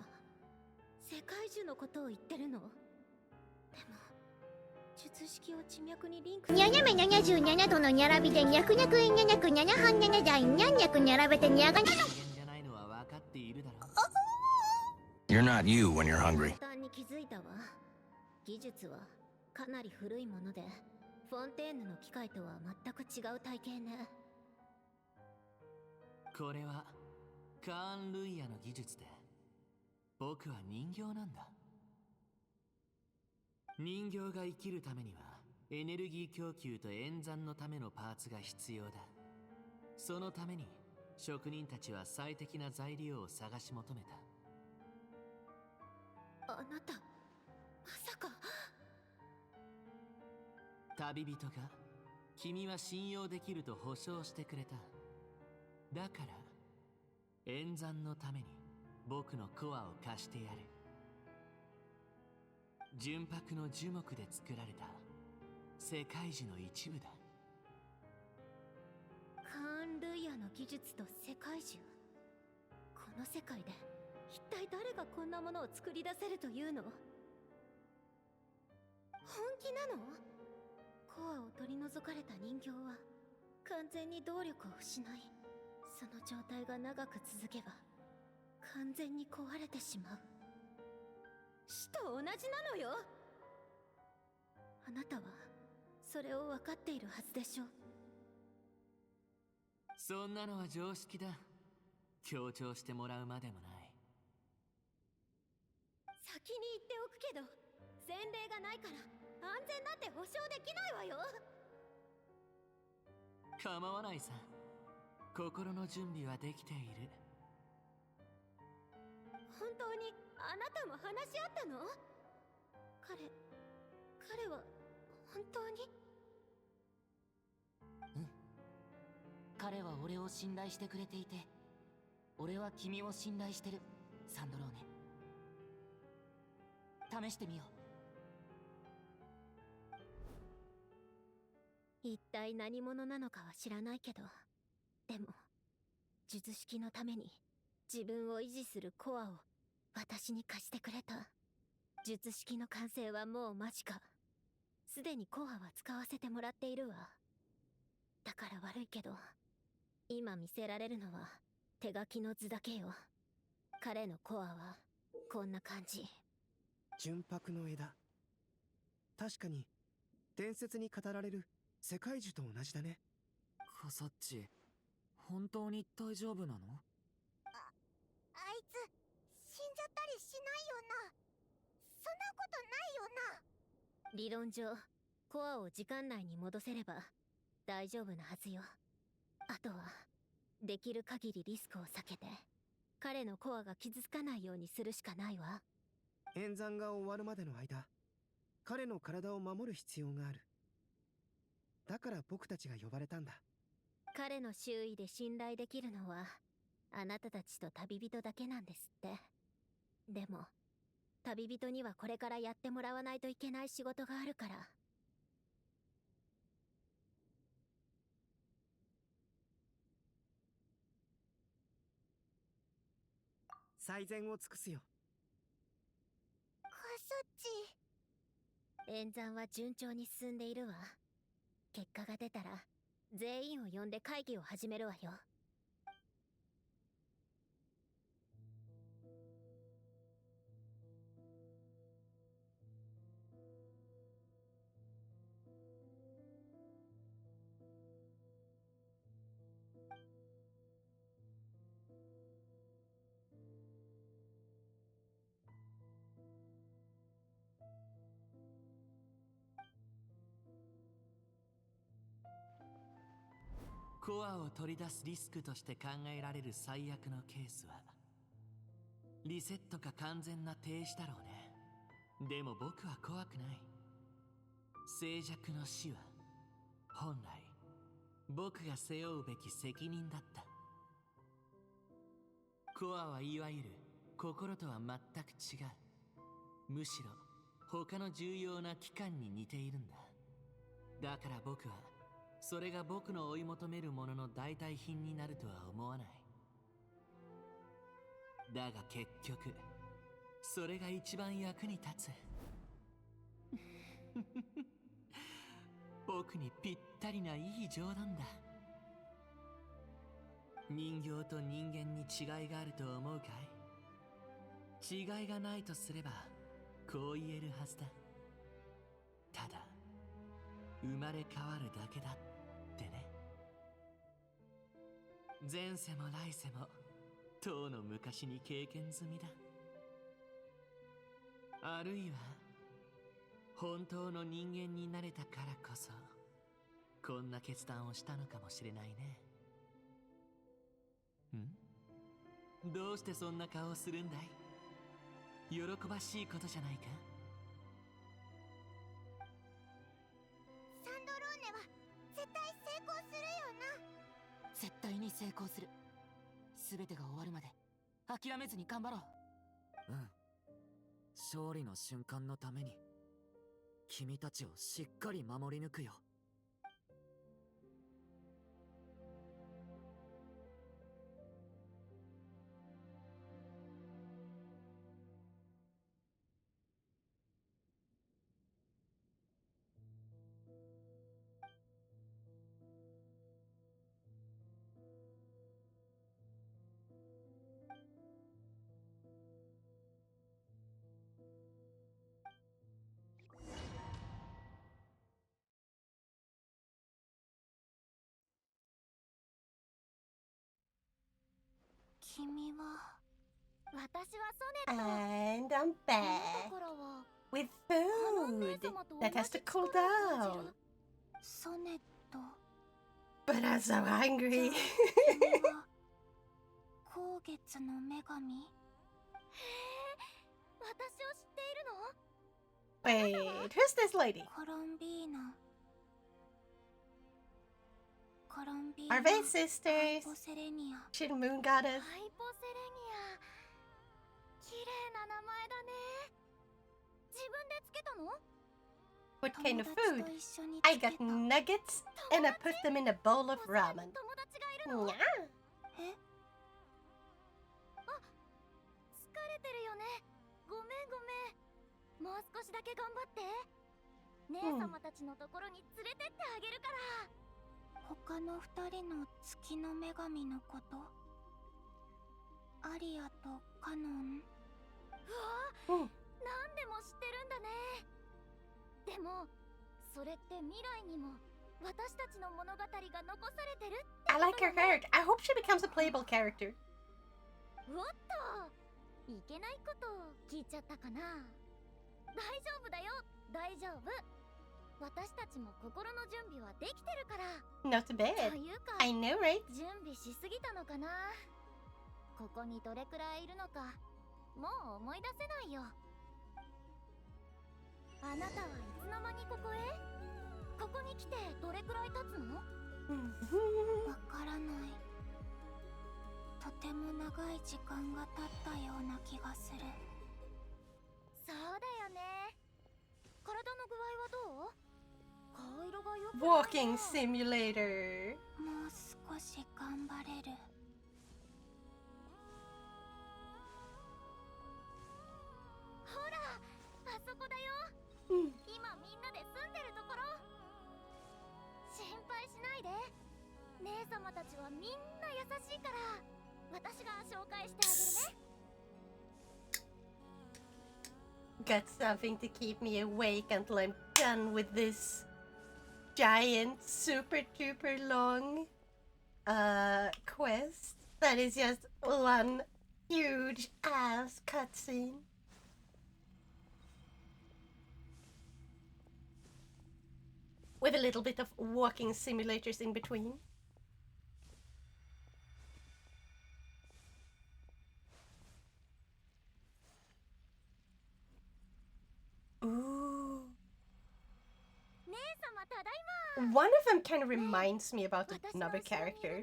世界中のことを言ってるの？でも術式を地脈にリンク。にゃにゃめ77とのにゃらびでにゃくにゃくいにゃにゃくにゃにゃはんにゃにゃじゃいにゃんにゃくにゃらべてにゃがにゃ。人間じゃないのは分かっているだろう。 You're not you when you're hungry. 簡単に気づいたわ。技術はかなり古いもので、フォンテーヌの機械とは全く違う体系ね。これはカーン・ルイヤの技術で、僕は人形なんだ。人形が生きるためにはエネルギー供給と演算のためのパーツが必要だ。そのために職人たちは最適な材料を探し求めた。あなた、まさか。旅人が君は信用できると保証してくれた。だから演算のために僕のコアを貸してやる。純白の樹木で作られた世界樹の一部だ。カーン・ルイヤの技術と世界樹。この世界で一体誰がこんなものを作り出せるというの？本気なの？コアを取り除かれた人形は完全に動力を失い、その状態が長く続けば完全に壊れてしまう。死と同じなのよ。あなたはそれを分かっているはずでしょ。そんなのは常識だ。強調してもらうまでもない。先に言っておくけど、前例がないから安全なんて保証できないわよ。構わないさ。心の準備はできている。本当にあなたも話し合ったの？彼は本当に？うん。彼は俺を信頼してくれていて、俺は君を信頼してる、サンドローネ。試してみよう。一体何者なのかは知らないけど、でも術式のために自分を維持するコアを私に貸してくれた。術式の完成はもう間近。すでにコアは使わせてもらっているわ。だから悪いけど、今見せられるのは手書きの図だけよ。彼のコアはこんな感じ。純白の枝。確かに伝説に語られる世界樹と同じだね。カサッチ、本当に大丈夫なの？あいつ死んじゃったりしないよな。そんなことないよな。理論上コアを時間内に戻せれば大丈夫なはずよ。あとはできる限りリスクを避けて彼のコアが傷つかないようにするしかないわ。演算が終わるまでの間、彼の体を守る必要がある。だから僕たちが呼ばれたんだ。彼の周囲で信頼できるのはあなたたちと旅人だけなんですって。でも旅人にはこれからやってもらわないといけない仕事があるから。最善を尽くすよ。カサッチ。演算は順調に進んでいるわ。結果が出たら全員を呼んで会議を始めるわよ。コアを取り出すリスクとして考えられる最悪のケースはリセットか完全な停止だろうね。でも僕は怖くない。静寂の死は本来僕が背負うべき責任だった。コアはいわゆる心とは全く違う。むしろ他の重要な機関に似ているんだ。だから僕はそれが僕の追い求めるものの代替品になるとは思わない。だが結局それが一番役に立つ。僕にぴったりないい冗談だ。人形と人間に違いがあると思うかい？違いがないとすればこう言えるはずだ。生まれ変わるだけだってね。前世も来世もとうの昔に経験済みだ。あるいは本当の人間になれたからこそこんな決断をしたのかもしれないね。どうしてそんな顔をするんだい？喜ばしいことじゃないか。サンドローネは絶対成功するよな。絶対に成功する。全てが終わるまで諦めずに頑張ろう。うん。勝利の瞬間のために君たちをしっかり守り抜くよ。君は私はソネット。 And I'm back with food that has to cool down. ソネット。 But I'm so hungry. 君は光月の女神。へえ、私を知っているの？ Wait, who's this lady? コロンビーナ。 Are they sisters? ハイポセレニア。 She's the moon goddess. ハイポセレニア。綺麗な名前だね。自分でつけたの？ What kind of food? I got nuggets and I put them in a bowl of ramen. Yeah. え？あ、疲れてるよね。ごめんごめん。もう少しだけ頑張って。姉様たちのところに連れてってあげるから。他の二人の月の女神のこと？アリアとカノン？うわ、何でも知ってるんだね。でもそれって未来にも私たちの物語が残されてるってこと？ I like her character. I hope she becomes a playable character. おっと、いけないことを聞いちゃったかな。大丈夫だよ、大丈夫。私たちも心の準備はできてるから。 Not bad. というか、 I know, right? 準備しすぎたのかな。ここにどれくらいいるのかもう思い出せないよ。あなたはいつの間にここへ？ここに来てどれくらい経つの？わからない。とても長い時間が経ったような気がする。そうだよね。体の具合はどう？顔色が良くないな。 Walking simulator. もう少し頑張れる。ほら、あそこだよ。今みんなで住んでるところ。心配しないで。姉様たちはみんな優しいから、私が紹介してあげるね。 Got something to keep me awake until I'm done with this giant, super duper long quest that is just one huge ass cutscene. With a little bit of walking simulators in between. Ooh. One of them kind of reminds me about another character.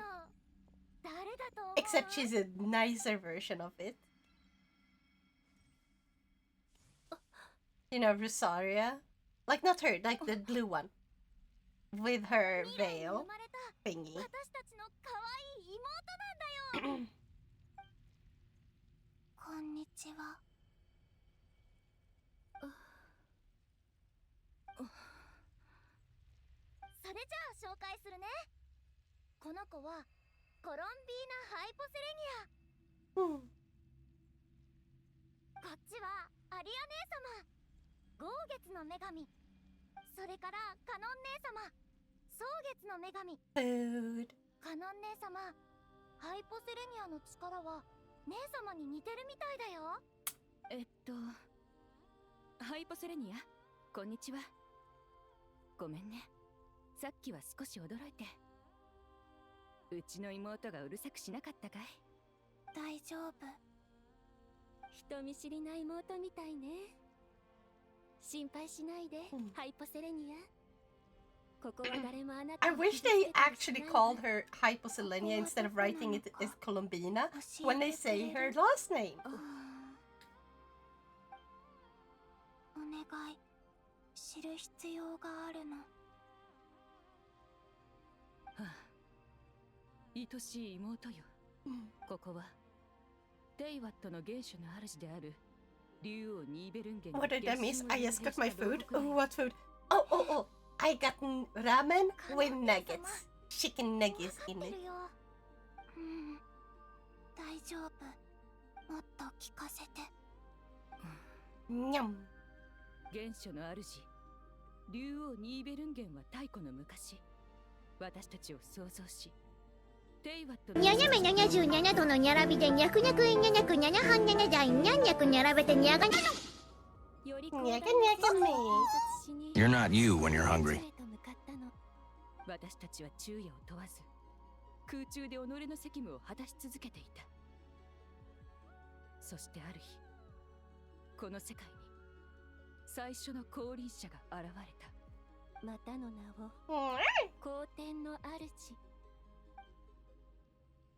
Except she's a nicer version of it. You know, Rosaria? Like, not her, like the blue one. With her veil thingy. こんにちは。それじゃあ紹介するね。この子はコロンビーナ・ハイポセレニア。こっちはアリア姉様、豪月の女神。それからカノン姉様、蒼月の女神。Food. カノン姉様、ハイポセレニアの力は姉様に似てるみたいだよ。ハイポセレニア、こんにちは。ごめんね、さっきは少し驚いて。うちの妹がうるさくしなかったかい？大丈夫。人見知りな妹みたいね。心配しないで、ハイポセレニア。ここは誰もあなた I wish they actually called her Hyposelenia instead of writing it as Colombina when they say her last name. お願い、知る必要があるの。愛しい妹よ。ここはテイワットの原初の主である竜王ニーベルンゲン。 What did I miss? I just got my food. Oh, what food? Oh. I got ramen with nuggets. Chicken nuggets in it. 大丈夫。もっと聞かせて。Nyam. 原初の主竜王ニーベルンゲンは太古の昔、私たちを創造し、テイワットのにゃにゃめ77度のにゃらびでにゃくにゃくいにゃにゃくにゃにゃはんにゃにゃじゃいにゃんにゃくにゃらべてにゃがにゃの。You're not you when you're hungry. 私たちは昼夜を問わず空中で己の責務を果たし続けていた。そしてある日、この世界に最初の降臨者が現れた。またの名を皇天の主。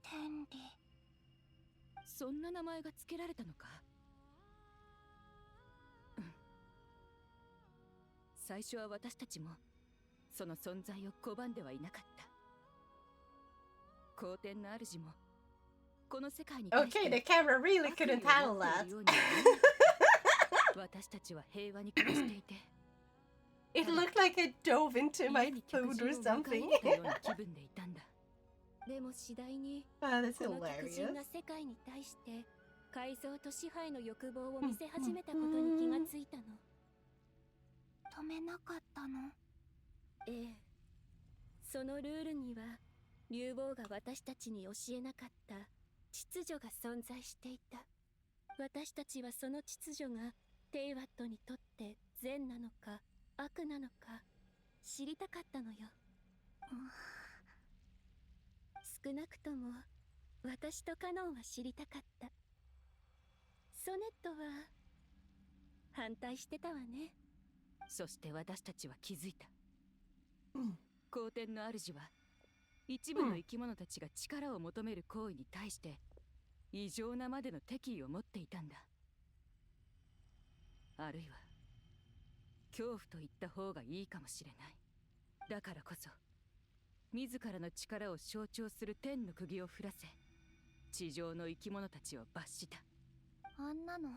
天理。そんな名前が付けられたのか？最初は私たちもその存在を拒んではいなかった。皇天の主もこの世界に対して Okay, the camera really couldn't handle that. 私たちは平和に暮らしていて、It looked like it dove into my food or something. 気分でいたんだ。でも次第に、 that's この客人 hilarious. が世界に対して改造と支配の欲望を見せ始めたことに気がついたの。止めなかったの？ええ。そのルールには竜王が私たちに教えなかった秩序が存在していた。私たちはその秩序がテイワットにとって善なのか悪なのか知りたかったのよ。少なくとも私とカノンは知りたかった。ソネットは反対してたわね。そして私たちは気づいた。皇天の主は一部の生き物たちが力を求める行為に対して異常なまでの敵意を持っていたんだ。あるいは恐怖と言った方がいいかもしれない。だからこそ自らの力を象徴する天の釘を降らせ、地上の生き物たちを罰した。あんなの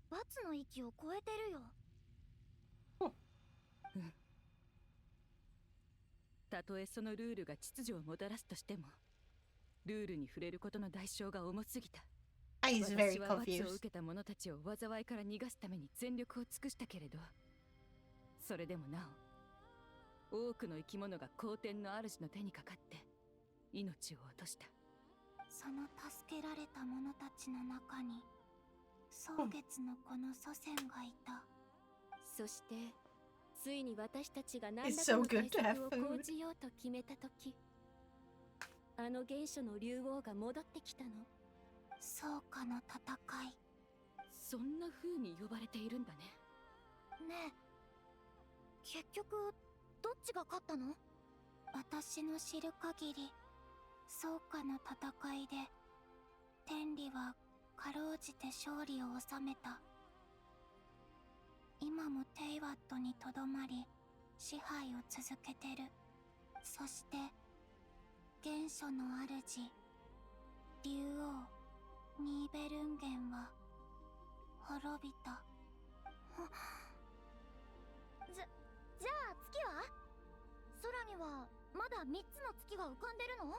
罰の域を超えてるよ。たとえそのルールが秩序をもたらすとしても、ルールに触れることの代償が重すぎた。私は罰を受けた者たちを災いから逃がすために全力を尽くしたけれど、それでもなお多くの生き物が皇天の主の手にかかって命を落とした。その助けられた者たちの中に蒼月の子の祖先がいた。そしてついに私たちが何らかの対策を講じようと決めたとき、あの原初の竜王が戻ってきたの。草加の戦い。そんな風に呼ばれているんだね。ねえ、結局どっちが勝ったの？私の知る限り草加の戦いで天理はかろうじて勝利を収めた。今もテイワットにとどまり支配を続けてる。そして原初の主竜王ニーベルンゲンは滅びた。じゃあ月は？空にはまだ3つの月が浮かんでるの？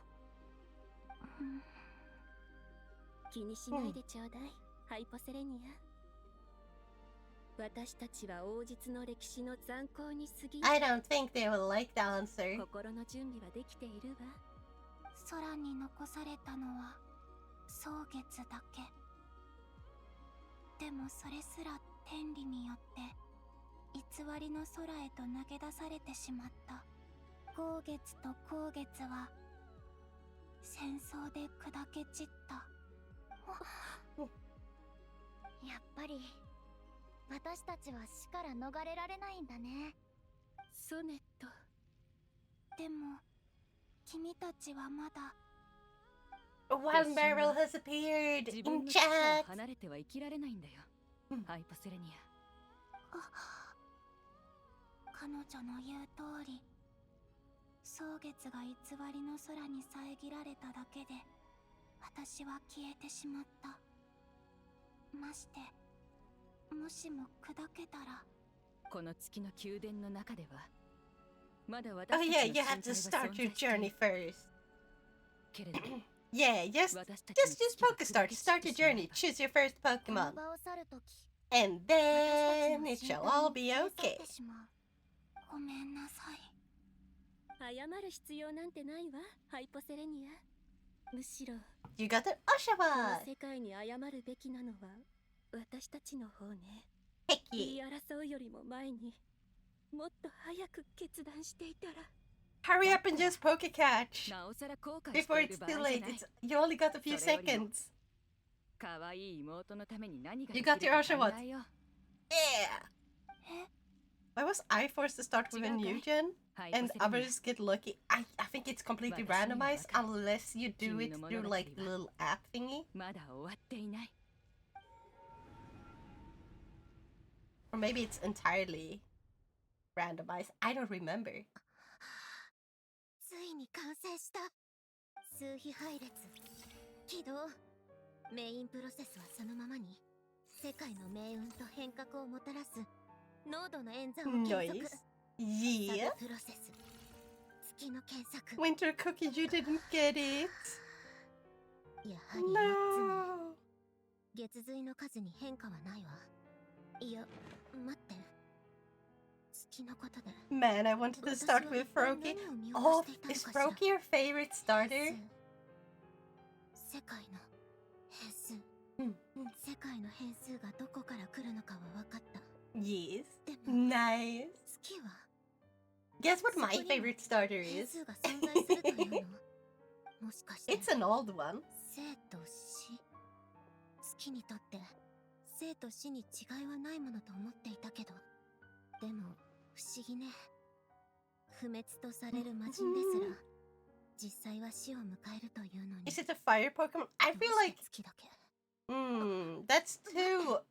気にしないでちょうだい、ハイポセレニア。私たちは王実の歴史の残光に過ぎ I don't think they will like the answer. 心の準備はできているわ。空に残されたのは蒼月だけ。でもそれすら天理によって偽りの空へと投げ出されてしまった。光月と光月は戦争で砕け散った。やっぱり私たちは死から逃れられないんだね。ソネット。でも君たちはまだ。One barrel has appeared in chat. 離れては生きられないんだよ。ハイポセレニア。彼女の言う通り、蒼月が偽りの空に遮られただけで私は消えてしまった。ましてもしも砕けたら。この月の宮殿の中ではまだ Oh 私たち yeah, の you have to 存在は start 存 your 在してい journey る。 first. けれど Yeah, just Pokestart. Start your journey. Choose your first Pokemon. And then it shall all be okay. ごめんなさい。謝る必要なんてないわ、ハイポセレニア。むしろ You got an こ Oshawott. の世界に謝るべきなのは私たちの方ね。 Heck 言 yeah. い争うよりも前にもっと早く決断していたら。 Hurry up and just Pokecatch なおさら後悔し before てい it's る場 too 合じゃ late. ない You only got a few それよりも seconds. 可愛い妹のために何が You で got きる your か考 Oshawott. えよう。 Yeah. Why was I forced to start with a new gen and others get lucky? I think it's completely randomized unless you do it through like the little app thingy. まだ終わっていない。 Or maybe it's entirely randomized. I don't remember. ついに完成した。数比配列起動。メインプロセスはそのままに世界の命運と変革をもたらす濃度の演算を計測。 Nice. Yeah. サブプロセス月の検索。 Winter Cookie, you didn't get it. やはり No. 月髄の数に変化はないわ。いや待って、月のことで Man, I wanted to start with Froakie. Oh, is Froakie your favorite starter? 世界の変数。世界の変数がどこから来るのかは分かった。 Yes. Nice. 月は Guess what my favorite starter 変 is? 数が存在するというの。もしかして It's an old one. 生と死。月にとって生と死に違いはないものと思っていたけど、でも不思議ね。不滅とされる魔人ですら実際は死を迎えるというのに。 Is it a fire Pokemon? I feel like... 月だけ。That's too...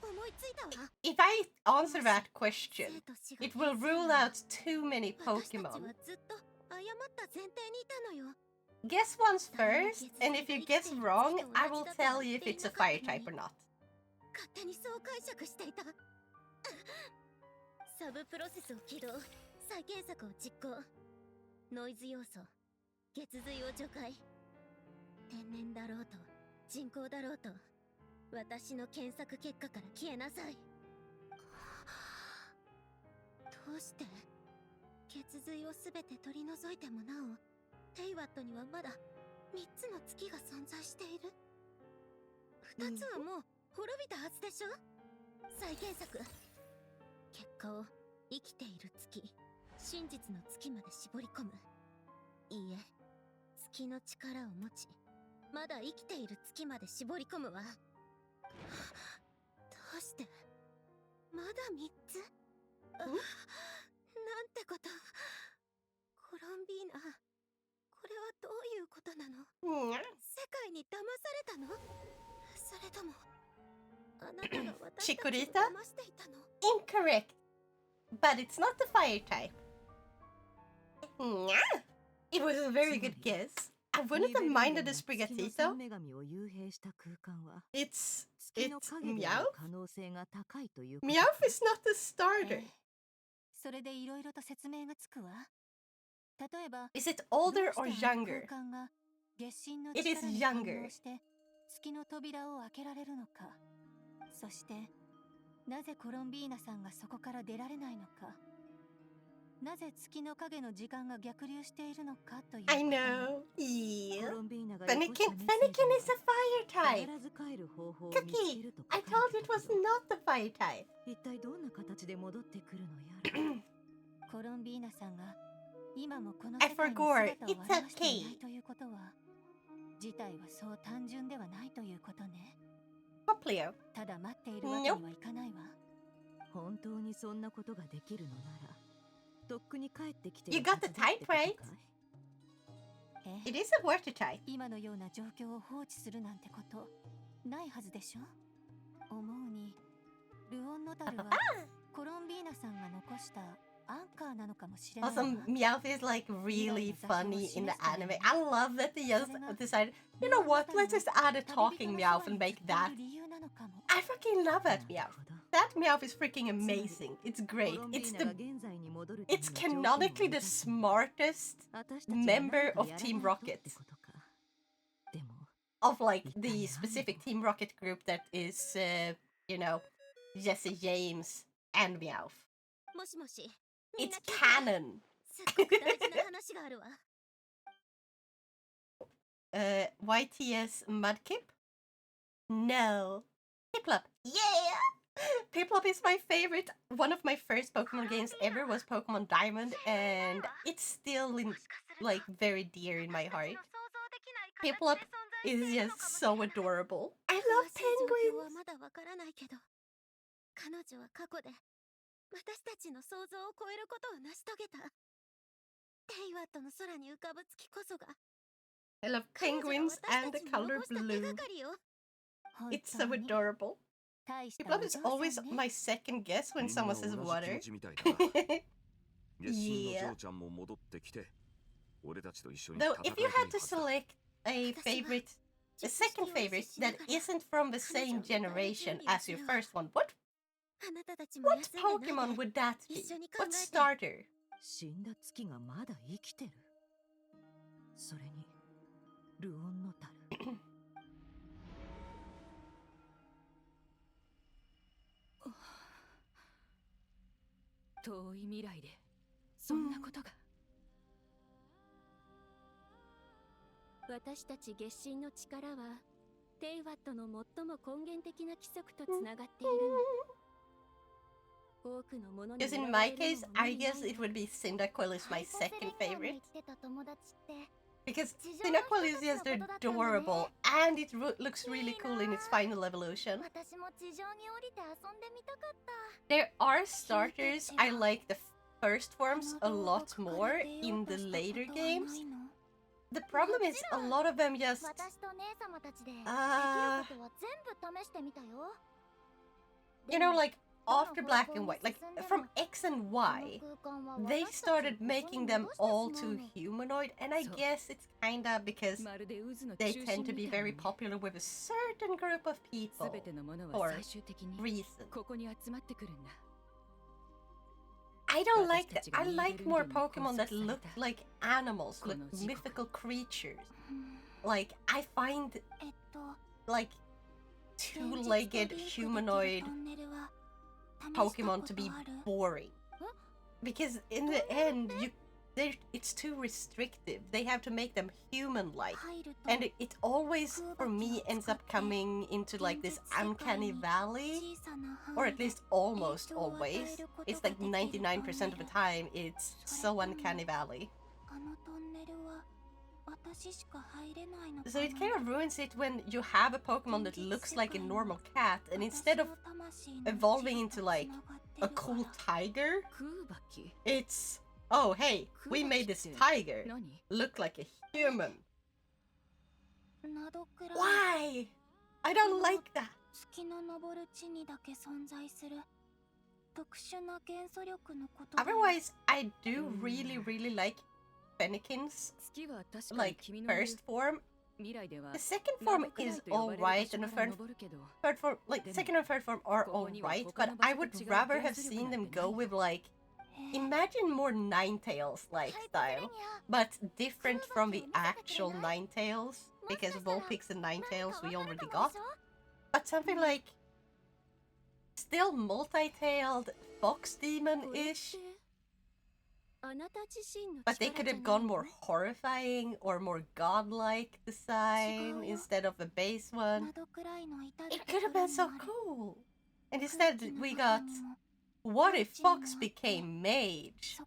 思いついたわ。 If I answer that question, it will rule out too many 私たち Pokemon. はずっと誤った前提にいたのよ。 Guess once first, and if you guess wrong, I will tell you if it's a fire type or not. 勝手にそう解釈していた。サブプロセスを起動、再検索を実行。ノイズ要素、月髄を除外。天然だろうと人工だろうと私の検索結果から消えなさい。どうして月髄をすべて取り除いてもなおテイワットにはまだ3つの月が存在している。2つはもう滅びたはずでしょ。再検索。結果を生きている月、真実の月まで絞り込む。いいえ、月の力を持ちまだ生きている月まで絞り込むわ。どうしてまだ3つ？なんてこと。コロンビーナ、これはどういうことなの？世界に騙されたの？それともあなたが私たちを Chikorita? 騙していたの？ Incorrect. But it's not the fire type. It was a very good guess. I wouldn't have minded a Sprigatito. It's Meowth? 可能性が高いという。 Meowth is not a starter. それでいろいろと説明がつくわ。例えば、 Is it older ど or うしてあの younger? 空間が月神の It is 力に反 younger. 応して月の扉を開けられるのか。そして、なぜコロンビーナさんがそこから出られないのか、なぜ月の影の時間が逆流しているのかということ I も know. Yeah. コロンビーナが Fennekin 残したメッセージ Fennekin に is a fire は type. 必ず帰る方法を見つ Cookie, けると I 書か told れ you て it た was けど、 not the fire type. 一体どんな形で戻ってくるのやら。コロンビーナさんが今もこの I 世界に forgot. 姿を It's 現していない okay. ということは、事態はそう単純ではないということね。 Poplio. ただ待っているわけにはいかないわ。本当にそんなことができるのなら、とっくに帰ってきて You るは got ず the だって type ことかい。 right? It is a water type. 今のような状況を放置するなんてことないはずでしょ。思うにルオンノタルはコロンビーナさんが残したアンカーなのかもしれないわ。 Also, Meowth is like really funny in the anime. I love that they just decided, you know what, let's just add a talking Meowth and make that. I freaking love that Meowth. That Meowth is freaking amazing. It's great. It's canonically the smartest member of Team Rocket. Of like the specific Team Rocket group that is, you know, Jesse James and Meowth. もしもし。 It's canon. すっごく大事な話があるわ。YTS Mudkip? No. Piplup. Yeah! Piplup is my favorite. One of my first Pokemon games ever was Pokemon Diamond, and it's still like very dear in my heart. Piplup is just so adorable. I love penguins. まだわからないけど、彼女は過去で私たちの想像を超えることを成し遂げた。テイワットの空に浮かぶ月こそが。 I love penguins and the color blue. It's so adorable. Piplup is always my second guess when someone says water. Yeah. Though if you had to select a favorite, a second favorite that isn't from the same generation as your first one, what Pokemon would that be? What starter? 死んだ月がまだ生きてる。それにルオンノタル。遠い未来でそんなことが。私たち月神の力はテイワットの最も根源的な規則とつながっているの。多くのものに Because in my case, I guess it would be Cyndaquil is my second favorite. Because Cyndaquil is just adorable and it looks really cool in its final evolution. There are starters I like the first forms a lot more in the later games. The problem is a lot of them just you know, like after Black and White, like from X and Y, they started making them all too humanoid, and I guess it's kinda because they tend to be very popular with a certain group of people or reason. I don't like that. I like more Pokemon that look like animals, like mythical creatures. Like, I find, like, two-legged humanoid Pokemon to be boring. Because in the end, it's too restrictive. They have to make them human-like. And it always, for me, ends up coming into like this uncanny valley. Or at least almost always. It's like 99% of the time, it's so uncanny valley. So it kind of ruins it when you have a Pokemon that looks like a normal cat, and instead of evolving into like a cool tiger, it's, oh hey, we made this tiger look like a human. Why? I don't like that. Otherwise, I do really like Fennekin's like first form. The second form is alright, and the third form, like second and third form are alright, but I would rather have seen them go with like, imagine more Ninetales like style, but different from the actual Ninetales, because Vulpix and Ninetales we already got. But something like still multi-tailed fox demon-ish. But they could have gone more horrifying or more godlike design instead of the base one. It could have been so cool. And instead we got, what if Fox became mage?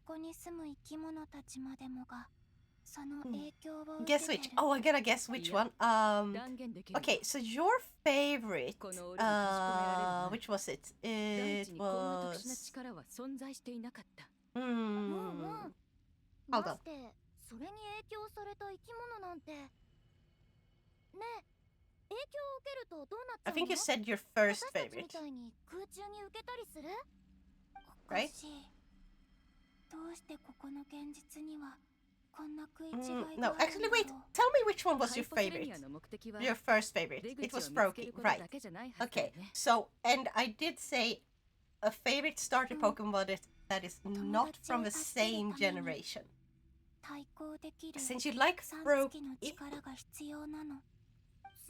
Guess which? Oh, I gotta guess which one. Okay, so your favorite, which was it? It was... Hold on. I think you said your first favorite. Right? No, actually wait, tell me which one was your favorite. Your first favorite. It was Froakie, right. Okay, so, and I did say a favorite starter Pokemon that is not from the same generation. Since you like Froakie,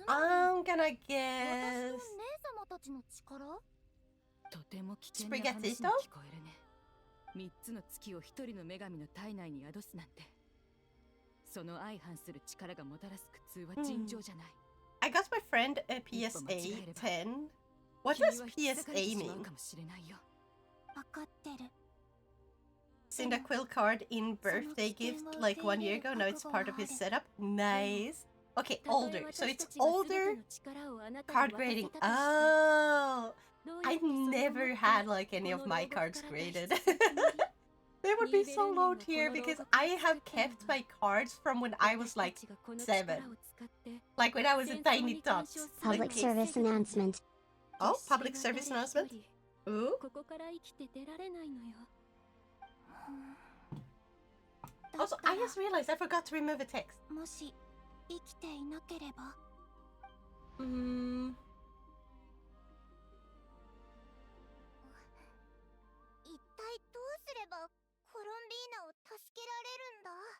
I'm gonna guess... Sprigatito? 3つの月を一人の女神の体内に宿すなんて、その相反する力がもたらす苦痛は尋常じゃない。I got my friend a PSA 10. What does PSA mean? Cyndaquil card in birthday gift like 1 year ago. Now it's part of his setup. Nice. Okay, older. So it's older card grading. Oh, I never had like any of my cards graded. They would be so low tier because I have kept my cards from when I was like 7. Like when I was a tiny tot. Public service announcement. Oh, public service announcement? Ooh. Also, I just realized I forgot to remove a text.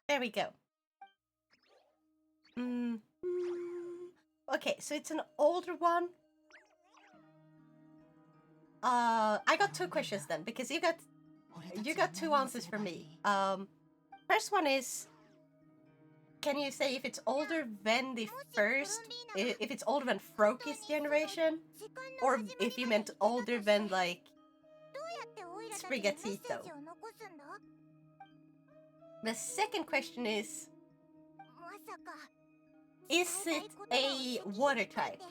There we go. Okay, so it's an older one. I got 2 questions then, because you got 2 answers from me. First one is, can you say if it's older than the first, if it's older than Froakie's generation, or if you meant older than like Sprigatito? The second question is it a water type?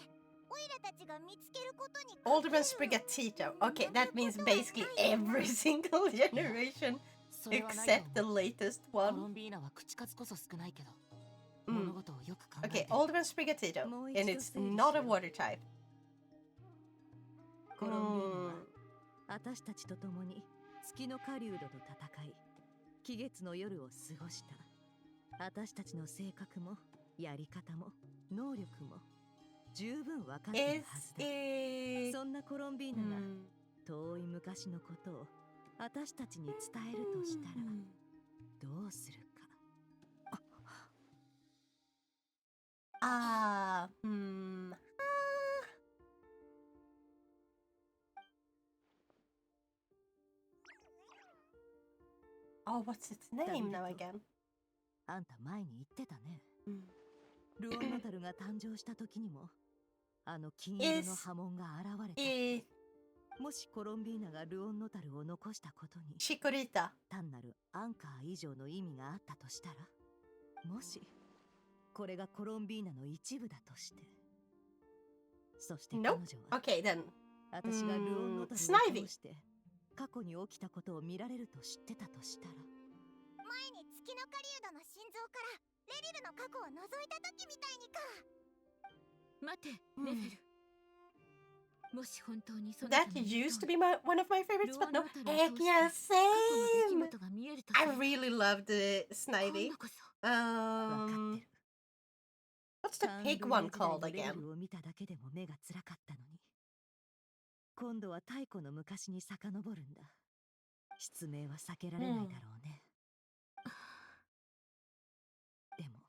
Older than Sprigatito. Okay, that means basically every single generation except the latest one. Okay, older than Sprigatito, and it's not a water type. 私たちと共に月の狩人と戦い、気月の夜を過ごした。私たちの性格もやり方も能力も十分分かってるはずだ。そんなコロンビーナが遠い昔のことを私たちに伝えるとしたらどうするか。Oh, what's its name now again? あんた前に言ってたね。ルオンノタルが誕生した時にもあの金色の波紋が現れた。もしコロンビーナがルオンノタルを残したことに単なるアンカー以上の意味があったとしたら、もしこれがコロンビーナの一部だとして、そして彼女は、私がルオンノタルを通して過去に起きたことを見られると知ってたとしたら、前に月の狩人の心臓からレリルの過去を覗いた時みたいにか。待て、レフェル。もし本当にその That used to be one of my favorites, but no. Heck yeah, same! I really loved Snivy. What's the pig one called again? 今度は太古の昔に遡るんだ。失明は避けられないだろうね。でも、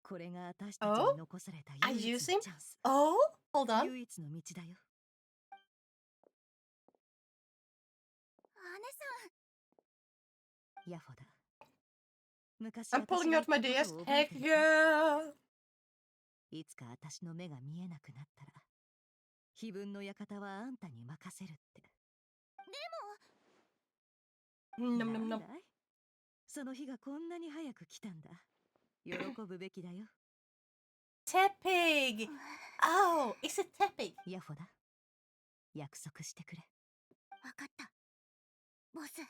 これが私たちに残された唯一のチャンス。Hold on. 唯一の道だよ。ヤフォだ。昔 I'm 私 pulling が out my 言ったことを DS. 覚え Heck てるか yeah! いつか私の目が見えなくなったら、碑文の館はあんたに任せるって。Nom な nom ん nom. だい？その日がこんなに早く来たんだ。喜ぶべきだよ。Tepig! Oh, is it Tepig? ヤフォだ。約束してくれ。わかった。ボス。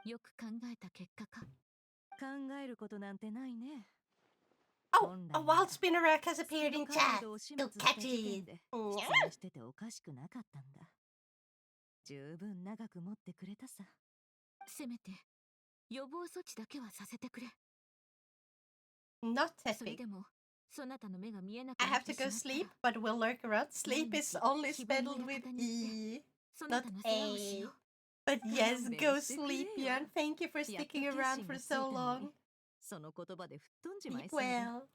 よく考えた結果か。考えることなんてないね。 Oh, a wild Spinnerack has appeared in chat. Go catch it. 失礼してておかしくなかったんだ。十分長く持ってくれたさ。せめて予防措置だけはさせてくれ。 Not それ Tepig. でもそなたの目が見えなく I なっ have て to しま go ったら sleep, but we'll lurk around. Sleep is only spelled with E, そな not たの世話をし A. よう。 But yes, 勘弁 go してくれよ。 sleep, Yan. Thank you for やっと sticking 決 around 心 for がついた so の long. に、その言葉で吹っ飛んじま Sleep いそうだ。 well.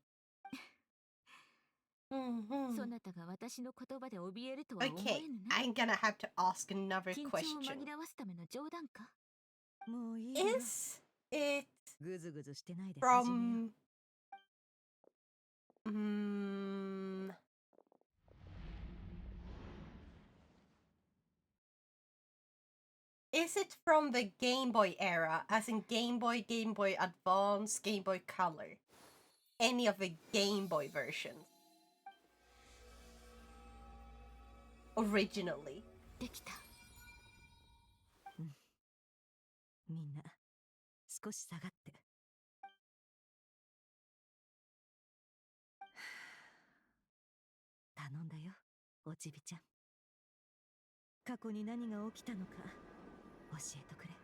そなたが私の言葉で怯えるとは思 Okay, えぬな。 I'm gonna have to ask another 緊張を question. 紛らわすための冗談か。もういいだろ。 Is it ぐずぐずしてないで始めよう。 from Is it from the Game Boy era, as in Game Boy, Game Boy Advance, Game Boy Color? Any of the Game Boy versions? Originally. できた。みんな少し下がって。頼んだよ、おちびちゃん。過去に何が起きたのか教えてくれ。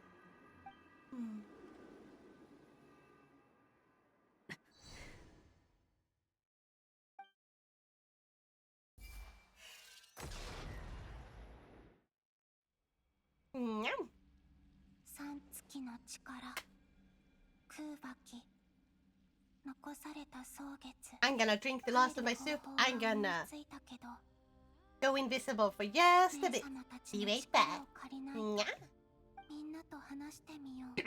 三月の力、空爆き、残された草月。 I'm gonna drink the last of my soup. I'm gonna go invisible for just a bit. Be right back. みんなと話してみよう。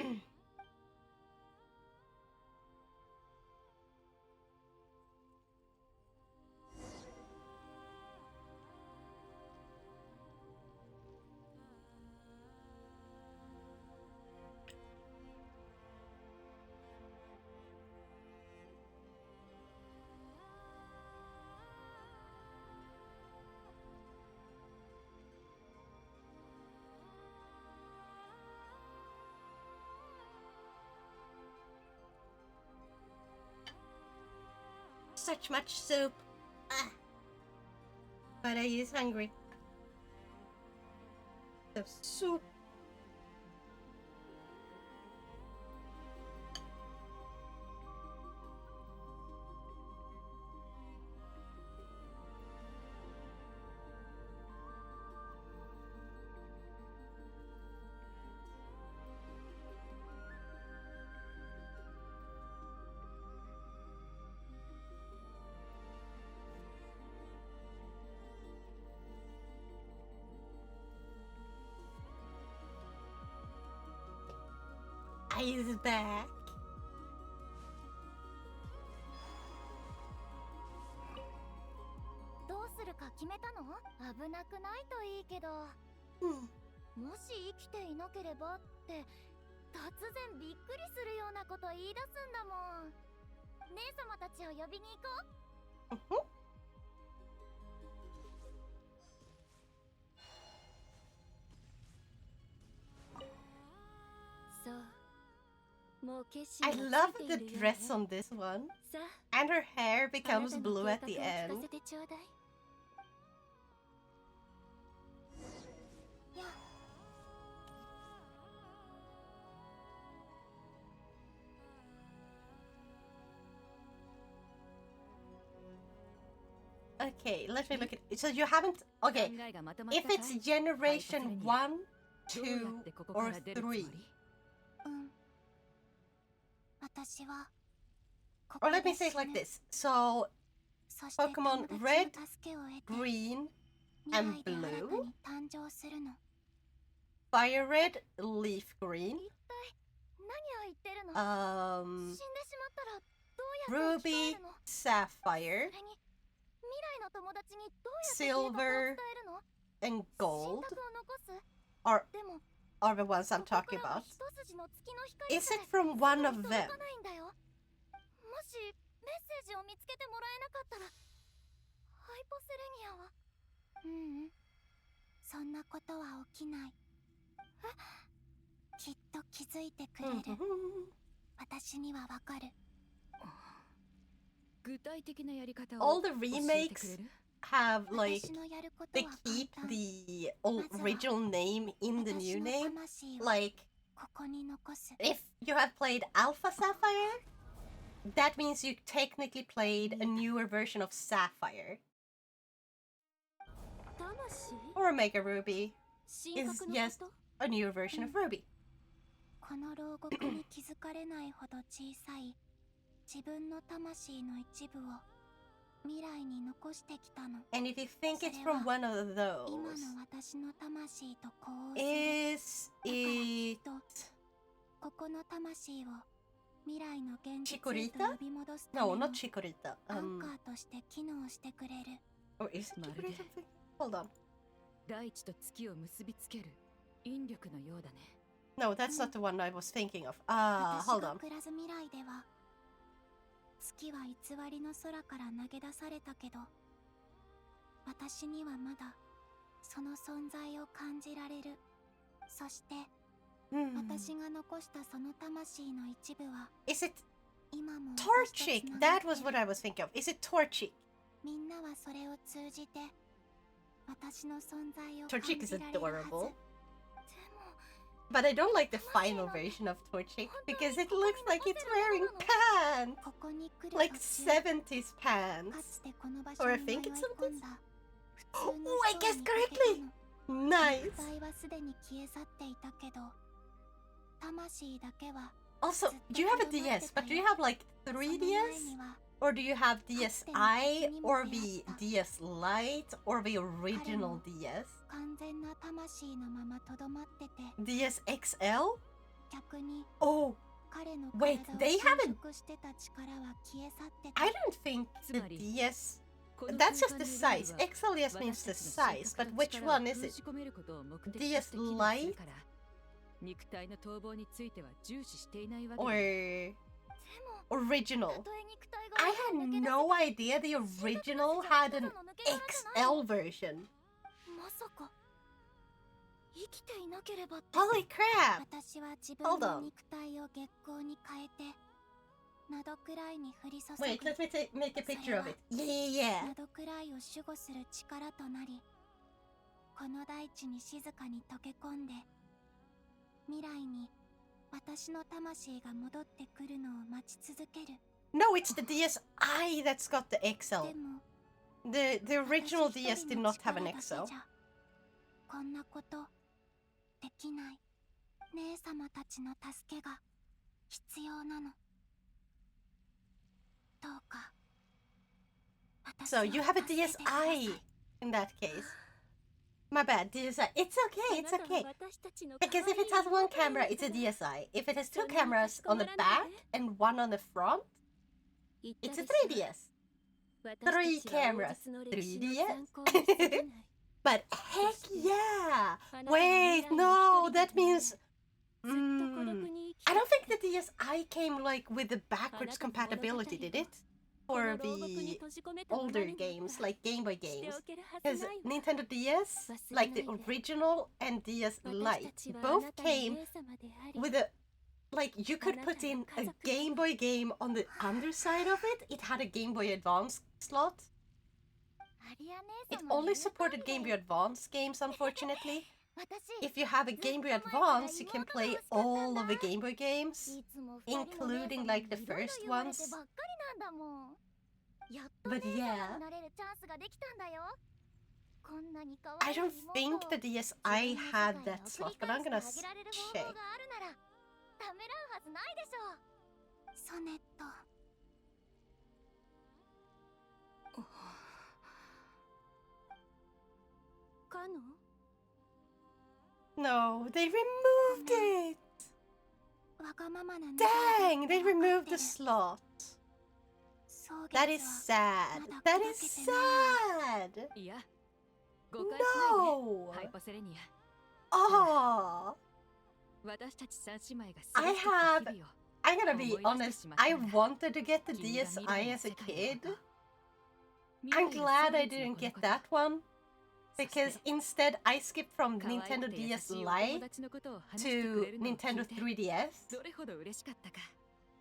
Such much soup. Ah. But I is hungry. The soup. Is back. どうするか決めたの？危なくないといいけど。もし生きていなければって突然びっくりするようなこと言い出すんだもん。姉様たちを呼びに行こう。そう。 I love the dress on this one. And her hair becomes blue at the end. Okay, let me look at it. So you haven't... Okay, if it's generation 1, 2, or 3... Or let me say it like this. So, Pokemon Red, Green, and Blue. Fire Red, Leaf Green. Ruby, Sapphire, Silver, and Gold are the ones I'm talking about. Is it from one of them? もしメッセージを見つけてもらえなかったらハイポセレニアはそんなことは起きない。きっと気づいてくれる。私にはわかる。具体的なやり方 All を the 教えてくれ remakes る have like they keep the original name in the new name. Like if you have played Alpha Sapphire, that means you technically played a newer version of Sapphire. Or Omega Ruby is just a newer version of Ruby. この牢獄に気づかれないほど小さい自分の魂の一部を未来に残してきたの。 And if you think it's from one of 今 those, の私の魂と呼応する。 is it ここの魂を未来の現実へと呼び戻すため No, の not Chikorita. アンカーとして機能してくれる。 Or is it Chikorita? Hold on. 大地と月を結びつける引力のようだね。 No, that's not the one I was thinking of. Ah, 私 hold が on. 暮らす未来では月は偽りの空から投げ出されたけど私にはまだその存在を感じられる。そして私が残したその魂の一部は Is it 今も Torchic? That was what I was thinking of. Is it Torchic? みんなはそれを通じて私の存在を感 Torchic is じられるは adorable. ず。 But I don't like the final version of Torchic because it looks like it's wearing pants! ここに来る Like 途中 70s か pants. つてこの場所 Or に I 迷い think it's 込 something. んだ Oh, I guessed correctly! Nice! 肉体はすでに消え去っていたけど魂だけは Also, do you have a DS? But do you have like 3DS? Or do you have DSi? Or the DS Lite? Or the original DS? 完全な魂のままとどまってて DS XL? 逆に Oh, 彼の wait, 体を they 侵 haven't. 食してた力は消え去ってた。 I don't think the DS. That's just the size. XL just means the size. But which one is it? DS Lite? 肉体の逃亡については重視していないわけ Or original? I had no idea the original had an XL version. まさか生きていなければって Holy crap! 私は自分 Hold の on. 肉体を月光に変えて窓くらいに降り注ぐ Wait, let me make a picture of it. Yeah. 窓くらいを守護する力となりこの大地に静かに溶け込んで未来に私の魂が戻ってくるのを待ち続ける。 No, it's the DSi that's got the XL. The original DS did not have an XL. こんなことできない。姉様たちの助けが必要なの。どうか。 So you have a DSi in that case. My bad, DSi. It's okay, it's okay. Because if it has one camera, it's a DSi. If it has two cameras on the back and one on the front, it's a 3DS. 3 cameras, 3DS. But heck yeah! Wait, no, that means... I don't think the DSi came like with the backwards compatibility, did it? For the older games, like Game Boy games. Because Nintendo DS, like the original and DS Lite, both came with a... Like, you could put in a Game Boy game on the underside of it. It had a Game Boy Advance slot. It only supported Game Boy Advance games, unfortunately. If you have a Game Boy Advance, you can play all of the Game Boy games, including like the first ones. But yeah, I don't think the DSi had that slot, but I'm gonna check. ためらうはずないでしょう。ソネット。カノ？ No, they removed it! Dang, they removed the slot. That is sad. That is sad. No. Oh. I'm gonna be honest, I wanted to get the DSi as a kid. I'm glad I didn't get that one. Because instead I skipped from Nintendo DS Lite to Nintendo 3DS.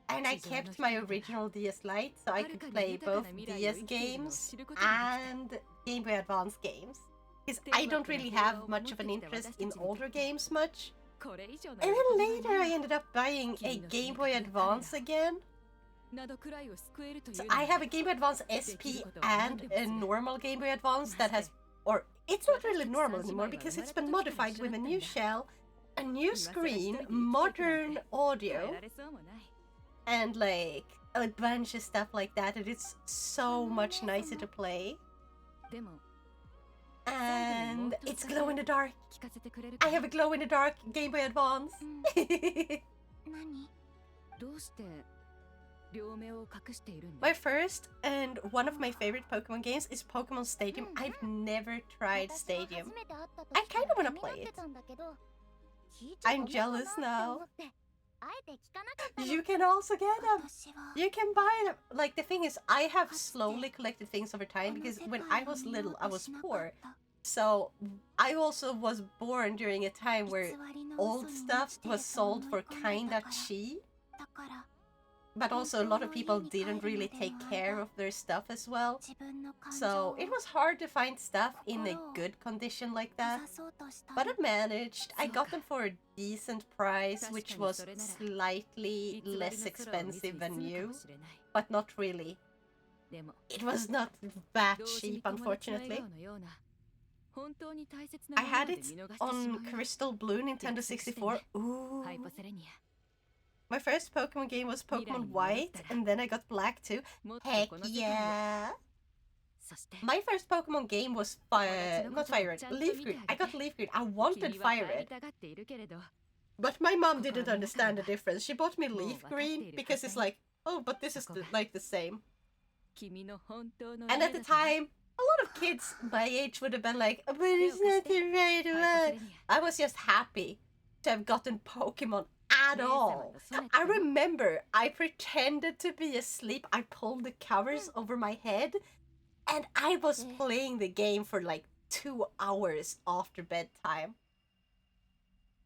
And I kept my original DS Lite so I could play both DS games and Game Boy Advance games. Because I don't really have much of an interest in older games much. And then later I ended up buying a Game Boy Advance again. So I have a Game Boy Advance SP and a normal Game Boy Advance that has... Or it's not really normal anymore because it's been modified with a new shell, a new screen, modern audio, and like a bunch of stuff like that, and it's so much nicer to play. And it's glow in the dark. I have a glow in the dark Game Boy Advance. My first and one of my favorite Pokemon games is Pokemon Stadium. I've never tried Stadium. I kind of want to play it. I'm jealous now. You can also get them. You can buy them. Like, the thing is, I have slowly collected things over time because when I was little, I was poor. So I also was born during a time where old stuff was sold for kinda cheap. But also a lot of people didn't really take care of their stuff as well. So it was hard to find stuff in a good condition like that. But I managed. I got them for a decent price, which was slightly less expensive than new. But not really. It was not that cheap, unfortunately. I had it on Crystal Blue Nintendo 64. Ooh. My first Pokemon game was Pokemon White, and then I got Black too. Heck yeah! My first Pokemon game was not Fire Red, Leaf Green. I got Leaf Green. I wanted Fire Red. But my mom didn't understand the difference. She bought me Leaf Green because it's like, oh, but this is like the same. And at the time, a lot of kids my age would have been like, but it's not the right one. I was just happy to have gotten Pokemon at all. I remember I pretended to be asleep. I pulled the covers over my head and I was playing the game for like 2 hours after bedtime.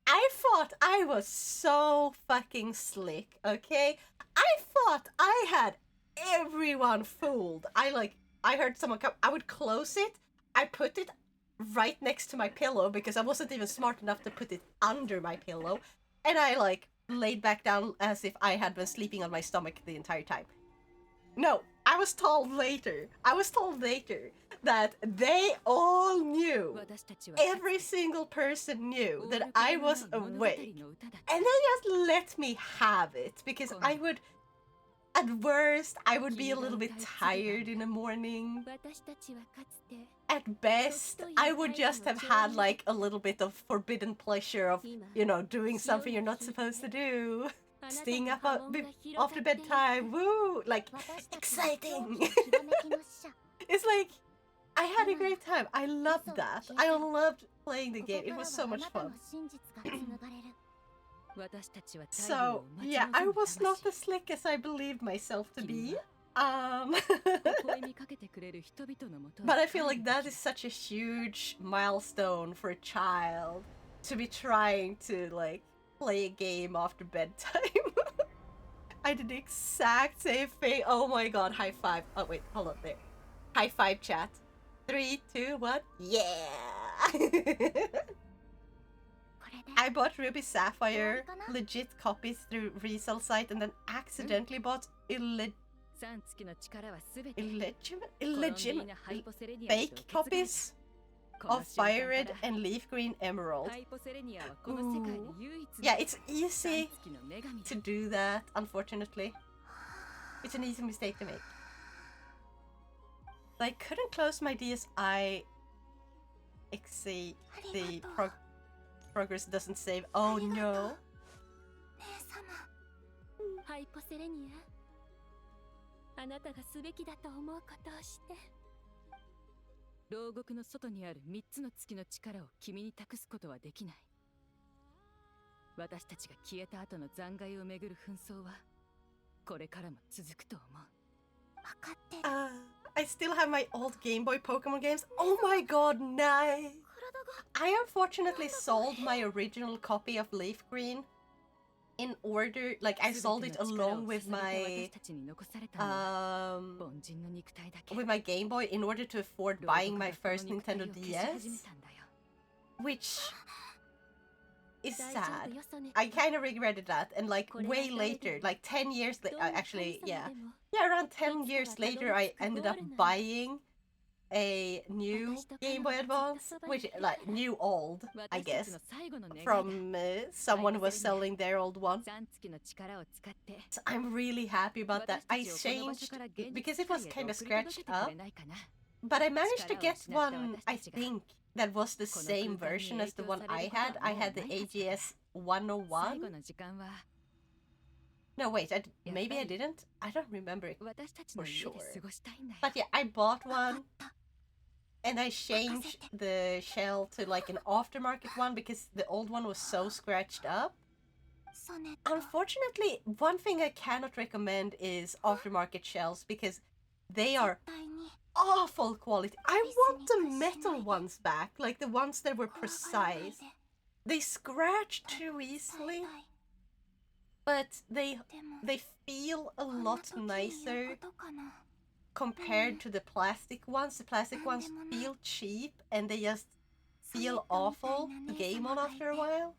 I thought I was so fucking slick, okay? I thought I had everyone fooled. I heard someone come, I would close it, I put it right next to my pillow because I wasn't even smart enough to put it under my pillow. And I like laid back down as if I had been sleeping on my stomach the entire time. No, I was told later that they all knew, every single person knew that I was awake. And they just let me have it because I would, at worst, I would be a little bit tired in the morning. At best, I would just have had like a little bit of forbidden pleasure of, you know, doing something you're not supposed to do. Staying up after bedtime, woo! Like, exciting! It's like, I had a great time. I loved that. I loved playing the game. It was so much fun. So, yeah, I was not as slick as I believed myself to be. But I feel like that is such a huge milestone for a child to be trying to, like, play a game after bedtime. I did the exact same thing. Oh my god, high five. Oh wait, hold on there. High five, chat. 3, 2, 1. Yeah! I bought Ruby Sapphire, legit copies through resale site, and then accidentally bought illegitimate fake copies of Fire Red and Leaf Green Emerald. Ooh. Yeah, it's easy to do that, unfortunately. It's an easy mistake to make. I couldn't close my DSi. The progress doesn't save. Oh no. ハイポセレニア、あなたがすべきだと思うことをして。牢獄の外にある3つの月の力を君に託すことはできない。私たちが消えた後の残骸をめぐる紛争はこれからも続くと思う。分かってる。I still have my old Game Boy Pokemon games. Oh my god, nice! I unfortunately sold my original copy of Leaf Green in order, like I sold it along with my Game Boy in order to afford buying my first Nintendo DS, which is sad. I kind of regretted that, and like way later, like 10 years later, actually, yeah, around 10 years later, I ended up buying a new Game Boy Advance, which like new old, I guess, from someone who was selling their old one. So I'm really happy about that. I changed because it was kind of scratched up, but I managed to get one, I think, that was the same version as the one I had. I had the AGS 101. No, wait, maybe I didn't? I don't remember it for sure. But yeah, I bought one. And I changed the shell to like an aftermarket one because the old one was so scratched up. Unfortunately, one thing I cannot recommend is aftermarket shells because they are awful quality. I want the metal ones back, like the ones that were precise. They scratch too easily, but they feel a lot nicer compared to the plastic ones. The plastic ones feel cheap and they just feel awful to game on after a while,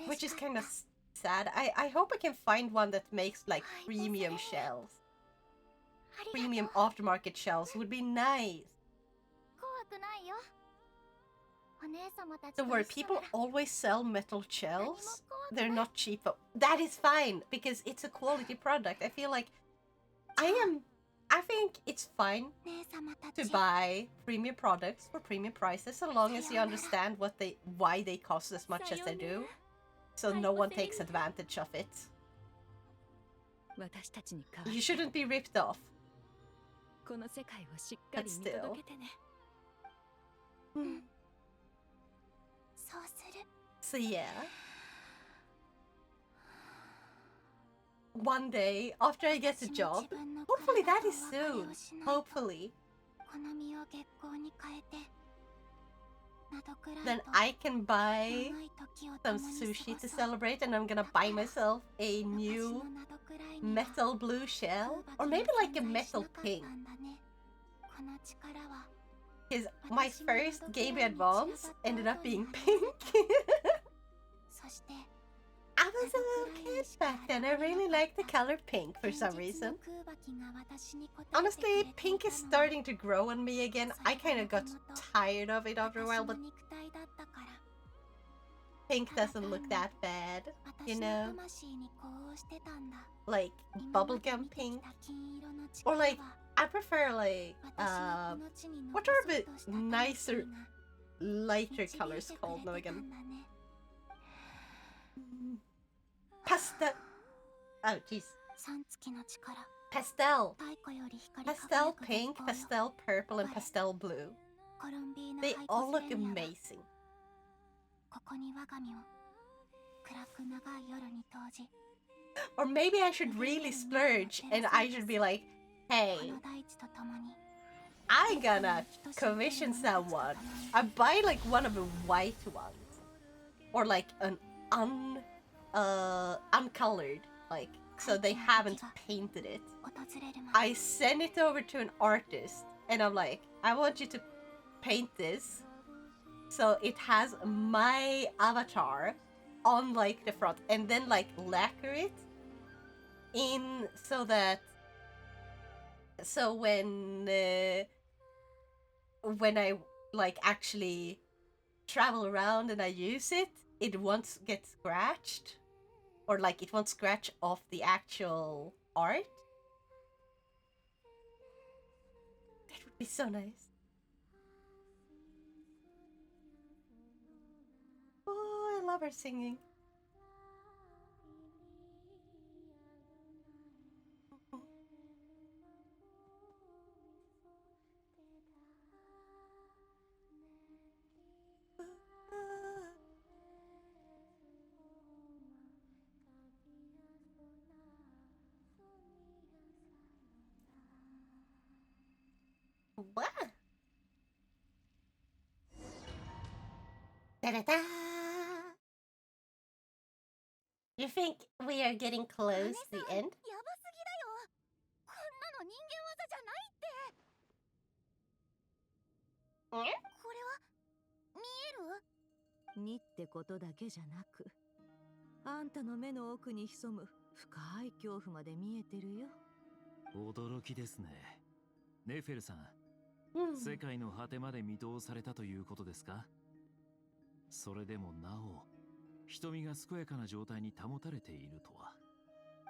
which is kind of sad. I hope I can find one that makes like premium shells. Premium aftermarket shells would be nice. So where people always sell metal shells, they're not cheap. That is fine because it's a quality product. I feel like I think it's fine to buy premium products for premium prices so long as you understand why they cost as much as they do, so no one takes advantage of it. You shouldn't be ripped off. But still. So yeah. One day, after I get a job, hopefully that is soon, hopefully, then I can buy some sushi to celebrate, and I'm gonna buy myself a new metal blue shell, or maybe like a metal pink. Because my first Game Boy Advance ended up being pink. I was a little kid back then. I really liked the color pink for some reason. Honestly, pink is starting to grow on me again. I kind of got tired of it after a while, but pink doesn't look that bad, you know? Like bubblegum pink. Or like, I prefer like, what are the nicer, lighter colors called now again? Pastel. Oh, jeez. Pastel. Pastel pink, pastel purple, and pastel blue. They all look amazing. Or maybe I should really splurge and I should be like, hey, I'm gonna commission someone. I buy like one of the white ones. Or like an uncolored, like, so they haven't painted it. I send it over to an artist and I'm like, I want you to paint this so it has my avatar on like the front, and then like lacquer it in so that when I like actually travel around and I use it, it won't get scratched, or like it won't scratch off the actual art. That would be so nice. Oh, I love her singing. What? Da-da-da! You think we are getting close to the end? やばすぎだよ。こんなの人間技じゃないって。これは見える？にってことだけじゃなく、あんたの目の奥に潜む深い恐怖まで見えてるよ。驚きですね。ネフェルさん、世界の果てまで見通されたということですか？それでもなお、瞳が健やかな状態に保たれているとは。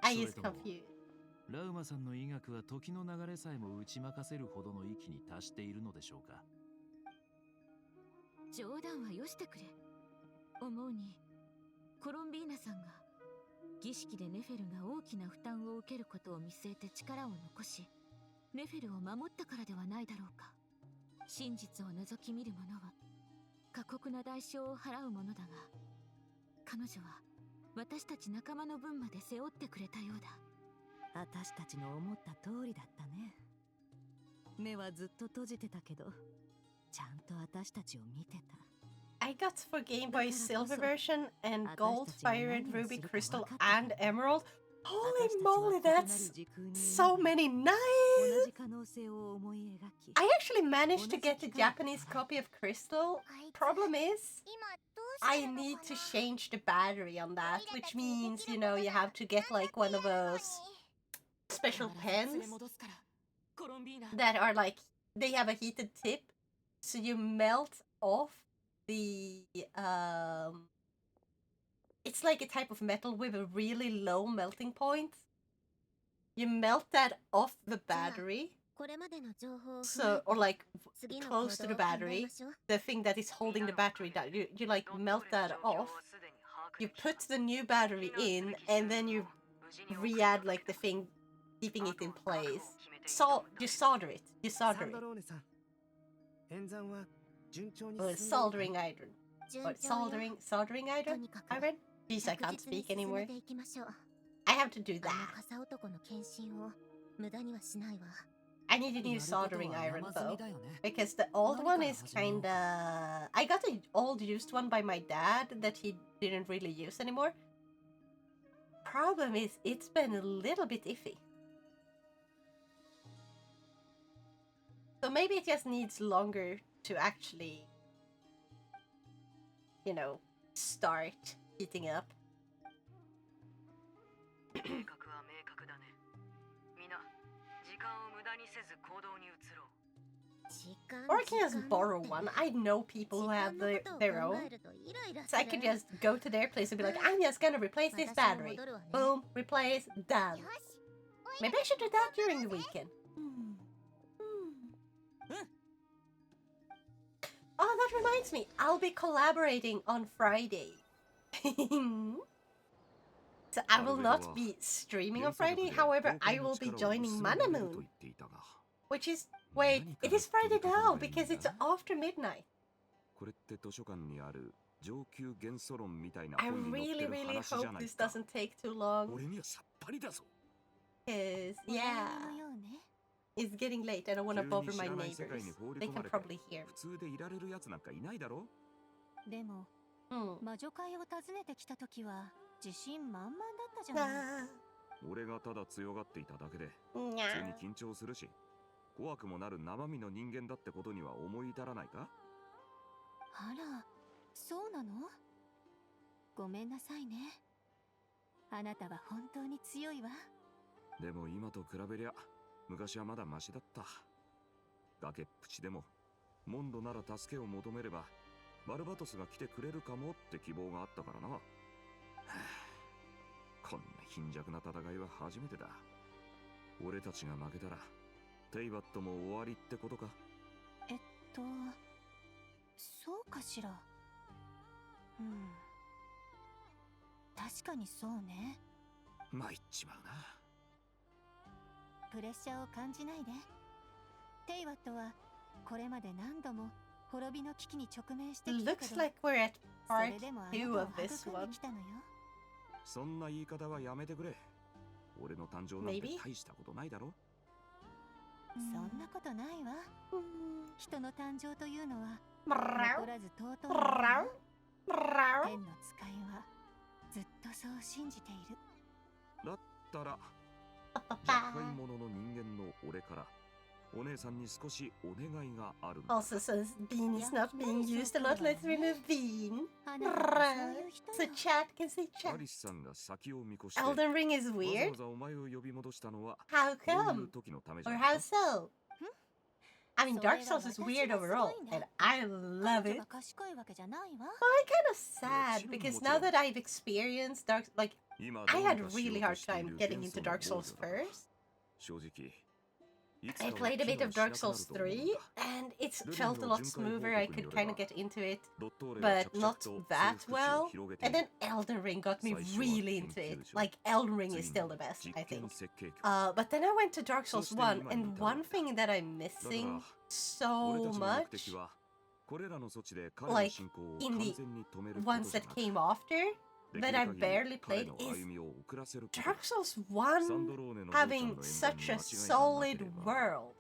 I is confused. ラウマさんの医学は時の流れさえも打ち負かせるほどの域に達しているのでしょうか？冗談はよしてくれ。思うにコロンビーナさんが儀式でネフェルが大きな負担を受けることを見据えて力を残し、ネフェルを守ったからではないだろうか。真実を覗き見る者は過酷な代償を払うものだが、彼女は私たち仲間の分まで背負ってくれたようだ。私たちの思った通りだったね。目はずっと閉じてたけど、ちゃんと私たちを見てた。I got for Game Boy Silver version and Gold, Fire Red, Ruby, Crystal, and Emerald. Holy moly, that's so many knives! I actually managed to get the Japanese copy of Crystal. Problem is, I need to change the battery on that, which means, you know, you have to get like one of those special pens that are like, they have a heated tip, so you melt off the it's like a type of metal with a really low melting point. You melt that off the battery, so, or like close to the battery, the thing that is holding the battery down, you like melt that off, you put the new battery in, and then you re-add like the thing keeping it in place. So you solder it. Soldering iron. Or soldering iron? Iron? Jeez, I can't speak anymore. I have to do that. I need a new soldering iron though, because the old one is kinda... I got an old used one by my dad that he didn't really use anymore. Problem is, it's been a little bit iffy. So maybe it just needs longer to actually, you know, start heating up. Or I can just borrow one. I know people who have their own. So I could just go to their place and be like, I'm just gonna replace this battery. Boom, replace, done. Maybe I should do that during the weekend. Oh, that reminds me. I'll be collaborating on Friday. So I will not be streaming on Friday. However, I will be joining Manamoon. Which is... Wait, it is Friday now because it's after midnight. I really, really hope this doesn't take too long. Because, yeah, it's getting late. I don't want to bother my neighbors. They can probably hear. でも、魔女会を訪ねてきた時は自信満々だったじゃない。俺がただ強がっていただけで、普通に緊張するし、怖くもなる生身の人間だってことには思い至らないか？あら、そうなの？ごめんなさいね。あなたは本当に強いわ。でも今と比べりゃ、昔はまだマシだった。崖っぷちでも、モンドなら助けを求めれば、バルバトスが来てくれるかもって希望があったからな。はあ、こんな貧弱な戦いは初めてだ。俺たちが負けたら、テイバットも終わりってことか？そうかしら。確かにそうね。参っちまうな。プレッシャーを感じないで。テイワットはこれまで何度も滅びの危機に直面してきたけど、 Looks like we're at part 2 of this one. そんな言い方はやめてくれ。俺の誕生なんて大したことないだろ。そんなことないわ。人の誕生というのは残残らず尊いものよ。天の使いはずっとそう信じている。だったら厄介者の人間の俺からお姉さんに少しお願いがあるんだ。 Also, since Bean is not being used a lot, let's remove Bean. So chat can say ア chat. リスさんが先を見越して Elden Ring is わ weird. ざわざお前を呼び戻したのは How こういう come? 時のためじゃ Or ない how so? I mean, Dark Souls is weird overall, and I love it. 賢いわけじゃないわ。 Well, I'm kind of sad because now that I've experienced Dark, like, I had a really hard time getting into Dark Souls first. 正直 I played a bit of Dark Souls 3, and it felt a lot smoother. I could kind of get into it, but not that well. And then Elden Ring got me really into it. Like, Elden Ring is still the best, I think. But then I went to Dark Souls 1, and one thing that I'm missing so much, like, in the ones that came after, that I barely played, is Dark Souls 1 having such a solid world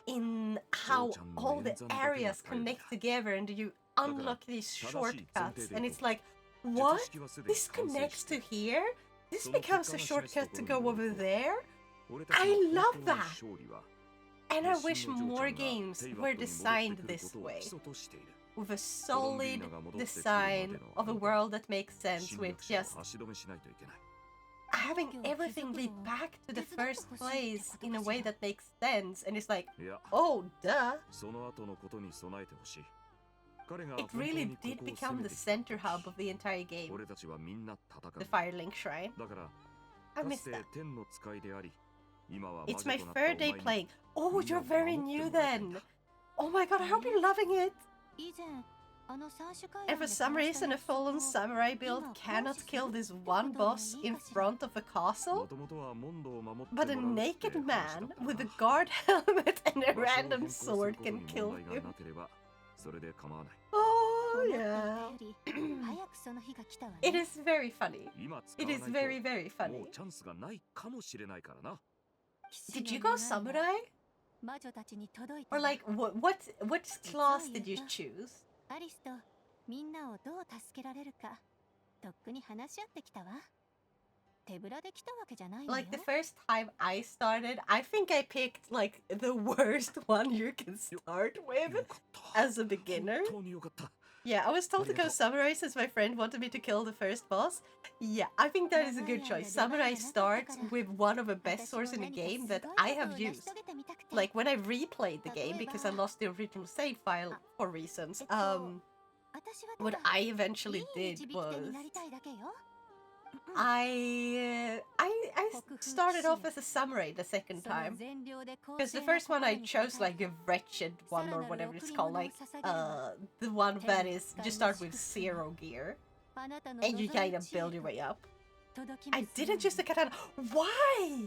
in how all the areas connect together and you unlock these shortcuts and it's like, what? This connects to here? This becomes a shortcut to go over there? I love that! And I wish more games were designed this way. With a solid design of a world that makes sense, with just having everything lead back to the first place in a way that makes sense, and it's like, oh, duh. It really did become the center hub of the entire game. The Firelink Shrine. I miss that. It's my third day playing. Oh, you're very new then. Oh my god, I hope you're loving it. And for some reason, a fallen samurai build cannot kill this one boss in front of a castle, but a naked man with a guard helmet and a random sword can kill him. Oh yeah. It is very funny. It is very, very funny. Did you go samurai? Or like, what class did you choose? アリスとみんなをどう助けられるかとっくに話し合ってきたわ。手ぶらで来たわけじゃないわよ。 Like the first time I started, I think I picked like the worst one you can start with as a beginner. Yeah, I was told to go Samurai since my friend wanted me to kill the first boss. Yeah, I think that is a good choice. Samurai starts with one of the best swords in the game that I have used. Like when I replayed the game because I lost the original save file for reasons. What I eventually did was I started off as a samurai the second time, because the first one I chose like a wretched one or whatever it's called, like the one that is just start with 0 gear and you kind of build your way up. I didn't choose the katana. Why?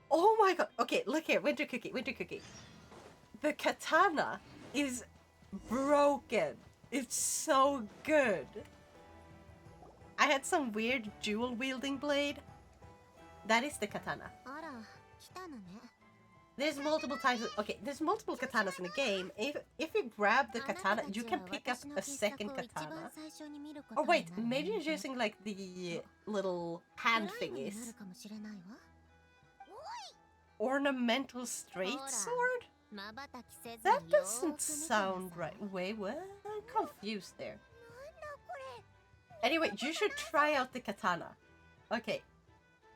Oh my god. Okay, look here, winter cookie. The katana is broken. It's so good. I had some weird dual-wielding blade. That is the katana. There's multiple types of... Okay, there's multiple katanas in the game. If you grab the katana, you can pick up a second katana. Or wait, maybe you're using like the little hand thingies. Ornamental straight sword? That doesn't sound right. Wait, what? I'm confused there. Anyway, you should try out the katana. Okay,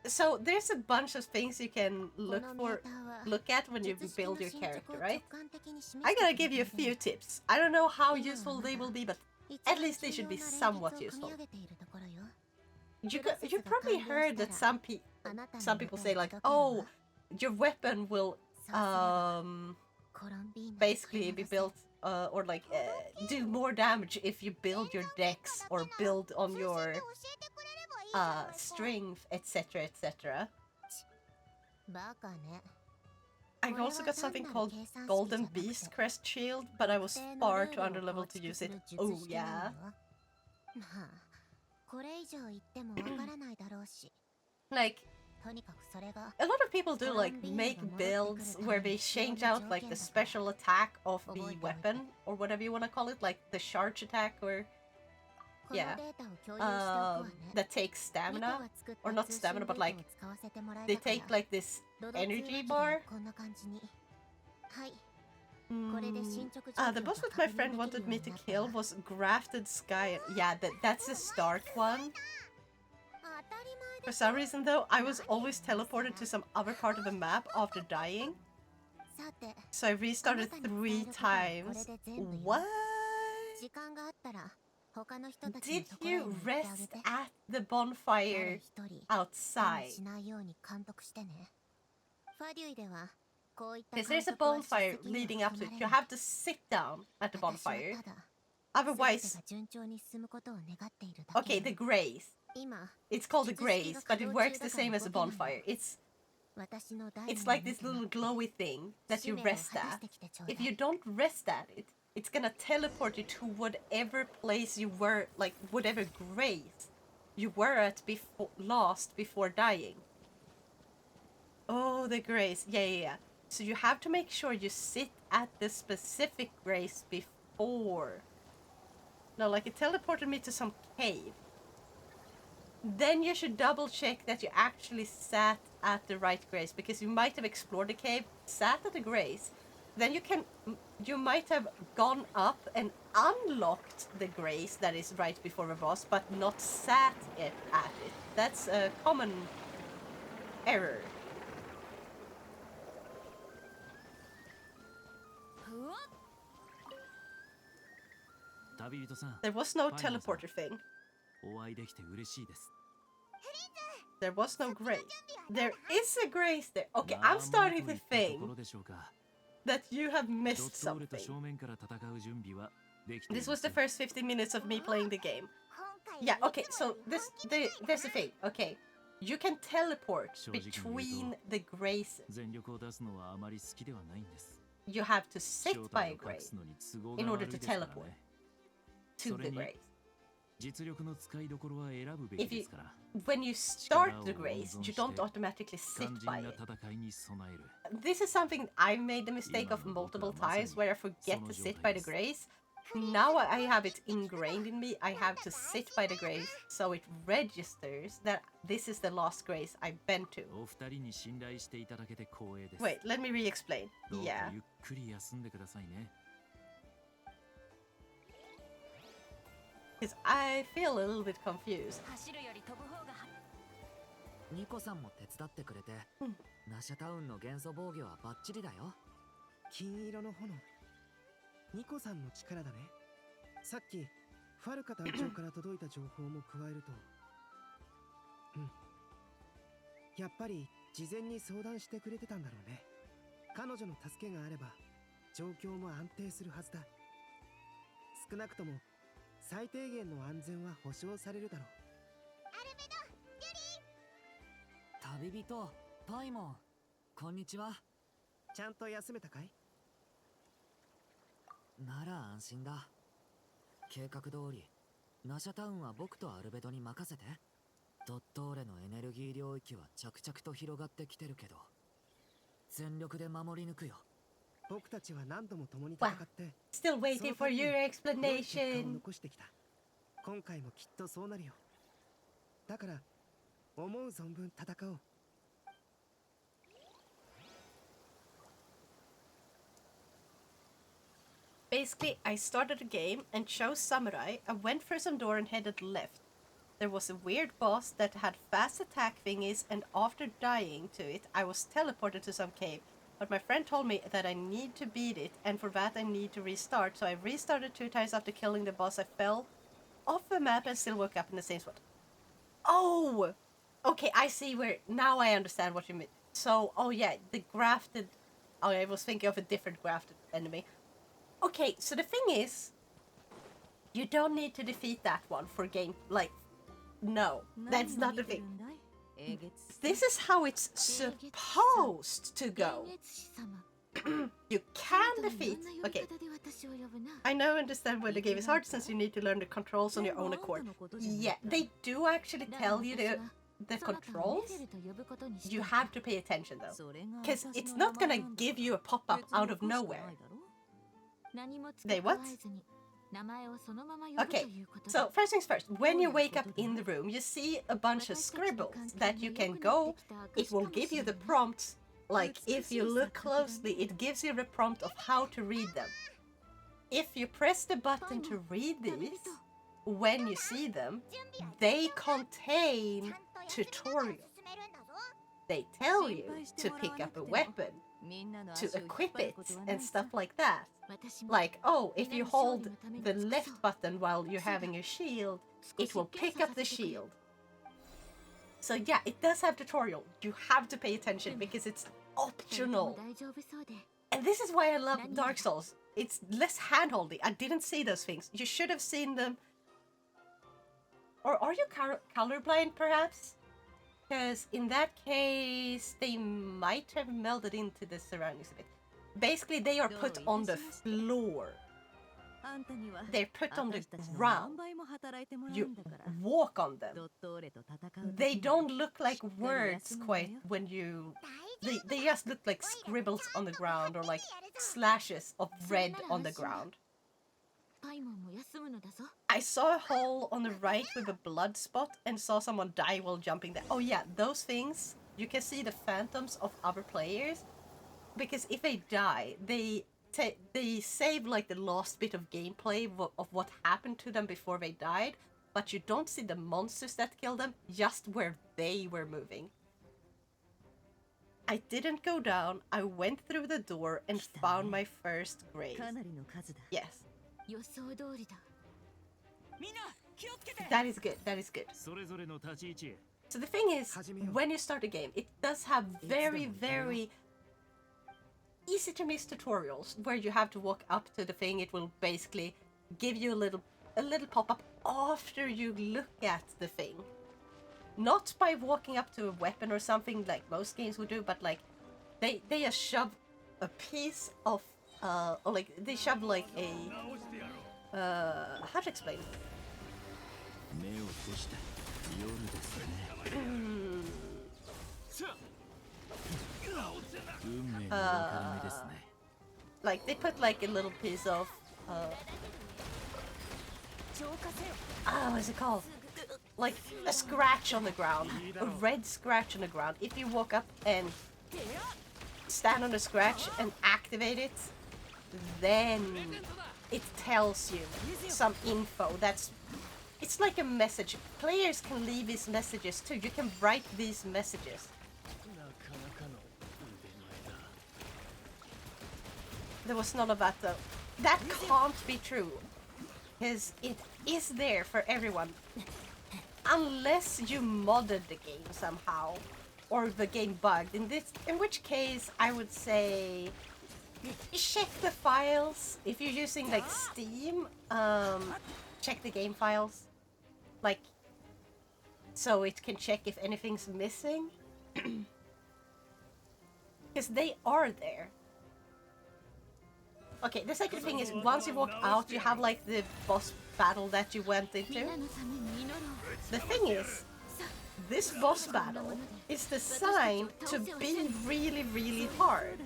so there's a bunch of things you can look at when you build your character, right? I'm gonna give you a few tips. I don't know how useful they will be, but at least they should be somewhat useful. You probably heard that some people say like, oh, your weapon will basically be built or like do more damage if you build your dex or build on your strength, etc, etc. I also got something called Golden Beast Crest Shield, but I was far too underleveled to use it. Oh yeah. Like, A lot of people do like make builds where they change out like the special attack of the weapon or whatever you want to call it, like the charge attack or yeah, that takes stamina, or not stamina, but like they take like this energy bar. The boss that my friend wanted me to kill was Grafted Sky. Yeah, that's the start one. For some reason though, I was always teleported to some other part of the map after dying. So I restarted 3 times. What? Did you rest at the bonfire outside? Because there's a bonfire leading up to it. You have to sit down at the bonfire. Otherwise... Okay, the grace. It's called the grace, but it works the same as a bonfire. It's like this little glowy thing that you rest at. If you don't rest at it, it's gonna teleport you to whatever place you were, like whatever grace you were at before dying. Oh, the grace. Yeah. So you have to make sure you sit at the specific grace before. No, like it teleported me to some cave. Then you should double check that you actually sat at the right grace, because you might have explored the cave, sat at the grace, then you might have gone up and unlocked the grace that is right before the boss, but not sat at it. That's a common error. There was no teleporter thing. There was no grace. There is a grace there. Okay, I'm starting to think that you have missed something. This was the first 15 minutes of me playing the game. Yeah, okay, so there's the thing, okay. You can teleport between the graces. You have to sit by a grace in order to teleport to the grace. When you start the grace, you don't automatically sit by it. This is something I've made the mistake of multiple times, where I forget to sit by the grace. Now I have it ingrained in me. I have to sit by the grace, so it registers that this is the last grace I've been to. Wait, let me re-explain. Yeah. Because I feel a little bit confused. ニコさんも手伝ってくれて、ナシャタウンの元素防御はバッチリだよ。金色の炎。ニコさんの力だね。さっきファルカ隊長から届いた情報も加えると、やっぱり事前に相談してくれてたんだろうね。彼女の助けがあれば状況も安定するはずだ。少なくとも最低限の安全は保証されるだろう。旅人、パイモン、こんにちは。ちゃんと休めたかい？なら安心だ。計画通り、ナシャタウンは僕とアルベドに任せて。ドットーレのエネルギー領域は着々と広がってきてるけど、全力で守り抜くよ。僕たちは何度も共に戦って、Still waiting for your explanation. 残してきた。今回もきっとそうなるよ。だから思う存分戦おう。Basically, I started a game and chose Samurai. I went for some door and headed left. There was a weird boss that had fast attack thingies, and after dying to it, I was teleported to some cave. But my friend told me that I need to beat it, and for that I need to restart. So I restarted 2 times after killing the boss. I fell off the map and still woke up in the same spot. Oh! Okay, I see where... Now I understand what you mean. So, oh yeah, the grafted... Oh, I was thinking of a different grafted enemy. Okay, so the thing is... You don't need to defeat that one for game... Like, no. That's not the thing. This is how it's supposed to go. You can defeat... Okay. I now understand why the game is hard, since you need to learn the controls on your own accord. Yeah, they do actually tell you the controls, you have to pay attention though, because it's not gonna give you a pop-up out of nowhere. They what? Okay, so first things first, when you wake up in the room, you see a bunch of scribbles that you can go, it will give you the prompts, like if you look closely, it gives you the prompt of how to read them. If you press the button to read these, when you see them, they contain tutorials. They tell you to pick up a weapon, to equip it, and stuff like that. Like, oh, if you hold the left button while you're having a shield, it will pick up the shield. So yeah, it does have tutorial. You have to pay attention because it's optional. And this is why I love Dark Souls. It's less handholdy. I didn't see those things. You should have seen them. Or are you colorblind, perhaps? Because in that case, they might have melded into the surroundings a bit. Basically, they are put on the floor. They're put on the ground. You walk on them. They don't look like words quite when you... They just look like scribbles on the ground or like slashes of red on the ground. I saw a hole on the right with a blood spot and saw someone die while jumping there. Oh yeah, those things, you can see the phantoms of other players. Because if they die, they save like the last bit of gameplay of what happened to them before they died. But you don't see the monsters that killed them, just where they were moving. I didn't go down, I went through the door and found my first grave. Yes. That is good, that is good. So the thing is, when you start a game, it does have very, very easy to miss tutorials where you have to walk up to the thing. It will basically give you a little pop-up after you look at the thing. Not by walking up to a weapon or something like most games would do, but like they just shove a piece of or like they shove like a how to explain it? Like they put like a little piece of what's it called? Like a scratch on the ground, a red scratch on the ground. If you walk up and stand on the scratch and activate it, then it tells you some info. It's like a message. Players can leave these messages too. You can write these messages. There was none of that though. That can't be true, because it is there for everyone. Unless you modded the game somehow, or the game bugged. In which case, I would say check the files. If you're using like Steam, check the game files, like so it can check if anything's missing, because they are there. Okay, the second thing is once you walk out, you have like the boss battle that you went into. The thing is, this boss battle is designed to be really, really hard.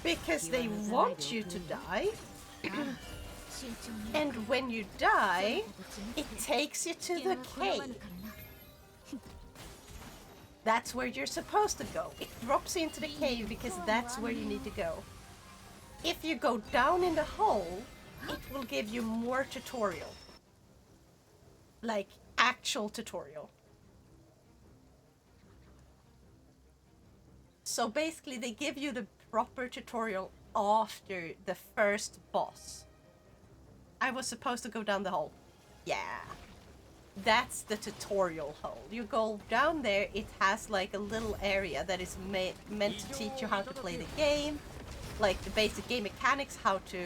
Because they want you to die. And when you die, it takes you to the cave. That's where you're supposed to go. It drops you into the cave because that's where you need to go. If you go down in the hole, it will give you more tutorial. Like, actual tutorial. So basically, they give you the proper tutorial after the first boss. I was supposed to go down the hole. Yeah. That's the tutorial hole. You go down there, it has like a little area that is meant to teach you how to play the game. Like the basic game mechanics, how to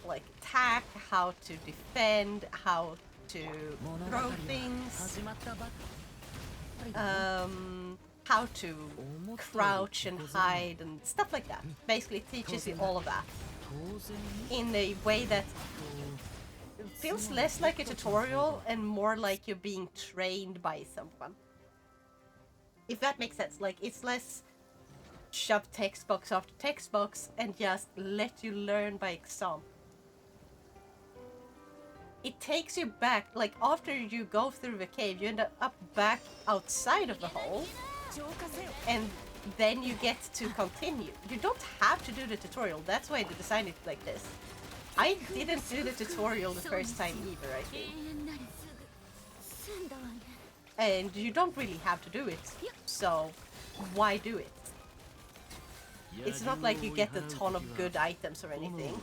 like attack, how to defend, how to throw things, how to crouch and hide and stuff like that. Basically it teaches you all of that in a way that feels less like a tutorial and more like you're being trained by someone. If that makes sense. Like, it's less shove text box after text box and just let you learn by example. It takes you back, like after you go through the cave, you end up back outside of the hole, and then you get to continue. You don't have to do the tutorial, that's why they designed it like this. I didn't do the tutorial the first time either, I think. And you don't really have to do it, so why do it? It's not like you get a ton of good items or anything.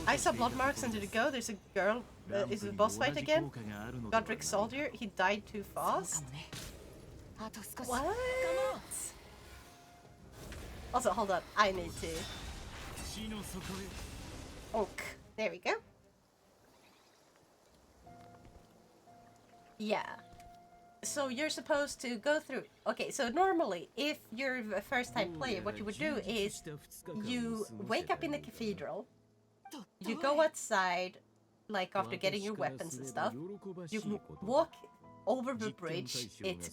I saw blood marks and did it go? There's a girl. Is it a boss fight again? Godric Soldier. He died too fast. What? Also, hold on. I need to. Ok. There we go. Yeah. So you're supposed to go through. Okay, so normally, if you're a first-time player, what you would do is you wake up in the cathedral, you go outside, like after getting your weapons and stuff, you walk over the bridge, it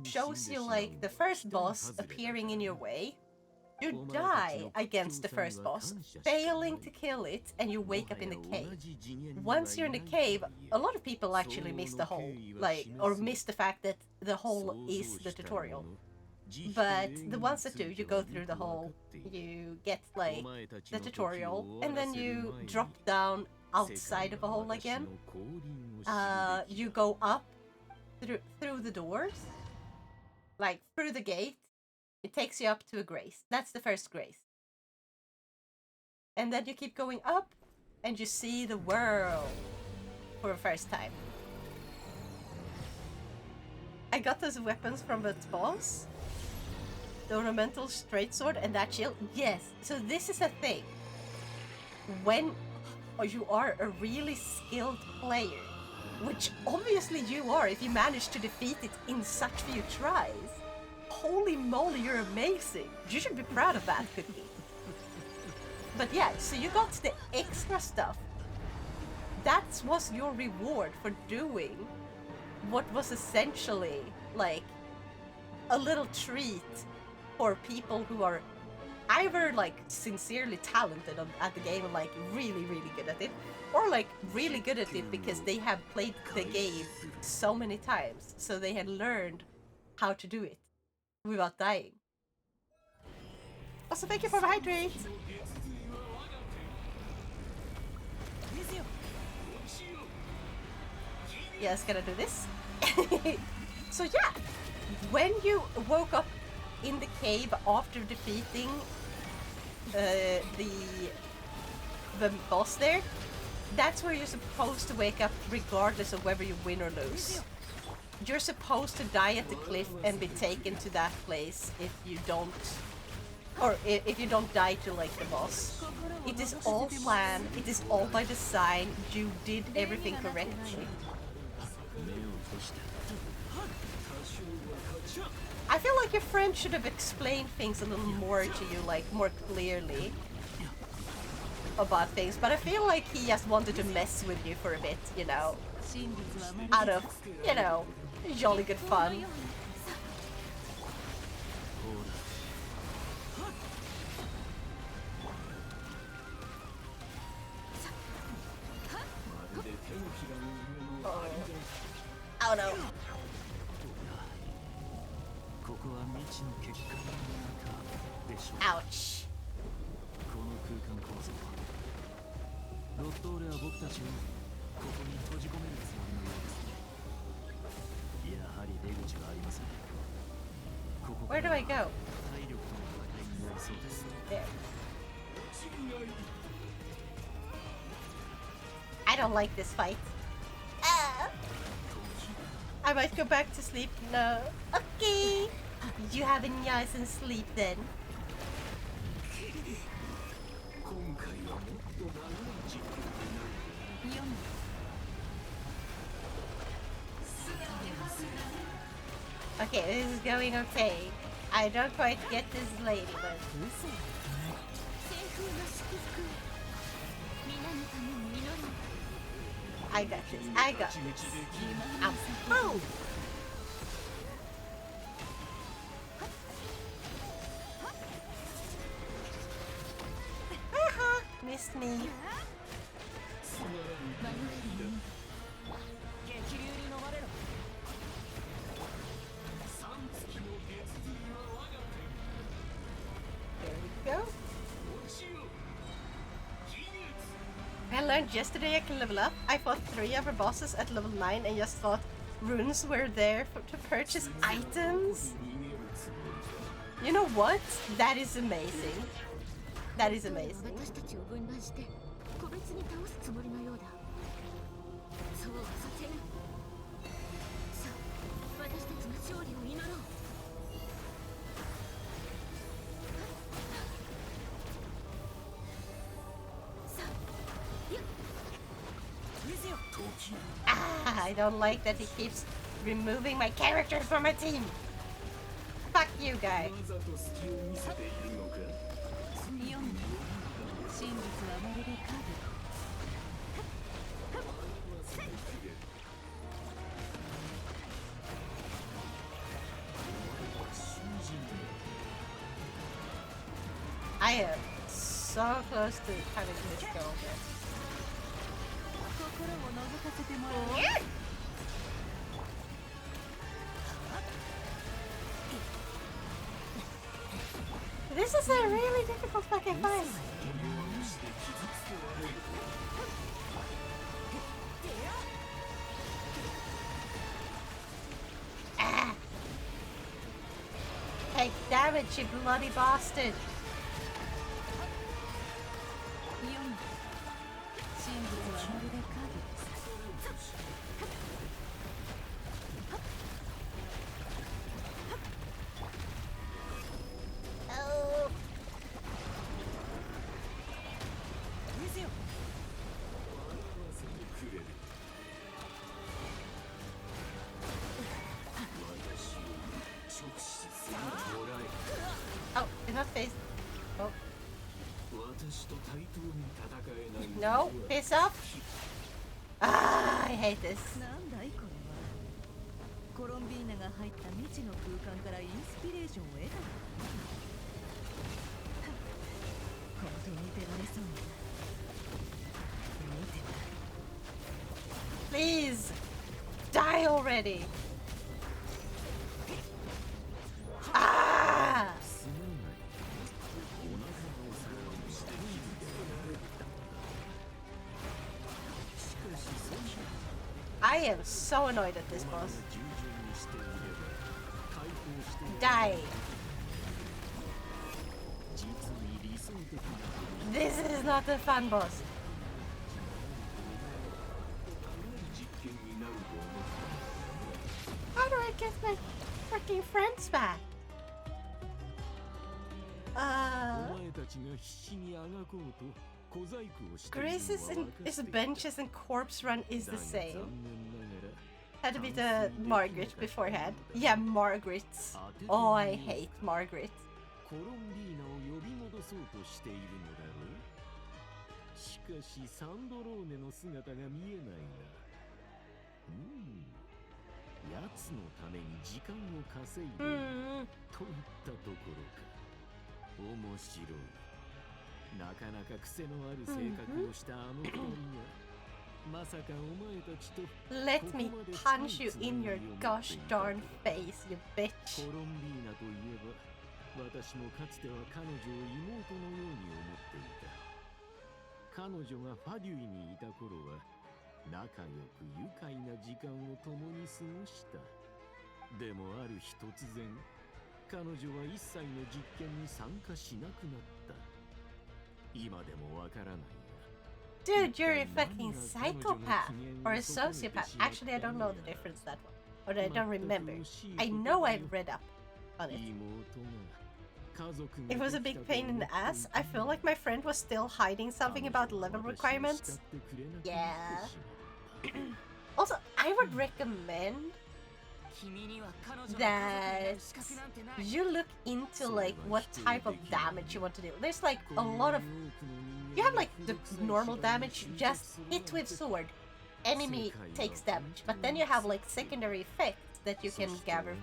shows you like the first boss appearing in your way, you die against the first boss, failing to kill it, and you wake up in the cave. Once you're in the cave, a lot of people actually miss the hole, like, or miss the fact that the hole is the tutorial. But the ones that do, you go through the hole, you get like the tutorial, and then you drop down outside of the hole again. You go up through the doors, like through the gate. It takes you up to a grace. That's the first grace. And then you keep going up, and you see the world for the first time. I got those weapons from that boss. The ornamental straight sword and that shield. Yes, so this is a thing. When you are a really skilled player, which obviously you are if you manage to defeat it in such few tries. Holy moly, you're amazing. You should be proud of that, Cookie. But yeah, so you got the extra stuff. That was your reward for doing what was essentially like a little treat for people who are either like sincerely talented at the game and like really good at it, or like really good at it because they have played the game so many times, so they had learned how to do it without dying. Also, thank you for the hydrate. Yes, gonna do this. So yeah, when you woke up in the cave after defeating the boss there, that's where you're supposed to wake up regardless of whether you win or lose. You're supposed to die at the cliff and be taken to that place if you don't, or if you don't die to like the boss. It is all planned, it is all by design, you did everything correctly. I feel like your friend should have explained things a little more to you, like more clearly about things, but I feel like he just wanted to mess with you for a bit, you know, out of, you know, jolly good fun. Oh no. Ouch. Where do I go? There. I don't like this fight. I might go back to sleep now. Okay. You have a nice sleep then. Okay, this is going okay. I don't quite get this lady, but... I got this. I got this. Ow. Haha, missed me. There we go. I learned yesterday I can level up. I fought 3 other bosses at level 9 and just thought runes were there to purchase items. You know what? That is amazing. That is amazing. Ah, I don't like that he keeps removing my characters from my team. Fuck you, guy. I am so close to having this go again. This is a really difficult fucking fight. Ah. Take damage, you bloody bastard. Oh. Oh, enough face. Oh. No, piss off. Ah, I hate this. コロンビーナが入った未知の空間からインスピレーションを得たの。本当に出られそうに。Please, die already. Ah! I am so annoyed at this boss. Die. This is not a fun boss. How do I get my freaking friends back? Grace's and his benches and corpse run is the same. Had to be the Margaret beforehand. Yeah, Margaret. Oh, I hate Margaret. コロンビーナを呼び戻そうとしているのだろう。しかしサンドローネの姿が見えないな。奴のために時間を稼いでいるといったところか。面白い。なかなか癖のある性格をしたあの二人が。まさかお前たちと Let me punch you in your gosh darn face, you bitch. コロンビーナといえば私もかつては彼女を妹のように思っていた。彼女がファデュイにいた頃は仲良く愉快な時間を共に過ごした。でもある日突然彼女は一切の実験に参加しなくなった。今でもわからない。Dude, you're a fucking psychopath or a sociopath. Actually, I don't know the difference that one. Or I don't remember. I know I read up on it. It was a big pain in the ass. I feel like my friend was still hiding something about level requirements. Yeah. Also, I would recommend that you look into like what type of damage you want to do. There's like a lot of... You have like the normal damage, just hit with sword. enemy takes damage, but then you have like secondary effects that you can gather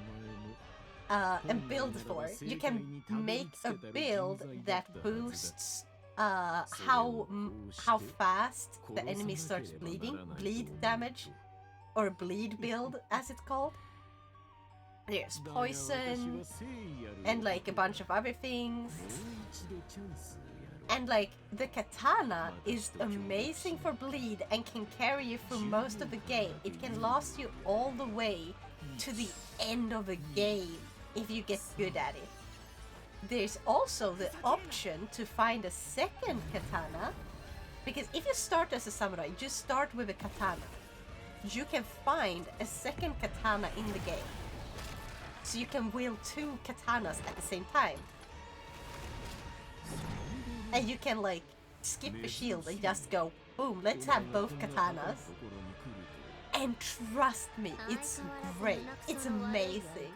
and build for. You can make a build that boosts how fast the enemy starts bleeding, bleed damage, or bleed build as it's called. There's poison and like a bunch of other things. And like the katana is amazing for bleed and can carry you through most of the game. It can last you all the way to the end of a game if you get good at it. There's also the option to find a second katana, because if you start as a samurai, just start with a katana. You can find a second katana in the game. So you can wield 2 katanas at the same time. And you can like skip the shield and just go, boom, let's have both katanas. And trust me, it's great. It's amazing.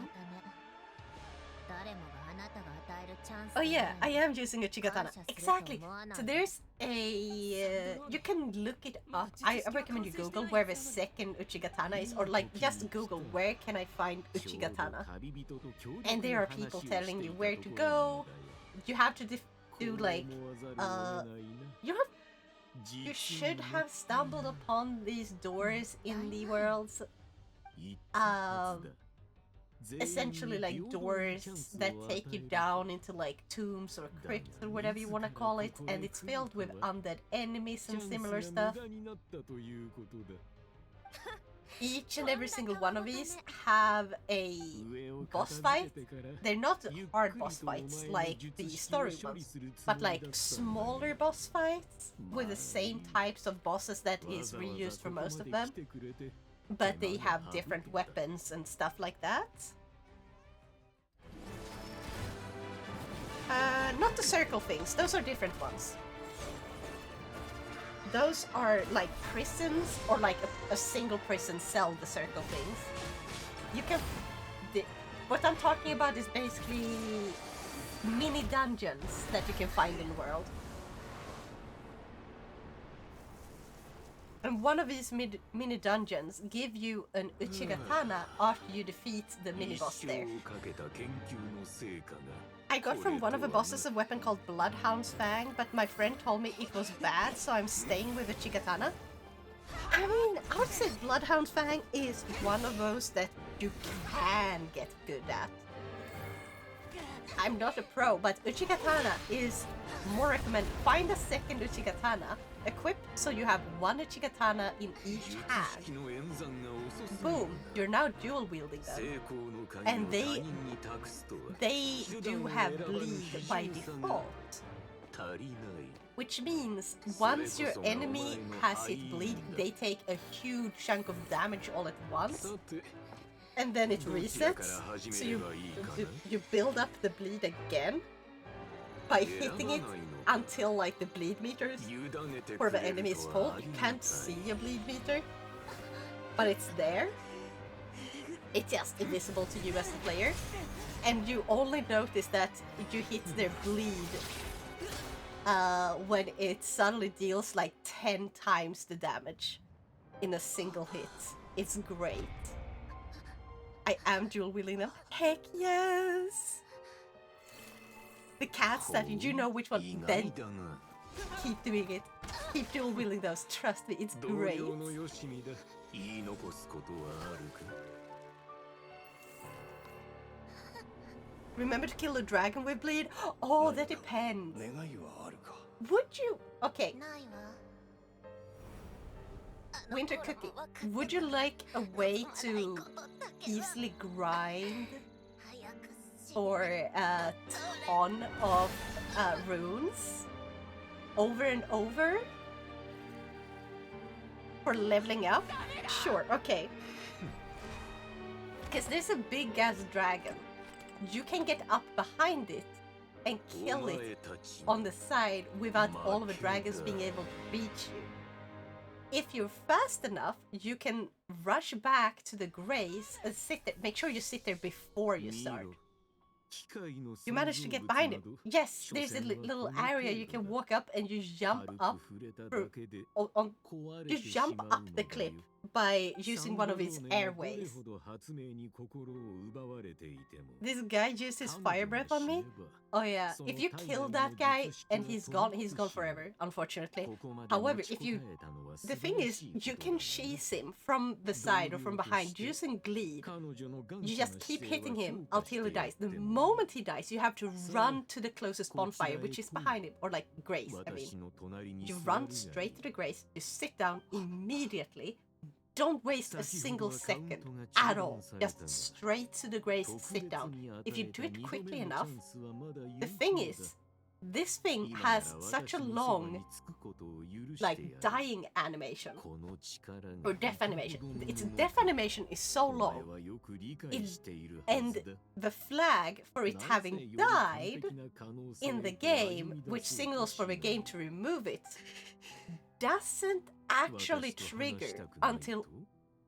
Oh yeah, I am using a Chigatana. Exactly. So there's a... you can look it up. I recommend you Google where the second Uchigatana is, or like just Google where can I find Uchigatana. And there are people telling you where to go. You have to do like... you should have stumbled upon these doors in the worlds. Essentially like doors that take you down into like tombs or crypts or whatever you want to call it, and it's filled with undead enemies and similar stuff. Each and every single one of these have a boss fight. They're not hard boss fights like the story ones, but like smaller boss fights with the same types of bosses that is reused for most of them. But they have different weapons and stuff like that. Not the circle things, those are different ones. Those are like prisons, or like a single prison cell, the circle things. You can... what I'm talking about is basically mini dungeons that you can find in the world. And one of these mini dungeons give you an Uchigatana after you defeat the mini boss there. I got from one of the bosses a weapon called Bloodhound's Fang, but my friend told me it was bad, so I'm staying with Uchigatana. I mean, I would say Bloodhound's Fang is one of those that you can get good at. I'm not a pro, but Uchigatana is more recommended. Find a second Uchigatana, equip so you have one Uchigatana in each hand. Boom, you're now dual wielding them. And they do have bleed by default. Which means once your enemy has hit bleed, they take a huge chunk of damage all at once. And then it resets, so you build up the bleed again by hitting it until like the bleed meters for the enemy is full. You can't see a bleed meter, but it's there. It's just invisible to you as the player, and you only notice that you hit their bleed when it suddenly deals like 10 times the damage in a single hit. It's great. I am dual wielding them. Heck yes! The cats that you know which one, then keep doing it. Keep dual wielding those. Trust me, it's great. Remember to kill the dragon with bleed? Oh, that depends. Would you? Okay. Winter Cookie, would you like a way to easily grind for a ton of runes over and over for leveling up? Sure, okay. Because there's a big ass dragon. You can get up behind it and kill it on the side without all of the dragons being able to reach you. If you're fast enough, you can rush back to the grace and sit there. Make sure you sit there before you start. You managed to get behind him. Yes, there's a little area you can walk up and you jump up through, you jump up the cliff by using one of his airways. This guy used his fire breath on me. Oh yeah, if you kill that guy and he's gone forever, unfortunately. However, the thing is, you can chase him from the side or from behind using Gleed. You just keep hitting him until he dies. The moment he dies, you have to run to the closest bonfire, which is behind him, or like grace, I mean. You run straight to the grace, you sit down immediately. Don't waste a single second at all. Just straight to the grace, sit down. If you do it quickly enough, the thing is, this thing has such a long, like, dying animation. Or death animation. Its death animation is so long. And the flag for it having died in the game, which signals for the game to remove it, doesn't actually trigger until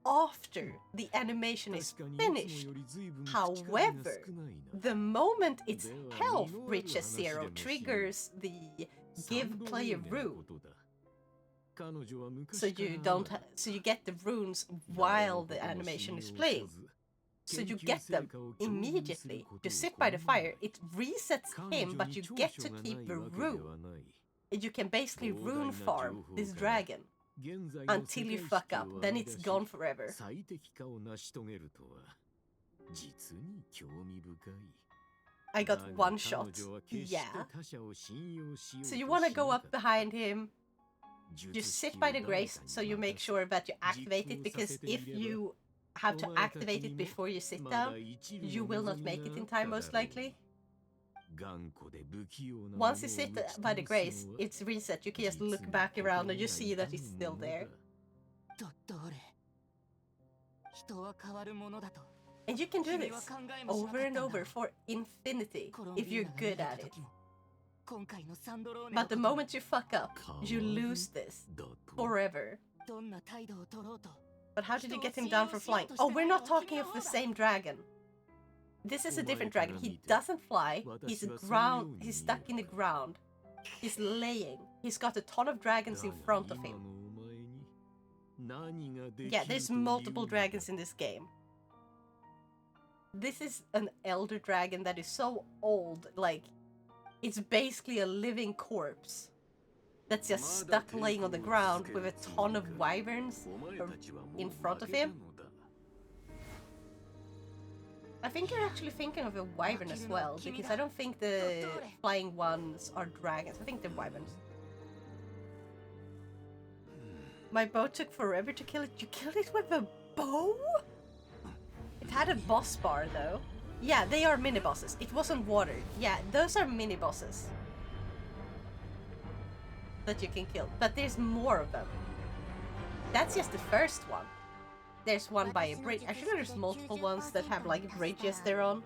after the animation is finished. However, the moment its health reaches 0 triggers the give player rune. So you get the runes while the animation is playing. So you get them immediately. You sit by the fire, it resets him, but you get to keep the rune. You can basically rune farm this dragon until you fuck up, then it's gone forever. I got one shot. Yeah. So you want to go up behind him. You sit by the grace, so you make sure that you activate it, because if you have to activate it before you sit down, you will not make it in time, most likely. Once you sit by the grace, it's reset. You can just look back around and you see that it's still there. And you can do this over and over for infinity if you're good at it. But the moment you fuck up, you lose this forever. But how did you get him down from flying? Oh, we're not talking of the same dragon. This is a different dragon. He doesn't fly. He's stuck in the ground. He's laying. He's got a ton of dragons in front of him. Yeah, there's multiple dragons in this game. This is an elder dragon that is so old, like, it's basically a living corpse that's just stuck laying on the ground with a ton of wyverns in front of him. I think you're actually thinking of a wyvern as well, because I don't think the flying ones are dragons. I think they're wyverns. My bow took forever to kill it. You killed it with a bow? It had a boss bar though. Yeah, they are mini bosses. It wasn't water. Yeah, those are mini bosses that you can kill. But there's more of them. That's just the first one. There's one by a bridge. Actually, there's multiple ones that have like bridges they're on.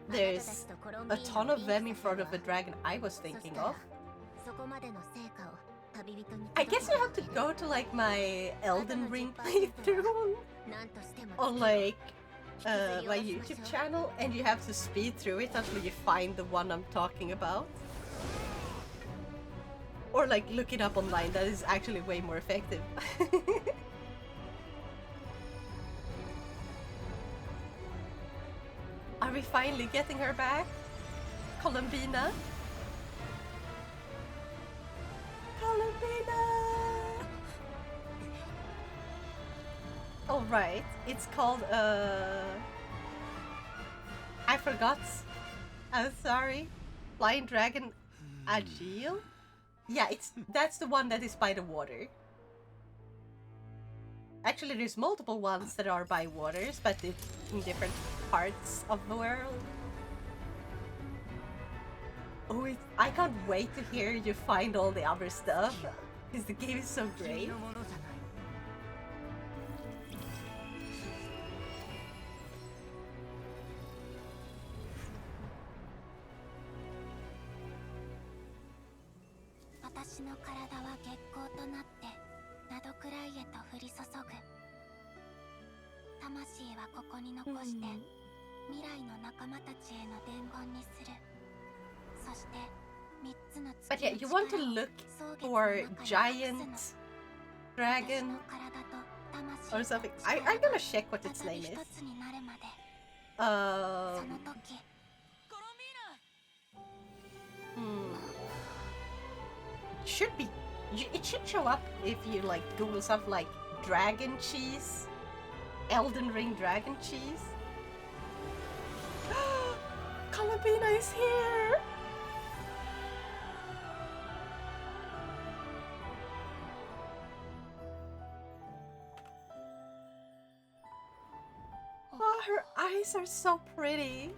There's a ton of them in front of the dragon I was thinking of. I guess you have to go to like my Elden Ring playthrough on like my YouTube channel, and you have to speed through it until you find the one I'm talking about. Or like look it up online, that is actually way more effective. Are we finally getting her back? Columbina? Columbina! Alright, it's called, I forgot. I'm sorry. Flying Dragon Agile? Yeah, that's the one that is by the water. Actually, there's multiple ones that are by waters, but it's in different parts of the world. Oh, I can't wait to hear you find all the other stuff, because the game is so great. 未来の仲間たちへの伝言にする。そして3つの But yeah, you want to look for giant dragon or something. I'm gonna check what its name is. Should be. It should show up if you like Google stuff like dragon cheese, Elden Ring dragon cheese. Columbina is here. Oh, her eyes are so pretty.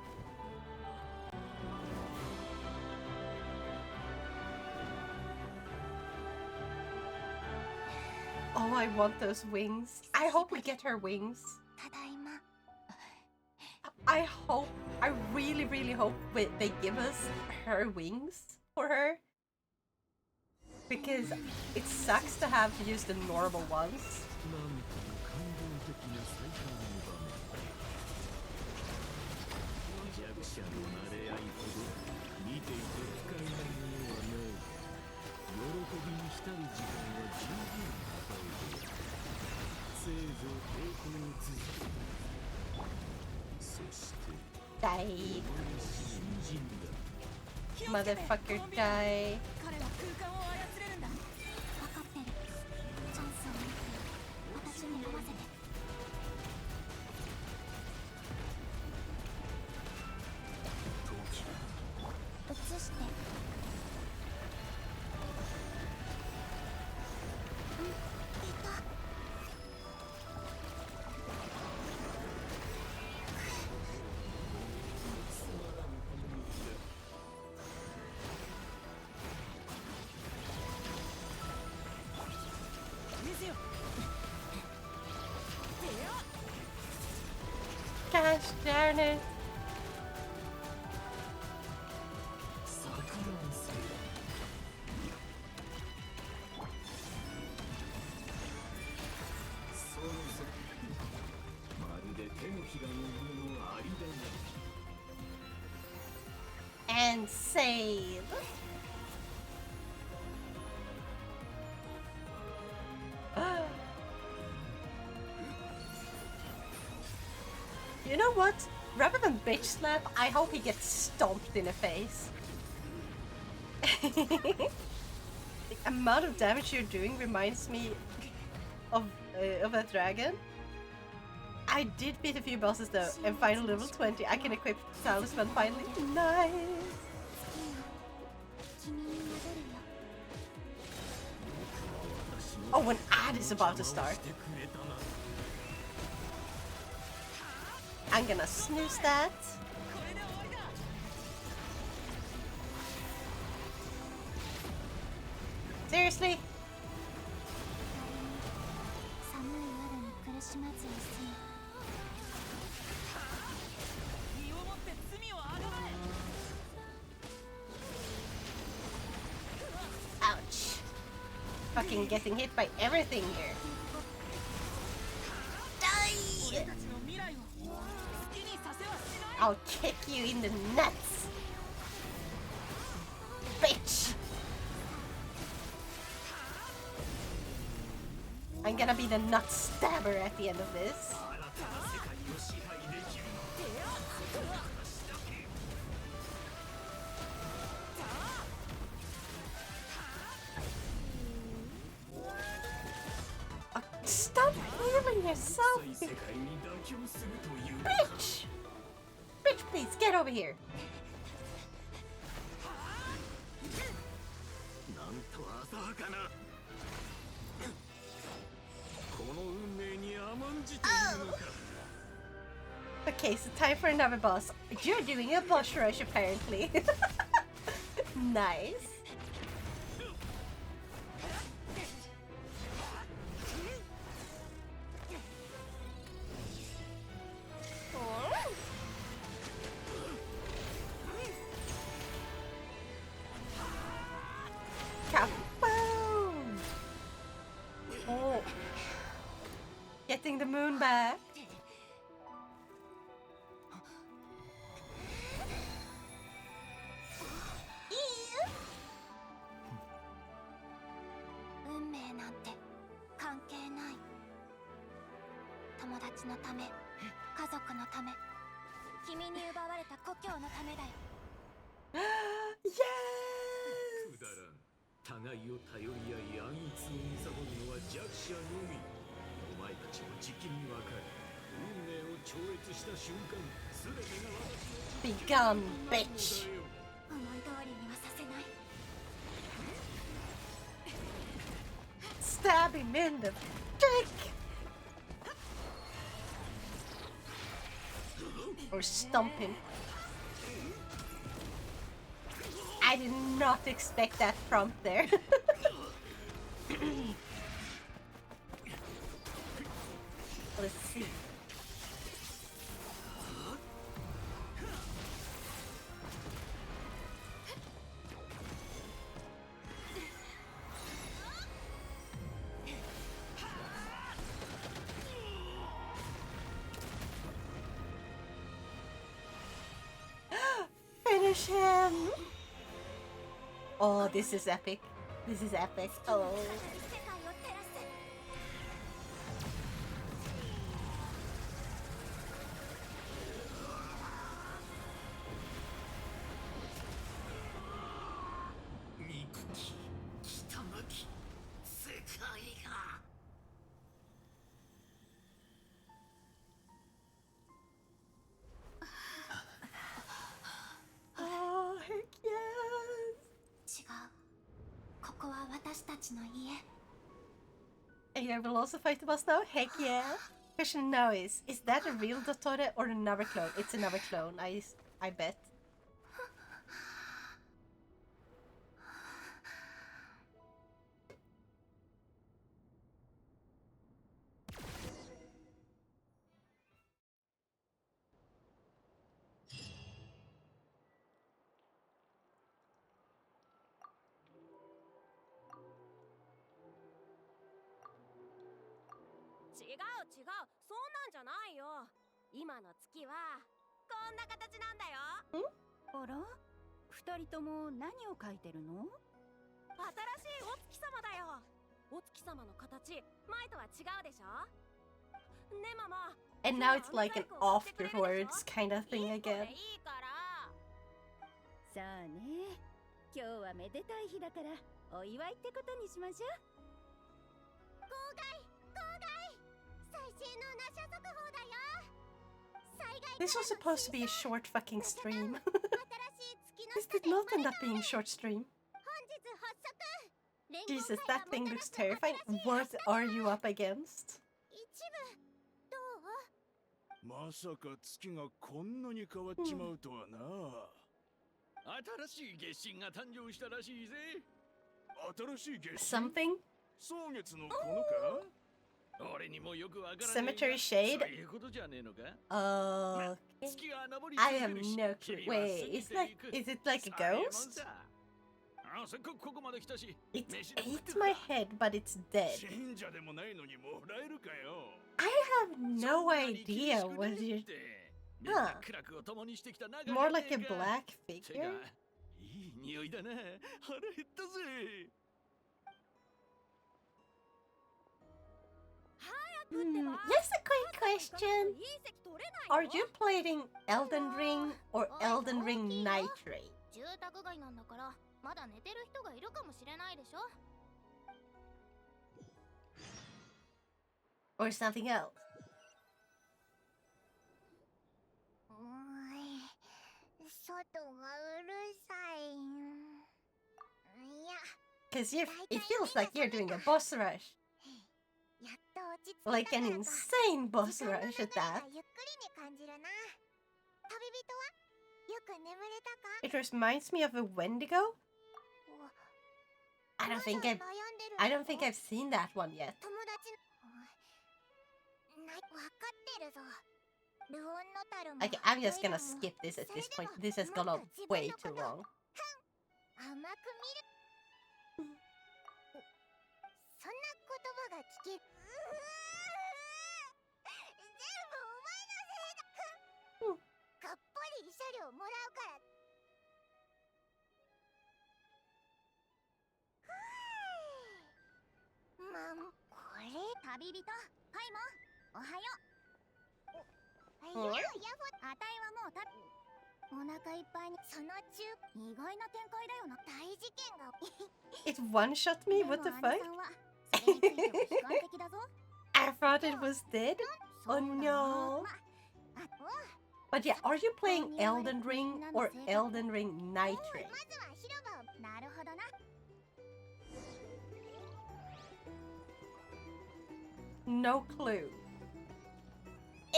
Oh, I want those wings. I hope we get her wings. I really, really hope they give us her wings for her. Because it sucks to have to use the normal ones. Die. Motherfucker, die. Gosh darn it. And save. You know what? Rather than bitch slap, I hope he gets stomped in the face. The amount of damage you're doing reminds me of a dragon. I did beat a few bosses though, and final level 20, I can equip Talisman finally. Nice! Oh, an ad is about to start. I'm gonna snooze that. Seriously? Ouch. Fucking getting hit by everything here. Die! I'll kick you in the nuts! Bitch! I'm gonna be the nut stabber at the end of this. Stop healing yourself! Bitch! Bitch, please, get over here! Oh. Okay, so time for another boss. You're doing a boss rush, apparently. Nice. Kaboom! Oh. Getting the moon back. め、家族のため、君に奪われた故郷のためだよ。くだらん。互いを頼り合い暗逸を見サボるのは弱者のみ。お前たちもじきにわかる。運命を超越した瞬間、全てが私の Begone, bitch. 思い通りにはさせない。 Stab him in the dick. Or stomp him. I did not expect that prompt there. Let's see. Finish him! Oh, this is epic. This is epic. Oh. Oh, heck yes! 違う。ここは私たちの家。 And I will also fight the boss now? Heck yeah! Question now is that a real Dottore or another clone? It's another clone, I bet.違う、そんなんじゃないよ。今の月はこんな形なんだよ。あら、二人とも何を描いてるの？新しいお月様だよ。お月様の形、前とは違うでしょ。ね、ママ。 And now it's like an afterwards kind of thing again. さあね、今日はめでたい日だからお祝いってことにしましょう。 This was supposed to be a short fucking stream. This did not end up being a short stream. Jesus, that thing looks terrifying. What are you up against? まさか月がこんなに変わっちまうとはな。新しい月神が誕生したらしいぜ。新しい月神 Something? 蒼月のこのか？ Cemetery shade? I have no clue. Wait, is it like a ghost? It ate my head, but it's dead. I have no idea what it... Huh. More like a black figure? Just a quick question. Are you playing Elden Ring or Elden Ring Nitrate? 住宅街なんだからまだ寝てる人がいるかもしれないでしょ。 Or something else? 外がうるさい。いや。 Because it feels like you're doing a boss rush. Like an insane boss rush at that. It reminds me of a Wendigo. I don't think I've seen that one yet. Okay, I'm just gonna skip this at this point. This has gone on way too long. そんな言葉が聞け。全部お前のせいだ。がっぽり慰謝料もらうから。これ旅人パイモンおはよう。やあたいはもうお腹いっぱいにその中意外な展開だよな大事件が It one-shot me? What the fuck? I thought it was dead? Oh no. But yeah, are you playing Elden Ring or Elden Ring Night Ring? No clue.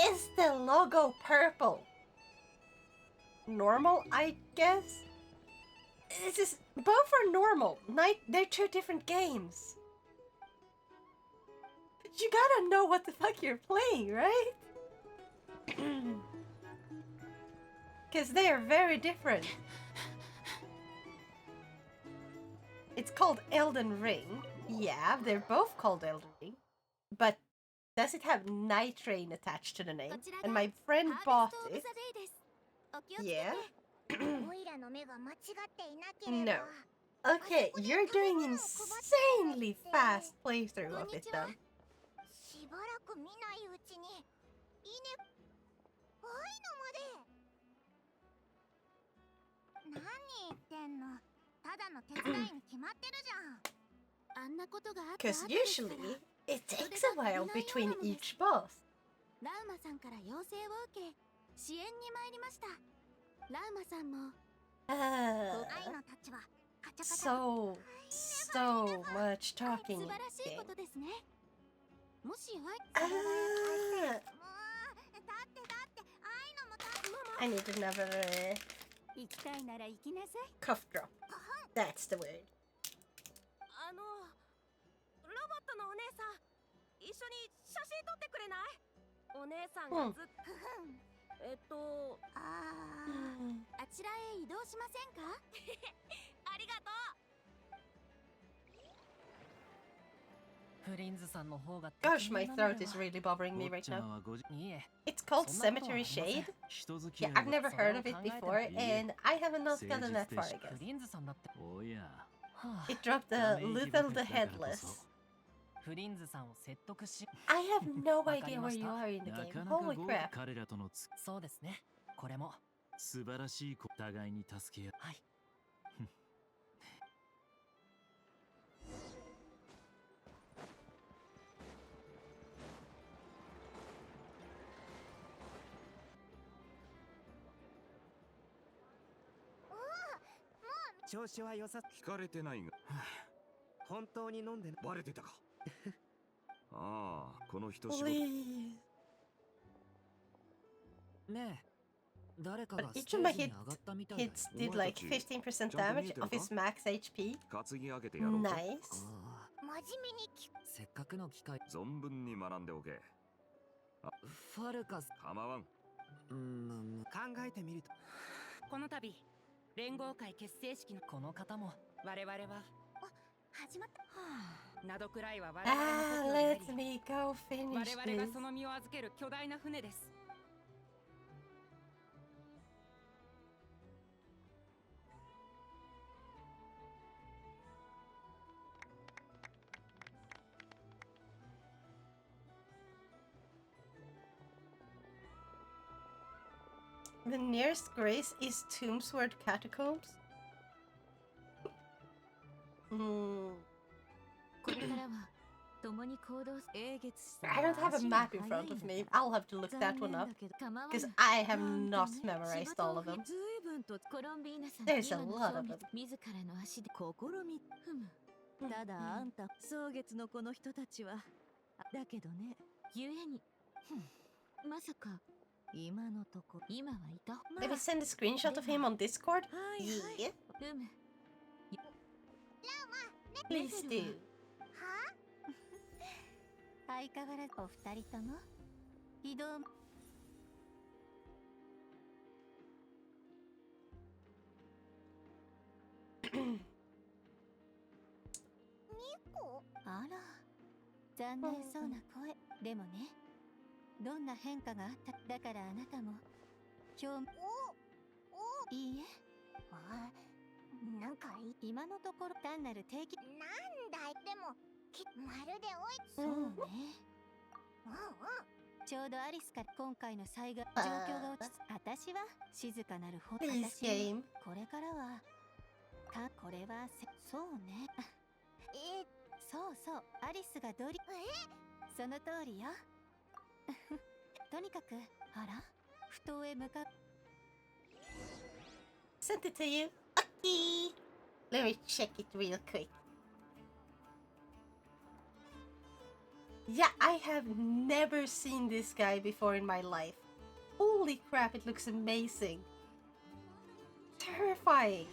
Is the logo purple? Normal, I guess? This is both are normal. They're two different games. You gotta know what the fuck you're playing, right? Because they are very different. It's called Elden Ring. Yeah, they're both called Elden Ring. But does it have Night Rain attached to the name? And my friend bought it. Yeah. No. Okay, you're doing insanely fast playthrough of it though. Because usually it takes a while between each boss. So much talking in this game. I need another cough drop. That's the word. ロボットのお姉さん、一緒に写真撮ってくれない？お姉さんがずっと、あちらへ移動しませんか？ありがとう。フリンズさんの方が Gosh, my throat is really bothering me right now. It's called Cemetery Shade. Yeah, I've never heard of it before, and I haven't not gotten that far, I guess. It dropped the Lethal the Headless. I have no idea where you are in the game. Holy crap. そうですね。これも素晴らしい互いに助け合う。はい。調子は良さ。聞かれてないが。本当に飲んでな。バレてたか。ああ、この人仕事。ねえ。誰か But が each of my hits did like 15% damage of his max HP. 担ぎ上げてやろう。Nice. せっかくの機会。存分に学んでおけ。ファルカス。構わん。考えてみると。この度連合会結成式のこの方も我々は始まった。などくらいは我々の時 let me go finish 我々がその身を預ける巨大な船です。The nearest grace is Tombsword Catacombs. I don't have a map in front of me. I'll have to look that one up. Because I have not memorized all of them. There's a lot of them. ただあんた蒼月のこの人たちはだけどねゆえにまさか今のとこ今はいた Maybe send a screenshot of him on Discord? Yeah. Please do. 相変わらずお二人とも移動あら残念そうな声でもねどんな変化があっただからあなたも今日いいえなんか今のところ単なる定期なんだいでもまるでおいそうねちょうどアリスから今回の災害状況が落ち着私は静かなるほど私はこれからはこれはそうねそうそうアリスがその通りよとにかくあら埠頭へ向かう Sent it to you. Okay. Let me check it real quick. Yeah, I have never seen this guy before in my life. Holy crap, it looks amazing. Terrifying.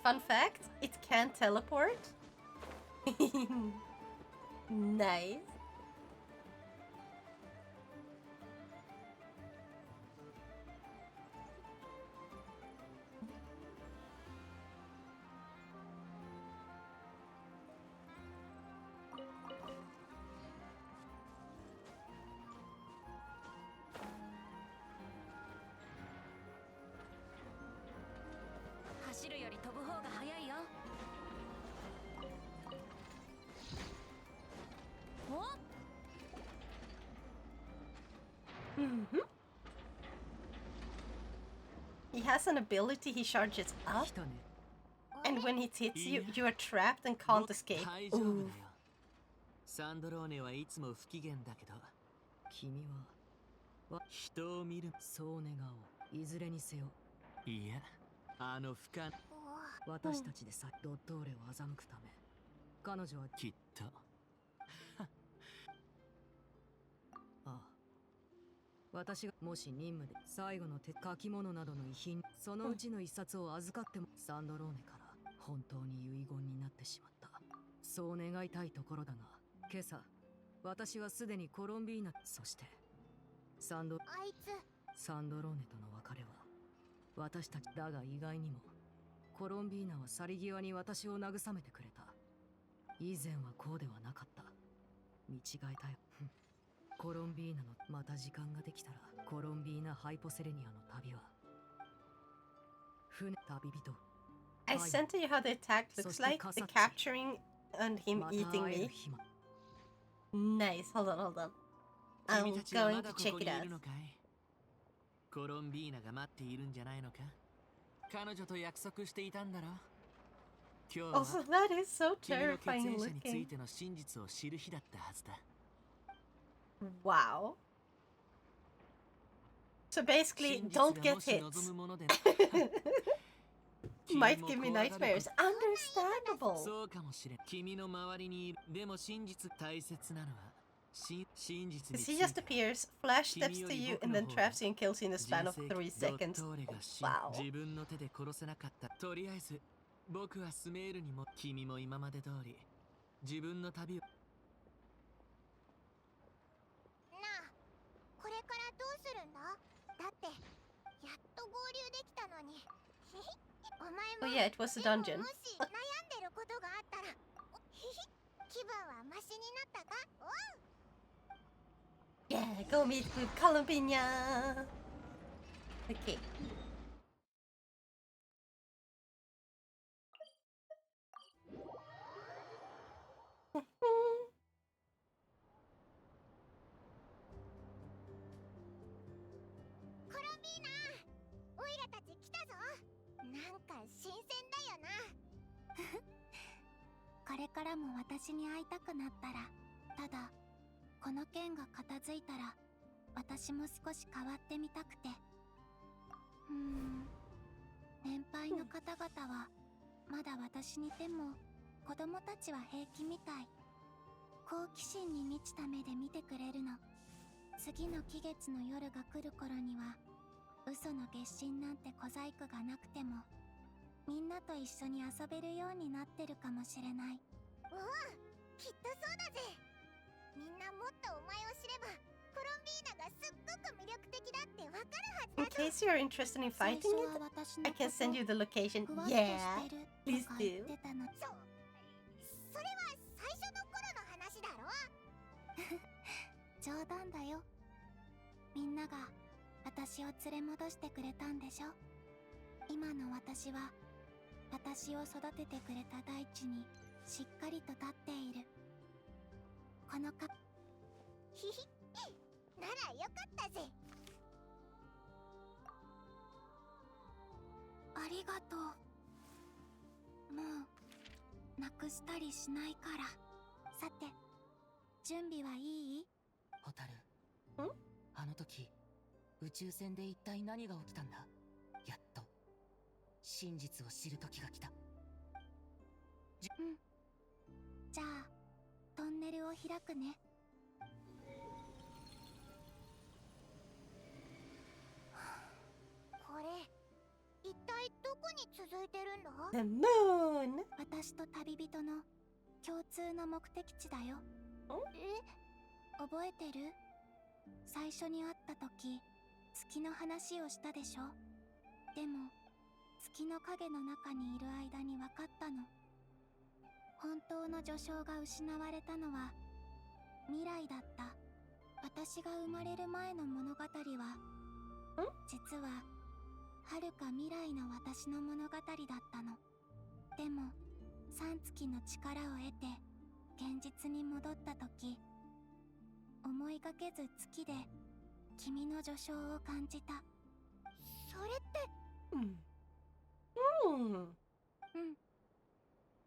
Fun fact, it can teleport. Nice. He has an ability, he charges up, and when it hits you, you are trapped and can't escape. Ooh. サンドローネはいつも不機嫌だけど、君は人を見るそう願おう。いずれにせよ、いや、あの不可私たちでさドットーレを欺くため、彼女はきっとああ、私がもし任務で最後の書き物などの遺品、そのうちの一冊を預かっても、サンドローネから本当に遺言になってしまった。そう願いたいところだが、今朝私はすでにコロンビーナ、そしてサンドローネとの別れは私たちだが、意外にもコロンビーナは去り際に私を慰めてくれた。以前はこうではなかった。見違えたよ。コロンビーナのまた時間ができたら、コロンビーナハイポセレニアの旅は船旅人。I sent you how the attack looks like, the capturing and him eating me. Nice, hold on. I'm going to check it out. コロンビーナが待っているんじゃないのか？彼女と約束していたんだろ？今日は Also, that is so 君の血 terrifying 縁者につい looking. ての真実を知る日だったはずだ。Wow. So basically, don't get hit. Might give me nightmares. Understandable. そうかもしれん。君の周りにいる。でも真実大切なのは真実に Because he just appears, flash steps to you, and then traps you and kills you in the span of 3 seconds. Wow. 自分の手で殺せなかった。とりあえず僕はスメールにも、君も今まで通り自分の旅を。なあ、これからどうするんだ？だってやっと合流できたのに。お前 Oh も yeah, it was a dungeon. もし悩んでることがあったら、気分はマシになったか？おう。 Yeah, go meet with Columbina. Okay. Columbina! オイラたち来たぞ。なんか新鮮だよな。これからも私に会いたくなったら、ただこの件が片付いたら私も少し変わってみたくて。年配の方々はまだ私にでも、子供たちは平気みたい。好奇心に満ちた目で見てくれるの。次の期月の夜が来る頃には、嘘の月薪なんて小細工がなくてもみんなと一緒に遊べるようになってるかもしれない。おお、きっとそうだぜ。みんなもっとお前を知れば、コロンビーナがすっごく魅力的だってわかるはずだ In ぞ。 case you're interested in fighting it, I can send you the location. Yeah, please do. それは最初の頃の話だろ。冗談だよ。みんなが私を連れ戻してくれたんでしょ。今の私は私を育ててくれた大地にしっかりと立っている。このかひひならよかったぜ。ありがとう。もうなくしたりしないから。さて、準備はいい？ホタル、あの時宇宙船で一体何が起きたんだ。やっと真実を知る時が来た。うん。じゃあトンネルを開くね。これ一体どこに続いてるんだ？ The moon! 私と旅人の共通の目的地だよ。覚えてる？最初に会った時、月の話をしたでしょ。でも月の影の中にいる間に分かったの。本当の序章が失われたのは未来だった。私が生まれる前の物語は実は遥か未来の私の物語だったの。でも3月の力を得て現実に戻った時、思いがけず月で君の序章を感じた。それって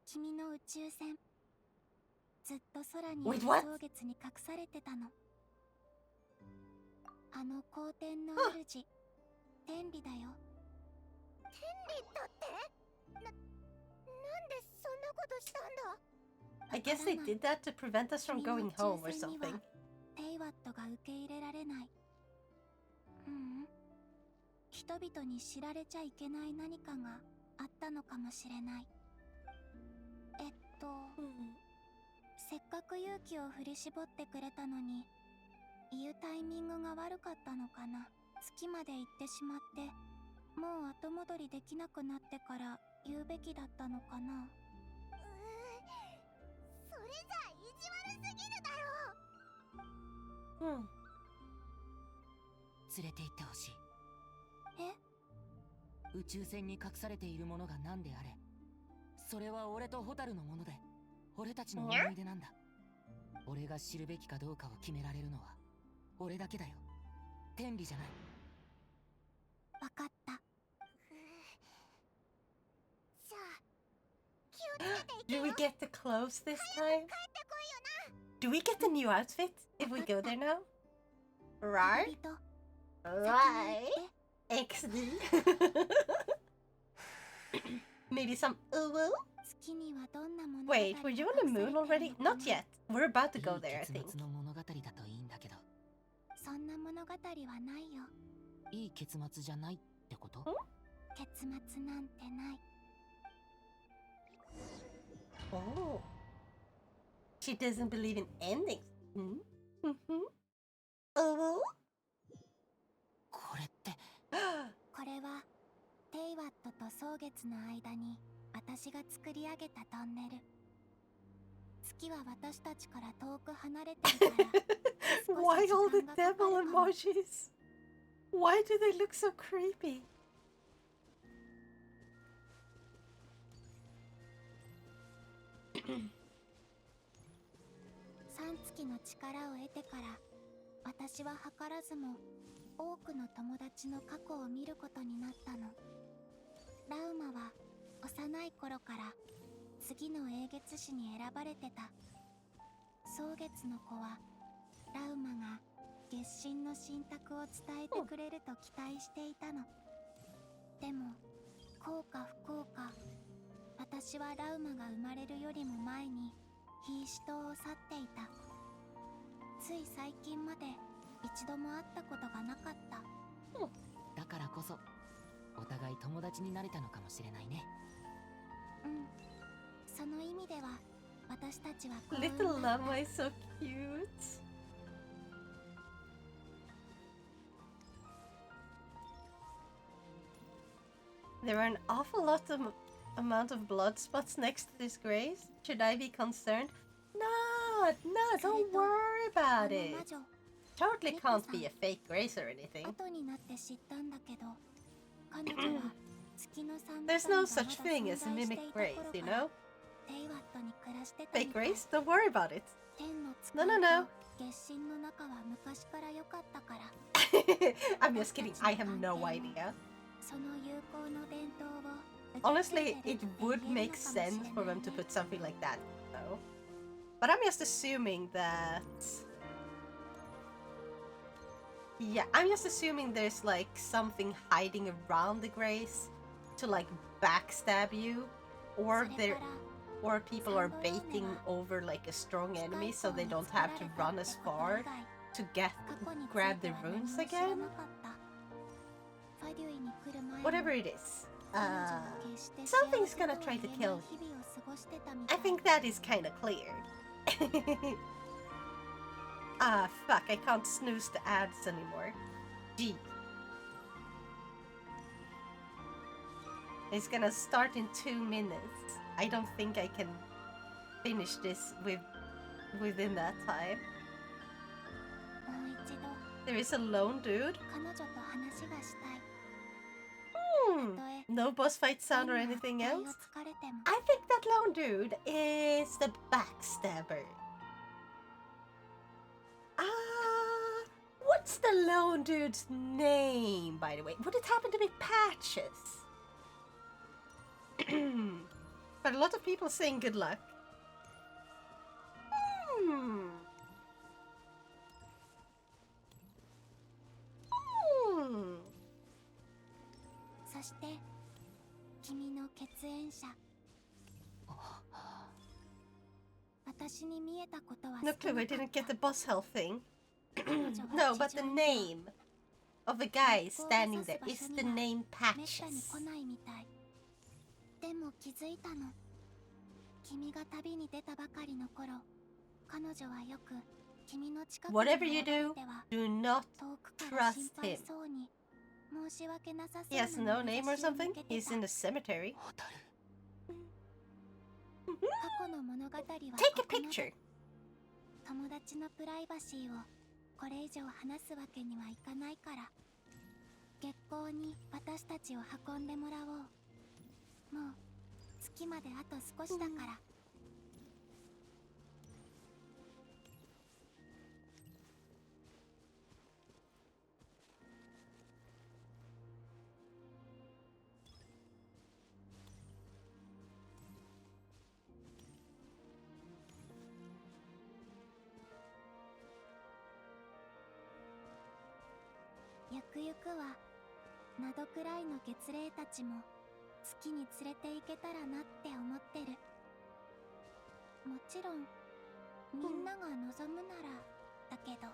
君の宇宙船、ずっと空に Wait, いる what? 蒼月に隠されてたの。あの皇天の主、天理だよ。天理だって？なんでそんなことしたんだ？ I guess they did that to prevent us from going home or something. テイワットが受け入れられない。人々に知られちゃいけない何かがあったのかもしれない。せっかく勇気を振り絞ってくれたのに、言うタイミングが悪かったのかな。月まで行ってしまって、もう後戻りできなくなってから言うべきだったのかな。それじゃ意地悪すぎるだろ。連れて行ってほしい。え？宇宙船に隠されているものが何であれ、それは俺とホタルのもので、俺たちの思い出なんだ。俺が知るべきかどうかを決められるのは俺だけだよ。天理じゃない。わかった。じゃあ気をつけていけ Do よ。 we get the clothes this time? Do we get the new outfit if we go there now? Right? Right? XD? Maybe some uwu? Wait, were you on the moon already? Not yet. We're about to go there, I think. 結末の物語だといいんだけど。そんな物語はないよ。いい結末じゃないってこと？結末なんてない。Oh. She doesn't believe in endings. Oh. これって。これはテイワットと蒼月の間に私が作り上げたトンネル。月は私たちから遠く離れているから。Why all the devil emojis? Why do they look so creepy? 3月の力を得てから、私は図らずも多くの友達の過去を見ることになったの。ラウマは幼い頃から次の英月誌に選ばれてた。蒼月の子はラウマが月神の信託を伝えてくれると期待していたの。でも幸か不幸か、私はラウマが生まれるよりも前にヒーシ島を去っていた。つい最近まで一度も会ったことがなかった。だからこそお互い友達になれたのかもしれないね。その意味では私たちは Little Llama is so cute. There are an awful lot of amount of blood spots next to this grace. Should I be concerned? No, don't worry about it. Totally can't be a fake grace or anything. 後になって知ったんだけど、彼女は There's no such thing as a mimic grace, you know? Fake grace? Don't worry about it. No, no, no. I'm just kidding. I have no idea. Honestly, it would make sense for them to put something like that, though. But I'm just assuming that... Yeah, I'm just assuming there's like something hiding around the grace to like backstab you, or people are baiting over like a strong enemy so they don't have to run as far to grab the runes again. Whatever it is, something's gonna try to kill you. I think that is kind of clear. Ah, fuck, I can't snooze the ads anymore. Gee. It's gonna start in 2 minutes. I don't think I can finish this within that time. There is a lone dude. No boss fight sound or anything else? I think that lone dude is the backstabber. What's the lone dude's name, by the way? Would it happen to be Patches? But a lot of people saying good luck. No clue, I didn't get the boss health thing. No, but the name of the guy standing there is the name Patches. Whatever you do, do not trust him. He has no name or something? He's in the cemetery. Take a picture. 友達のプライバシーをこれ以上話すわけにはいかないから、月光に私たちを運んでもらおう。もう月まであと少しだから。ゆくゆくはなどくらいの月霊たちも月に連れて行けたらなって思ってる。もちろんみんなが望むならだけど。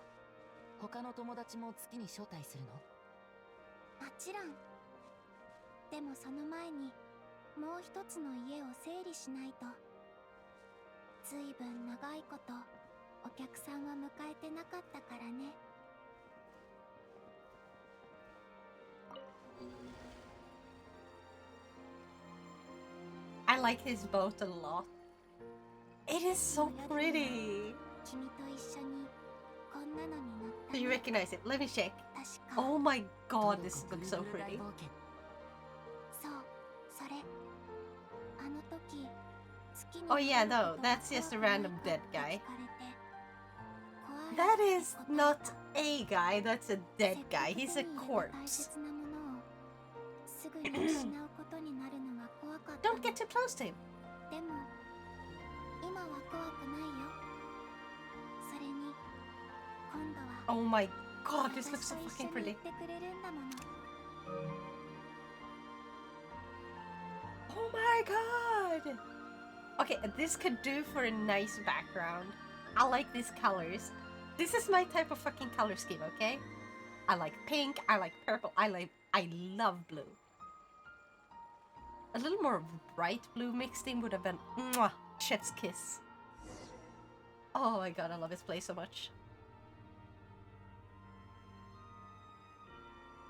他の友達も月に招待するの？もちろん。でもその前にもう一つの家を整理しないと。ずいぶん長いことお客さんは迎えてなかったからね。I like his boat a lot. It is so pretty. Do you recognize it? Let me check. Oh my god, this looks so pretty. Oh yeah, no, that's just a random dead guy. That is not a guy, that's a dead guy. He's a corpse. Don't get too close to him. Oh my god, this looks so fucking pretty. Oh my god! Okay, this could do for a nice background. I like these colors. This is my type of fucking color scheme, okay? I like pink, I like purple, I love blue. A little more bright blue mixed in would have been mwah, chef's kiss. Oh my god, I love this place so much.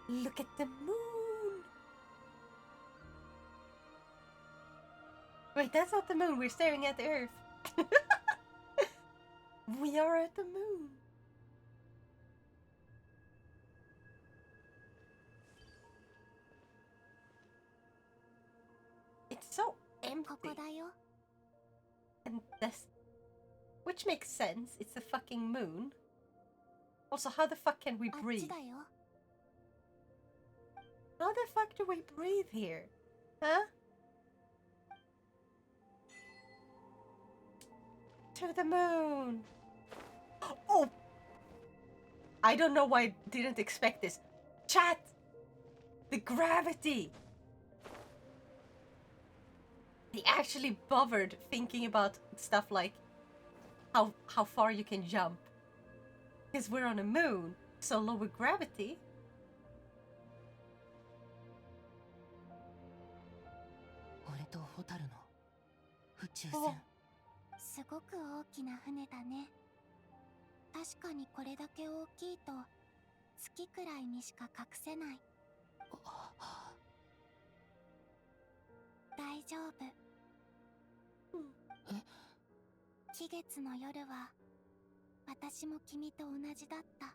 Look at the moon! Wait, that's not the moon, we're staring at the earth. We are at the moon. empty. And this, which makes sense. It's a fucking moon. Also, how the fuck can we breathe? How the fuck do we breathe here? Huh? To the moon. Oh! I don't know why I didn't expect this. Chat! The gravity! They actually bothered thinking about stuff like how far you can jump. Because we're on a moon, so lower gravity. Oh. すごく大きな船だね。確かにこれだけ大きいと月くらいにしか隠せない。大丈夫。期月の夜は私も君と同じだった。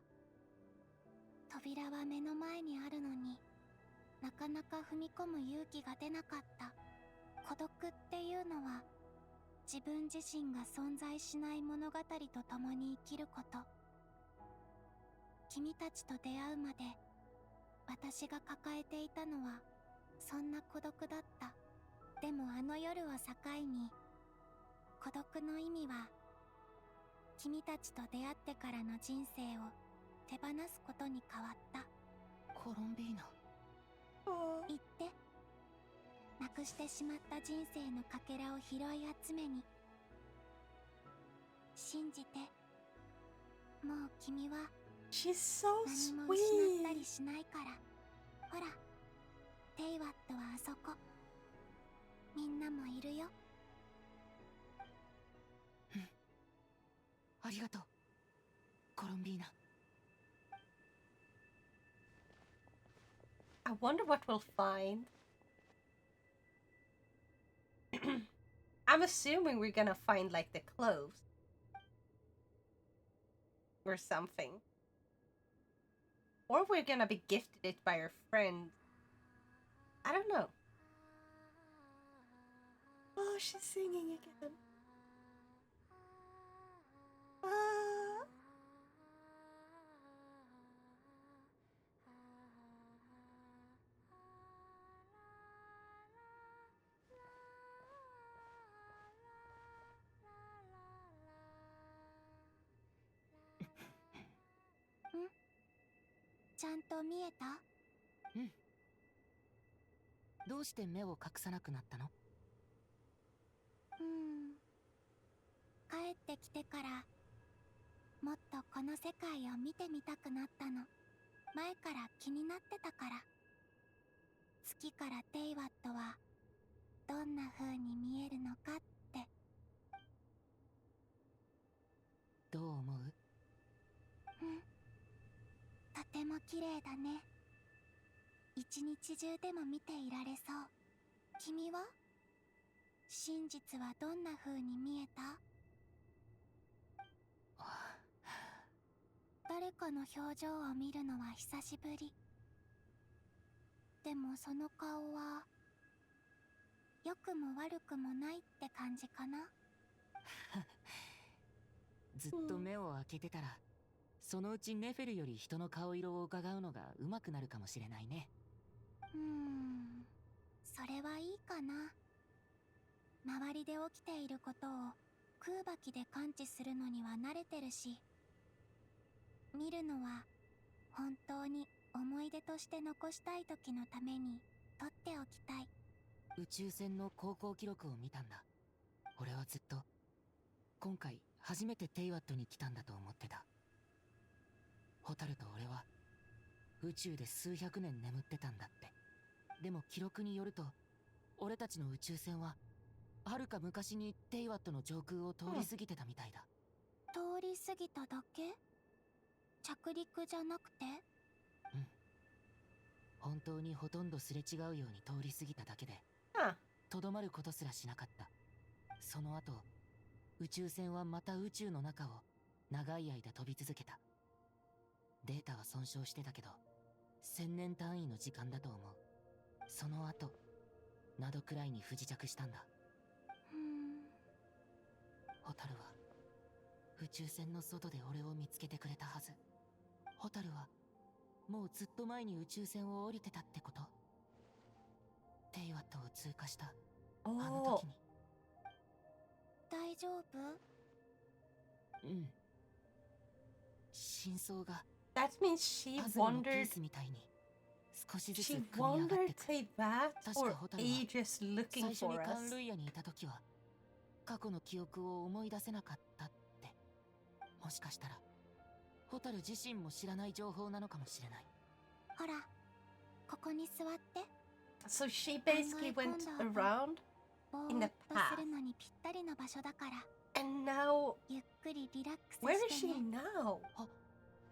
扉は目の前にあるのになかなか踏み込む勇気が出なかった。孤独っていうのは自分自身が存在しない物語と共に生きること。君たちと出会うまで私が抱えていたのはそんな孤独だった。でもあの夜を境に孤独の意味は君たちと出会ってからの人生を手放すことに変わった。コロンビーナ。言って。なくしてしまった人生のかけらを拾い集めに。信じて。もう君は She's so 何も失ったりしないから。ほら、テイワットはあそこ。みんなもいるよ。ありがとう、コロンビーナ。I wonder what we'll find. I'm assuming we're gonna find like the clothes or something, or we're gonna be gifted it by our friend. I don't know. Oh, she's singing again. Ah. Hmm? ちゃんと見えた？うん。どうして目を隠さなくなったの？帰ってきてからもっとこの世界を見てみたくなったの。前から気になってたから。月からテイワットはどんな風に見えるのかって。どう思う？とても綺麗だね。一日中でも見ていられそう。君は？真実はどんな風に見えた？誰かの表情を見るのは久しぶり。でもその顔は良くも悪くもないって感じかな。ずっと目を開けてたら、そのうちネフェルより人の顔色を伺うのが上手くなるかもしれないね。それはいいかな。周りで起きていることを空吐きで感知するのには慣れてるし、見るのは本当に思い出として残したい時のために取っておきたい。宇宙船の航行記録を見たんだ。俺はずっと今回初めてテイワットに来たんだと思ってた。ホタルと俺は宇宙で数百年眠ってたんだって。でも記録によると、俺たちの宇宙船は遥か昔にテイワットの上空を通り過ぎてたみたいだ。通り過ぎただけ？着陸じゃなくて？本当にほとんどすれ違うように通り過ぎただけで、とどまることすらしなかった。その後、宇宙船はまた宇宙の中を長い間飛び続けた。データは損傷してたけど、1000年単位の時間だと思う。その後、などくらいに不時着したんだ。宙船の外で俺を見つけてくれたはず。ホタルはもうずっと前に宇宙船を降りてたってこと？テイワットを通過したあの時に。大丈夫？うん。真相が That means she パズルのピー wandered. スみたいに少しずつ She 組み上がって wandered く。 to that 確 for かホタルは ages 最 looking 初に for カン us. ルイヤにいた時は過去の記憶を思い出せなかったって。もしかしたらホタル自身も知らない情報なのかもしれない。ほら、ここに座って。 So she basically went around ぼ in ー the っとす past. るのにぴったりの場所だから。 And now, ゆっくりリラックス where is して she ね。 now? あ、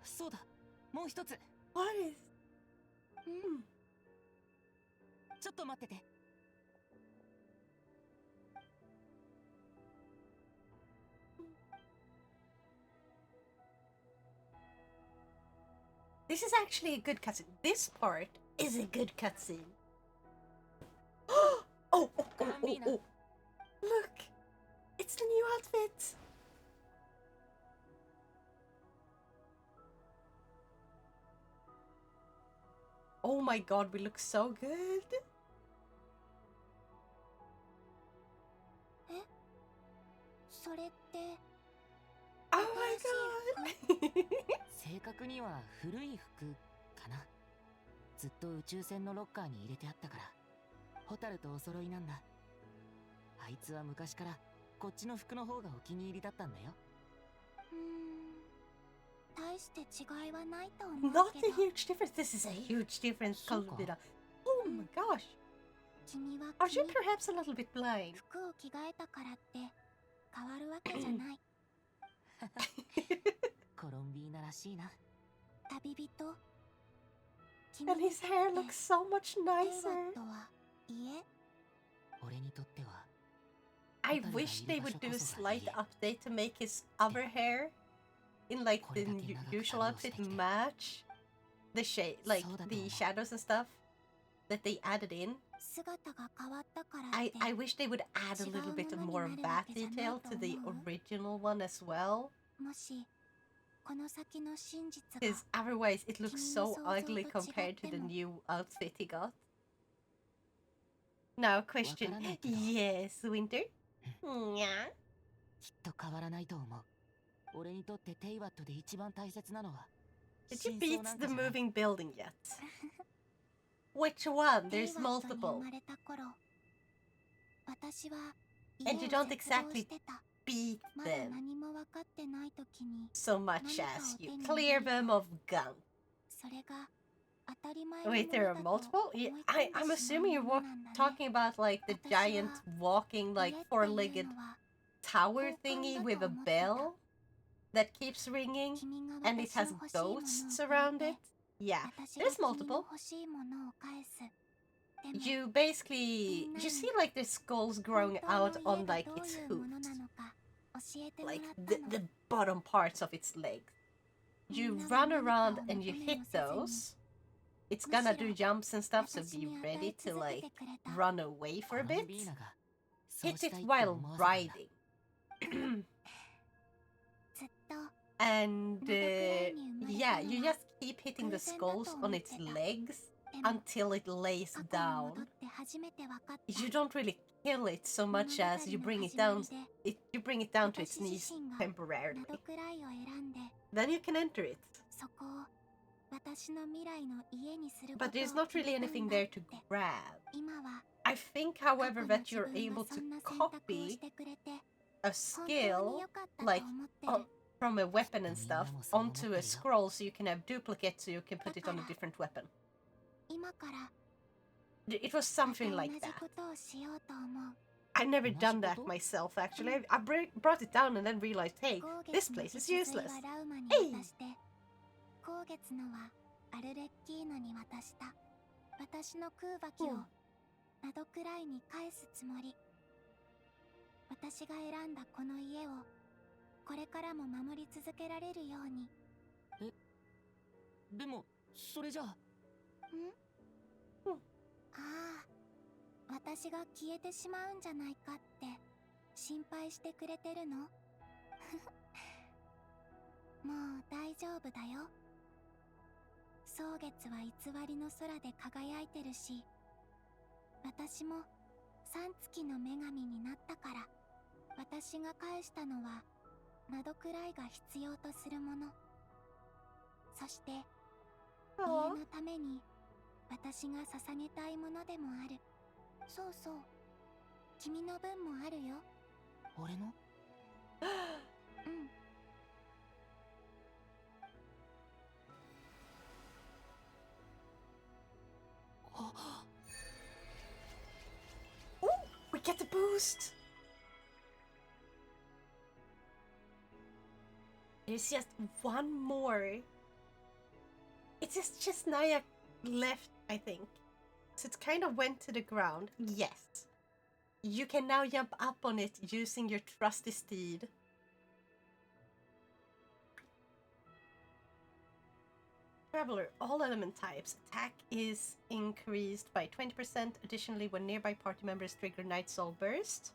そうだ。もう一つ。 What is? ちょっと待ってて。This is actually a good cutscene. This part is a good cutscene. Oh, Look! It's the new outfit! Oh my god, we look so good! え？それって Oh my god! 正確には古い服かな。ずっと宇宙船のロッカーに入れてあったから。ホタルとお揃いなんだ。あいつは昔からこっちの服の方がお気に入りだったんだよ。大して違いはないと思う Not け a ど。 huge difference. This is a huge difference, Kalvira. Oh my gosh. 君は Are you perhaps a little bit blind? 服を着替えたからって変わるわけじゃない。コロンビーナらしいな。旅人。 And his hair looks so much テイ nicer. ワットは家？俺にとっては I wish they would do a slight update to make his other hair in like the usual outfit match the shade, like the shadows and stuff that they added in. 姿が変わったからって。 I wish they would add a little bit more of that detail to the original one as well. もしこの先の真実が Because otherwise it looks so ugly compared to the new outfit he got. Now question. Yes, Winter? Yeah. きっと変わらないと思う。俺にとってテイワットで一番大切なのは Did you beat the moving building yet? Which one? There's multiple. 生まれた頃、私は And you don't exactly beat まだ them 何も分かってない時に so much as you clear them of gunk. それが当たり前のもの Wait, だ there are と multiple? Yeah, I'm assuming you're talking about like the giant walking like four-legged tower thingy with a bell that keeps ringing and it has ghosts around it. Yeah, there's multiple. 欲しいものを返す。 You basically you see like the skulls growing out on like its hooves, like the bottom parts of its legs. You run around and you hit those. It's gonna do jumps and stuff, so be ready to like run away for a bit. Hit it while riding. And yeah, you just keep hitting the skulls on its legs until it lays down. You don't really kill it so much as you bring it down. You bring it down to its knees temporarily. Then you can enter it. そこを私の未来の家にする But there's not really anything there to grab. 今は I think, however, that you're able to copy a skill, like from a weapon and stuff, onto a scroll so you can have duplicates so you can put it on a different weapon. 今から It was something 同 like じ that. ことをしようと思う。 I've never done that myself, actually. I brought it down and then realized, hey, this place is useless. ラウマに Hey! 渡して後月のはアルレッキーノに渡した。私の空爆を窓くらいに返すつもり。私が選んだこの家をこれからも守り続けられるように。でもそれじゃあ。ああ、私が消えてしまうんじゃないかって心配してくれてるのもう大丈夫だよ。蒼月は偽りの空で輝いてるし、私も三月の女神になったから、私が返したのは窓くらいが必要とするもの。そして家のために私が捧げたいものでもある。そうそう、君の分もあるよ。俺の？うん。Ooh, we get the boost! There's just one more. It's just Naya left, I think. So it kind of went to the ground. Yes. You can now jump up on it using your trusty steed. Traveler, all element types. Attack is increased by 20%. Additionally, when nearby party members trigger Night Soul Burst,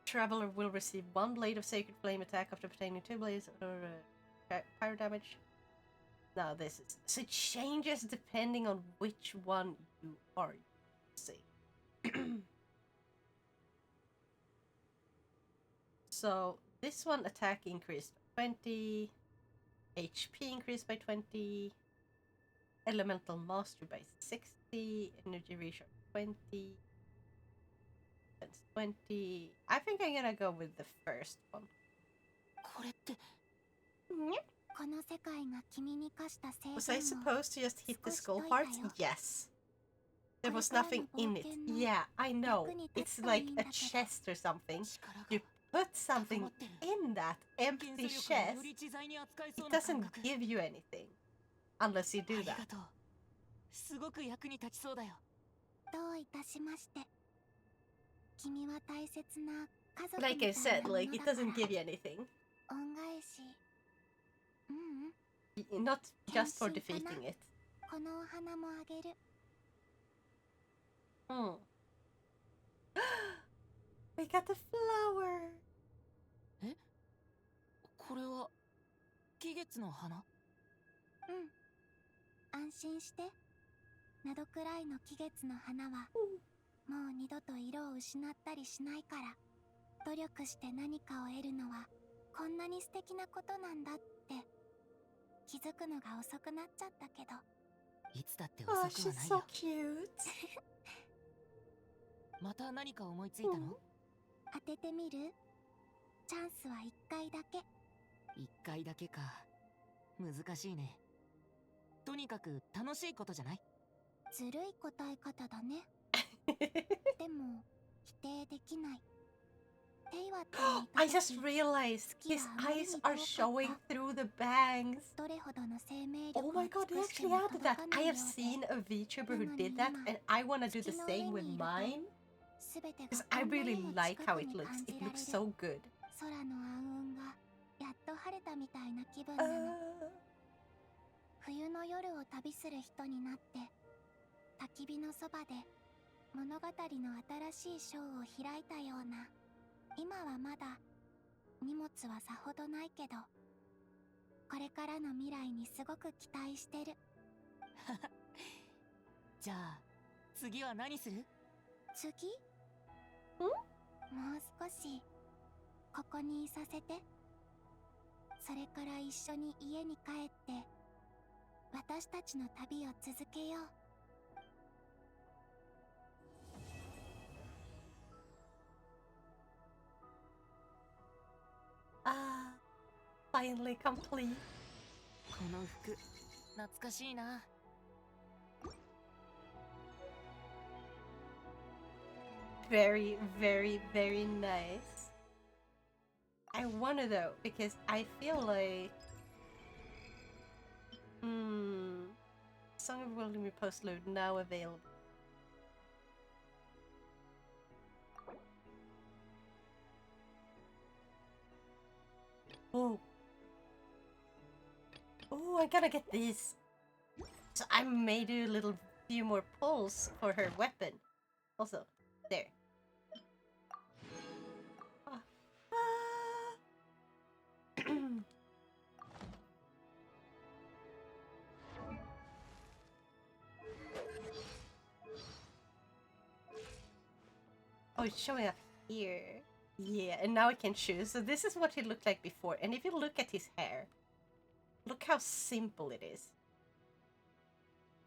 Traveler will receive 1 blade of Sacred Flame attack after obtaining 2 blades or fire damage. Now this is... So it changes depending on which one you are using. So this one attack increased by 20, HP increased by 20, Elemental Mastery by 60, Energy Recharge 20, that's 20. I think I'm gonna go with the first one. Was I supposed to just hit the skull parts? Yes. There was nothing in it. Yeah, I know. It's like a chest or something. You put something in that empty chest, it doesn't give you anything. Unless you do that. Like I said, like, it doesn't give you anything. Not just for defeating it. Hmm. We got the flower! え？これは季月の花？うん。安心して。窓くらいの季月の花は、もう二度と色を失ったりしないから。努力して何かを得るのは、こんなに素敵なことなんだって、気づくのが遅くなっちゃったけど。いつだって遅くはないよ。Oh, she's so cute. また何か思いついたの？当ててみる？チャンスは1回だけ。1回だけか。難しいね。とにかく楽しいことじゃない？ずるい答え方だね。でも否定できない。I just realized his eyes are showing through the bangs. Oh my god, they actually added that. I have seen a VTuber who did that, and I want to do the same with mine. Because I really like how it looks. It looks so good. 空の暗雲がやっと晴れたみたいな気分なの。冬の夜を旅する人になって焚き火のそばで物語の新しい章を開いたような。今はまだ荷物はさほどないけど、これからの未来にすごく期待してる。じゃあ次は何する？次？もう少しここにいさせて。それから一緒に家に帰って私たちの旅を続けよう。Finally complete. この服、懐かしいな。Very, very, very nice. I wonder though, because I feel like... Song of Wilderness postload now available. Oh. Oh, I gotta get these. So I may do a little few more pulls for her weapon. Also, there. Oh, it's showing up here. Yeah, and now I can choose. So this is what he looked like before. And if you look at his hair, look how simple it is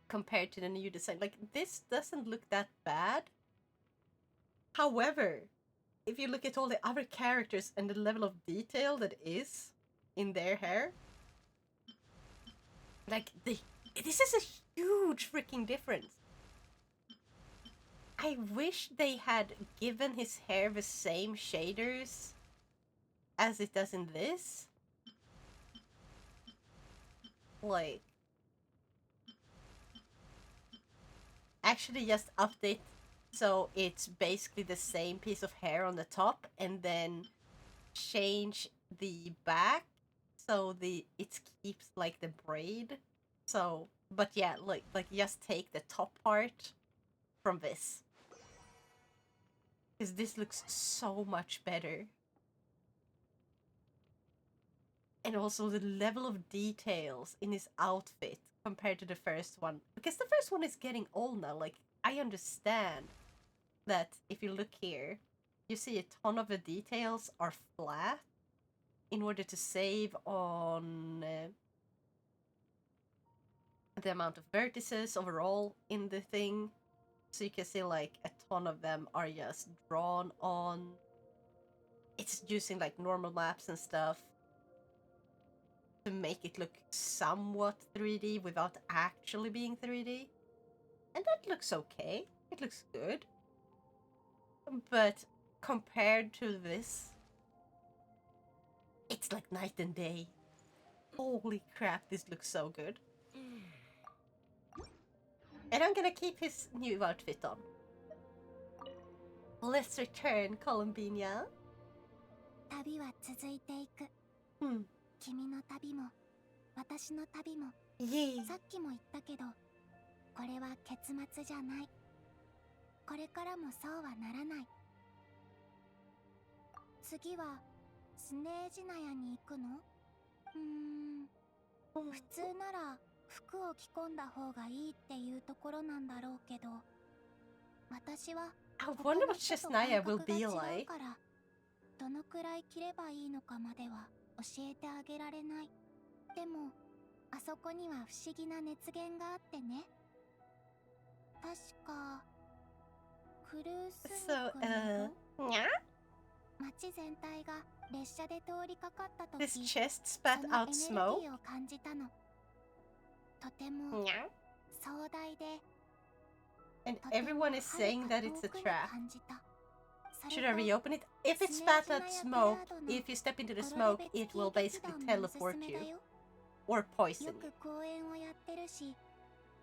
compared to the new design. Like, this doesn't look that bad. However, if you look at all the other characters and the level of detail that is in their hair, like, this is a huge freaking difference. I wish they had given his hair the same shaders as it does in this. Like, actually just update so it's basically the same piece of hair on the top, and then change the back so it keeps like the braid. So, but yeah, like just take the top part from this, because this looks so much better. And also the level of details in his outfit compared to the first one, because the first one is getting old now. Like, I understand that if you look here, you see a ton of the details are flat in order to save on the amount of vertices overall in the thing. So you can see like a ton of them are just drawn on. It's using like normal maps and stuff to make it look somewhat 3D without actually being 3D. And that looks okay. It looks good. But compared to this, it's like night and day. Holy crap, this looks so good. And I'm gonna keep his new outfit on. Let's return, Columbinia. 旅は続いていく。君の旅も私の旅も。さっきも言ったけど、これは結末じゃない。これからもそうはならない。次はスネージナヤに行くの？普通なら服を着込んだ方がいいっていうところなんだろうけど、私は I wonder what Chesnaya will be like. どのくらい着ればいいのかまでは教えてあげられない。でもあそこには不思議な熱源があってね。確かクルースの街全体が列車で通りかかった時、 This chest spat out そのエネル smoke. ギーを感じたの。とても壮大で And everyone is saying that it's a trap. Should I reopen it? If it spat out smoke, if you step into the smoke, it will basically teleport you. Or poison you.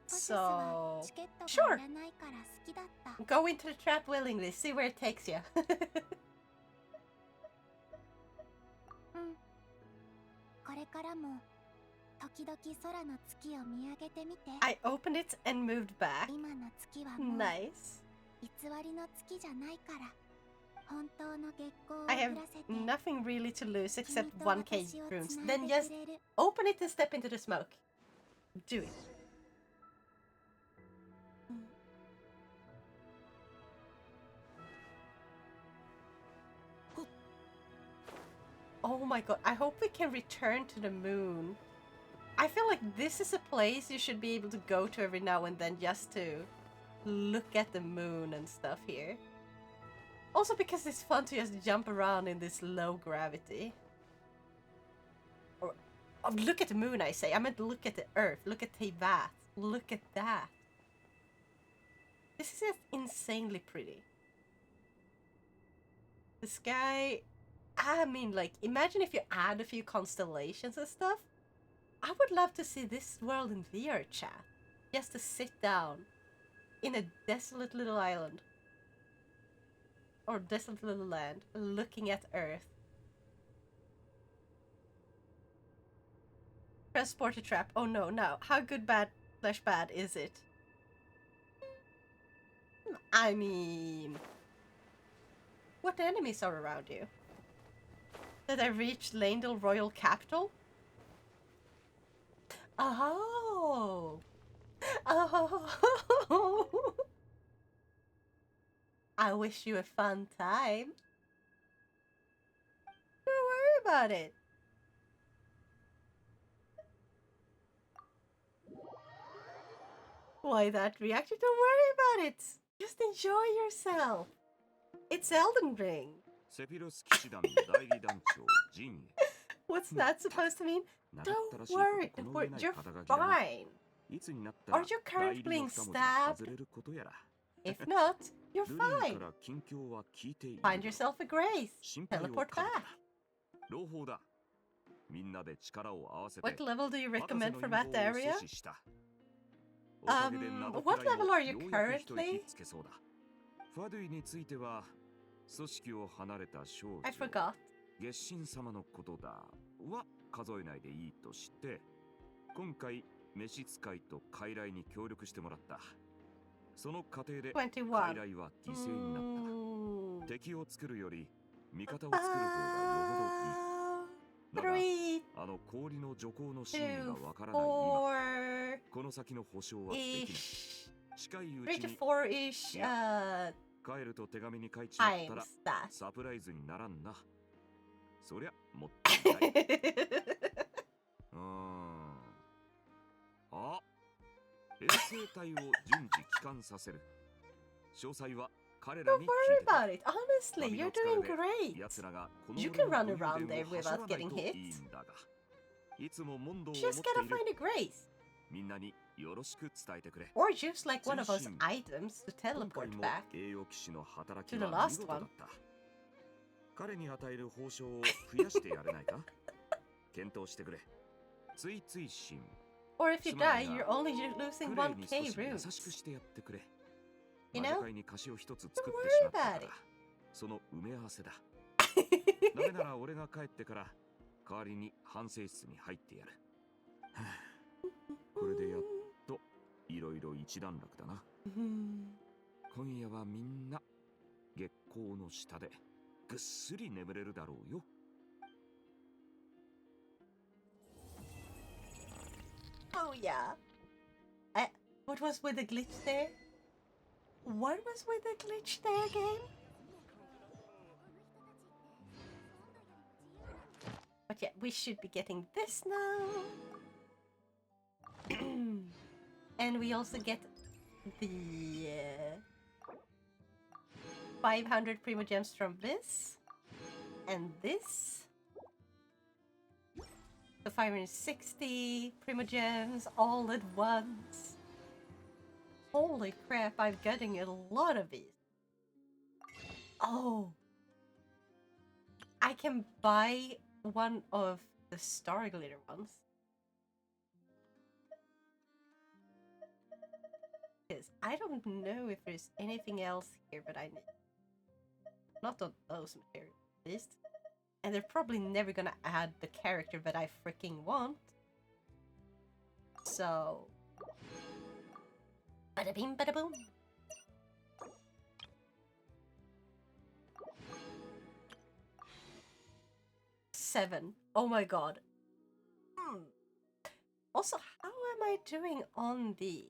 So, sure! Go into the trap willingly, see where it takes you. I opened it and moved back. Nice. I have nothing really to lose except 1 kg runes. Then just open it and step into the smoke. Do it. Oh my god, I hope we can return to the moon. I feel like this is a place you should be able to go to every now and then just to look at the moon and stuff here. Also because it's fun to just jump around in this low gravity. Or look at the moon, I say. I meant look at the earth. Look at Teyvat. Look at that. This is just insanely pretty. The sky... I mean, like, imagine if you add a few constellations and stuff. I would love to see this world in VR chat. Just to sit down in a desolate little island. Or desolate little land, looking at Earth. Transport a trap. Oh no, no. How good, bad, slash bad is it? I mean... what enemies are around you? Did I reach Landel Royal Capital? Oh! Oh! I wish you a fun time. Don't worry about it. Why that reaction? Don't worry about it. Just enjoy yourself. It's Elden Ring. What's that supposed to mean? Don't worry, you're fine. Are you currently being stabbed? If not, you're fine. Find yourself a grace. Teleport back. What level do you recommend for that area? What level are you currently? I forgot. 月神様のことだは数えないでいいとして今回召使いと傀儡に協力してもらったその過程で傀儡は犠牲になった敵を作るより味方を作る方がよほどいいだがあの氷の徐行の真意がわからない今この先の保証はできない近いうちに帰ると手紙に書いちまったらサプライズにならんなそりゃもったいないあ衛生隊を順次帰還させる詳細は彼らに聞いてた Don't worry about it. Honestly, you're doing great. You can run around there without getting hit. いつも問答を持 Just って gotta いる find a grace. みんなによろしく伝えてくれ Or use like one of those items to teleport back 栄養騎士の働き to the は見 last 事だ one. った彼に与える報奨を増やしてやれないか検討してくれついつい心 Or if you die, you're only losing クレイに 1k 少し優 runes. しくしてやってくれ You 魔 know? 女会に菓子を一つ作って Don't し worry まったか about ら it. その埋め合わせだダメなら俺が帰ってから代わりに反省室に入ってやるはあこれでやっといろいろ一段落だな今夜はみんな月光の下でぐっすり眠れるだろうよ Oh yeah. What was with the glitch there? What was with the glitch there again? But yeah, we should be getting this now. And we also get the 500 Primogems from this. And this. The 560 Primogems all at once. Holy crap, I'm getting a lot of these. Oh. I can buy one of the Star Glitter ones. Because I don't know if there's anything else here, but I need. Not on those materials, at least. And they're probably never gonna add the character that I freaking want. So... Bada bing, bada boom. Seven. Oh my god. Also, how am I doing on the...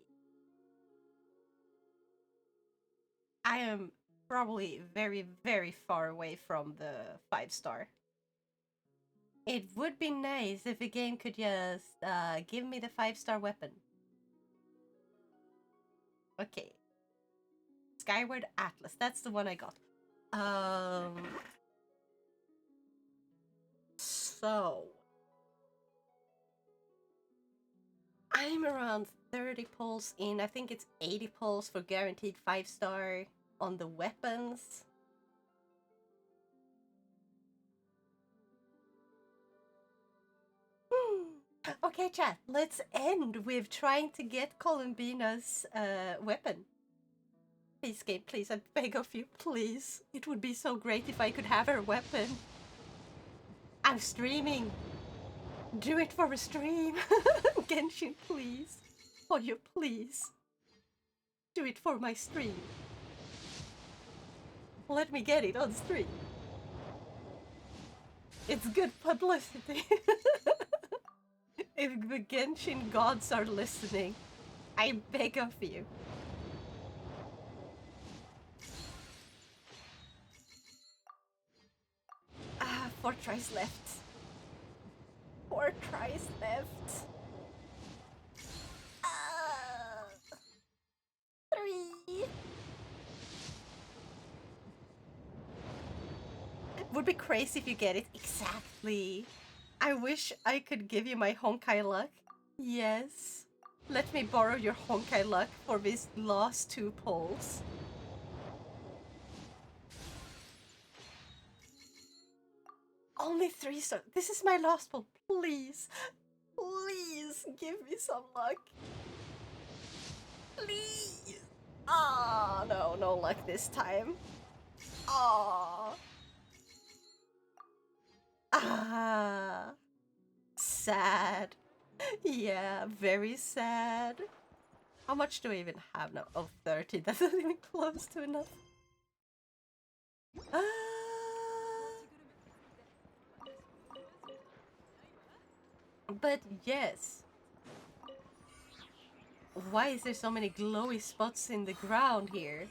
I am probably very, very far away from the 5-star. It would be nice if the game could just give me the 5-star weapon. Okay. Skyward Atlas. That's the one I got. So... I'm around 30 pulls in. I think it's 80 pulls for guaranteed 5-star on the weapons. Okay, chat. Let's end with trying to get Columbina's weapon. Please, game, please. I beg of you, please. It would be so great if I could have her weapon. I'm streaming. Do it for a stream. Genshin, please. Oh, you please. Do it for my stream. Let me get it on stream. It's good publicity. If the Genshin gods are listening, I beg of you. 4 tries left. 4 tries left. 3. Would be crazy if you get it. Exactly. I wish I could give you my Honkai luck. Yes. Let me borrow your Honkai luck for these last 2 polls. Only 3 stars. This is my last poll. Please. Please give me some luck. Please. Ah, no, no luck this time. Ah. Ah. Sad. Yeah, very sad. How much do I even have now? Oh, 30. That's not even close to enough. But yes. Why is there so many glowy spots in the ground here?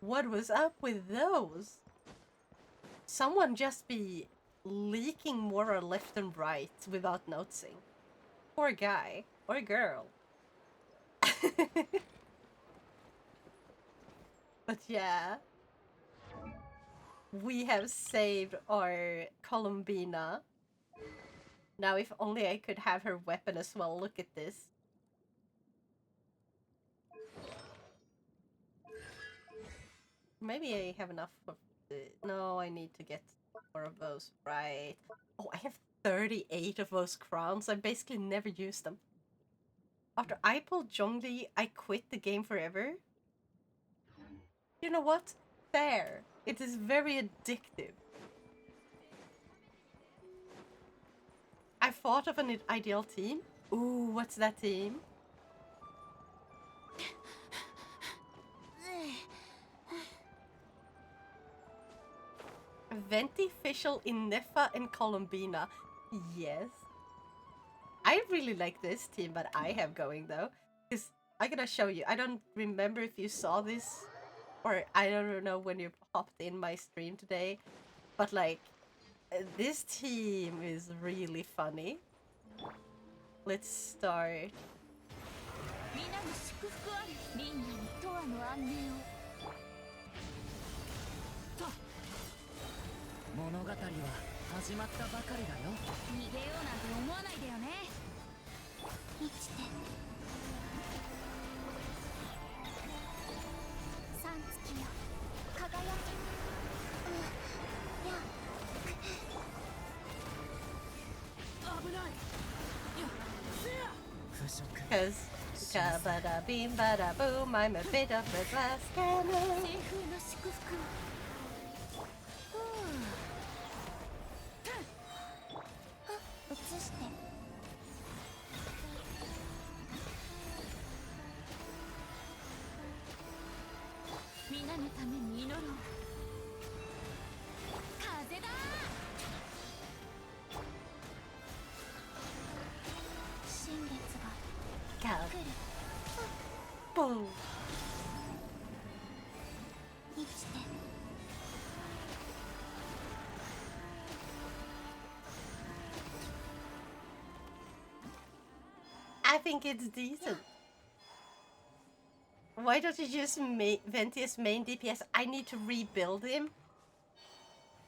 What was up with those? Someone just be leaking more left and right without noticing. Poor guy. Or girl. But yeah. We have saved our Columbina. Now if only I could have her weapon as well. Look at this. Maybe I have enough of the... No, I need to get more of those. Right. Oh, I have 38 of those crowns. I basically never use them. After I pulled Zhongli, I quit the game forever. You know what? Fair. It is very addictive. I thought of an ideal team. Ooh, what's that team? Venti, Fischl, Innefa, and Columbina. Yes. I really like this team, but I have going though. Because I'm gonna show you. I don't remember if you saw this, or I don't know when you popped in my stream today. But like, this team is really funny. Let's start. 物語は始まったばかりだよ。逃げようなんて思わないでよね。生きて。三月よ、輝け。や。危ない。Because bada beam bada boom, I'm a bit of a glass cannon. 西風の祝福。移して。皆のために祈ろう。風だ。新月が来る。Boom. 生きて。I think it's decent. Why don't you use Venti's main DPS? I need to rebuild him.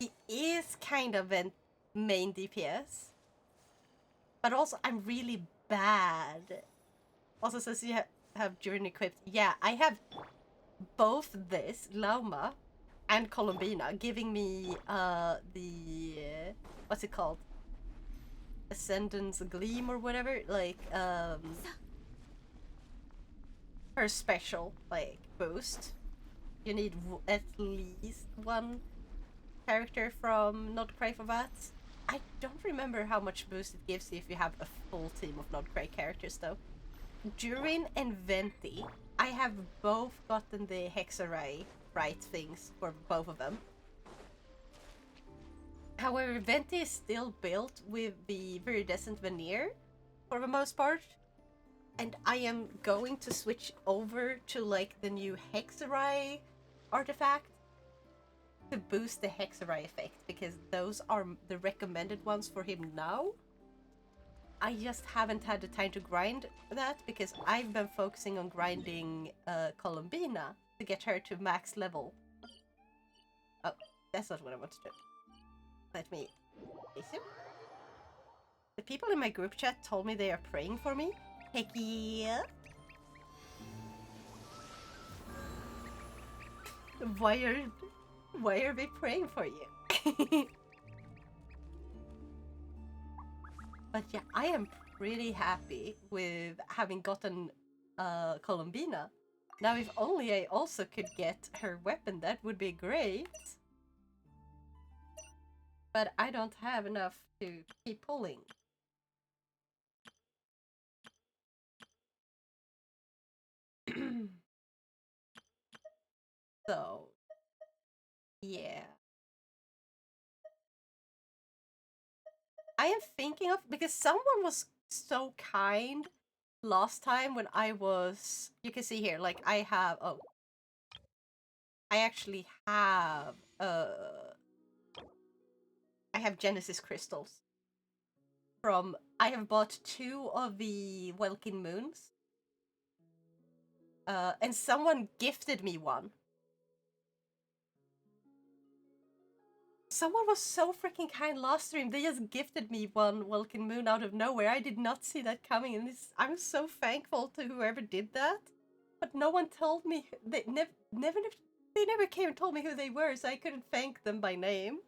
He is kind of main DPS. But also, I'm really bad. Also says you have Journey equipped. Yeah, I have both this, Lauma, and Columbina, giving me what's it called? Ascendance Gleam or whatever, like her special like boost. You need at least one character from Nodcray for that. I don't remember how much boost it gives you if you have a full team of Nodcray characters though. Durin and Venti, I have both gotten the Hexarray right things for both of them. However, Venti is still built with the Viridescent Veneer for the most part. And I am going to switch over to like the new Hexarray artifact to boost the Hexarai effect, because those are the recommended ones for him now. I just haven't had the time to grind that because I've been focusing on grinding Columbina to get her to max level. Oh, that's not what I want to do. Let me face him. The people in my group chat told me they are praying for me. Heck yeah. Why are they praying for you? But yeah, I am pretty happy with having gotten Columbina. Now if only I also could get her weapon, that would be great. But I don't have enough to keep pulling. So, yeah. I am thinking of, because someone was so kind last time when I was, you can see here, like I have, oh, I actually have, I have Genesis crystals from, I have bought 2 of the Welkin Moons. And someone gifted me one. Someone was so freaking kind last stream. They just gifted me one Welkin Moon out of nowhere. I did not see that coming, and I'm so thankful to whoever did that. But no one told me. They never came and told me who they were, so I couldn't thank them by name.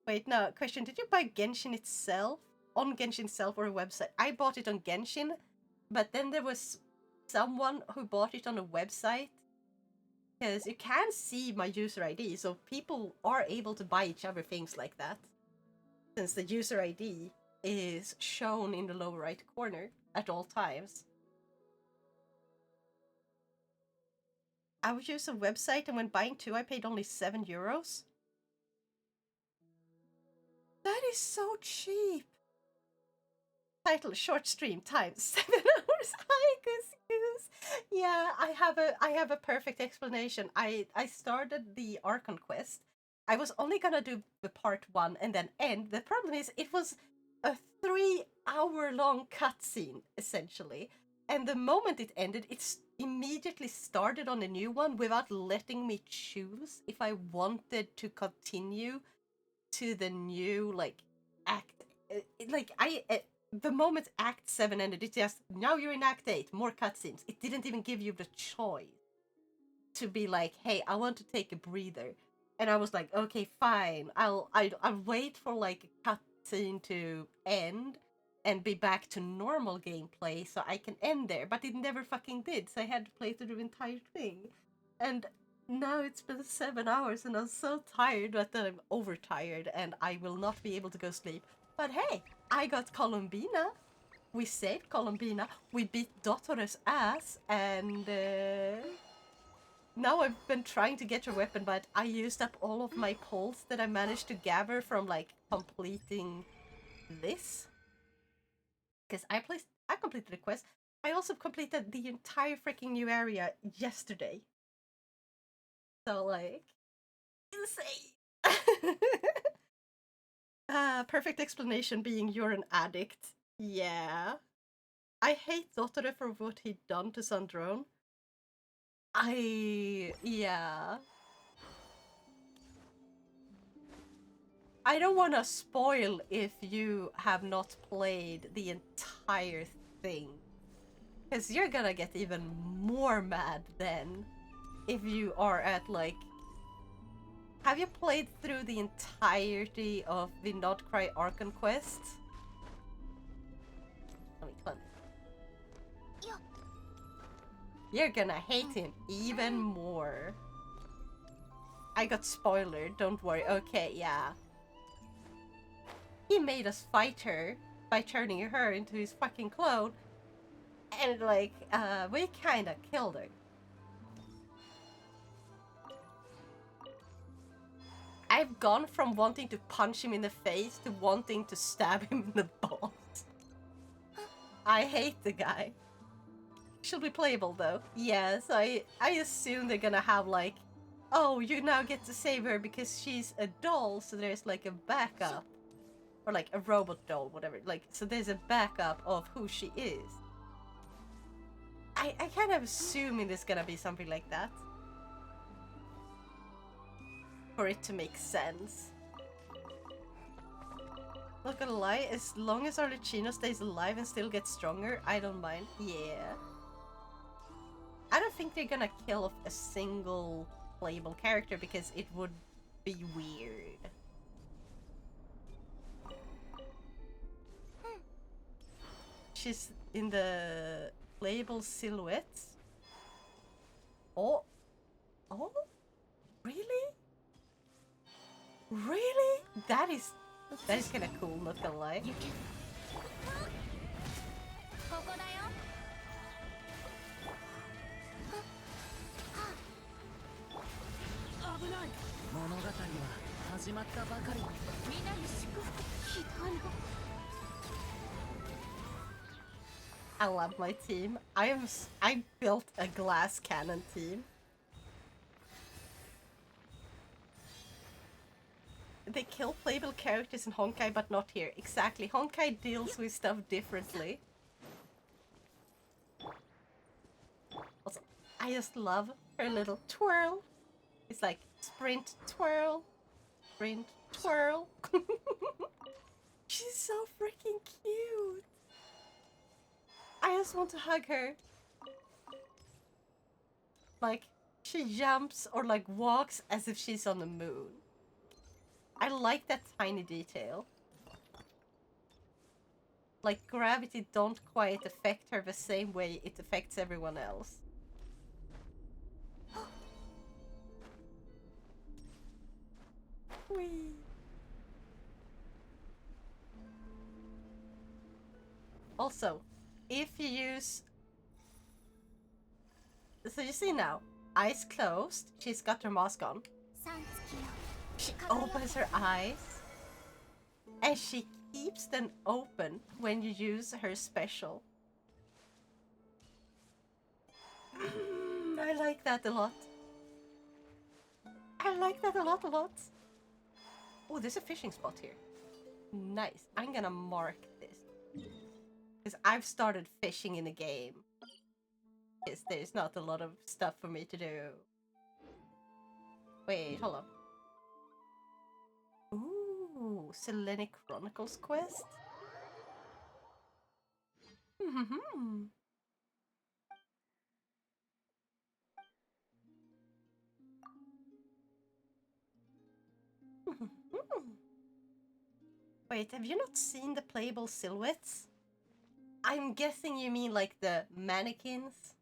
Wait, no. Question: did you buy Genshin itself on Genshin itself or a website? I bought it on Genshin, but then there was someone who bought it on a website. Because you can see my user ID, so people are able to buy each other things like that. Since the user ID is shown in the lower right corner at all times. I would use a website, and when buying 2 I paid only €7. That is so cheap! Title: short stream, time 7 hours. Hi, Goose. Yeah, I have a perfect explanation. I started the Archon quest. I was only gonna do the part 1 and then end. The problem is it was a 3-hour-long cutscene, essentially. And the moment it ended, it immediately started on a new one without letting me choose if I wanted to continue to the new, like, act. Like, the moment Act 7 ended, it just, now you're in Act 8, more cutscenes. It didn't even give you the choice to be like, hey, I want to take a breather. And I was like, okay, fine. I'll wait for like a cutscene to end and be back to normal gameplay so I can end there. But it never fucking did, so I had to play through the entire thing. And now it's been 7 hours and I'm so tired that I'm overtired and I will not be able to go sleep. But hey, I got Columbina. We saved Columbina. We beat Dotore's ass, and now I've been trying to get her weapon, but I used up all of my pulls that I managed to gather from like completing this. Because I completed the quest. I also completed the entire freaking new area yesterday. So like, insane. Perfect explanation being you're an addict. Yeah. I hate Dotore for what he'd done to Sandrone. Yeah. I don't want to spoil if you have not played the entire thing. Because you're gonna get even more mad then if you are at like... Have you played through the entirety of the Not Cry Archon quest? Let me cleanse. You're gonna hate him even more. I got spoiled, don't worry. Okay, yeah. He made us fight her by turning her into his fucking clone. And like, we kinda killed her. I've gone from wanting to punch him in the face to wanting to stab him in the balls. I hate the guy. she'll be playable though. Yeah, so I assume they're gonna have like, oh, you now get to save her because she's a doll, so there's like a backup. Or like a robot doll, whatever. Like, so there's a backup of who she is. I kind of assuming there's gonna be something like that. For it to make sense. Not gonna lie, as long as Arlecchino stays alive and still gets stronger, I don't mind. Yeah. I don't think they're gonna kill off a single playable character because it would be weird. She's in the playable silhouettes. Oh. Oh? Really? Really? That is kind of cool, not gonna lie. You can... I love my team. I built a glass cannon team. They kill playable characters in Honkai, but not here. Exactly. Honkai deals with stuff differently. Also, I just love her little twirl. It's like sprint, twirl, sprint, twirl. She's so freaking cute. I just want to hug her. Like, she jumps or like walks as if she's on the moon. I like that tiny detail. Like, gravity don't quite affect her the same way it affects everyone else. Whee. Also, if you use... So you see now, eyes closed, she's got her mask on. She opens her eyes, and she keeps them open when you use her special. I like that a lot. I like that a lot. Oh, there's a fishing spot here. Nice. I'm gonna mark this. Because I've started fishing in the game. Because there's not a lot of stuff for me to do. Wait, hold on. Ooh, Selenic Chronicles quest? Wait, have you not seen the playable silhouettes? I'm guessing you mean like the mannequins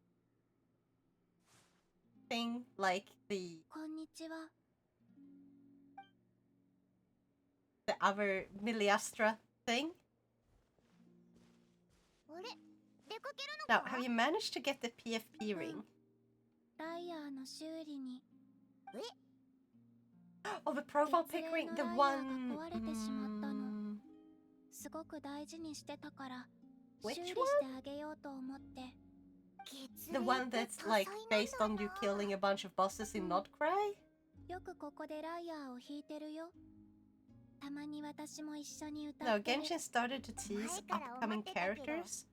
thing, like the other Miliastra thing? Now, have you managed to get the PFP ring? Oh, the profile pic ring, the one... Which one? The one that's like based on you killing a bunch of bosses in Notcry? No, Genshin started to tease upcoming characters.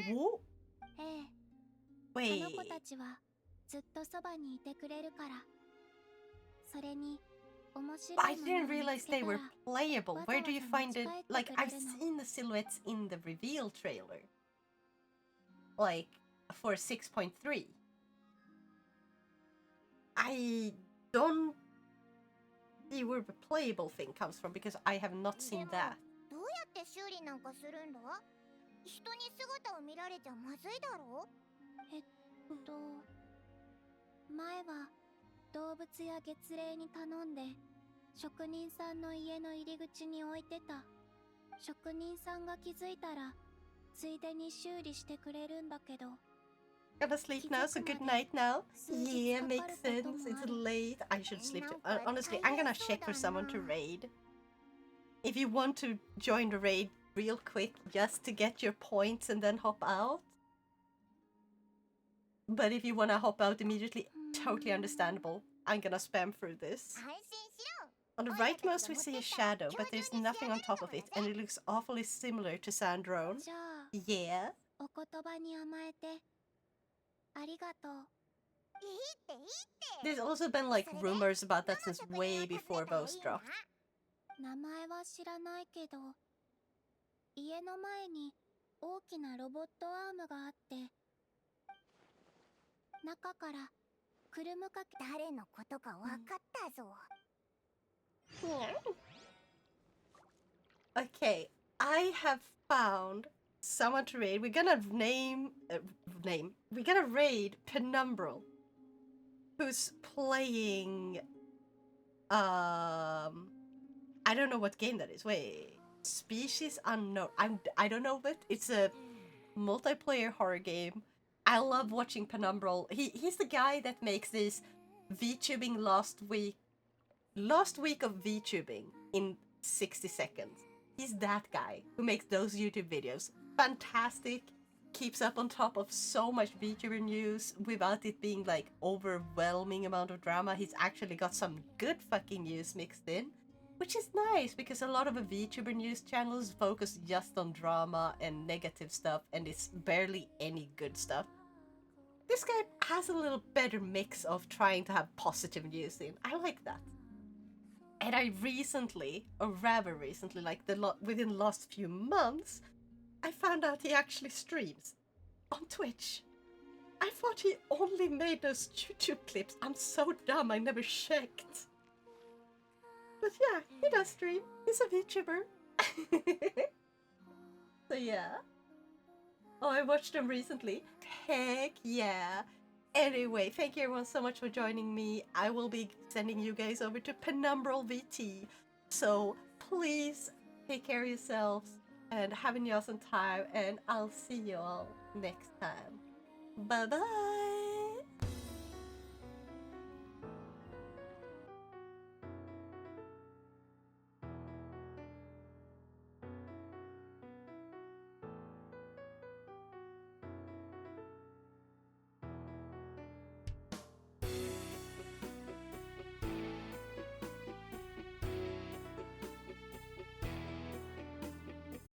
Whoa. Wait. I didn't realize they were playable. Where do you find it? Like, I've seen the silhouettes in the reveal trailer. Like, for 6.3. I don't see where the playable thing comes from, because I have not seen that. Gonna sleep now, so good night now. Yeah, makes sense. It's late. I should sleep too. Honestly, I'm gonna check for someone to raid. If you want to join the raid real quick just to get your points and then hop out. But if you want to hop out immediately, totally understandable. I'm gonna spam through this. On the rightmost we see a shadow, but there's nothing on top of it, and it looks awfully similar to Sandrone. Yeah. お言葉に甘えてありがとう。 There's also been like rumors about that since way before Voice dropped. 名前は知らないけど、家の前に大きなロボットアームがあって、中からくるむかけ誰のことかわかったぞ。Okay, I have found someone to raid. We're gonna We're gonna raid Penumbral, who's playing. I don't know what game that is. Wait, Species Unknown. I don't know, but it's a multiplayer horror game. I love watching Penumbral. He's the guy that makes this VTubing last week of VTubing in 60 seconds. He's that guy who makes those YouTube videos. Fantastic. Keeps up on top of so much VTuber news without it being like overwhelming amount of drama. He's actually got some good fucking news mixed in, which is nice because a lot of the VTuber news channels focus just on drama and negative stuff, and it's barely any good stuff. This guy has a little better mix of trying to have positive news in. I like that. And I recently, or rather recently, like within the last few months, I found out he actually streams on Twitch. I thought he only made those YouTube clips. I'm so dumb, I never checked. But yeah, he does stream. He's a VTuber. So yeah. Oh, I watched him recently. Heck yeah. Anyway, thank you everyone so much for joining me. I will be sending you guys over to Penumbral VT. So please take care of yourselves and have an awesome time. And I'll see you all next time. Bye bye.